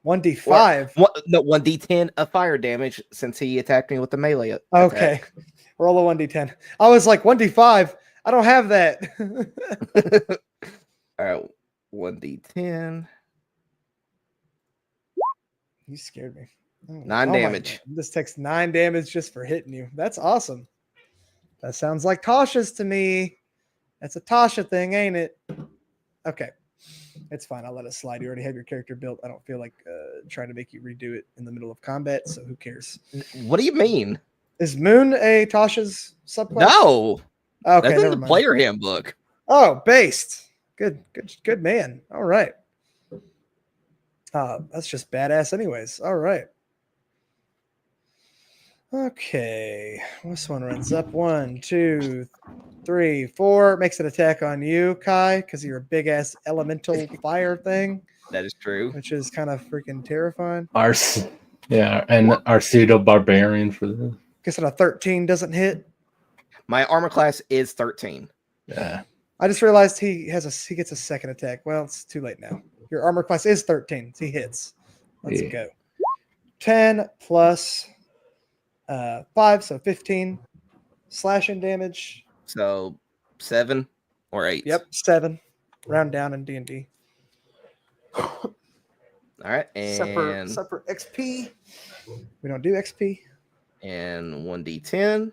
1d5. No, 1d10 of fire damage since he attacked me with the melee attack. Okay, roll a 1d10. I was like 1d5. I don't have that. All right, 1d10. You scared me. 9 my damage. God. This takes 9 damage just for hitting you. That's awesome. That sounds like Tasha's to me. That's a Tasha thing, ain't it? Okay. It's fine. I'll let it slide. You already have your character built. I don't feel like trying to make you redo it in the middle of combat, so who cares? What do you mean? Is Moon a Tasha's subclass? No. Okay, That's in never the mind. player handbook. Oh, based. Good man. All right. That's just badass anyways. All right. Okay. This one runs up. 1, 2, 3, 4. Makes an attack on you, Kai, because you're a big ass elemental fire thing, That is true. which is kind of freaking terrifying. And our pseudo barbarian for this. Guess that a 13 doesn't hit. My armor class is 13. Yeah. I just realized he gets a second attack. Well, it's too late now. Your armor class is 13. So he hits. Let's go. 10 plus 5, so 15 slashing damage. So 7 or 8. Yep, 7. Round down in D&D. All right, and Separate XP. We don't do XP. and 1d10.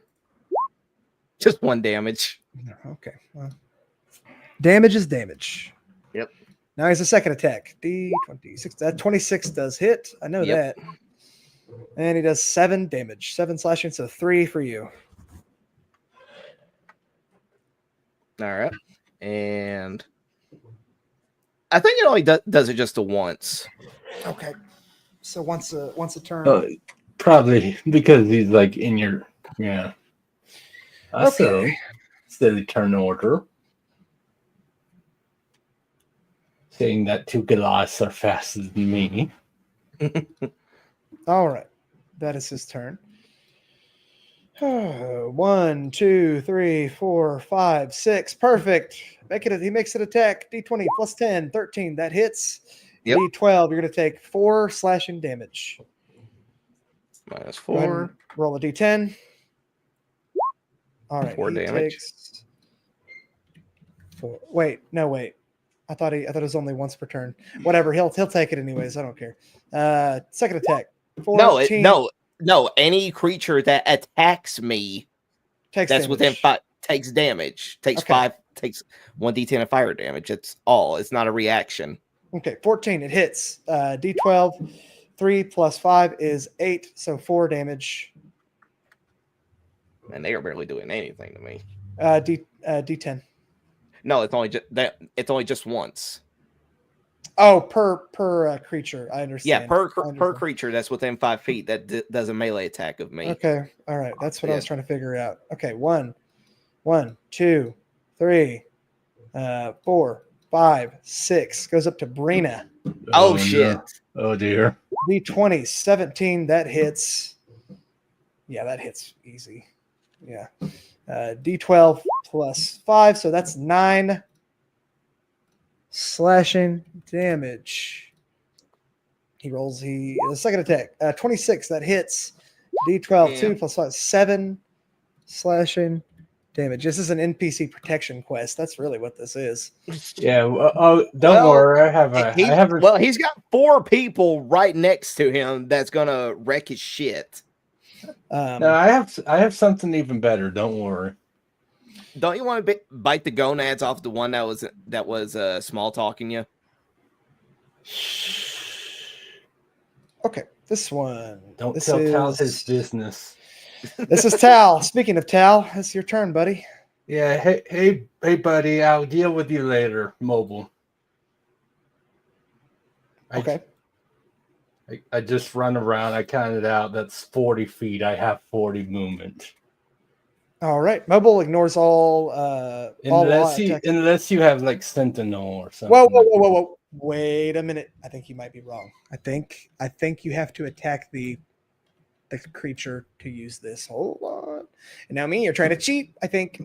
Just 1 damage. Okay. Well, damage is damage. Yep. Now he's a second attack. D26. That 26 does hit. I know that. And he does 7 damage. 7 slashing, so 3 for you. All right, and I think it only does it just once. Okay. So once a turn. Probably because he's like in your Okay. Steady turn order. Saying that 2 Goliaths are faster than me. All right. That is his turn. 1, 2, 3, 4, 5, 6. Perfect. He makes an attack. D20 plus 10, 13. That hits. Yep. D12. You're going to take 4 slashing damage. Minus Go ahead 4. and roll a D10. All right. 4 he damage. takes 4. Wait. I thought it was only once per turn. Whatever. He'll take it anyways. I don't care. Second attack. 14 No. Any creature that attacks me takes that's damage. within 5 takes damage. Takes Okay. 5. Takes 1d10 of fire damage. It's all. It's not a reaction. Okay, 14. It hits. D12. 3 plus 5 is 8, so 4 damage. And they are barely doing anything to me. D10. No, it's only just that. It's only just once. Oh, per creature. I understand. Yeah, per I understand. creature that's within 5 feet that does a melee attack of me. Okay, all right. That's what I Yeah. was trying to figure out. Okay, 1, 2, 3, 4, 5, 6. Goes up to Brina. Oh shit! No. Oh dear. D20, 17. That hits. Yeah, that hits easy. Yeah. D12 plus 5, so that's 9 slashing damage. The second attack. 26, that hits. D12, 2 plus 5, 7 slashing damage. This is an NPC protection quest. That's really what this is. Yeah. Don't worry. He's got 4 people right next to him that's gonna wreck his shit. No, I have something even better. Don't worry. Don't you want to bite the gonads off the one that was small talking you? Okay, this one. Don't tell Tal his business. This is Tal. Speaking of Tal, it's your turn, buddy. Yeah. Hey, buddy. I'll deal with you later. Mobile. Okay. I just run around. I counted out. That's 40 feet. I have 40 movement. All right. Mobile ignores all Unless you have like Sentinel or something. Whoa. Wait a minute. I think you might be wrong. I think you have to attack the creature to use this. Hold on. And now you're trying to cheat, I think.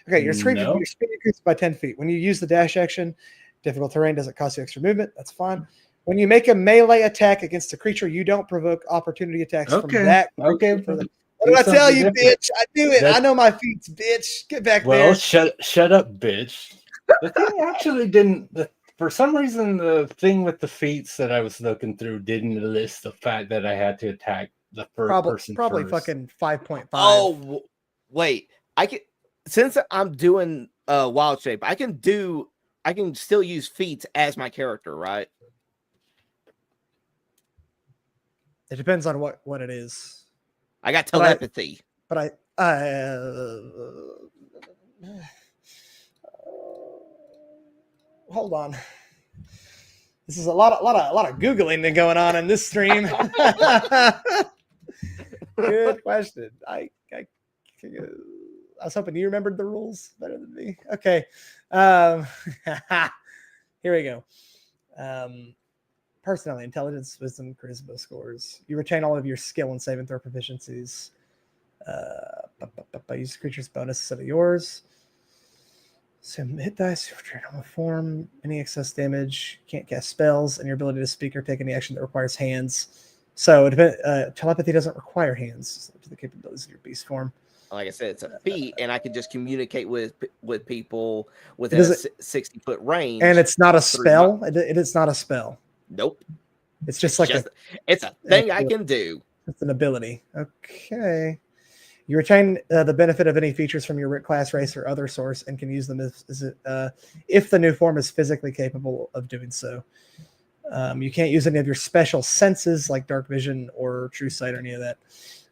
Okay, your speed No. increases by 10 feet. When you use the dash action, difficult terrain doesn't cost you extra movement. That's fine. When you make a melee attack against a creature, you don't provoke opportunity attacks from Okay. that. Okay. What Do did I tell something you, different. bitch? I knew it. I know my feats, bitch. Get back Well, there. shut up, bitch. The thing actually didn't. For some reason, the thing with the feats that I was looking through didn't list the fact that I had to attack the first person Probably first. fucking 5.5. Oh, wait. I can, since I'm doing wild shape, I can still use feats as my character, right? It depends on what it is. I got But I- telepathy. But hold on. This is a lot of googling going on in this stream. Good question. I was hoping you remembered the rules better than me. Okay, here we go. Personality, intelligence, wisdom, charisma scores. You retain all of your skill and saving throw proficiencies. Use the creature's bonus instead of yours. So hit dice, return normal form, any excess damage, can't cast spells, and your ability to speak or take any action that requires hands. So telepathy doesn't require hands to the capabilities of your beast form. Like I said, it's a feat, and I can just communicate with people within a 60-foot range. And it's not a spell. It's not a spell. Nope. It's just like it's a thing I can do. It's an ability. Okay. You retain the benefit of any features from your class, race, or other source, and can use them if the new form is physically capable of doing so. You can't use any of your special senses like dark vision or true sight or any of that,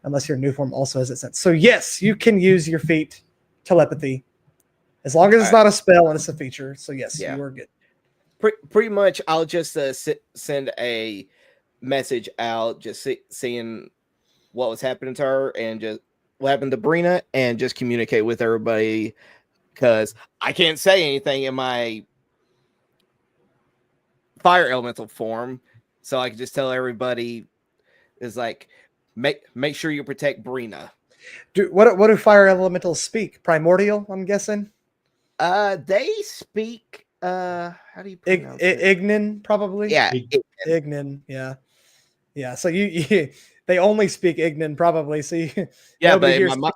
unless your new form also has that sense. So yes, you can use your feat telepathy, as long as it's not a spell and it's a feature. So yes, you are good. Pretty much, I'll just send a message out, just seeing what was happening to her and just what happened to Brina, and just communicate with everybody, because I can't say anything in my fire elemental form, so I can just tell everybody is like, make sure you protect Brina. What do fire elementals speak? Primordial, I'm guessing. They speak. How do you pronounce it? Ignin, probably. Yeah, Ignin. Yeah. So you they only speak Ignin, probably. So but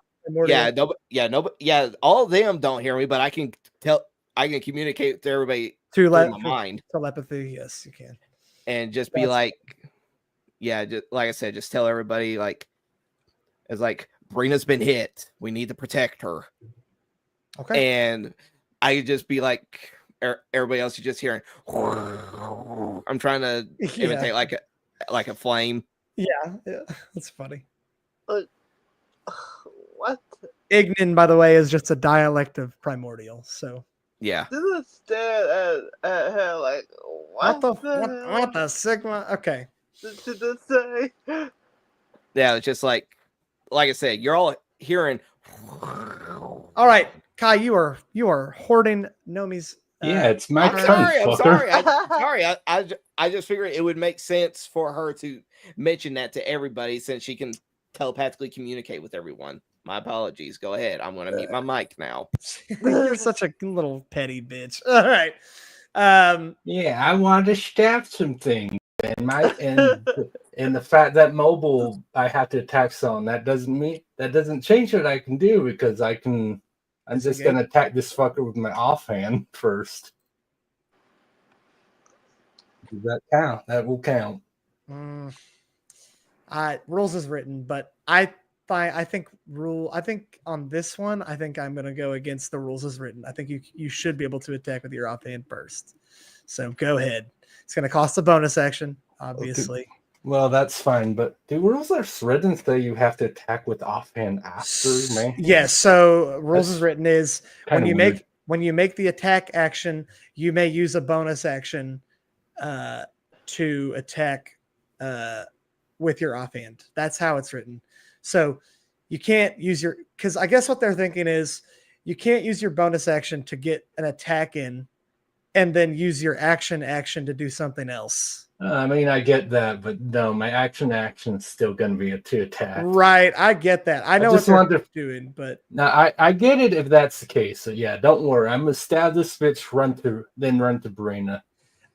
all of them don't hear me, but I can communicate to everybody through my mind. Telepathy, yes, you can. And just be like, just like I said, just tell everybody it's like Brina's been hit. We need to protect her. Okay. And I just be like, everybody else is just hearing. I'm trying to imitate like a flame. Yeah, that's funny. What? Ignin, by the way, is just a dialect of primordial. So yeah. Just stare at her like, what the Sigma? Okay. Did this say? Yeah, it's just like I said, you're all hearing. All right, Kai, you are hoarding Nomi's. Yeah, it's my turn. I'm sorry. I just figured it would make sense for her to mention that to everybody, since she can telepathically communicate with everyone. My apologies. Go ahead. I'm going to mute my mic now. You're such a little petty bitch. All right. Yeah, I wanted to stab some things, and the fact that mobile I have to attack someone, that doesn't change what I can do, because I'm just gonna attack this fucker with my offhand first. Does that count? That will count. Rules is written, but I think on this one, I think I'm gonna go against the rules as written. I think you should be able to attack with your offhand first. So go ahead. It's gonna cost a bonus action, obviously. Okay. Well, that's fine, but the rules are written so you have to attack with offhand after, man. Yes. So rules as written is when you weird. when you make the attack action, you may use a bonus action to attack with your offhand. That's how it's written. So you can't use because I guess what they're thinking is you can't use your bonus action to get an attack in and then use your action to do something else. I mean, I get that, but no, my action is still going to be to attack. Right, I get that. I know what just they're wanted to- doing, but Now, I get it if that's the case. So yeah, don't worry. I'm gonna stab this bitch, run to Brina.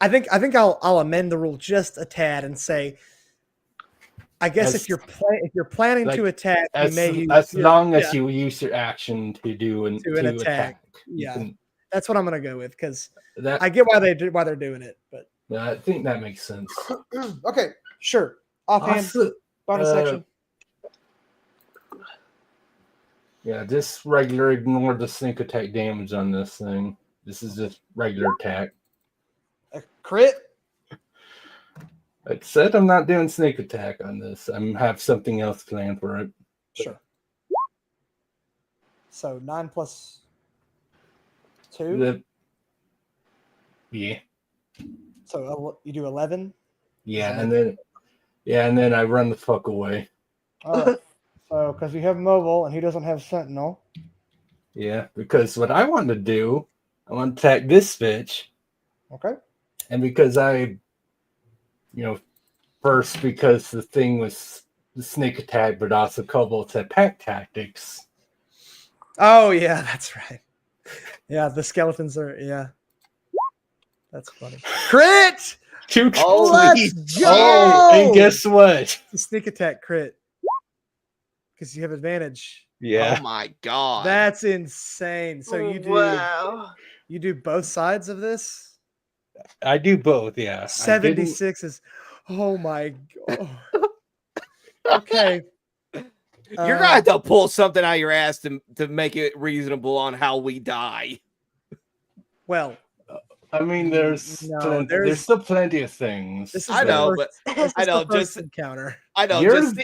I think I'll amend the rule just a tad and say, I guess if you're planning like, to attack, you may use as long as you use your action to do an attack. Yeah, that's what I'm gonna go with because That I get why they're doing it, but I think that makes sense. okay, sure. Offhand, Also, bonus section. Yeah, just regular. Ignore the sneak attack damage on this thing. This is just regular attack. A crit. Like I said, I'm not doing sneak attack on this. I have something else planned for it. Sure. So 9 plus 2. Yeah. So you do 11. Yeah, and then I run the fuck away. All right. So because you have mobile and he doesn't have sentinel. Yeah, because what I want to do, I want to attack this bitch. Okay. And because first because the thing was the sneak attack, but also Kobolds had pack tactics. Oh yeah, that's right. Yeah, the skeletons are That's funny. Crit! Oh, let's go! Oh, and guess what? The sneak attack crit. Because you have advantage. Yeah. Oh my god. That's insane. So you do both sides of this? I do both, yeah. 76 is oh my god. Okay. You're gonna have to pull something out of your ass to make it reasonable on how we die. Well, I mean, there's still plenty of things. This is I know, but I know just encounter. I know, You're just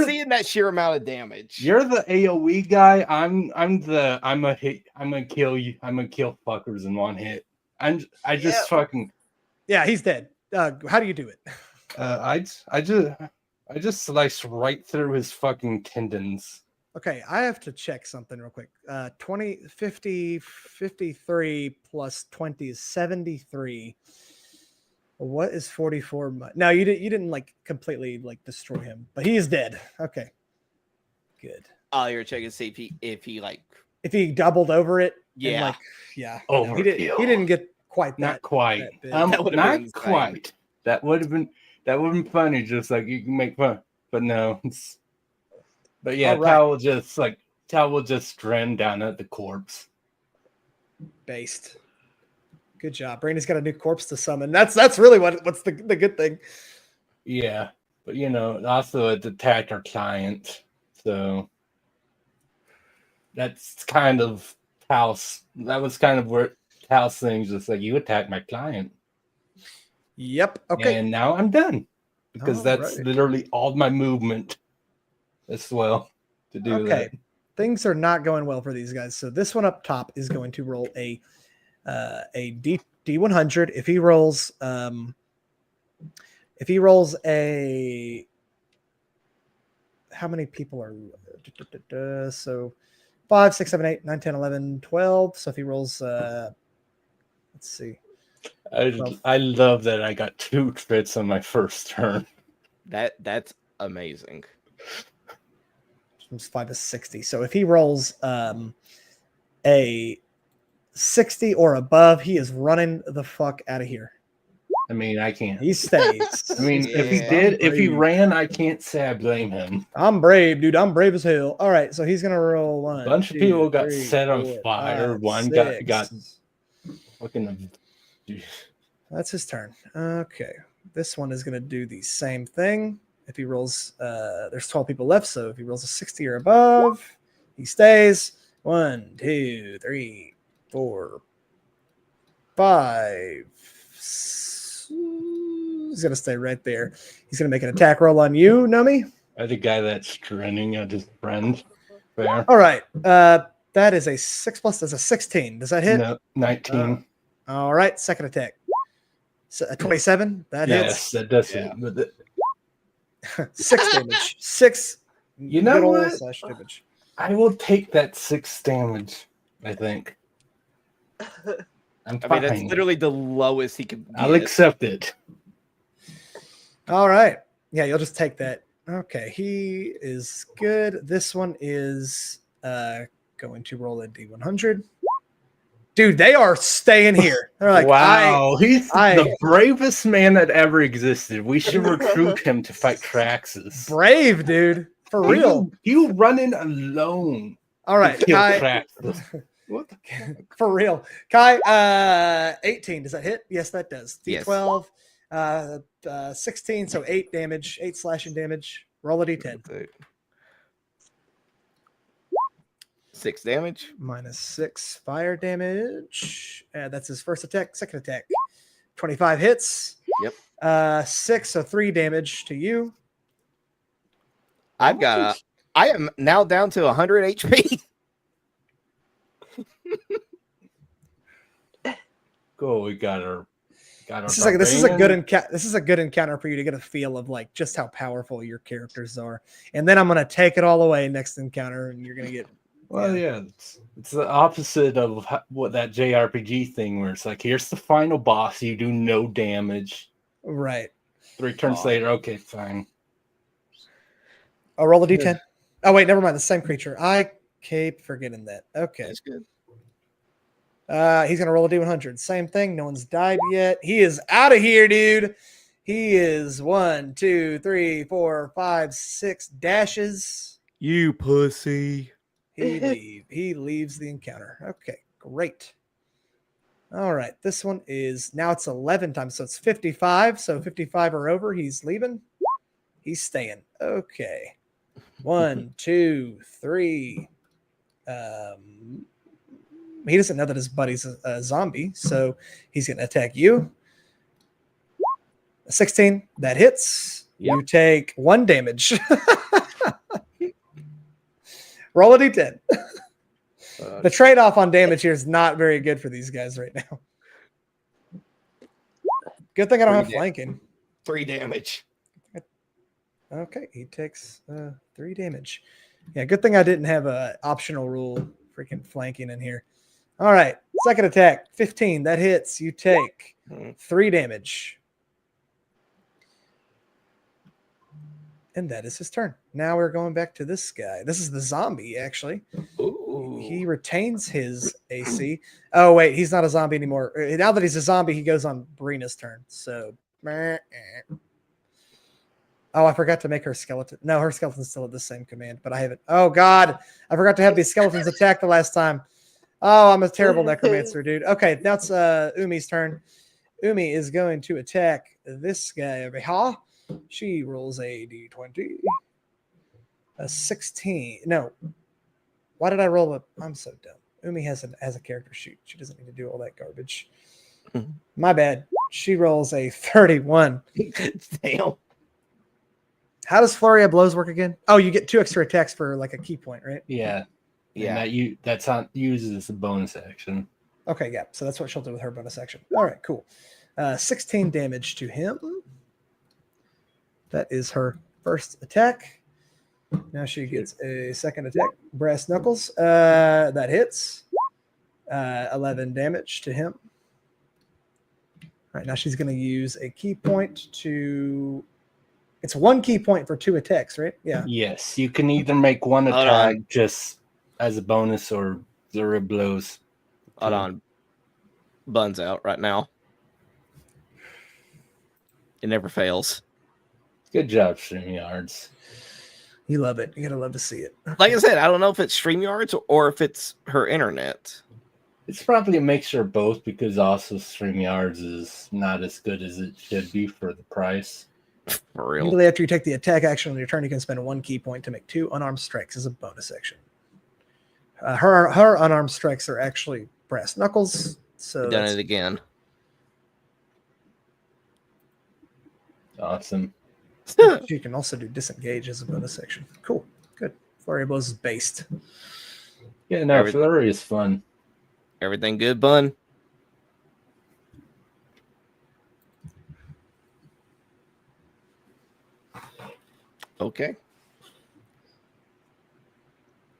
seeing that sheer amount of damage. You're the AoE guy. I'm gonna kill you. I'm gonna kill fuckers in one hit. Fucking. Yeah, he's dead. How do you do it? I just sliced right through his fucking tendons. Okay, I have to check something real quick. 53 plus 20 is 73. What is 44? No, you didn't like completely like destroy him, but he is dead. Okay, good. Oh, you're checking to see if he doubled over it. Yeah, Overkill. He didn't get quite that. Not quite. Not quite. That would have been funny. Just like you can make fun, but no. But yeah, right. Tal will just trend down at the corpse. Based. Good job. Brandon's got a new corpse to summon. That's really what's the good thing. Yeah, but also it attacked our client, so that's kind of Tal's. That was kind of where Tal's thing's just like you attacked my client. Yep. Okay. And now I'm done because that's literally all my movement as well to do that. Okay. Things are not going well for these guys. So this one up top is going to roll a D100. If he rolls a, how many people are so 5, 6, 7, 8, 9, 10, 11, 12. So if he rolls let's see. I love that I got 2 crits on my first turn. That's amazing. It's 5 to 60. So if he rolls a 60 or above, he is running the fuck out of here. I mean, I can't. He stays. I mean, if he ran, I can't say I blame him. I'm brave, dude. I'm brave as hell. All right, so he's gonna roll 1. A bunch of people got set on 4, fire. 5, One 6. got fucking. That's his turn. Okay, this one is gonna do the same thing. If he rolls, there's 12 people left, so if he rolls a 60 or above, he stays. 1, 2, 3, 4, 5. He's gonna stay right there. He's gonna make an attack roll on you, Numi. The guy that's trending at his friend. Fair. All right. That is a 6 plus. That's a 16. Does that hit? No, 19. All right. Second attack. So, 27. That hits. Yes, that does hit. But 6 damage. 6. You know what? Damage. I will take that 6 damage. I think. I'm I fine. mean, that's literally the lowest he could I'll get. accept it. All right. Yeah, you'll just take that. Okay, he is good. This one is going to roll a D100. Dude, they are staying here. They're like, wow, he's I- the bravest man that ever existed. We should recruit him to fight Traxxas. brave, dude. For real. You running alone. All right, to kill Kai. Traxxas. What the For real. Kai, 18. Does that hit? Yes, that does. Yes. D12, 16, so 8 damage, 8 slashing damage. Roll a D10. 6 damage. Minus 6 fire damage. That's his first attack. Second attack. 25 hits. Yep. 6, so 3 damage to you. I am now down to 100 HP. Go, we got our This is a good encounter for you to get a feel of like just how powerful your characters are. And then I'm gonna take it all away next encounter, and you're gonna get it's the opposite of what that JRPG thing where it's like, here's the final boss, you do no damage. right. 3 turns later, okay, fine. Oh, roll a D10. Oh wait, never mind. The same creature. I keep forgetting that. Okay. That's good. He's gonna roll a D100. Same thing. No one's died yet. He is out of here, dude. He is 1, 2, 3, 4, 5, 6 dashes. You pussy. He leaves the encounter. Okay, great. All right, this one is now it's 11 times, so it's 55. So 55 or over, he's leaving. He's staying. Okay. 1, 2, 3. He doesn't know that his buddy's a zombie, so he's going to attack you. 16, that hits. Yep. You take 1 damage. Roll a D10. The trade-off on damage here is not very good for these guys right now. Good thing I don't have flanking. 3 damage. Okay, he takes 3 damage. Yeah, good thing I didn't have a optional rule freaking flanking in here. All right, second attack, 15. That hits. You take 3 damage. And that is his turn. Now we're going back to this guy. This is the zombie, actually. Ooh. He retains his AC. Oh, wait, he's not a zombie anymore. Now that he's a zombie, he goes on Brina's turn. So, oh, I forgot to make her skeleton. No, her skeleton's still at the same command, but I haven't. Oh, God. I forgot to have these skeletons attack the last time. Oh, I'm a terrible necromancer, dude. Okay, now it's Umi's turn. Umi is going to attack this guy over here. She rolls a d20. A 16. No. Why did I roll a... I'm so dumb. Umi has a character sheet. She doesn't need to do all that garbage. My bad. She rolls a 31. Damn. How does Flurry of Blows work again? Oh, you get 2 extra attacks for like a key point, right? Yeah. Yeah. And that's not used as a bonus action. Okay, yeah. So that's what she'll do with her bonus action. All right, cool. 16 damage to him. That is her first attack. Now she gets a second attack. Brass Knuckles. That hits. 11 damage to him. All right, now she's going to use a key point to... It's 1 key point for 2 attacks, right? Yeah. Yes, you can either make 1 Hold attack on. just as a bonus or 0 blows. Hold on. Bun's out right now. It never fails. Good job, StreamYards. You love it. You got to love to see it. Like I said, I don't know if it's StreamYards or if it's her internet. It's probably a mixture of both because also StreamYards is not as good as it should be for the price. For real. Immediately after you take the attack action on your turn, you can spend 1 key point to make 2 unarmed strikes as a bonus action. Her unarmed strikes are actually brass knuckles. So Done it again. Awesome. You can also do disengage as a bonus action. Cool. Good. Flurry of Blows is based. Yeah, no, Flurry is fun. Everything good, Bun? Okay.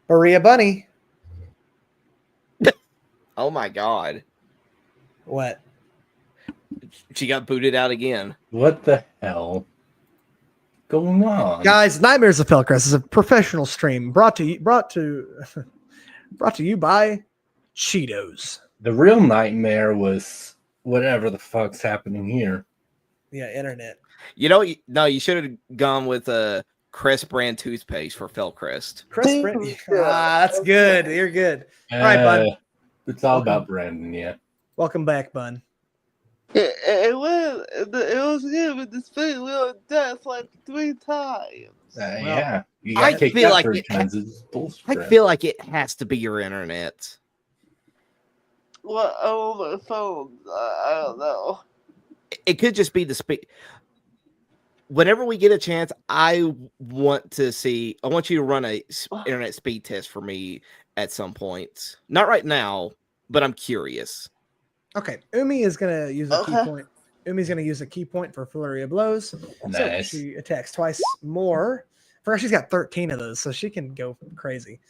Berea Bunny. Oh my god. What? She got booted out again. What the hell going on? Guys, Nightmares of Fellcrest is a professional stream brought to you by Cheetos. The real nightmare was whatever the fuck's happening here. Yeah, internet. You know, no, you should have gone with a Crest brand toothpaste for Fellcrest. Chris Brent. That's good. You're good. All right, Bun. It's all Welcome. about Brandon, yeah. Welcome back, Bun. It was good, but the spin wheel death like 3 times. Yeah. You I got kicked feel out like 3 it- times. It's bullshit. I feel like it has to be your internet. Well, on my phone, I don't know. It could just be the speed. Whenever we get a chance, I want you to run a internet speed test for me at some point. Not right now, but I'm curious. Okay, Umi is going to use a key Okay. point. Umi's going to use a key point for flurry of blows. Nice. So she attacks twice more. First, she's got 13 of those, so she can go crazy.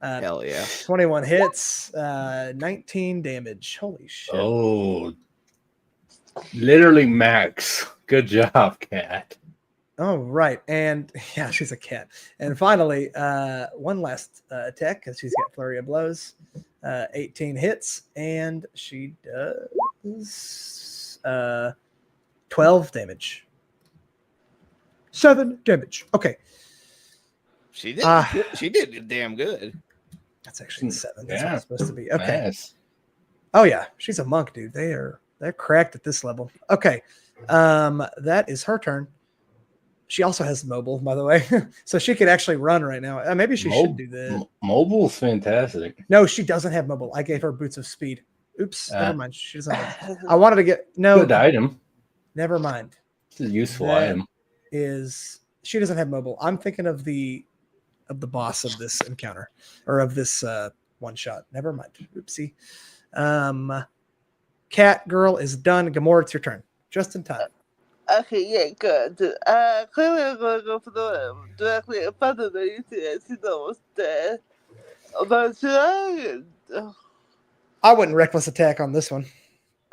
Hell yeah. 21 hits, 19 damage. Holy shit. Oh, literally max. Good job, Cat. Oh, right. And yeah, she's a cat. And finally, one last attack because she's got flurry of blows. 18 hits, and she does 12 damage. 7 damage. Okay. She did. Ah. She did damn good. That's actually 7. That's what Yeah. it's supposed to be. Okay. Nice. Oh yeah, she's a monk, dude. They're cracked at this level. Okay. That is her turn. She also has mobile, by the way. So she could actually run right now. Maybe she should do that. Mobile's fantastic. No, she doesn't have mobile. I gave her boots of speed. Oops, Ah. never mind. She doesn't have I wanted to get no Good item. never mind. It's a useful That item. is she doesn't have mobile. I'm thinking of the boss of this encounter or of this one shot. Never mind. Oopsie. Cat girl is done. Gamora, it's your turn. Just in time. Okay, yeah, good. Clearly I'm gonna go for the directly in front of me. You see, she's almost dead. But should I? I wouldn't reckless attack on this one.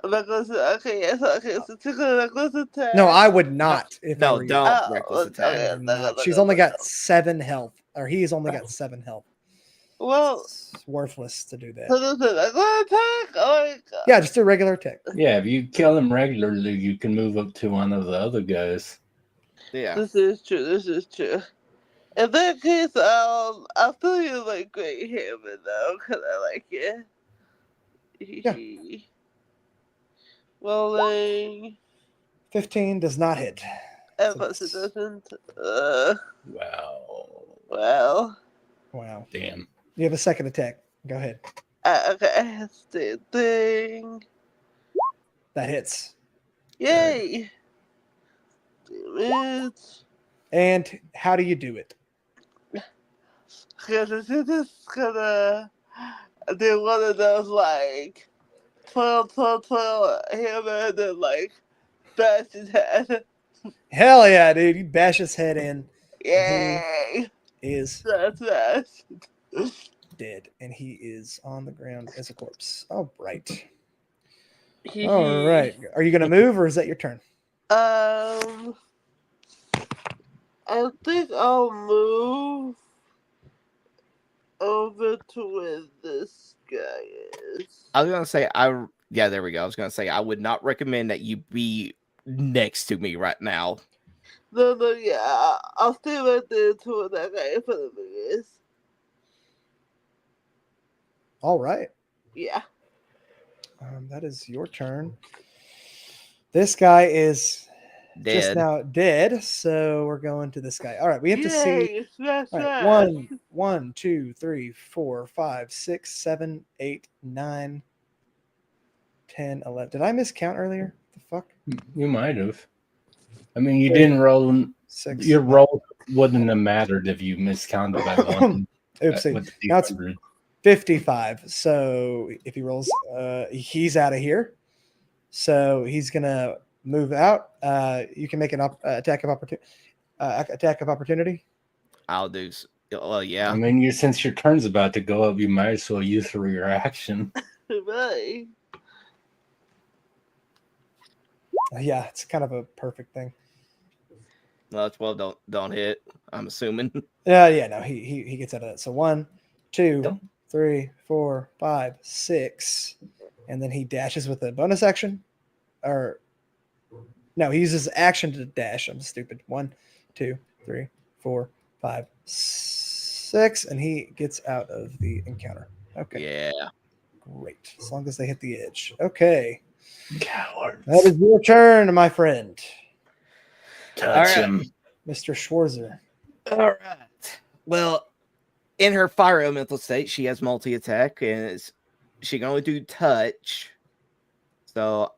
Reckless, okay, yes, okay, so take a reckless attack. No, I would not. If I No, were you. don't Oh, reckless okay. attack. I would not. She's only got 7 health, or he's only got 7 health. Well, It's worthless to do that. so this is a reckless attack? Oh my god. Yeah, just do a regular attack. Yeah, if you kill him regularly, you can move up to one of the other guys. Yeah. This is true, this is true. In that case, I'll still use my great hammer though, because I like it. Yeah. Rolling. 15 does not hit. Of course it doesn't. Wow. Well. Wow. Damn. You have a second attack. Go ahead. Okay, same thing. That hits. Yay! Damn it. And how do you do it? Because it's just gonna do one of those like 12 hammer and then like bash his head. Hell yeah, dude. You bash his head in. Yay! Is That's dead. And he is on the ground as a corpse. All right. All right. Are you going to move or is that your turn? I think I'll move over to where this guy is. I was gonna say yeah, there we go. I was gonna say I would not recommend that you be next to me right now. No, yeah, I'll stay right there to where that guy in front of me is. All right. Yeah. That is your turn. This guy is just Dead. now dead, so we're going to this guy. All right, we have to see. Yay, smash, All right, smash. 1, 2, 3, 4, 5, 6, 7, 8, 9, 10, 11. Did I miscount earlier? The fuck? You might have. I mean, you didn't roll. 6. Your roll wouldn't have mattered if you miscounted by one. Oopsie. with the Now it's 100. 55. So if he rolls, he's out of here. So he's gonna move out. You can make an attack of opportunity. I'll do. Well, yeah. I mean, since your turn's about to go up, you might as well use for your action. Right. Yeah, it's kind of a perfect thing. Well, 12 don't hit. I'm assuming. Yeah, no, he gets out of that. So 1, 2, Don't- 3, 4, 5, 6, and then he dashes with a bonus action, or no, he uses action to dash. I'm stupid. 1, 2, 3, 4, 5, 6, and he gets out of the encounter. Okay, Yeah. great. As long as they hit the edge. Okay, Cowards. that is your turn, my friend, Touch Alright. him. Mr. Schwarzer. All right. Well, in her fire elemental state, she has multi attack, and she can only do touch. So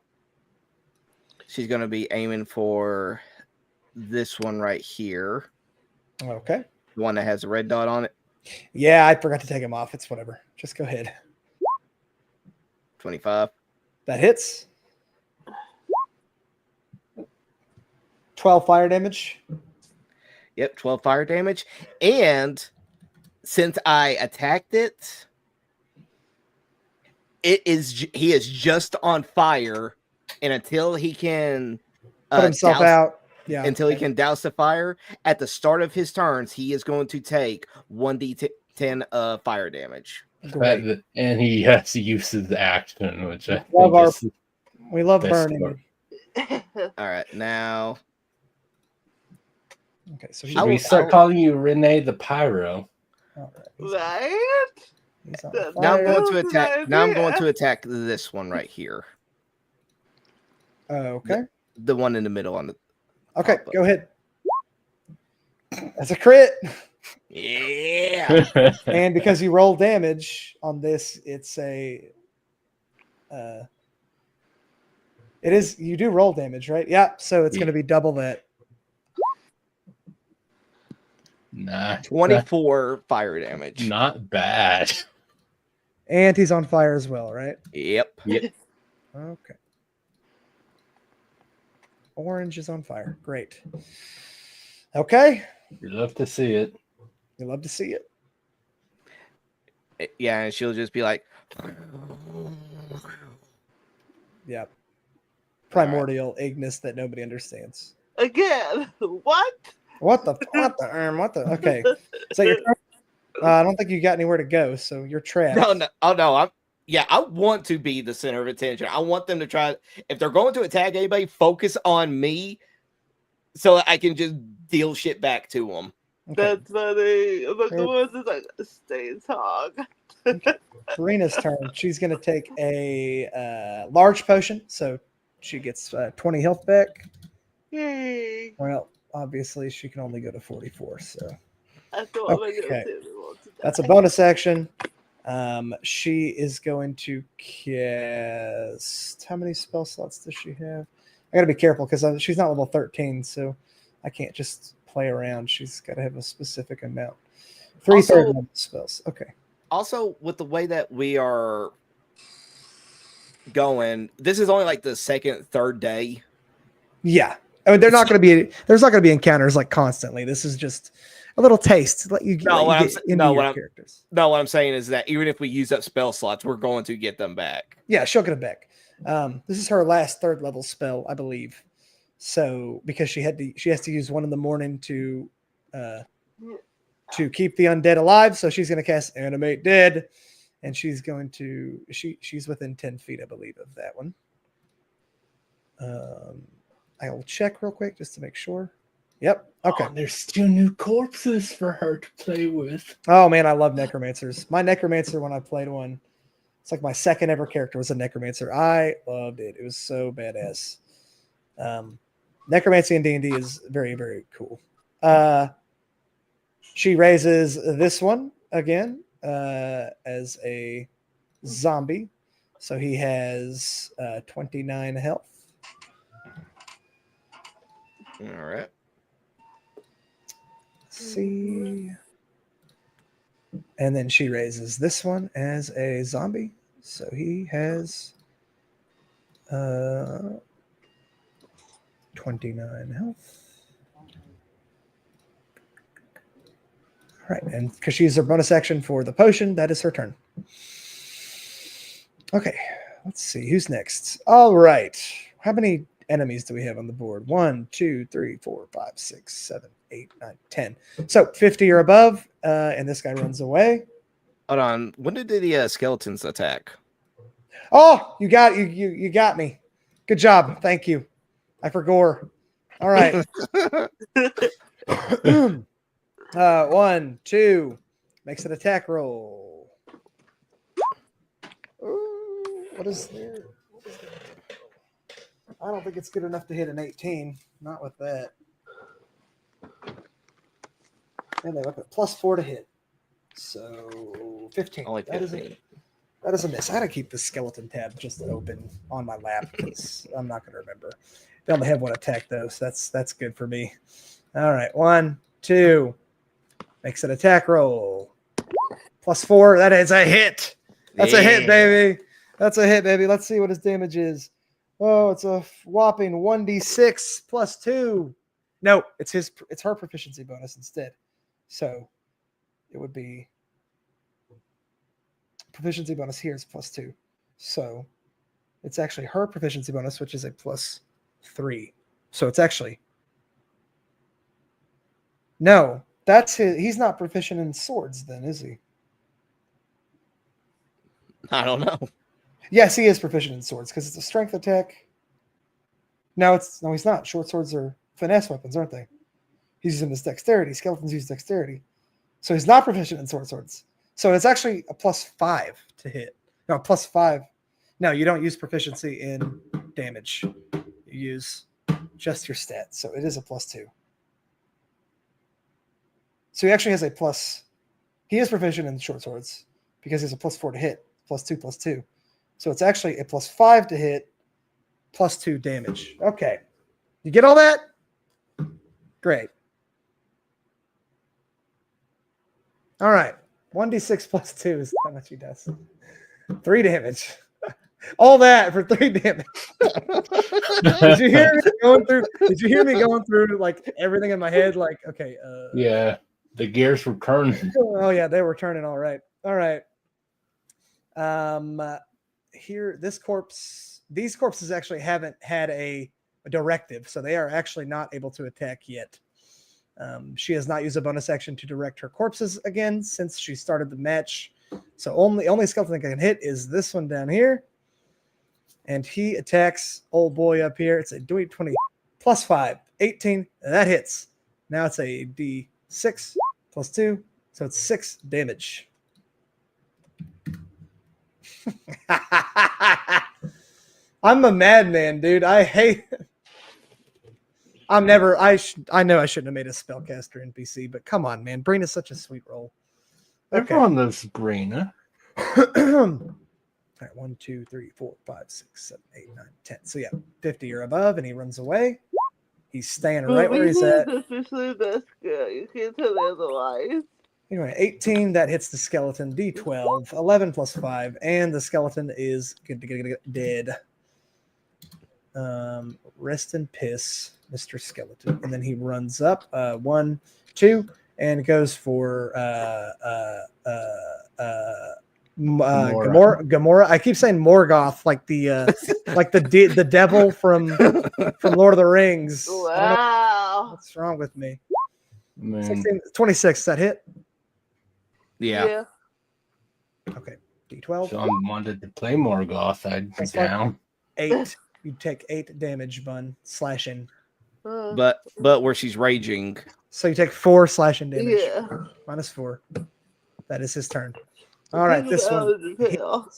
she's going to be aiming for this one right here, Okay. the one that has a red dot on it. Yeah, I forgot to take him off. It's whatever. Just go ahead. 25. That hits. 12 fire damage. Yep, 12 fire damage. And since I attacked it, he is just on fire, and until he can Put himself douse, out. Yeah. until he can douse the fire at the start of his turns, he is going to take 1d10 fire damage. Great. And he has to use his action, which I Love think is We love best burning. part. All right, now Okay, so Should we start calling you Renee the Pyro? all right. Right? He's on Now now I'm fire. going to That was attack. an Now I'm idea. going to attack this one right here, Okay. the one in the middle on the. Okay, pop-up. go ahead. That's a crit. Yeah. And because you roll damage on this, it's a it is you do roll damage, right? Yeah, so it's Yeah. going to be double that. Nah, 24 fire damage. not bad. And he's on fire as well, right? Yep. Yep. Okay. Orange is on fire. Great. Okay. You love to see it. You love to see it. Yeah, and she'll just be like, Yeah. Primordial Ignis that nobody understands. Again. What? What the okay. So you're I don't think you got anywhere to go, so you're trapped. no. Oh no, I want to be the center of attention. I want them to try. If they're going to attack anybody, focus on me, so I can just deal shit back to them. Okay. That's funny. But the words is like, stay talk. Karina's turn. She's going to take a large potion, so she gets 20 health back. Yay. Well, obviously she can only go to 44, so I thought Okay. that's a bonus action. She is going to cast. How many spell slots does she have? I got to be careful because she's not level 13, so I can't just play around. She's got to have a specific amount. 3 Also- third level spells. Okay. Also, with the way that we are going, this is only like the second, third day. Yeah. I mean, there's not going to be encounters like constantly. This is just a little taste. Let you, No, let what you I'm get sa- into no, your what I'm- characters. No, what I'm saying is that even if we use up spell slots, we're going to get them back. Yeah, she'll get it back. This is her last third level spell, I believe. So because she has to use one in the morning to keep the undead alive. So she's going to cast Animate Dead, and she's going to she's within 10 feet, I believe, of that one. I will check real quick just to make sure. Yep. Okay. Oh, there's still new corpses for her to play with. Oh man, I love necromancers. My necromancer, when I played one, it's like my second ever character was a necromancer. I loved it. It was so badass. Necromancy in D&D is very, very cool. She raises this one again as a zombie. So he has 29 health. All right. Let's see. And then she raises this one as a zombie. So he has 29 health. All right, and because she used her bonus action for the potion, that is her turn. Okay, let's see who's next. All right, how many enemies do we have on the board? 1, 2, 3, 4, 5, 6, 7, 8, 9, 10. So 50 or above, and this guy runs away. Hold on. When did the skeletons attack? Oh, you got me. Good job. Thank you. I forgot. All right. 1, 2. Makes an attack roll. Ooh, what is there? I don't think it's good enough to hit an 18. Not with that. And they look at +4 to hit. So 15. Only 15. That is a miss. I gotta keep the skeleton tab just open on my lap because I'm not gonna remember. They only have one attack though, so that's good for me. All right, 1, 2. Makes an attack roll. +4. That is a hit. That's a hit, baby. That's a hit, baby. Let's see what his damage is. Oh, it's a whopping 1d6 +2. No, it's her proficiency bonus instead. So it would be proficiency bonus here is +2. So it's actually her proficiency bonus, which is a +3. So it's actually no, that's he's not proficient in swords then, is he? I don't know. Yes, he is proficient in swords because it's a strength attack. No, he's not. Short swords are finesse weapons, aren't they? He's using his dexterity. Skeletons use dexterity. So he's not proficient in swords. So it's actually a +5 to hit. No, +5. No, you don't use proficiency in damage. You use just your stats. So it is a +2. So he actually has a plus. He is proficient in short swords because he has a +4 to hit. +2, +2. So it's actually a +5 to hit, +2 damage. Okay. You get all that? Great. All right. 1d6 +2 is how much he does. 3 damage. All that for 3 damage. Did you hear me going through like everything in my head? Like, okay. Yeah, the gears were turning. Oh yeah, they were turning all right. All right. Here, these corpses actually haven't had a directive, so they are actually not able to attack yet. She has not used a bonus action to direct her corpses again since she started the match. So only skeleton that can hit is this one down here. And he attacks old boy up here. It's a D20 +5, 18. That hits. Now it's a D6 +2. So it's 6 damage. I'm a madman, dude. I hate I know I shouldn't have made a spellcaster NPC, but come on, man. Brain is such a sweet roll. Okay. Everyone loves Brina. All right, 1, 2, 3, 4, 5, 6, 7, 8, 9, 10. So yeah, 50 or above, and he runs away. He's staying right where he's at. Officially best good. You can't tell me otherwise. Anyway, 18, that hits the skeleton. D12, 11 +5, and the skeleton is dead. Rest in piss, Mr. Skeleton. And then he runs up 1, 2, and goes for Gamora. I keep saying Morgoth, like the devil from Lord of the Rings. Wow. What's wrong with me? Man. 16, 26. Is that hit? Yeah. Okay. D12. Sean wanted to play Morgoth. I'd be That's fine. down. 8. You take 8 damage, Bun. Slashing. But where she's raging. So you take 4 slashing damage. Yeah. -4. That is his turn. All right, this one. one.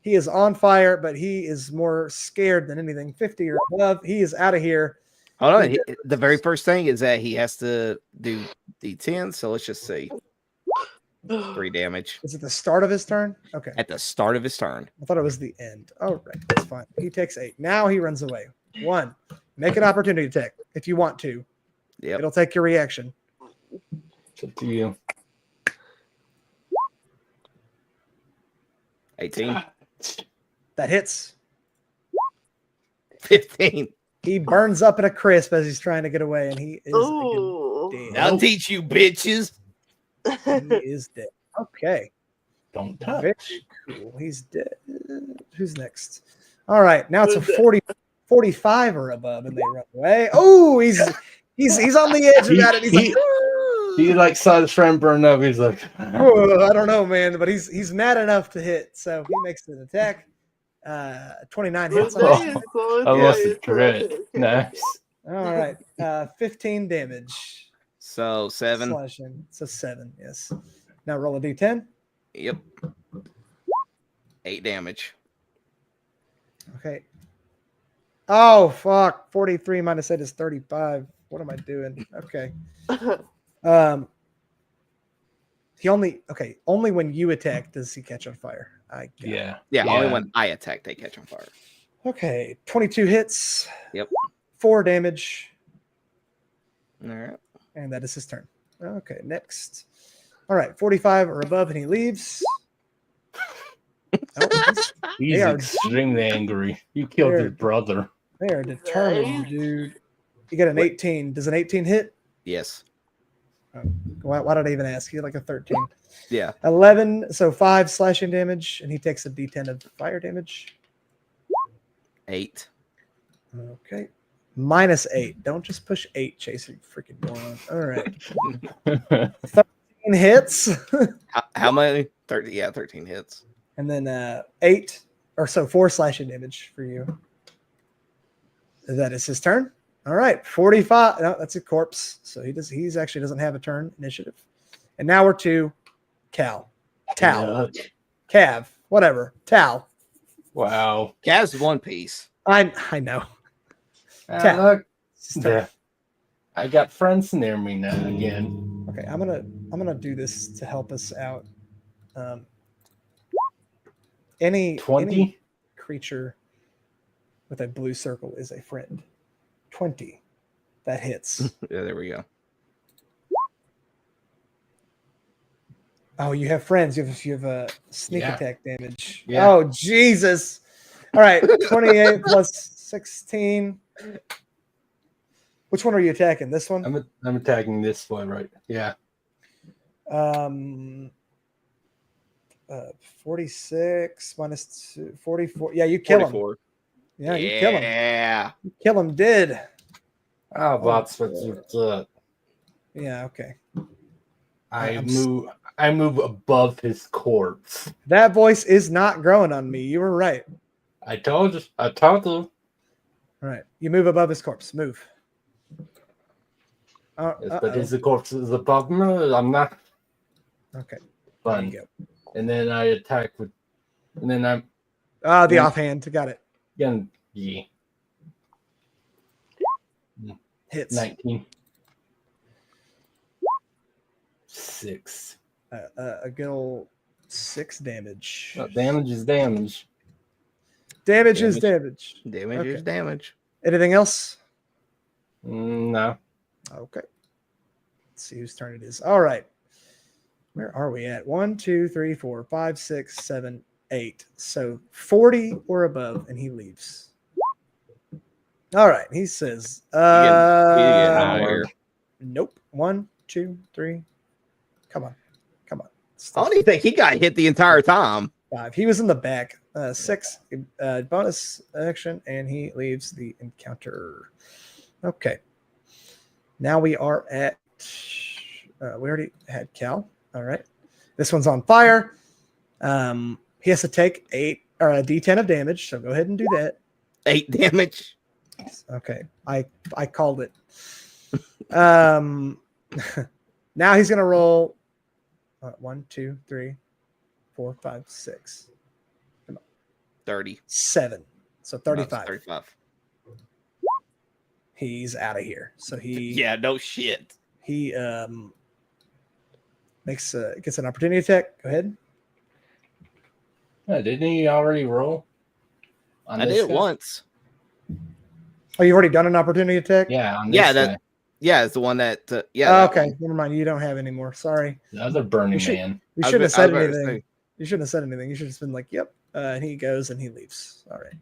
He is on fire, but he is more scared than anything. 50 or above. He is out of here. Hold on. The very first thing is that he has to do D10. So let's just see. 3 damage. Is it the start of his turn? Okay. At the start of his turn. I thought it was the end. All right, that's fine. He takes 8. Now he runs away. 1. Make an opportunity attack if you want to. Yep. It'll take your reaction. It's up to you. 18. That hits. 15. He burns up at a crisp as he's trying to get away, and he is Ooh. dead. I'll teach you, bitches. He is dead. Okay. Don't touch. Very cool. He's dead. Who's next? All right. Now it's a 45 or above, and they run away. Oh, he's on the edge of that, and he's like, He like saw his friend burn up. He's like, oh, I don't know, man, but he's mad enough to hit, so he makes an attack. 29 hits. I lost a crit. Nice. All right, 15 damage. So 7. Slashing. So 7. Yes. Now roll a d10. Yep. 8 damage. Okay. Oh fuck! 43 minus 8 is 35. What am I doing? Okay. Only when you attack does he catch on fire. Yeah. Only when I attack they catch on fire. Okay, 22 hits. Yep. 4 damage. All right. And that is his turn. Okay, next. All right, 45 or above, and he leaves. He's extremely angry. You killed his brother. They are determined, dude. You got an 18. Does an 18 hit? Yes. Why did I even ask? You like a 13. Yeah. 11, so 5 slashing damage, and he takes a d10 of fire damage. 8. Okay. Minus 8. Don't just push 8, Chase, you freaking moron. All right. 13 hits. How many? 30. Yeah, 13 hits. And then 8 or so 4 slashing damage for you. That is his turn. All right, 45. No, that's a corpse. So he's actually doesn't have a turn initiative. And now we're to Cal. Tal. Cav. Whatever. Tal. Wow. Cav's one piece. I know. Look. Yeah. I got friends near me now again. Okay, I'm gonna do this to help us out. Any 20 creature with a blue circle is a friend. 20. That hits. Yeah, there we go. Oh, you have friends. You have a sneak attack damage. Yeah. Oh, Jesus. All right, 28 plus 16. Which one are you attacking? This one? I'm attacking this one, right? Yeah. 46 minus 2, 44. Yeah, you kill 44. him. Yeah, you kill him. Yeah. You kill him dead. Oh, that's what you did. Yeah, okay. I move above his corpse. That voice is not growing on me. You were right. I told you. I told you. All right. You move above his corpse. Move. Yes, but his corpse is above me. I'm not. Okay. Fun. There you go. And then I attack with. And then I'm. The offhand. Got it. Again, yeah. Hits. 19. 6. A good old 6 damage. Damage is damage. Damage is damage. Damage is damage. Anything else? No. Okay. Let's see whose turn it is. All right. Where are we at? 1, 2, 3, 4, 5, 6, 7, 8. So 40 or above, and he leaves. All right. He says, nope. 1, 2, 3. Come on. I don't even think he got hit the entire time. 5. He was in the back. 6. Bonus action, and he leaves the encounter. Okay. Now we are at. We already had Cal. All right. This one's on fire. He has to take 8 or a D10 of damage. So go ahead and do that. 8 damage. Okay. I called it. Now he's gonna roll 1, 2, 3, 4, 5, 6. 37. So 35. 35. He's out of here. So he no shit. He gets an opportunity attack. Go ahead. Yeah, didn't he already roll? I did it once. Oh, you've already done an opportunity attack? Yeah. It's the one that. Okay, never mind. You don't have any more. Sorry. The other Burning Man. You shouldn't have said anything. You shouldn't have said anything. You should have just been like, "Yep." And he goes and he leaves. All right.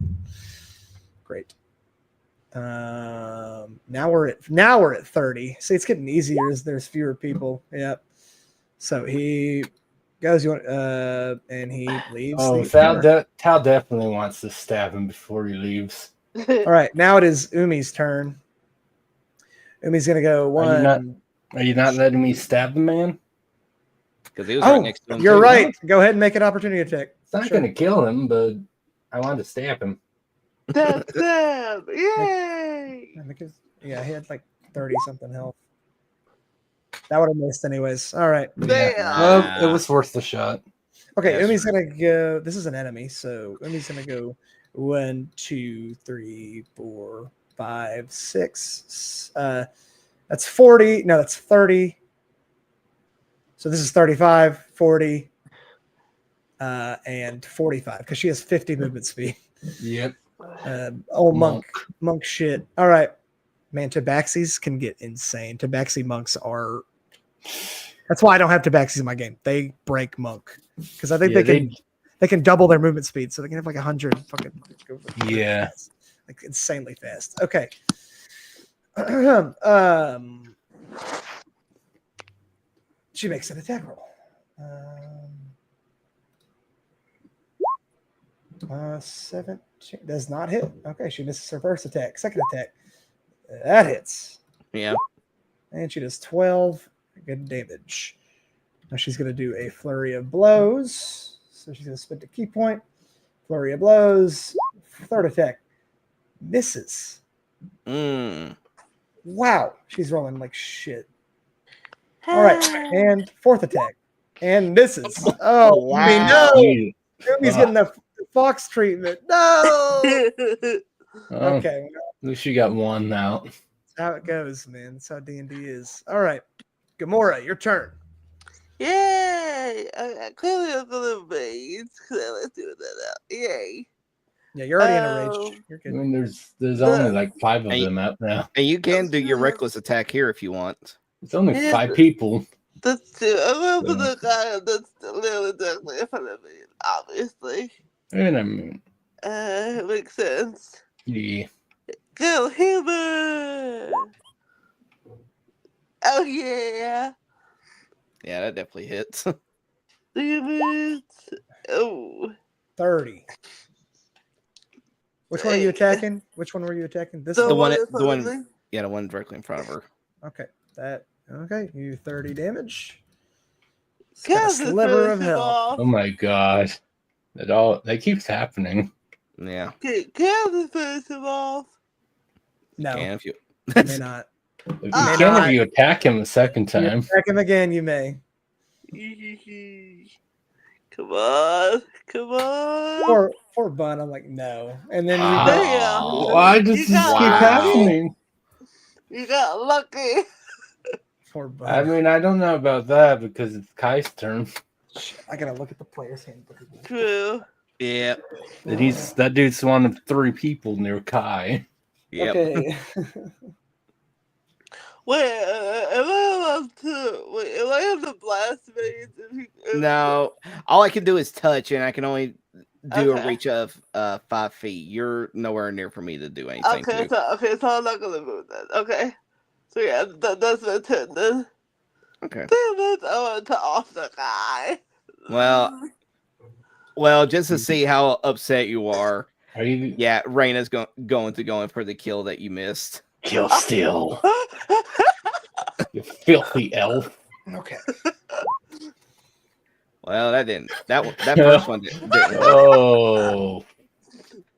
Great. Now we're at 30. See, it's getting easier as there's fewer people. Yep. So he goes. And he leaves. Oh, Tal definitely wants to stab him before he leaves. All right, now it is Umi's turn. Umi's gonna go one. Are you not letting me stab the man? Because he was right Oh, next to him. you're too. right. Go ahead and make an opportunity attack. It's not Sure. going to kill him, but I wanted to stab him. That's them. Yay! Yeah, he had like 30 something health. That would have missed anyways. All right. Yeah. Damn. Well, it was worth the shot. Okay, That's Umi's true. gonna go. This is an enemy, so Umi's gonna go 1, 2, 3, 4, 5, 6. That's 40. No, that's 30. So this is 35, 40, and 45 because she has 50 movement speed. Yep. Monk shit. All right, man. Tabaxis can get insane. Tabaxi monks are. That's why I don't have Tabaxis in my game. They break monk because I think they can double their movement speed, so they can have like 100 fucking. Yeah. Like insanely fast. Okay. She makes an attack roll. 17 does not hit. Okay, she misses her first attack. Second attack. That hits. Yeah. And she does 12 good damage. Now she's going to do a flurry of blows. So she's going to spend a key point. Flurry of blows. Third attack. Misses. Wow. She's rolling like shit. All right. And fourth attack. And misses. Oh, Wow. no. Jeez. He's getting the fox treatment. No. Oh, Okay. at least you got one now. That's how it goes, man. That's how D&D is. All right. Gamora, your turn. Yay! I clearly was a little bait because I was doing that out. Yay! Yeah, you're already in a rage. You're I good. mean, there's only like 5 of Hey. them out now. And you can do your reckless attack here if you want. It's only Yeah, 5 people. That's true. I'm going for the guy that's literally directly in front of me, obviously. And I mean, Makes sense. yeah. Go, Humor! Oh, yeah. Yeah, that definitely hits. Damn it. Oh. 30. Which one are you attacking? Which one were you attacking? This The one. one- in front the of one- me? Yeah, the one directly in front of her. Okay. Okay. You 30 damage. It's Count got a this sliver of first health. all. Oh my god. That keeps happening. Yeah. Count this first of all. No, Can if you. you may not. If you Ah. can if you attack him a second You time. attack him again, you may. Come on. Come on. For Bun, I'm like, no. And then you Ah, Damn. why does You this got keep lucky. happening? You got lucky. for Bun. I mean, I don't know about that because it's Kai's turn. Shit, I gotta look at the player's handbook again. True. Yep. That dude's one of 3 people near Kai. Yep. Okay. Wait, am I allowed to? Wait, am I have to blaspheme? No, all I can do is touch, and I can only do a Okay. reach of 5 feet. You're nowhere near for me to do anything. Okay, to. so I'm not gonna move that. Okay. So yeah, that's my turn then. Okay. Damn it! I want to off the guy. Well, just to see how upset you are. Are you Yeah, Raina's going to go in for the kill that you missed. kill still? You filthy elf. Okay. Well, that didn't. That first one didn't work. Oh.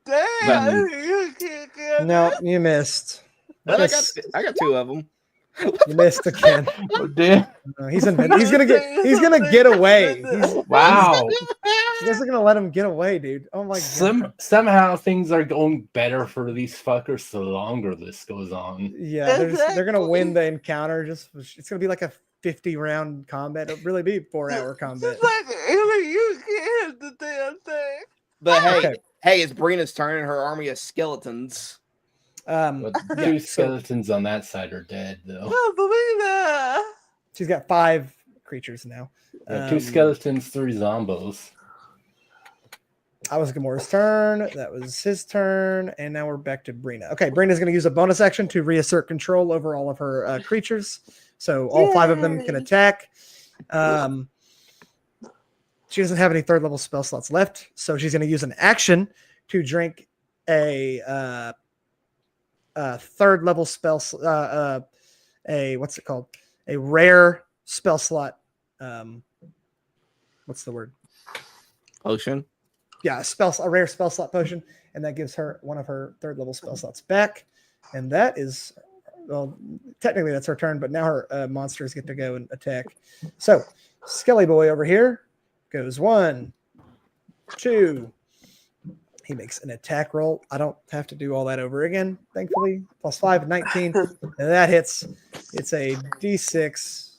Damn, you can't get No, it. you missed. But Yes. I got 2 of them. You missed again. Oh, damn. No, he's gonna get away. You Wow. guys are gonna let him get away, dude. Oh my god. Somehow things are going better for these fuckers the longer this goes on. Yeah, they're gonna win the encounter. It's gonna be like a 50-round combat. It'll really be 4-hour combat. Just like you can't hit the damn thing. But hey, Okay. hey, it's Brina's turn, and her army of skeletons. But Yeah, 2 so- skeletons on that side are dead, though. I believe that. She's got 5 creatures now. Yeah, 2 skeletons, 3 zombos. That was Gamora's turn. That was his turn. And now we're back to Brina. Okay, Brina's going to use a bonus action to reassert control over all of her creatures. So all 5 of them can Yay. attack. She doesn't have any 3rd level spell slots left. So she's going to use an action to drink a third level spell. What's it called? A rare spell slot. What's the word? Potion. Yeah, a rare spell slot potion, and that gives her one of her third level spell slots back. And that is, well, technically that's her turn, but now her monsters get to go and attack. So, Skelly Boy over here goes 1, 2. He makes an attack roll. I don't have to do all that over again, thankfully. +5, 19. And that hits. It's a D6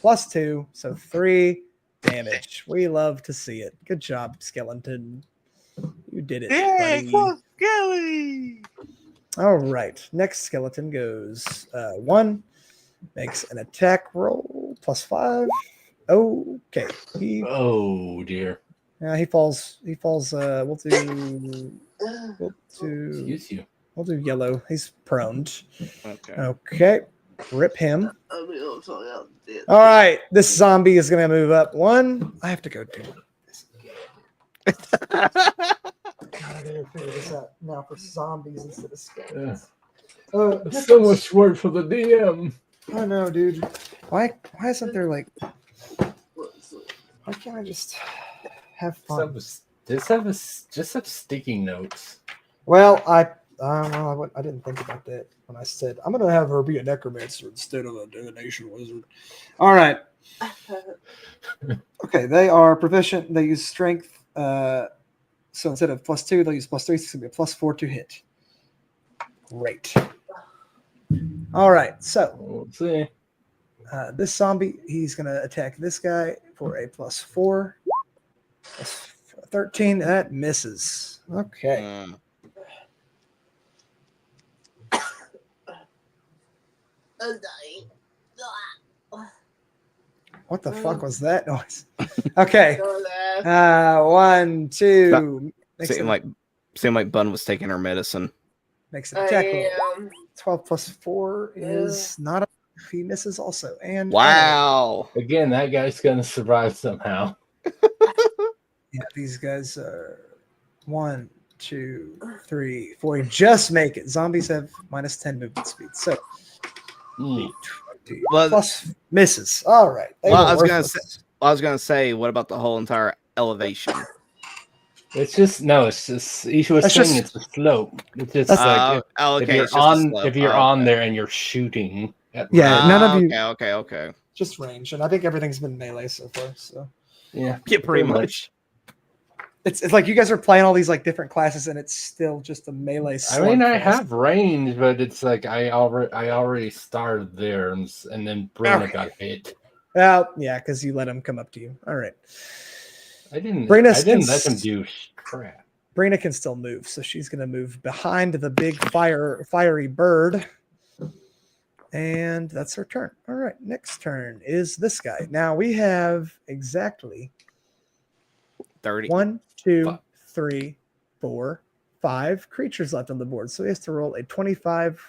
+2, so 3 damage. We love to see it. Good job, Skeleton. You did it, buddy. Poor Skelly! All right. Next skeleton goes 1. Makes an attack roll +5. Okay. Oh dear. He falls. We'll do Excuse you. we'll do yellow. He's prone. Okay. Okay. Rip him. I mean, I'm sorry, I'm dead. All right. This zombie is gonna move up 1. I have to go do this. God, I gotta figure this out now for zombies instead of skeletons. So much work for the DM. I know, dude. Why isn't there like? Why can't I just have fun? Just have sticky notes. Well, I didn't think about that when I said I'm gonna have her be a necromancer instead of a divination wizard. All right. Okay, they are proficient. They use strength. So instead of +2, they'll use +3. So it's gonna be a +4 to hit. Great. All right. So Let's see. this zombie, he's gonna attack this guy for a +4. +13. That misses. Okay. I'm dying. What the fuck was that noise? Okay. Don't laugh. 1, 2. Seemed like Bun was taking her medicine. Makes an attack roll. I am. 12 + 4 is not a. He misses also. And Wow. Again, that guy's gonna survive somehow. Yeah, these guys are 1, 2, 3, 4. Just make it. Zombies have -10 movement speed. So 20 Well, plus misses. All right. They Well, were I worthless. was gonna say, what about the whole entire elevation? It's just he was That's saying just- it's a slope. It's just That's- like Okay, if you're it's just a on slope. if you're Oh, on okay. there and you're shooting. Yeah, none of you. Okay. Just range, and I think everything's been melee so far. So Yeah. Yeah, pretty much. it's like you guys are playing all these like different classes, and it's still just a melee. I mean, I slugfest. have range, but it's like I already started there, and then Brenda Okay. got hit. Well, yeah, because you let him come up to you. All right. I didn't Brenna's let him do crap. Brina can still move, so she's going to move behind the big fiery bird. And that's her turn. All right, next turn is this guy. Now we have exactly 30. 1, 2, 3, 4, 5 creatures left on the board. So he has to roll a 25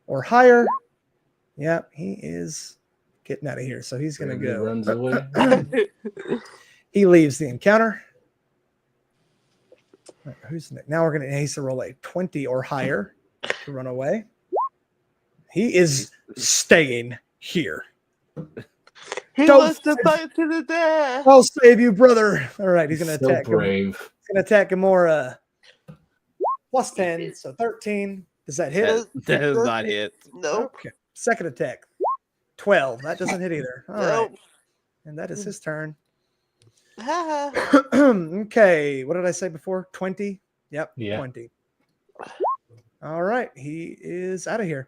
or higher. Yeah, he is getting out of here. So he's going to Brenda go. runs away. He leaves the encounter. All right, who's next? Now he needs to roll a 20 or higher to run away. He is staying here. He Don't wants to fight to the death. I'll save you, brother. All right, he's going to So attack him. brave. He's going to attack Gamora. +10, so 13. Does that hit? That does not hit. Nope. Okay. Second attack. 12. That doesn't hit either. All right. Nope. And that is his turn. Haha. Okay. What did I say before? 20? Yep. Yeah. 20. All right. He is out of here.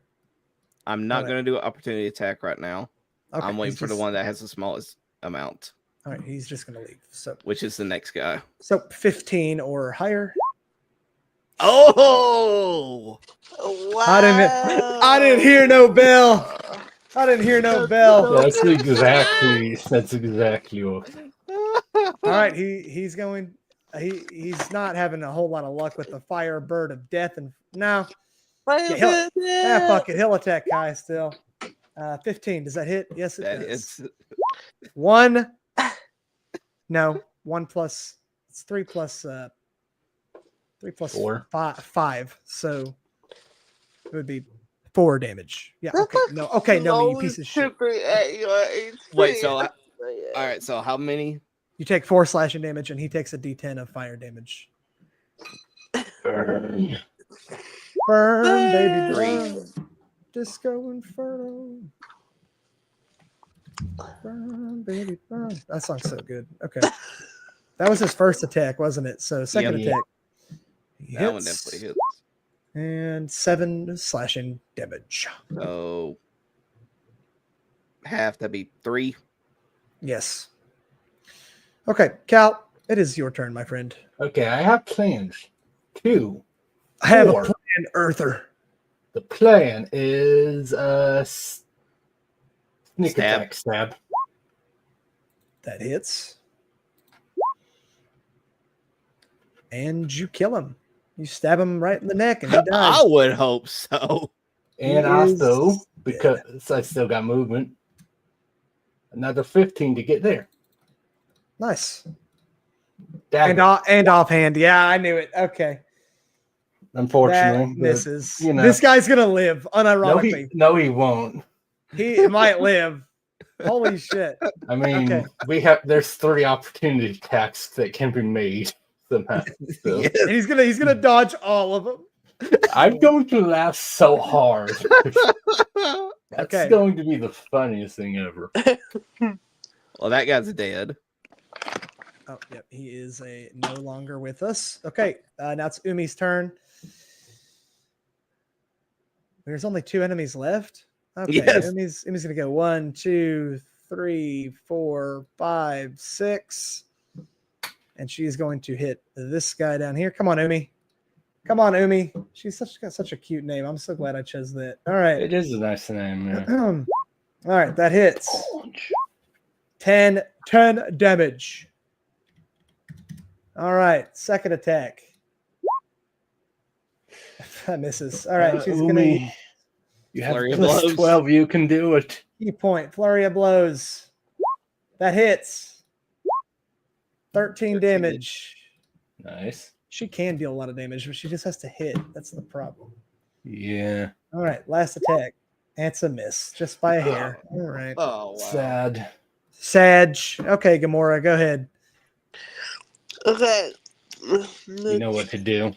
I'm not Alright. going to do an opportunity attack right now. Okay, I'm waiting he's for the just- one that has the smallest amount, All right. He's just going to leave. which is the next guy. So 15 or higher. Oh! Wow. I didn't hear no bell. I didn't hear no bell. That's exactly what. All right. He's going. He's not having a whole lot of luck with the fire bird of death. And no. Yeah, fuck it. He'll attack Kai still. 15. Does that hit? Yes, it That does. is 1. No. 1 plus. It's 3 plus. 3 plus 4. 5. So It would be 4 damage. Yeah. Okay. No. Okay. No. You piece of shit. Chipping at your HP. Wait, so all right, so how many? You take 4 slashing damage, and he takes a D10 of fire damage. Burn. Burn, baby, Three. burn. Disco Inferno. Burn, baby, burn. That song's so good. Okay. That was his first attack, wasn't it? So second Yeah. attack. He That one hits, definitely hits. and 7 slashing damage. So half, that'd be 3. Yes. Okay, Cal, it is your turn, my friend. Okay, I have plans. 2. I have Four. a plan, Earther. The plan is sneak Stab. attack stab. That hits. And you kill him. You stab him right in the neck, and he dies. I would hope so. And He also, is because I still got movement, another 15 to get there. Nice. Dagger, And offhand. Yeah, I knew it. Okay. unfortunately. That but, misses. you know. This guy's gonna live, unironically. No, he won't. He might live. Holy shit. I mean, Okay. there's 3 opportunity attacks that can be made somehow. So. Yes. And he's gonna dodge all of them. I'm going to laugh so hard. That's Okay. going to be the funniest thing ever. Well, that guy's dead. Oh, yep. He is no longer with us. Okay. Now it's Umi's turn. There's only 2 enemies left. Okay. Yes. Umi's gonna go 1, 2, 3, 4, 5, 6. And she's going to hit this guy down here. Come on, Umi. Come on, Umi. She's got such a cute name. I'm so glad I chose that. All right. It is a nice name. Yeah. All right, that hits. 10 damage. All right, second attack. That misses. All right, she's gonna Umi, you have Flurry of plus blows. 12. You can do it. key point. Flurry of blows. That hits. 13 damage. Nice. She can deal a lot of damage, but she just has to hit. That's the problem. Yeah. All right, last attack. That's a miss, just by a hair. All right. Oh, wow. Sad. Sag. Okay, Gamora, go ahead. Okay. You know what to do.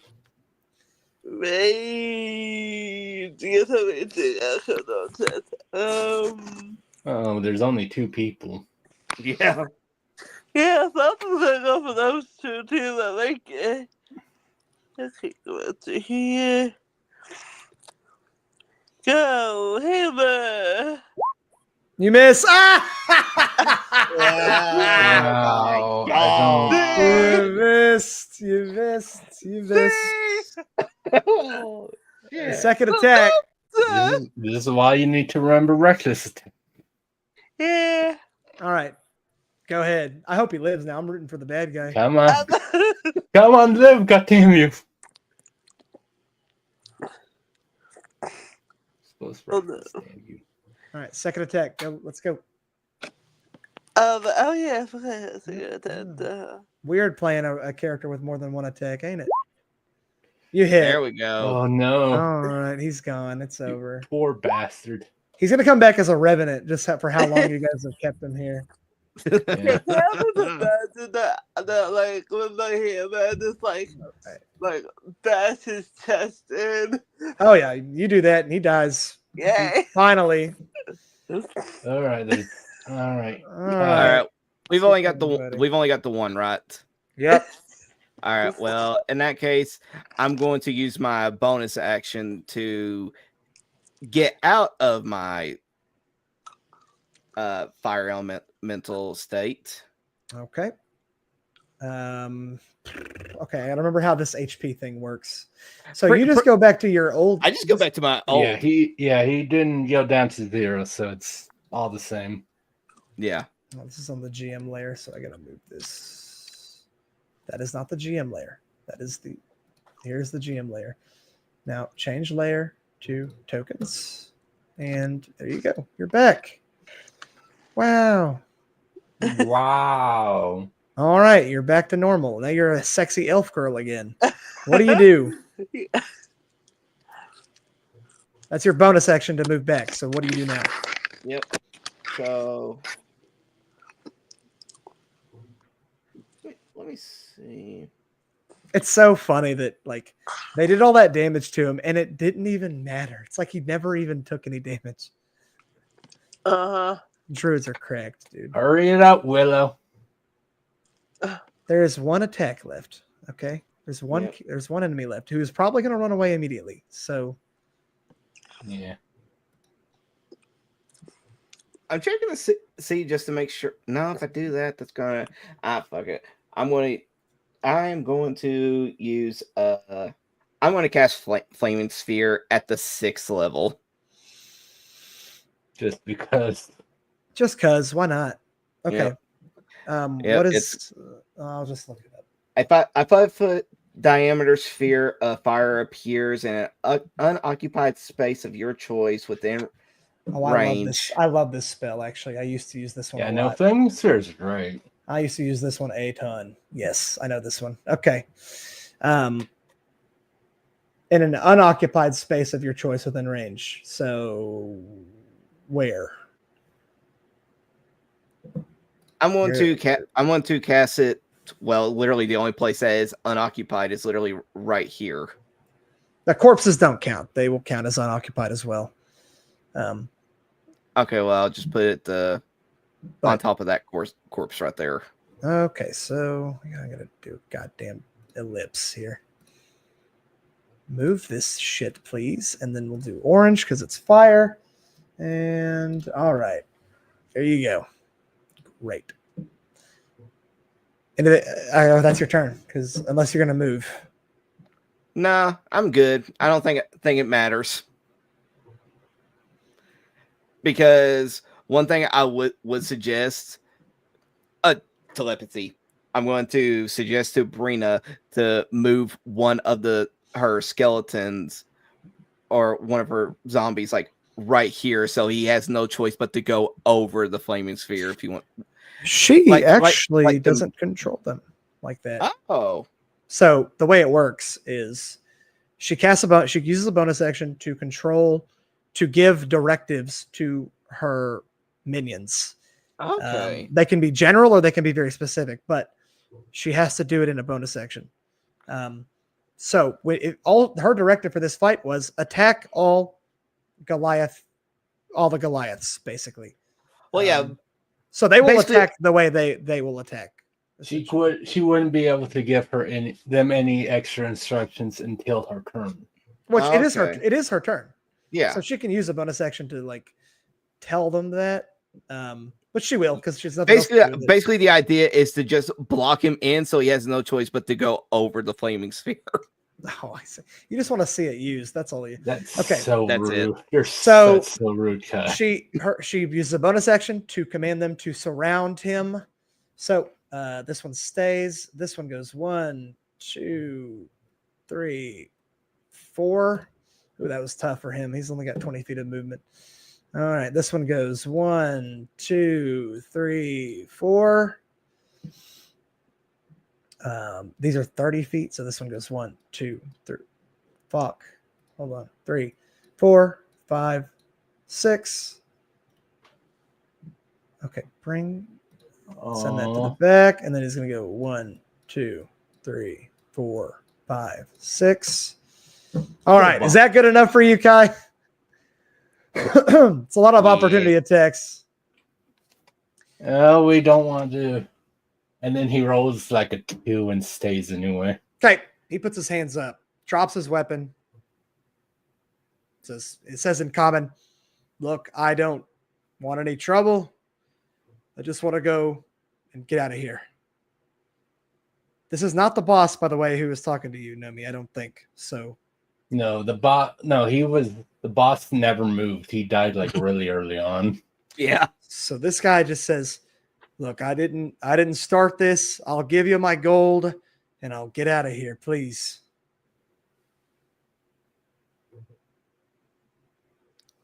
Rage. Get everything I could not Oh, there's only 2 people. Yeah. yeah, so I'm gonna go for those 2 too. I like it. Let's keep going to here. Go, Hammer. You miss. Ah! Wow. God. You missed. You missed. You missed. Yeah. Second attack. This is why you need to remember reckless. Yeah. All right. Go ahead. I hope he lives now. I'm rooting for the bad guy. Come on. Come on, live, goddamn you. Supposed to Oh, no. understand you. All right. Second attack. Go. Let's go. Oh yeah, I forgot that's a good that. Weird playing a character with more than 1 attack, ain't it? You hit. There we go. Oh, no. All right. He's gone. It's You over. poor bastard. He's going to come back as a revenant just for how long you guys have kept him here. Yeah. Can I just imagine that like when I hear that just like bash his chest in? Oh, yeah. You do that and he dies. Yeah. Finally. All right, then. All right. All All right. right. We've only got Everybody. the one, right? Yep. All right. Well, in that case, I'm going to use my bonus action to get out of my fire elemental state. Okay. Okay, I gotta remember how this HP thing works. So you just go back to your old. I just go back to my old. He didn't go down to 0, so it's all the same. Yeah. Oh, this is on the GM layer, so I gotta move this. That is not the GM layer. That is the. Here's the GM layer. Now change layer to tokens, and there you go. You're back. Wow. Wow. All right, you're back to normal. Now you're a sexy elf girl again. What do you do? That's your bonus action to move back. So what do you do now? Yep. So wait, let me see. It's so funny that like they did all that damage to him and it didn't even matter. It's like he never even took any damage. Uh Druids are cracked, dude. Hurry it up, Willow. There is one attack left. Okay. There's one Yep. there's one enemy left who is probably gonna run away immediately. So Yeah. I'm checking to see just to make sure. No, if I do that, that's gonna fuck it. I'm going to use I'm going to cast Flaming Sphere at the 6th level. Just because. just cause, why not? Okay. Yep. What Yep, is I'll just look it up. A 5-foot diameter sphere of fire appears in an unoccupied space of your choice within Oh, I love this. range. I love this spell actually. I used to use this one Yeah, a no, lot. Flaming Sphere is great. I used to use this one a ton. Yes, I know this one. Okay. In an unoccupied space of your choice within range. So where? I'm going to cast it. Well, literally, the only place that is unoccupied is literally right here. The corpses don't count. They will count as unoccupied as well. Okay, well, I'll just put it on But- top of that corpse right there. Okay, so I gotta do a goddamn ellipse here. Move this shit, please, and then we'll do orange because it's fire. And all right, there you go. Great. And that's your turn because unless you're gonna move. Nah, I'm good. I don't think it matters. Because one thing I would suggest, telepathy. I'm going to suggest to Brina to move one of her skeletons or one of her zombies like right here, so he has no choice but to go over the flaming sphere if you want. She Like doesn't control them like that. Oh, So the way it works is she uses a bonus action to give directives to her minions. okay. They can be general or they can be very specific, but she has to do it in a bonus action. So all her directive for this fight was attack all the Goliaths, basically. Well, yeah. So they will Basically- attack the way they will attack. She wouldn't be able to give her any extra instructions until her turn. Which it Okay. is her turn. Yeah. So she can use a bonus action to like tell them that. But she will because she's not Basically, the idea is to just block him in, so he has no choice but to go over the flaming sphere. Oh, I see. You just want to see it used. That's all you. That's Okay. so That's it. rude. You're So- that's so rude, Kai. She uses a bonus action to command them to surround him. So this one stays. This one goes 1, 2, 3, 4. Ooh, that was tough for him. He's only got 20 feet of movement. All right, this one goes 1, 2, 3, 4. These are 30 feet, so this one goes 1, 2, 3. Fuck. Hold on. 3, 4, 5, 6. Okay, send that to the back, and then he's gonna go 1, 2, 3, 4, 5, 6. All right, is that good enough for you, Kai? It's a lot of opportunity attacks. Oh, we don't want to. And then he rolls like a 2 and stays anyway. Okay, he puts his hands up, drops his weapon. It says in common, "Look, I don't want any trouble. I just want to go and get out of here." This is not the boss, by the way, who was talking to you, Nomi. I don't think so. No, the boss never moved. He died like really early on. Yeah. So this guy just says, "Look, I didn't start this. I'll give you my gold and I'll get out of here, please."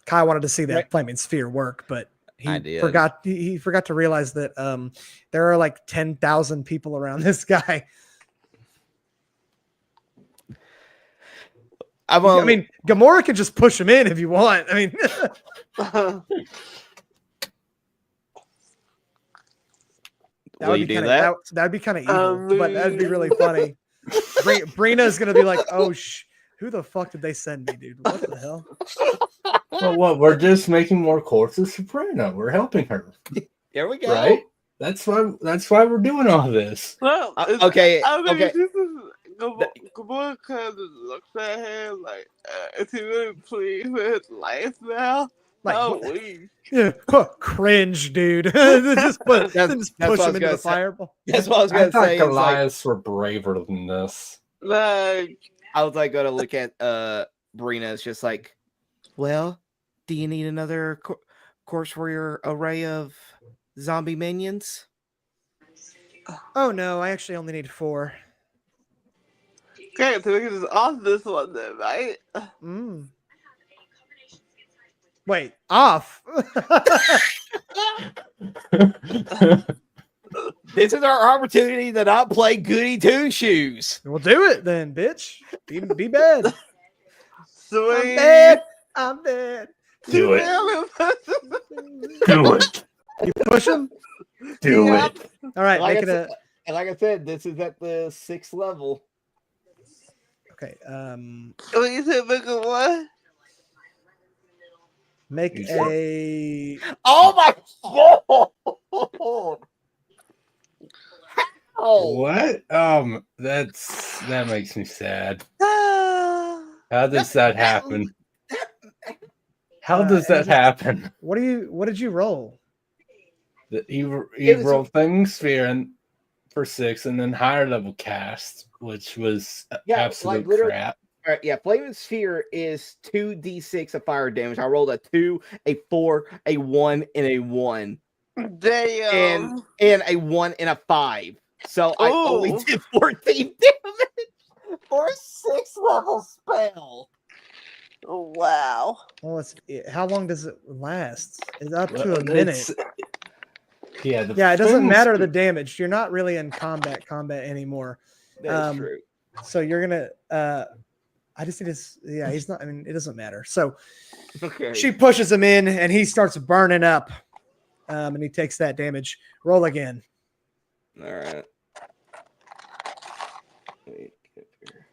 Kai wanted to see that flaming sphere work, but I he did. forgot to realize that there are like 10,000 people around this guy. I mean, Gamora could just push him in if you want. I mean, will you do that? That'd be kind of evil, but that'd be really funny. Brina's gonna be like, "Oh, who the fuck did they send me, dude? What the hell?" Well, what? We're just making more courses for Brina. We're helping her. There we go. Right? That's why we're doing all this. Well, Okay. I mean, Okay. Gamora kind of looks at him like, is he really pleased with his life now? Like, Oh, what? we. Yeah, cringe, dude. just push That's him what I was into the gonna say. fireball. That's what I was I gonna thought say. Is like, Goliaths were braver than this. Like, I was like going to look at Brina. It's just like, well, do you need another course for your array of zombie minions? Oh no, I actually only need 4. okay, so we can just off this one then, right? Mm. Wait, off. This is our opportunity to not play goody two shoes. We'll do it then, bitch. Be bad. I'm Sweet. bad. I'm bad. Do it. Do it. You push him. Do Yep. it. All right, Like make it a. And like I said, this is at the 6th level. Okay. What you said, make a what? Make You sure? a. Oh my god! How? What? That makes me sad. Ah. How does that happen? How does that happen? What did you roll? He It was- rolled Flaming Sphere and for 6, and then higher level cast, which was absolute literally- crap. All right, yeah, Flaming Sphere is 2d6 of fire damage. I rolled a 2, a 4, a 1, and a 1. Damn. And a 1 and a 5. So I only Ooh. did 14 damage for a 6th level spell. Oh, wow. Well, how long does it last? It's up to a Well, minute. Yeah, Yeah, it doesn't Flaming matter Sphere- the damage. You're not really in combat anymore. That's true. So you're gonna. I just need to. Yeah, he's not. I mean, it doesn't matter. So Okay. she pushes him in, and he starts burning up, and he takes that damage. Roll again. All right. Wait, get here.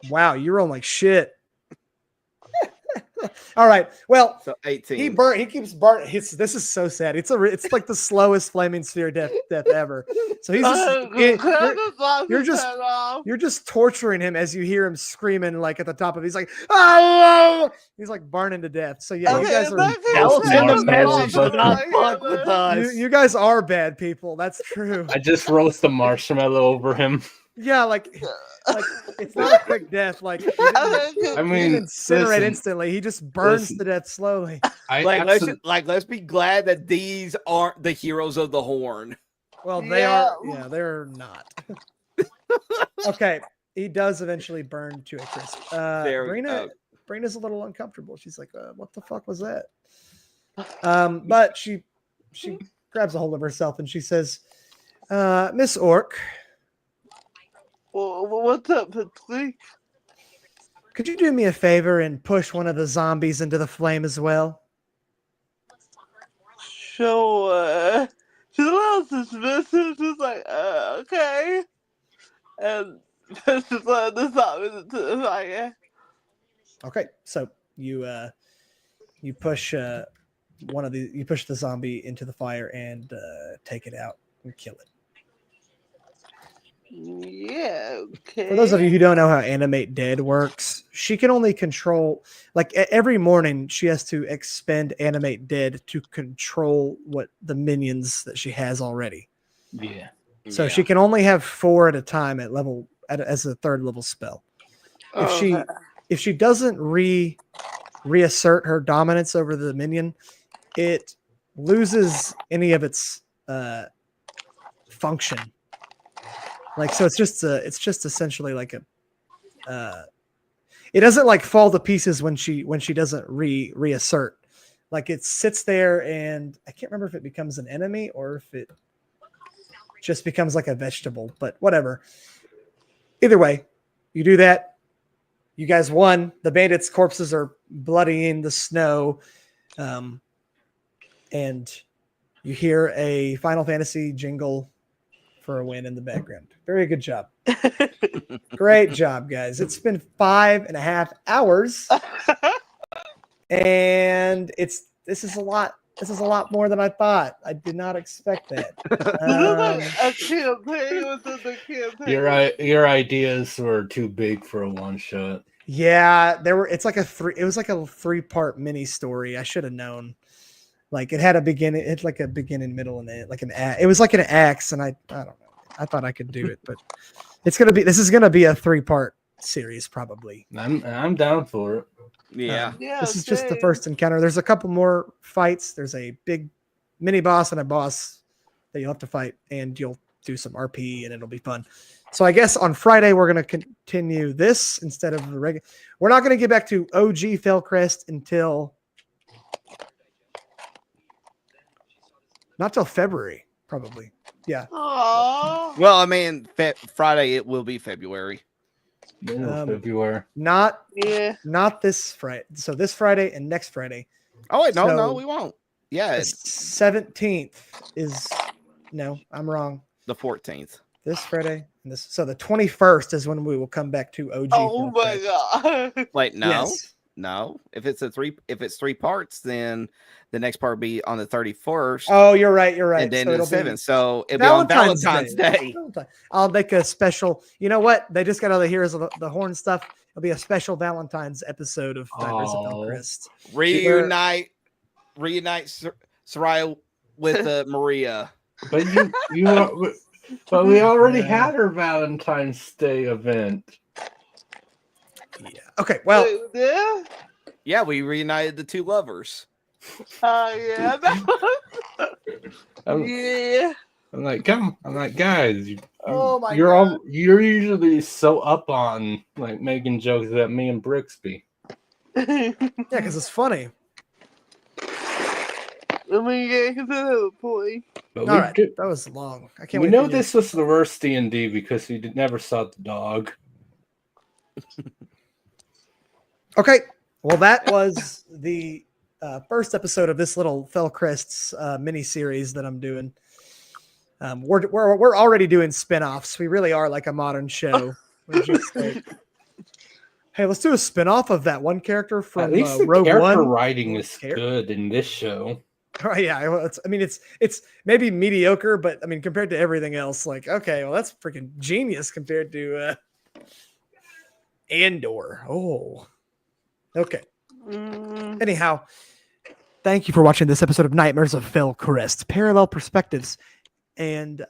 Wow, you're rolling like shit. All right. Well, So 18. he keeps burning. This is so sad. It's like the slowest flaming sphere death ever. So he's just you're just torturing him as you hear him screaming like at the top of. He's like, oh, he's like burning to death. So yeah, you guys you guys are bad people. That's true. I just roast the marshmallow over him. Yeah, like it's not a quick death. Like he didn't I mean, incinerate listen, instantly. He just burns listen. to death slowly. Let's be glad that these aren't the heroes of the horn. Well, they are. Yeah, they're not. Okay, he does eventually burn to a crisp. Brina's a little uncomfortable. She's like, "What the fuck was that?" But she grabs a hold of herself and she says, "Miss Orc, Well, what's up, Patrick? could you do me a favor and push one of the zombies into the flame as well?" Sure. She's a little suspicious. She's like, okay. And she's like, this zombies into the fire. Okay, so you push the zombie into the fire and take it out and kill it. Yeah, okay. For those of you who don't know how Animate Dead works, she can only control, like every morning she has to expend Animate Dead to control what the minions that she has already. Yeah. So she can only have 4 at a time as a 3rd level spell. If she doesn't reassert her dominance over the minion, it loses any of its function. Like, so it's just essentially like it doesn't like fall to pieces when she doesn't reassert. Like it sits there and I can't remember if it becomes an enemy or if it just becomes like a vegetable, but whatever. Either way, you do that. You guys won. The bandits' corpses are bloody in the snow. And you hear a Final Fantasy jingle for a win in the background. Very good job. Great job, guys. It's been 5.5 hours. And this is a lot. This is a lot more than I thought. I did not expect that. A campaign within the campaign. Your ideas were too big for a one shot. Yeah, it was like a 3-part mini story. I should have known. Like it had a beginning, it's like a beginning, middle, and end, it was like an axe, and I don't know. I thought I could do it, but this is gonna be a 3-part series probably. I'm down for it. Yeah. This is just the first encounter. There's a couple more fights. There's a big mini boss and a boss that you'll have to fight, and you'll do some RP, and it'll be fun. So I guess on Friday we're gonna continue this instead of the regular. We're not gonna get back to OG Fellcrest until not till February, probably. Yeah. Aww. Well, I mean, Friday it will be February. February. Not Yeah. this Friday. So this Friday and next Friday. Oh wait, no, So- we won't. Yeah, The it's 17th is no, I'm wrong. the 14th. This Friday and this. So the 21st is when we will come back to OG. Oh my Fellcrest. god. Wait, no, Yes. no. If it's 3 parts, then the next part will be on the 31st, Oh, you're right. You're right. and then so the it'll be 7th. So it'll be on Valentine's Day. I'll make a special. You know what? They just got all the Heroes of the Horn stuff. It'll be a special Valentine's episode of Nightmares of Aw. Fellcrest. Reunite Soraya with Maria. But but we already Yeah. had our Valentine's Day event. Yeah. Okay. Well, Wait, yeah. Yeah, we reunited the 2 lovers. Yeah. I'm, Yeah. I'm like, guys, Oh my you're usually so up on like making jokes at me and Brixby. yeah, because it's funny. I mean, yeah, because I have a point. But All right. That was long. I can't we wait. know for you. this was the worst D&D because we never saw the dog. Okay. Well, that was the first episode of this little Fellcrest's mini series that I'm doing. We're already doing spinoffs. We really are like a modern show. We're just like, hey, let's do a spinoff of that one character from At least the Rogue character One. writing is Care- good in this show. Oh, yeah, well, it's maybe mediocre, but I mean compared to everything else, like okay, well that's freaking genius compared to Andor. Oh, okay. Anyhow, thank you for watching this episode of Nightmares of Fellcrest, Parallel Perspectives, and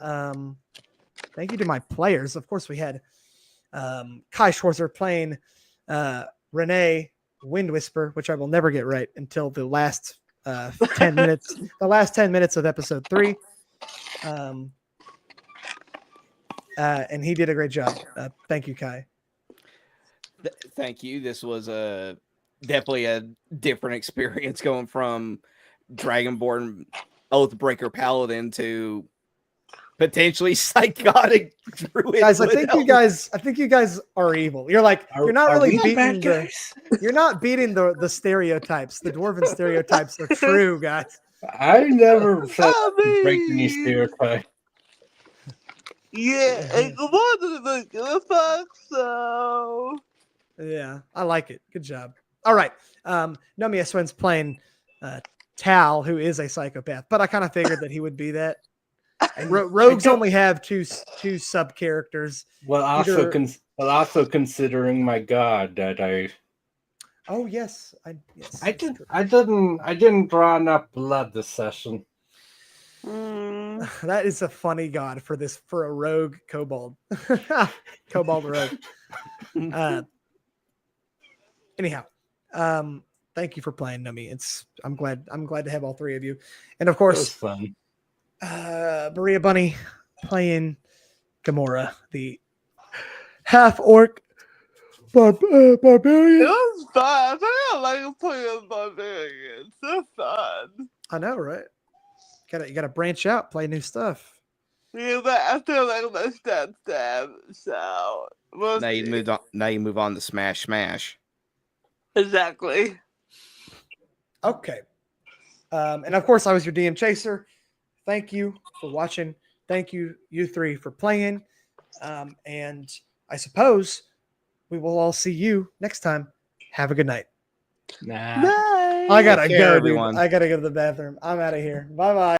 thank you to my players. Of course, we had Kai Schwarzer playing Renee Wind Whisper, which I will never get right until the last 10 minutes. The last 10 minutes of episode 3, and he did a great job. Thank you, Kai. Thank you. This was definitely a different experience going from Dragonborn Oathbreaker Paladin to potentially psychotic druid. Guys, I with think elf. you guys are evil. You're like you're not Are really we beating bad guys? you're not beating the stereotypes. The dwarven stereotypes are true, guys. I never felt I break any mean, stereotype. yeah, and come on to the good fuck, so. Yeah, I like it. Good job. All right. Nomiya Swen's playing Tal, who is a psychopath, but I kind of figured that he would be that. And rogues only have two sub characters. Well, also Either- considering my god that I Oh yes, I didn't draw enough blood this session. That is a funny god for a rogue kobold. Kobold rogue. Anyhow, thank you for playing Numi. I'm glad to have all 3 of you, and of It was course fun. Maria Bunny playing Gamora, the half orc barbarian. It was fun. I like playing barbarians. They're fun. I know, right? You gotta branch out, play new stuff. Because I feel like my stab. So we'll Now you see. moved on. Now you move on to Smash. Exactly. Okay. And of course, I was your DM Chaser. Thank you for watching. Thank you, you three, for playing. And I suppose we will all see you next time. Have a good night. Nah. Bye. I gotta Take care, go, everyone. dude. I gotta go to the bathroom. I'm out of here. Bye bye.